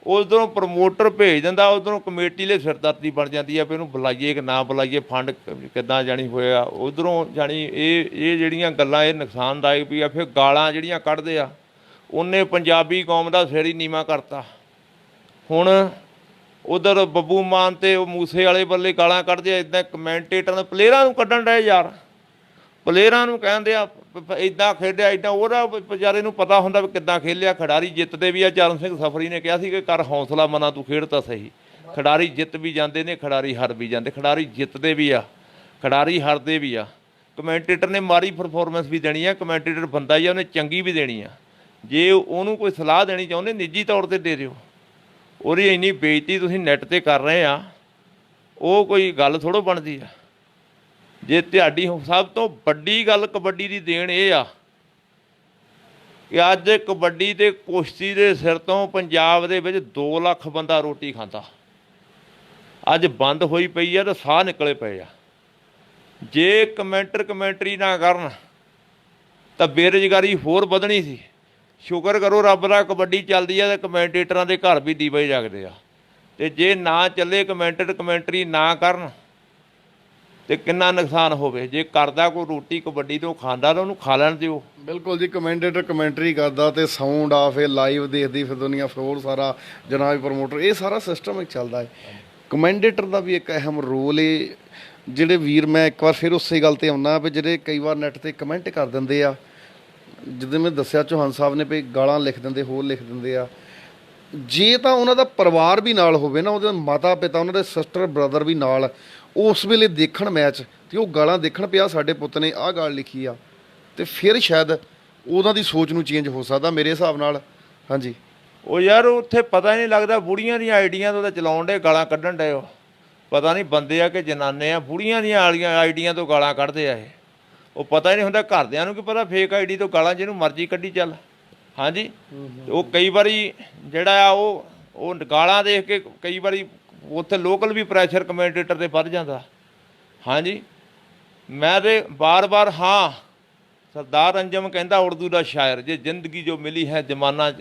ਉੱਧਰੋਂ ਪ੍ਰਮੋਟਰ ਭੇਜ ਦਿੰਦਾ, ਉੱਧਰੋਂ ਕਮੇਟੀ ਲਈ ਸਿਰਦਰਦੀ ਬਣ ਜਾਂਦੀ ਆ ਵੀ ਇਹਨੂੰ ਬੁਲਾਈਏ ਕਿ ਨਾ ਬੁਲਾਈਏ, ਫੰਡ ਕਿੱਦਾਂ ਜਾਣੀ ਹੋਇਆ ਉੱਧਰੋਂ। ਜਾਣੀ ਇਹ ਜਿਹੜੀਆਂ ਗੱਲਾਂ ਇਹ ਨੁਕਸਾਨਦਾਇਕ ਵੀ ਆ। ਫਿਰ ਗਾਲਾਂ ਜਿਹੜੀਆਂ ਕੱਢਦੇ ਆ, ਉਹਨੇ ਪੰਜਾਬੀ ਕੌਮ ਦਾ ਸਿਰ ਹੀ ਨੀਵਾਂ ਕਰਤਾ। ਹੁਣ ਉਧਰ ਬੱਬੂ ਮਾਨ ਅਤੇ ਉਹ ਮੂਸੇ ਵਾਲੇ ਬੱਲੇ ਗਾਲਾਂ ਕੱਢਦੇ ਆ, ਇੱਦਾਂ ਕਮੈਂਟੇਟਰਾਂ ਪਲੇਅਰਾਂ ਨੂੰ ਕੱਢਣ ਡਏ ਯਾਰ। ਪਲੇਅਰਾਂ ਨੂੰ ਕਹਿੰਦੇ ਆ ਇੱਦਾਂ ਖੇਡਿਆ, ਇੱਦਾਂ, ਉਹਦਾ ਵਿਚਾਰੇ ਨੂੰ ਪਤਾ ਹੁੰਦਾ ਵੀ ਕਿੱਦਾਂ ਖੇਲਿਆ। ਖਿਡਾਰੀ ਜਿੱਤਦੇ ਵੀ ਆ। ਚਰਨ ਸਿੰਘ ਸਫਰੀ ਨੇ ਕਿਹਾ ਸੀ ਕਿ ਕਰ ਹੌਸਲਾ ਮਨਾ, ਤੂੰ ਖੇਡ ਤਾਂ ਸਹੀ। ਖਿਡਾਰੀ ਜਿੱਤ ਵੀ ਜਾਂਦੇ ਨੇ, ਖਿਡਾਰੀ ਹਾਰ ਵੀ ਜਾਂਦੇ। ਖਿਡਾਰੀ ਜਿੱਤਦੇ ਵੀ ਆ, ਖਿਡਾਰੀ ਹਾਰਦੇ ਵੀ ਆ। ਕਮੈਂਟੇਟਰ ਨੇ ਮਾੜੀ ਪਰਫੋਰਮੈਂਸ ਵੀ ਦੇਣੀ ਆ, ਕਮੈਂਟੇਟਰ ਬੰਦਾ ਹੀ ਆ, ਉਹਨੇ ਚੰਗੀ ਵੀ ਦੇਣੀ ਆ। ਜੇ ਉਹਨੂੰ ਕੋਈ ਸਲਾਹ ਦੇਣੀ ਚਾਹੁੰਦੇ ਨਿੱਜੀ ਤੌਰ 'ਤੇ ਦੇ ਦਿਓ। ਉਹਦੀ ਇੰਨੀ ਬੇਇੱਜ਼ਤੀ ਤੁਸੀਂ ਨੈੱਟ 'ਤੇ ਕਰ ਰਹੇ ਆ, ਉਹ ਕੋਈ ਗੱਲ ਥੋੜ੍ਹਾ ਬਣਦੀ ਆ। ਜੇ ਤੁਹਾਡੀ ਸਭ ਤੋਂ ਵੱਡੀ ਗੱਲ ਕਬੱਡੀ ਦੀ ਦੇਣ ਇਹ ਆ ਕਿ ਅੱਜ ਕਬੱਡੀ ਅਤੇ ਕੁਸ਼ਤੀ ਦੇ ਸਿਰ ਤੋਂ ਪੰਜਾਬ ਦੇ ਵਿੱਚ 2 ਲੱਖ ਬੰਦਾ ਰੋਟੀ ਖਾਂਦਾ। ਅੱਜ ਬੰਦ ਹੋਈ ਪਈ ਆ ਤਾਂ ਸਾਹ ਨਿਕਲੇ ਪਏ ਆ। ਜੇ ਕਮੈਂਟਰੀ ਨਾ ਕਰਨ ਤਾਂ ਬੇਰੁਜ਼ਗਾਰੀ ਹੋਰ ਵਧਣੀ ਸੀ। ਸ਼ੁਕਰ ਕਰੋ ਰੱਬ ਦਾ, ਕਬੱਡੀ ਚੱਲਦੀ ਆ ਅਤੇ ਕਮੈਂਟੇਟਰਾਂ ਦੇ ਘਰ ਵੀ ਦੀਵੇ ਜਗਦੇ ਆ। ਅਤੇ ਜੇ ਨਾ ਚੱਲੇ ਕਮੈਂਟਰੀ ਨਾ ਕਰਨ ਤੇ ਕਿੰਨਾ ਨੁਕਸਾਨ ਹੋਵੇ। ਜੇ ਕਰਦਾ ਕੋਈ ਰੋਟੀ ਕਬੱਡੀ ਤੋਂ ਖਾਂਦਾ ਤਾਂ ਉਹਨੂੰ ਖਾ ਲੈਣ ਦਿਓ। ਬਿਲਕੁਲ ਜੀ। ਕਮੈਂਟੇਟਰ ਕਮੈਂਟਰੀ ਕਰਦਾ ਤੇ ਸਾਊਂਡ ਆ, ਫਿਰ ਲਾਈਵ ਦੇਖਦੀ ਫਿਰ ਦੁਨੀਆ, ਫਿਰ ਹੋਰ ਸਾਰਾ ਜਨਾਬ ਪ੍ਰਮੋਟਰ, ਇਹ ਸਾਰਾ ਸਿਸਟਮ ਚੱਲਦਾ ਹੈ। ਕਮੈਂਟੇਟਰ ਦਾ ਵੀ ਇੱਕ ਅਹਿਮ ਰੋਲ ਹੈ। ਜਿਹੜੇ ਵੀਰ, ਮੈਂ ਇੱਕ ਵਾਰ ਫਿਰ ਉਸੇ ਗੱਲ 'ਤੇ ਆਉਣਾ ਵੀ ਜਿਹੜੇ ਕਈ ਵਾਰ ਨੈੱਟ 'ਤੇ ਕਮੈਂਟ ਕਰ ਦਿੰਦੇ ਆ, ਜਿੱਦਾਂ ਮੈਂ ਦੱਸਿਆ ਚੌਹਾਨ ਸਾਹਿਬ ਨੇ ਵੀ ਗਾਲਾਂ ਲਿਖ ਦਿੰਦੇ, ਹੋਰ ਲਿਖ ਦਿੰਦੇ ਆ। ਜੇ ਤਾਂ ਉਹਨਾਂ ਦਾ ਪਰਿਵਾਰ ਵੀ ਨਾਲ ਹੋਵੇ ਨਾ, ਉਹਦੇ ਮਾਤਾ ਪਿਤਾ, ਉਹਨਾਂ ਦੇ ਸਿਸਟਰ ਬ੍ਰਦਰ ਵੀ ਨਾਲ ਉਸ ਵੇਲੇ ਦੇਖਣ ਮੈਚ, ਅਤੇ ਉਹ ਗਾਲਾਂ ਦੇਖਣ ਪਿਆ ਸਾਡੇ ਪੁੱਤ ਨੇ ਆਹ ਗਾਲ ਲਿਖੀ ਆ, ਅਤੇ ਫਿਰ ਸ਼ਾਇਦ ਉਹਨਾਂ ਦੀ ਸੋਚ ਨੂੰ ਚੇਂਜ ਹੋ ਸਕਦਾ ਮੇਰੇ ਹਿਸਾਬ ਨਾਲ। ਹਾਂਜੀ, ਉਹ ਯਾਰ ਉੱਥੇ ਪਤਾ ਹੀ ਨਹੀਂ ਲੱਗਦਾ, ਬੁੜੀਆਂ ਦੀਆਂ ਆਈਡੀਆਂ ਤੋਂ ਤਾਂ ਚਲਾਉਣ ਡੇ, ਗਾਲਾਂ ਕੱਢਣ ਡੇ। ਉਹ ਪਤਾ ਨਹੀਂ ਬੰਦੇ ਆ ਕਿ ਜਨਾਨੇ ਆ, ਬੁੜੀਆਂ ਦੀਆਂ ਆਈਡੀਆਂ ਤੋਂ ਗਾਲਾਂ ਕੱਢਦੇ ਆ ਇਹ। ਉਹ ਪਤਾ ਹੀ ਨਹੀਂ ਹੁੰਦਾ, ਘਰਦਿਆਂ ਨੂੰ ਕੀ ਪਤਾ ਫੇਕ ਆਈਡੀ ਤੋਂ ਗਾਲਾਂ ਜਿਹਨੂੰ ਮਰਜ਼ੀ ਕੱਢੀ ਚੱਲ। ਹਾਂਜੀ, ਉਹ ਕਈ ਵਾਰੀ ਜਿਹੜਾ ਆ ਉਹ ਗਾਲਾਂ ਦੇਖ ਕੇ ਕਈ ਵਾਰੀ ਉੱਥੇ ਲੋਕਲ ਵੀ ਪ੍ਰੈਸ਼ਰ ਕਮੈਂਟੇਟਰ 'ਤੇ ਵੱਧ ਜਾਂਦਾ। ਹਾਂਜੀ, ਮੈਂ ਤੇ ਬਾਰ-ਬਾਰ ਹਾਂ, ਸਰਦਾਰ ਅੰਜਮ ਕਹਿੰਦਾ ਉਰਦੂ ਦਾ ਸ਼ਾਇਰ, ਜੇ ਜ਼ਿੰਦਗੀ ਜੋ ਮਿਲੀ ਹੈ ਜ਼ਮਾਨਾ,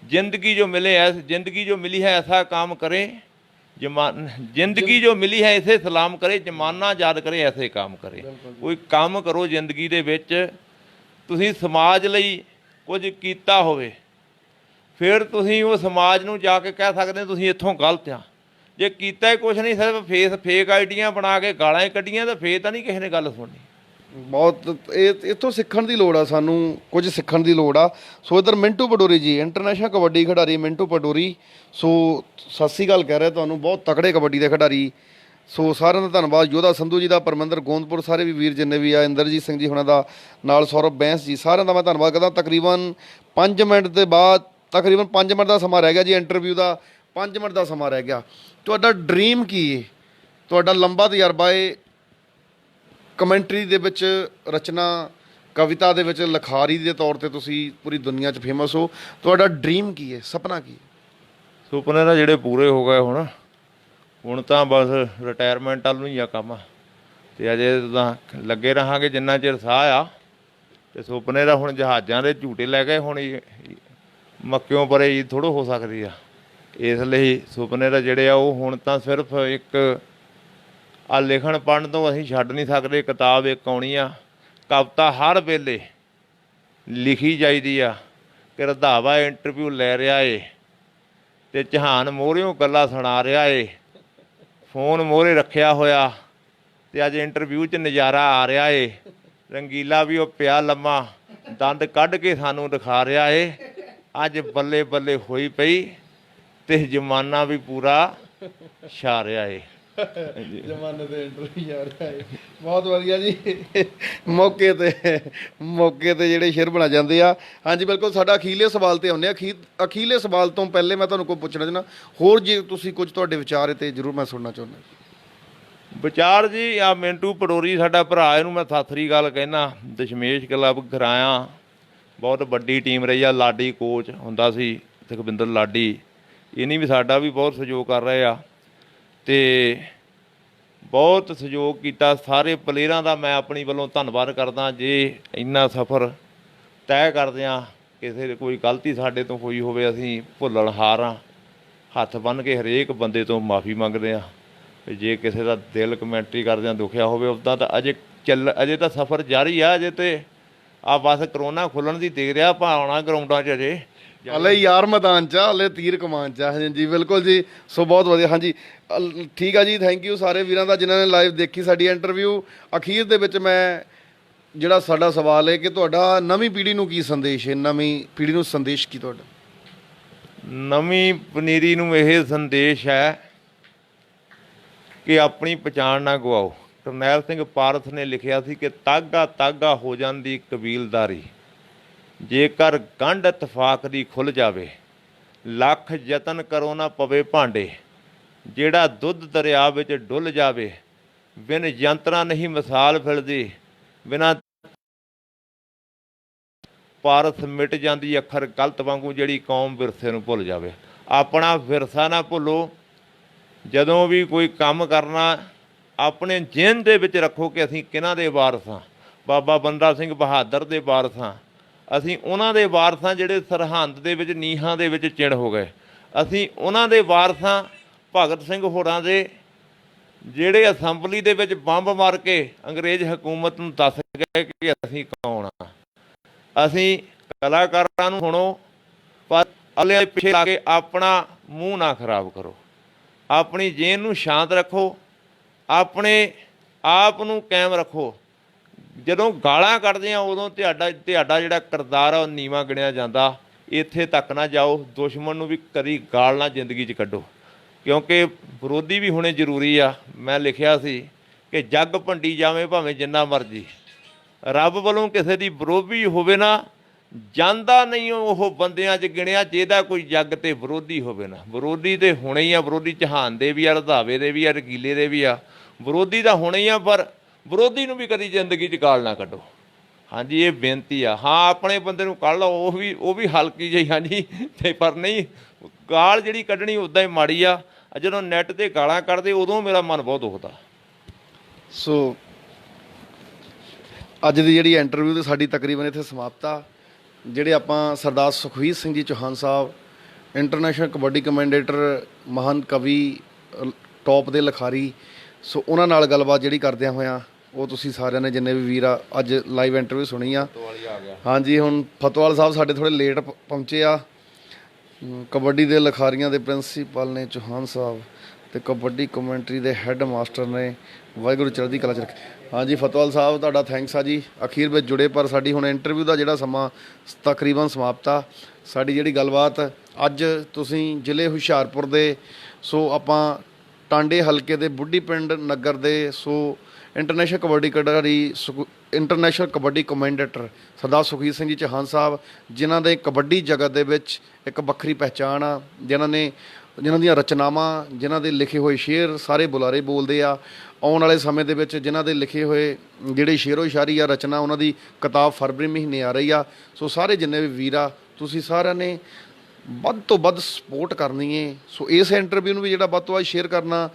ਜ਼ਿੰਦਗੀ ਜੋ ਮਿਲੇ ਐਸ ਜ਼ਿੰਦਗੀ ਜੋ ਮਿਲੀ ਹੈ ਐਸਾ ਕੰਮ ਕਰੇ ਜ਼ਿੰਦਗੀ ਜੋ ਮਿਲੀ ਹੈ ਇਸੇ ਸਲਾਮ ਕਰੇ, ਜ਼ਮਾਨਾ ਯਾਦ ਕਰੇ ਐਸੇ ਕੰਮ ਕਰੇ। ਕੋਈ ਕੰਮ ਕਰੋ ਜ਼ਿੰਦਗੀ ਦੇ ਵਿੱਚ, ਤੁਸੀਂ ਸਮਾਜ ਲਈ ਕੁਝ ਕੀਤਾ ਹੋਵੇ, ਫਿਰ ਤੁਸੀਂ ਉਹ ਸਮਾਜ ਨੂੰ ਜਾ ਕੇ ਕਹਿ ਸਕਦੇ ਹੋ ਤੁਸੀਂ ਇੱਥੋਂ ਗਲਤ ਆ। ਜੇ ਕੀਤਾ ਹੀ ਕੁਛ ਨਹੀਂ, ਸਿਰਫ ਫੇਕ ਆਈਡੀਆਂ ਬਣਾ ਕੇ ਗਾਲਾਂ ਹੀ ਕੱਢੀਆਂ, ਤਾਂ ਫੇਰ ਤਾਂ ਨਹੀਂ ਕਿਸੇ ਨੇ ਗੱਲ ਸੁਣਨੀ। ਬਹੁਤ ਇੱਥੋਂ ਸਿੱਖਣ ਦੀ ਲੋੜ ਆ, ਸਾਨੂੰ ਕੁਝ ਸਿੱਖਣ ਦੀ ਲੋੜ ਆ। ਸੋ ਇੱਧਰ ਮਿੰਟੂ ਪਟੋਰੀ ਜੀ, ਇੰਟਰਨੈਸ਼ਨਲ ਕਬੱਡੀ ਖਿਡਾਰੀ ਮਿੰਟੂ ਪਟੋਰੀ, ਸੋ ਸਤਿ ਸ਼੍ਰੀ ਅਕਾਲ ਕਹਿ ਰਿਹਾ ਤੁਹਾਨੂੰ, ਬਹੁਤ ਤਕੜੇ ਕਬੱਡੀ ਦੇ ਖਿਡਾਰੀ। ਸੋ ਸਾਰਿਆਂ ਦਾ ਧੰਨਵਾਦ, ਯੋਧਾ ਸੰਧੂ ਜੀ ਦਾ, ਪਰਮਿੰਦਰ ਗੋਂਦਪੁਰ, ਸਾਰੇ ਵੀ ਵੀਰ ਜਿੰਨੇ ਵੀ ਆ, ਇੰਦਰਜੀਤ ਸਿੰਘ ਜੀ ਹੁਣਾਂ ਦਾ, ਨਾਲ ਸੌਰਵ ਬੈਂਸ ਜੀ, ਸਾਰਿਆਂ ਦਾ ਮੈਂ ਧੰਨਵਾਦ ਕਰਦਾ। ਤਕਰੀਬਨ 5 ਮਿੰਟ ਦੇ ਬਾਅਦ, ਤਕਰੀਬਨ 5 ਮਿੰਟ ਦਾ ਸਮਾਂ ਰਹਿ ਗਿਆ ਜੀ ਇੰਟਰਵਿਊ ਦਾ, 5 ਮਿੰਟ ਦਾ ਸਮਾਂ ਰਹਿ ਗਿਆ। ਤੁਹਾਡਾ ਡਰੀਮ ਕੀ ਹੈ? ਤੁਹਾਡਾ ਲੰਬਾ ਤਜਰਬਾ ਹੈ ਕਮੈਂਟਰੀ ਦੇ ਵਿੱਚ, ਰਚਨਾ ਕਵਿਤਾ ਦੇ ਵਿੱਚ, ਲਿਖਾਰੀ ਦੇ ਤੌਰ ਤੇ ਤੁਸੀਂ ਪੂਰੀ ਦੁਨੀਆ 'ਚ ਫੇਮਸ ਹੋ। ਤੁਹਾਡਾ ਡਰੀਮ ਕੀ ਹੈ, ਸੁਪਨਾ ਕੀ ਹੈ? ਸੁਪਨੇ ਤਾਂ ਜਿਹੜੇ ਪੂਰੇ ਹੋ ਗਏ ਹੁਣ ਤਾਂ ਬਸ ਰਿਟਾਇਰਮੈਂਟ ਵੱਲ ਨੂੰ ਹੀ ਆ ਕੰਮ, ਅਤੇ ਅਜੇ ਤਾਂ ਲੱਗੇ ਰਹਾਂਗੇ ਜਿੰਨਾ ਚਿਰ ਸਾਹ ਆ। ਅਤੇ ਸੁਪਨੇ ਦਾ ਹੁਣ ਜਹਾਜ਼ਾਂ ਦੇ ਝੂਟੇ ਲੈ ਕੇ ਹੁਣ ਮੱਕਿਓਂ ਪਰੇ ਹੀ ਥੋੜ੍ਹਾ ਹੋ ਸਕਦੀ ਆ। ਇਸ ਲਈ ਸੁਪਨੇ ਦਾ ਜਿਹੜੇ ਆ ਉਹ ਹੁਣ ਤਾਂ ਸਿਰਫ ਇੱਕ ਆ ਲਿਖਣ ਪੜ੍ਹਨ ਤੋਂ ਅਸੀਂ ਛੱਡ ਨਹੀਂ ਸਕਦੇ। ਕਿਤਾਬ ਇੱਕ ਆਉਣੀ ਆ, ਕਵਿਤਾ ਹਰ ਵੇਲੇ ਲਿਖੀ ਜਾਈਦੀ ਆ ਕਿ ਰੰਧਾਵਾ ਇੰਟਰਵਿਊ ਲੈ ਰਿਹਾ ਏ ਅਤੇ ਚੌਹਾਨ ਮੋਹਰਿਓਂ ਗੱਲਾਂ ਸੁਣਾ ਰਿਹਾ ਏ, ਫੋਨ ਮੋਹਰੇ ਰੱਖਿਆ ਹੋਇਆ ਅਤੇ ਅੱਜ ਇੰਟਰਵਿਊ 'ਚ ਨਜ਼ਾਰਾ ਆ ਰਿਹਾ ਏ, ਰੰਗੀਲਾ ਵੀ ਉਹ ਪਿਆ ਲੰਮਾ ਦੰਦ ਕੱਢ ਕੇ ਸਾਨੂੰ ਦਿਖਾ ਰਿਹਾ ਏ। ਅੱਜ ਬੱਲੇ ਬੱਲੇ ਹੋਈ ਪਈ ਅਤੇ ਜ਼ਮਾਨਾ ਵੀ ਪੂਰਾ ਛਾ ਰਿਹਾ ਏ। ਜ਼ਮਾਨੇ ਦੇ ਇੰਟਰਵਿਊ ਜਾ ਰਿਹਾ ਹੈ, ਬਹੁਤ ਵਧੀਆ ਜੀ। ਮੌਕੇ ਤੇ ਜਿਹੜੇ ਸ਼ੇਰ ਬਣਾ ਜਾਂਦੇ ਆ। ਹਾਂਜੀ ਬਿਲਕੁਲ, ਸਾਡਾ ਅਖੀਰਲੇ ਸਵਾਲ ਤੇ ਆਉਂਦੇ ਆ। ਅਖੀਰਲੇ ਸਵਾਲ ਤੋਂ ਪਹਿਲੇ ਮੈਂ ਤੁਹਾਨੂੰ ਕੋਈ ਪੁੱਛਣਾ ਚਾਹੁੰਦਾ, ਹੋਰ ਜੇ ਤੁਸੀਂ ਕੁਝ ਤੁਹਾਡੇ ਵਿਚਾਰ ਤੇ ਜ਼ਰੂਰ ਮੈਂ ਸੁਣਨਾ ਚਾਹੁੰਦਾ। ਵਿਚਾਰ ਜੀ, ਆ ਮਿੰਟੂ ਪਟੋਰੀ ਸਾਡਾ ਭਰਾ, ਇਹਨੂੰ ਮੈਂ ਸਤਿ ਸ੍ਰੀ ਅਕਾਲ ਕਹਿੰਦਾ। ਦਸ਼ਮੇਸ਼ ਕਲੱਬ ਖਰਾਇਆ ਬਹੁਤ ਵੱਡੀ ਟੀਮ ਰਹੀ ਆ, ਲਾਡੀ ਕੋਚ ਹੁੰਦਾ ਸੀ, ਸੁਖਵਿੰਦਰ ਲਾਡੀ, ਇਹਨੇ ਵੀ ਸਾਡਾ ਵੀ ਬਹੁਤ ਸਹਿਯੋਗ ਕਰ ਰਹੇ ਆ ਅਤੇ ਬਹੁਤ ਸਹਿਯੋਗ ਕੀਤਾ। ਸਾਰੇ ਪਲੇਅਰਾਂ ਦਾ ਮੈਂ ਆਪਣੀ ਵੱਲੋਂ ਧੰਨਵਾਦ ਕਰਦਾ। ਜੇ ਇੰਨਾ ਸਫ਼ਰ ਤੈਅ ਕਰਦੇ ਹਾਂ, ਕਿਸੇ ਕੋਈ ਗਲਤੀ ਸਾਡੇ ਤੋਂ ਹੋਈ ਹੋਵੇ, ਅਸੀਂ ਭੁੱਲਣਹਾਰ ਹਾਂ, ਹੱਥ ਬੰਨ੍ਹ ਕੇ ਹਰੇਕ ਬੰਦੇ ਤੋਂ ਮਾਫੀ ਮੰਗਦੇ ਹਾਂ। ਜੇ ਕਿਸੇ ਦਾ ਦਿਲ ਕਮੈਂਟਰੀ ਕਰਦਿਆਂ ਦੁਖਿਆ ਹੋਵੇ, ਉੱਦਾਂ ਤਾਂ ਅਜੇ ਤਾਂ ਸਫ਼ਰ ਜਾਰੀ ਆ। ਅਜੇ ਤੇ ਆ ਬਸ ਕਰੋਨਾ ਖੁੱਲ੍ਹਣ ਦੀ ਦੇਖ ਰਿਹਾ, ਭਾਵਨਾ ਗਰਾਊਂਡਾਂ 'ਚ ਅਜੇ ਹਲੇ ਯਾਰ ਮੈਦਾਨ 'ਚ, ਹਲੇ ਤੀਰ ਕਮਾਨ 'ਚ। ਹਾਂਜੀ ਬਿਲਕੁਲ ਜੀ, ਸੋ ਬਹੁਤ ਵਧੀਆ। ਹਾਂਜੀ ਠੀਕ ਆ ਜੀ, ਥੈਂਕ ਯੂ ਸਾਰੇ ਵੀਰਾਂ ਦਾ ਜਿਨ੍ਹਾਂ ਨੇ ਲਾਈਵ ਦੇਖੀ ਸਾਡੀ ਇੰਟਰਵਿਊ। ਅਖੀਰ ਦੇ ਵਿੱਚ ਮੈਂ ਜਿਹੜਾ ਸਾਡਾ ਸਵਾਲ ਹੈ ਕਿ ਤੁਹਾਡਾ ਨਵੀਂ ਪੀੜ੍ਹੀ ਨੂੰ ਕੀ ਸੰਦੇਸ਼ ਹੈ? ਨਵੀਂ ਪੀੜ੍ਹੀ ਨੂੰ ਸੰਦੇਸ਼ ਕੀ ਤੁਹਾਡਾ? ਨਵੀਂ ਪਨੀਰੀ ਨੂੰ ਇਹ ਸੰਦੇਸ਼ ਹੈ ਕਿ ਆਪਣੀ ਪਛਾਣ ਨਾ ਗਵਾਓ। ਕਰਨੈਲ ਸਿੰਘ ਪਾਰਥ ਨੇ ਲਿਖਿਆ ਸੀ ਕਿ ਤਾਗਾ ਤਾਗਾ ਹੋ ਜਾਂਦੀ ਕਬੀਲਦਾਰੀ, ਜੇਕਰ ਗੰਢ ਇਤਫਾਕ ਦੀ ਖੁੱਲ੍ਹ ਜਾਵੇ, ਲੱਖ ਯਤਨ ਕਰੋ ਨਾ ਪਵੇ ਭਾਂਡੇ, ਜਿਹੜਾ ਦੁੱਧ ਦਰਿਆ ਵਿੱਚ ਡੁੱਲ ਜਾਵੇ, ਬਿਨ ਯੰਤਰਾਂ ਨਹੀਂ ਮਿਸਾਲ ਫਿਲਦੀ, ਬਿਨਾਂ ਪਾਰਥ ਮਿਟ ਜਾਂਦੀ ਅੱਖਰ ਗਲਤ ਵਾਂਗੂ, ਜਿਹੜੀ ਕੌਮ ਵਿਰਸੇ ਨੂੰ ਭੁੱਲ ਜਾਵੇ। ਆਪਣਾ ਵਿਰਸਾ ਨਾ ਭੁੱਲੋ। ਜਦੋਂ ਵੀ ਕੋਈ ਕੰਮ ਕਰਨਾ, ਆਪਣੇ ਜ਼ਿਹਨ ਦੇ ਵਿੱਚ ਰੱਖੋ ਕਿ ਅਸੀਂ ਕਿਹਨਾਂ ਦੇ ਵਾਰਸ ਹਾਂ। ਬਾਬਾ ਬੰਦਾ ਸਿੰਘ ਬਹਾਦਰ ਦੇ ਵਾਰਸ ਹਾਂ। ਅਸੀਂ ਉਹਨਾਂ ਦੇ ਵਾਰਸ ਹਾਂ ਜਿਹੜੇ ਸਰਹੰਦ ਦੇ ਵਿੱਚ ਨੀਹਾਂ ਦੇ ਵਿੱਚ ਚਿਣ ਹੋ ਗਏ। ਅਸੀਂ ਉਹਨਾਂ ਦੇ ਵਾਰਸ ਹਾਂ ਭਗਤ ਸਿੰਘ ਹੋਰਾਂ ਦੇ, ਜਿਹੜੇ ਅਸੈਂਬਲੀ ਦੇ ਵਿੱਚ ਬੰਬ ਮਾਰ ਕੇ ਅੰਗਰੇਜ਼ ਹਕੂਮਤ ਨੂੰ ਦੱਸ ਗਏ ਕਿ ਅਸੀਂ ਕੌਣ ਹਾਂ। ਅਸੀਂ ਕਲਾਕਾਰਾਂ ਨੂੰ ਸੁਣੋ, ਪਰ ਅਗਲੇ ਪਿੱਛੇ ਲਾ ਕੇ ਆਪਣਾ ਮੂੰਹ ਨਾ ਖਰਾਬ ਕਰੋ। ਆਪਣੀ ਜੇਨ ਨੂੰ ਸ਼ਾਂਤ ਰੱਖੋ, ਆਪਣੇ ਆਪ ਨੂੰ ਕਾਇਮ ਰੱਖੋ। ਜਦੋਂ ਗਾਲਾਂ ਕੱਢਦੇ ਆ ਉਦੋਂ ਤੁਹਾਡਾ ਜਿਹੜਾ ਕਿਰਦਾਰ ਆ ਉਹ ਨੀਵਾਂ ਗਿਣਿਆ ਜਾਂਦਾ। ਇੱਥੇ ਤੱਕ ਨਾ ਜਾਓ, ਦੁਸ਼ਮਣ ਨੂੰ ਵੀ ਕਦੀ ਗਾਲ ਨਾ ਜ਼ਿੰਦਗੀ 'ਚ ਕੱਢੋ, ਕਿਉਂਕਿ ਵਿਰੋਧੀ ਵੀ ਹੋਣੇ ਜ਼ਰੂਰੀ ਆ। ਮੈਂ ਲਿਖਿਆ ਸੀ ਕਿ ਜੱਗ ਭੰਡੀ ਜਾਵੇ ਭਾਵੇਂ ਜਿੰਨਾ ਮਰਜ਼ੀ, ਰੱਬ ਵੱਲੋਂ ਕਿਸੇ ਦੀ ਵਿਰੋਧੀ ਹੋਵੇ ਨਾ ਜਾਂਦਾ ਨਹੀਂ ਉਹ ਬੰਦਿਆਂ 'ਚ ਗਿਣਿਆ ਜਿਹਦਾ ਕੋਈ ਜੱਗ ਤੇ ਵਿਰੋਧੀ ਹੋਵੇ ਨਾ। ਵਿਰੋਧੀ ਤੇ ਹੋਣੇ ਹੀ ਆ, ਵਿਰੋਧੀ ਚੌਹਾਨ ਦੇ ਵੀ ਆ, ਰੰਧਾਵੇ ਦੇ ਵੀ ਆ, ਰਕੀਲੇ ਦੇ ਵੀ ਆ, ਵਿਰੋਧੀ ਤਾਂ ਹੋਣੇ ਹੀ ਆ, ਪਰ ਵਿਰੋਧੀ ਨੂੰ ਵੀ ਕਦੀ ਜ਼ਿੰਦਗੀ 'ਚ ਗਾਲ ਨਾ ਕੱਢੋ। ਹਾਂਜੀ, ਇਹ ਬੇਨਤੀ ਆ। ਹਾਂ, ਆਪਣੇ ਬੰਦੇ ਨੂੰ ਕੱਢ ਲਓ, ਉਹ ਵੀ ਹਲਕੀ ਜਿਹੀ, ਹਾਂਜੀ, ਤੇ ਪਰ ਨਹੀਂ, ਗਾਲ ਜਿਹੜੀ ਕੱਢਣੀ ਉੱਦਾਂ ਹੀ ਮਾੜੀ ਆ। ਜਦੋਂ ਨੈੱਟ ਤੇ ਗਾਲਾਂ ਕੱਢਦੇ ਉਦੋਂ ਮੇਰਾ ਮਨ ਬਹੁਤ ਦੁਖਦਾ। ਸੋ ਅੱਜ ਦੀ ਜਿਹੜੀ ਇੰਟਰਵਿਊ ਤੇ ਸਾਡੀ ਤਕਰੀਬਨ ਇੱਥੇ ਸਮਾਪਤ ਆ। ਜਿਹੜੇ ਆਪਾਂ ਸਰਦਾਰ ਸੁਖਵੀਰ ਸਿੰਘ ਜੀ ਚੌਹਾਨ ਸਾਹਿਬ, ਇੰਟਰਨੈਸ਼ਨਲ ਕਬੱਡੀ ਕਮੈਂਡੇਟਰ, ਮਹਾਨ ਕਵੀ, ਟੌਪ ਦੇ ਲਿਖਾਰੀ, ਸੋ ਉਹਨਾਂ ਨਾਲ ਗੱਲਬਾਤ ਜਿਹੜੀ ਕਰਦਿਆਂ ਹੋਇਆਂ, ਉਹ ਤੁਸੀਂ ਸਾਰਿਆਂ ਨੇ ਜਿੰਨੇ ਵੀ ਵੀਰ ਆ ਅੱਜ ਲਾਈਵ ਇੰਟਰਵਿਊ ਸੁਣੀ ਆ। ਹਾਂਜੀ, ਹੁਣ ਫਤਵਾਲ ਸਾਹਿਬ ਸਾਡੇ ਥੋੜ੍ਹੇ ਲੇਟ ਪਹੁੰਚੇ ਆ। ਕਬੱਡੀ ਦੇ ਲਿਖਾਰੀਆਂ ਦੇ ਪ੍ਰਿੰਸੀਪਲ ਨੇ ਚੌਹਾਨ ਸਾਹਿਬ, ਤੇ ਕਬੱਡੀ ਕਮੈਂਟਰੀ ਦੇ ਹੈੱਡ ਮਾਸਟਰ ਨੇ, ਵਾਹਿਗੁਰੂ ਚੜ੍ਹਦੀ ਕਲਾ ਚ ਰੱਖੇ। ਹਾਂਜੀ ਫਤਵਾਲ ਸਾਹਿਬ, ਤੁਹਾਡਾ ਥੈਂਕਸ ਆ ਜੀ, ਅਖੀਰ ਵਿੱਚ ਜੁੜੇ। ਪਰ ਸਾਡੀ ਹੁਣ ਇੰਟਰਵਿਊ ਦਾ ਜਿਹੜਾ ਸਮਾਂ ਤਕਰੀਬਨ ਸਮਾਪਤ ਆ। ਸਾਡੀ ਜਿਹੜੀ ਗੱਲਬਾਤ ਅੱਜ ਤੁਸੀਂ ਜ਼ਿਲ੍ਹੇ ਹੁਸ਼ਿਆਰਪੁਰ ਦੇ, ਸੋ ਆਪਾਂ ਟਾਂਡੇ ਹਲਕੇ ਦੇ ਬੁੱਢੀ ਪਿੰਡ ਨਗਰ ਦੇ, ਸੋ ਇੰਟਰਨੈਸ਼ਨਲ ਕਬੱਡੀ ਖਿਡਾਰੀ, ਇੰਟਰਨੈਸ਼ਨਲ ਕਬੱਡੀ ਕਮੈਂਡੇਟਰ ਸਰਦਾਰ ਸੁਖਵੀਰ ਸਿੰਘ ਜੀ ਚੌਹਾਨ ਸਾਹਿਬ, ਜਿਨ੍ਹਾਂ ਦੇ ਕਬੱਡੀ ਜਗਤ ਦੇ ਵਿੱਚ ਇੱਕ ਵੱਖਰੀ ਪਹਿਚਾਣ ਆ, ਜਿਨ੍ਹਾਂ ਦੀਆਂ ਰਚਨਾਵਾਂ, ਜਿਨ੍ਹਾਂ ਦੇ ਲਿਖੇ ਹੋਏ ਸ਼ੇਅਰ ਸਾਰੇ ਬੁਲਾਰੇ ਬੋਲਦੇ ਆ। ਆਉਣ ਵਾਲੇ ਸਮੇਂ ਦੇ ਵਿੱਚ ਜਿਨ੍ਹਾਂ ਦੇ ਲਿਖੇ ਹੋਏ ਜਿਹੜੇ ਸ਼ੇਰੋ ਸ਼ਾਇਰੀ ਆ, ਰਚਨਾ, ਉਹਨਾਂ ਦੀ ਕਿਤਾਬ ਫਰਵਰੀ ਮਹੀਨੇ ਆ ਰਹੀ ਆ। ਸੋ ਸਾਰੇ ਜਿੰਨੇ ਵੀ ਵੀਰ ਆ, ਤੁਸੀਂ ਸਾਰਿਆਂ ਨੇ ਵੱਧ ਤੋਂ ਵੱਧ ਸਪੋਰਟ ਕਰਨੀ ਹੈ। ਸੋ ਇਸ ਇੰਟਰਵਿਊ ਨੂੰ ਵੀ ਜਿਹੜਾ ਵੱਧ ਤੋਂ ਵੱਧ ਸ਼ੇਅਰ ਕਰਨਾ।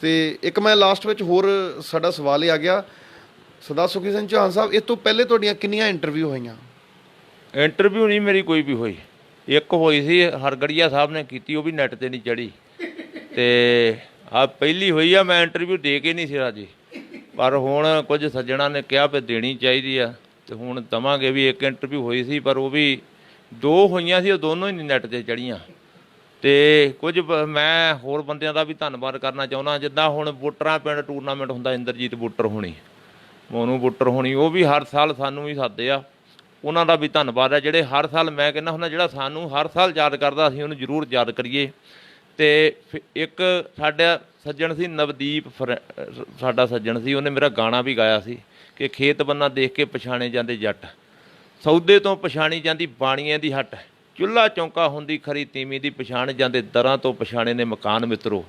ਤੇ ਇੱਕ ਮੈਂ ਲਾਸਟ ਵਿੱਚ ਹੋਰ ਸਾਡਾ ਸਵਾਲ ਇਹ ਆ ਗਿਆ, ਸਰਦਾਰ ਸੁਖਵੀਰ ਸਿੰਘ ਚੌਹਾਨ ਸਾਹਿਬ, ਇਸ ਤੋਂ ਪਹਿਲੇ ਤੁਹਾਡੀਆਂ ਕਿੰਨੀਆਂ ਇੰਟਰਵਿਊ ਹੋਈਆਂ? ਇੰਟਰਵਿਊ ਨਹੀਂ ਮੇਰੀ ਕੋਈ ਵੀ ਹੋਈ। ਇੱਕ ਹੋਈ ਸੀ ਹਰਗੜੀਆ ਸਾਹਿਬ ਨੇ ਕੀਤੀ, ਉਹ ਵੀ ਨੈੱਟ ਤੇ ਨਹੀਂ ਚੜੀ, ਤੇ ਆ ਪਹਿਲੀ ਹੋਈ ਆ। ਮੈਂ ਇੰਟਰਵਿਊ ਦੇ ਕੇ ਨਹੀਂ ਸੀ ਰਾਜੀ, ਪਰ ਹੁਣ ਕੁਝ ਸੱਜਣਾ ਨੇ ਕਿਹਾ ਵੀ ਦੇਣੀ ਚਾਹੀਦੀ ਆ, ਤੇ ਹੁਣ ਦੇਵਾਂਗੇ ਵੀ। ਇੱਕ ਇੰਟਰਵਿਊ ਹੋਈ ਸੀ, ਪਰ ਉਹ ਵੀ ਦੋ ਹੋਈਆਂ ਸੀ, ਉਹ ਦੋਨੋਂ ਹੀ ਨਹੀਂ ਨੈੱਟ ਤੇ ਚੜੀਆਂ। ਤੇ ਕੁਝ ਮੈਂ ਹੋਰ ਬੰਦਿਆਂ ਦਾ ਵੀ ਧੰਨਵਾਦ ਕਰਨਾ ਚਾਹੁੰਦਾ, ਜਿੱਦਾਂ ਹੁਣ ਬੁੱਟਰਾਂ ਪਿੰਡ ਟੂਰਨਾਮੈਂਟ ਹੁੰਦਾ, ਇੰਦਰਜੀਤ ਬੁੱਟਰ ਹੋਣੀ, ਮੋਨੂ ਬੁੱਟਰ ਹੋਣੀ, ਉਹ ਵੀ ਹਰ ਸਾਲ ਸਾਨੂੰ ਵੀ ਸੱਦਦੇ ਆ। ਉਹਨਾਂ ਦਾ ਵੀ ਧੰਨਵਾਦ ਹੈ, ਜਿਹੜੇ ਹਰ ਸਾਲ, ਮੈਂ ਕਹਿੰਦਾ ਹੁੰਦਾ, ਜਿਹੜਾ ਸਾਨੂੰ ਹਰ ਸਾਲ ਯਾਦ ਕਰਦਾ, ਅਸੀਂ ਉਹਨੂੰ ਜ਼ਰੂਰ ਯਾਦ ਕਰੀਏ। ਤੇ ਇੱਕ ਸਾਡਾ ਸੱਜਣ ਸੀ ਨਵਦੀਪ, ਸਾਡਾ ਸੱਜਣ ਸੀ, ਉਹਨੇ ਮੇਰਾ ਗਾਣਾ ਵੀ ਗਾਇਆ ਸੀ ਕਿ ਖੇਤ ਬੰਨਾ ਦੇਖ ਕੇ ਪਛਾਣੇ ਜਾਂਦੇ ਜੱਟ, ਸੌਦੇ ਤੋਂ ਪਛਾਣੀ ਜਾਂਦੀ ਬਾਣੀਆਂ ਦੀ ਹੱਟ, ਚੁੱਲ੍ਹਾ ਚੌਂਕਾ ਹੁੰਦੀ ਖਰੀ ਤੀਵੀਂ ਦੀ, ਪਛਾਣ ਜਾਂਦੇ ਦਰਾਂ ਤੋਂ ਪਛਾਣੇ ਨੇ ਮਕਾਨ ਮਿੱਤਰੋ,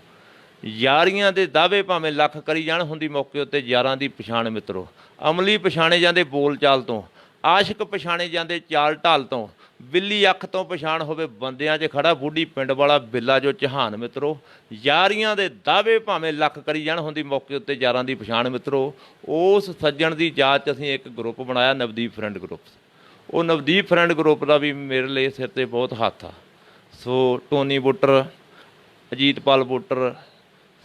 ਯਾਰੀਆਂ ਦੇ ਦਾਅਵੇ ਭਾਵੇਂ ਲੱਖ ਕਰੀ ਜਾਣ, ਹੁੰਦੀ ਮੌਕੇ ਉੱਤੇ ਯਾਰਾਂ ਦੀ ਪਛਾਣ ਮਿੱਤਰੋ, ਅਮਲੀ ਪਛਾਣੇ ਜਾਂਦੇ ਬੋਲ ਚਾਲ ਤੋਂ, ਆਸ਼ਿਕ ਪਛਾਣੇ ਜਾਂਦੇ ਚਾਲ ਢਾਲ ਤੋਂ, ਬਿੱਲੀ ਅੱਖ ਤੋਂ ਪਛਾਣ ਹੋਵੇ ਬੰਦਿਆਂ 'ਚ ਖੜਾ, ਬੁੱਢੀ ਪਿੰਡ ਵਾਲਾ ਬਿੱਲਾ ਜੋ ਚੌਹਾਨ ਮਿੱਤਰੋ, ਯਾਰੀਆਂ ਦੇ ਦਾਅਵੇ ਭਾਵੇਂ ਲੱਖ ਕਰੀ ਜਾਣ, ਹੁੰਦੀ ਮੌਕੇ ਉੱਤੇ ਯਾਰਾਂ ਦੀ ਪਛਾਣ ਮਿੱਤਰੋ। ਉਸ ਸੱਜਣ ਦੀ ਯਾਦ 'ਚ ਅਸੀਂ ਇੱਕ ਗਰੁੱਪ ਬਣਾਇਆ, ਨਵਦੀਪ ਫਰੈਂਡ ਗਰੁੱਪ। ਉਹ ਨਵਦੀਪ ਫਰੈਂਡ ਗਰੁੱਪ ਦਾ ਵੀ ਮੇਰੇ ਲਈ ਸਿਰ 'ਤੇ ਬਹੁਤ ਹੱਥ ਆ। ਸੋ ਟੋਨੀ ਬੁੱਟਰ, ਅਜੀਤਪਾਲ ਬੁੱਟਰ,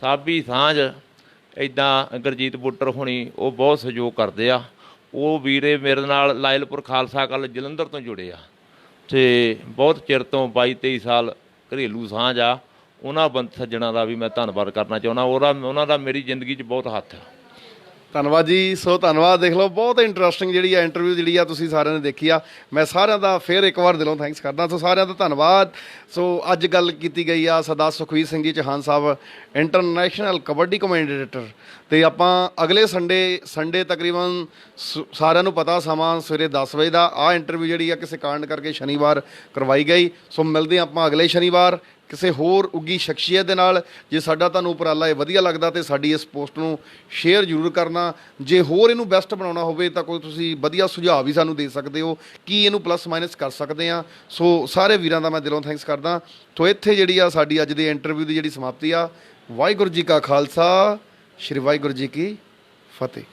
ਸਾਬੀ ਸਾਂਝ, ਇੱਦਾਂ ਗੁਰਜੀਤ ਬੁੱਟਰ ਹੋਣੀ, ਉਹ ਬਹੁਤ ਸਹਿਯੋਗ ਕਰਦੇ ਆ। ਉਹ ਵੀਰੇ ਮੇਰੇ ਨਾਲ ਲਾਇਲਪੁਰ ਖਾਲਸਾ ਕਾਲਜ ਜਲੰਧਰ ਤੋਂ ਜੁੜੇ ਆ, ਅਤੇ ਬਹੁਤ ਚਿਰ ਤੋਂ 22-23 ਸਾਲ ਘਰੇਲੂ ਸਾਂਝ ਆ। ਉਹਨਾਂ ਸੱਜਣਾਂ ਦਾ ਵੀ ਮੈਂ ਧੰਨਵਾਦ ਕਰਨਾ ਚਾਹੁੰਦਾ। ਉਹਨਾਂ ਦਾ ਮੇਰੀ ਜ਼ਿੰਦਗੀ 'ਚ ਬਹੁਤ ਹੱਥ ਆ। ਧੰਨਵਾਦ ਜੀ। ਸੋ ਧੰਨਵਾਦ। ਦੇਖ ਲਓ, ਬਹੁਤ ਇੰਟਰਸਟਿੰਗ ਜਿਹੜੀ ਆ ਇੰਟਰਵਿਊ ਜਿਹੜੀ ਆ ਤੁਸੀਂ ਸਾਰਿਆਂ ਨੇ ਦੇਖੀ ਆ। ਮੈਂ ਸਾਰਿਆਂ ਦਾ ਫਿਰ ਇੱਕ ਵਾਰ ਦਿਲੋਂ ਥੈਂਕਸ ਕਰਦਾ। ਸੋ ਸਾਰਿਆਂ ਦਾ ਧੰਨਵਾਦ। ਸੋ ਅੱਜ ਗੱਲ ਕੀਤੀ ਗਈ ਆ ਸਰਦਾਰ ਸੁਖਵੀਰ ਸਿੰਘ ਜੀ ਚੌਹਾਨ ਸਾਹਿਬ, ਇੰਟਰਨੈਸ਼ਨਲ ਕਬੱਡੀ ਕਮੈਂਡੇਟਰ। ਅਤੇ ਆਪਾਂ ਅਗਲੇ ਸੰਡੇ ਤਕਰੀਬਨ ਸਾਰਿਆਂ ਨੂੰ ਪਤਾ ਸਮਾਂ ਸਵੇਰੇ 10 ਵਜੇ ਦਾ। ਆਹ ਇੰਟਰਵਿਊ ਜਿਹੜੀ ਆ ਕਿਸੇ ਕਾਰਨ ਕਰਕੇ ਸ਼ਨੀਵਾਰ ਕਰਵਾਈ ਗਈ। ਸੋ ਮਿਲਦੇ ਆਪਾਂ ਅਗਲੇ ਸ਼ਨੀਵਾਰ ਕਿਸੇ ਹੋਰ ਉੱਗੀ ਸ਼ਖਸੀਅਤ ਦੇ ਨਾਲ। ਜੇ ਸਾਡਾ ਤੁਹਾਨੂੰ ਉਪਰਾਲਾ ਇਹ ਵਧੀਆ ਲੱਗਦਾ ਤਾਂ ਸਾਡੀ ਇਸ ਪੋਸਟ ਨੂੰ ਸ਼ੇਅਰ ਜ਼ਰੂਰ ਕਰਨਾ। ਜੇ ਹੋਰ ਇਹਨੂੰ ਬੈਸਟ ਬਣਾਉਣਾ ਹੋਵੇ ਤਾਂ ਕੋਈ ਤੁਸੀਂ ਵਧੀਆ ਸੁਝਾਅ ਵੀ ਸਾਨੂੰ ਦੇ ਸਕਦੇ ਹੋ ਕਿ ਇਹਨੂੰ ਪਲੱਸ ਮਾਈਨਸ ਕਰ ਸਕਦੇ ਹਾਂ। ਸੋ ਸਾਰੇ ਵੀਰਾਂ ਦਾ ਮੈਂ ਦਿਲੋਂ ਥੈਂਕਸ ਕਰਦਾ। ਸੋ ਇੱਥੇ ਜਿਹੜੀ ਆ ਸਾਡੀ ਅੱਜ ਦੀ ਇੰਟਰਵਿਊ ਦੀ ਜਿਹੜੀ ਸਮਾਪਤੀ ਆ। ਵਾਹਿਗੁਰੂ ਜੀ ਕਾ ਖਾਲਸਾ, ਸ਼੍ਰੀ ਵਾਹਿਗੁਰੂ ਜੀ ਕੀ ਫਤਿਹ।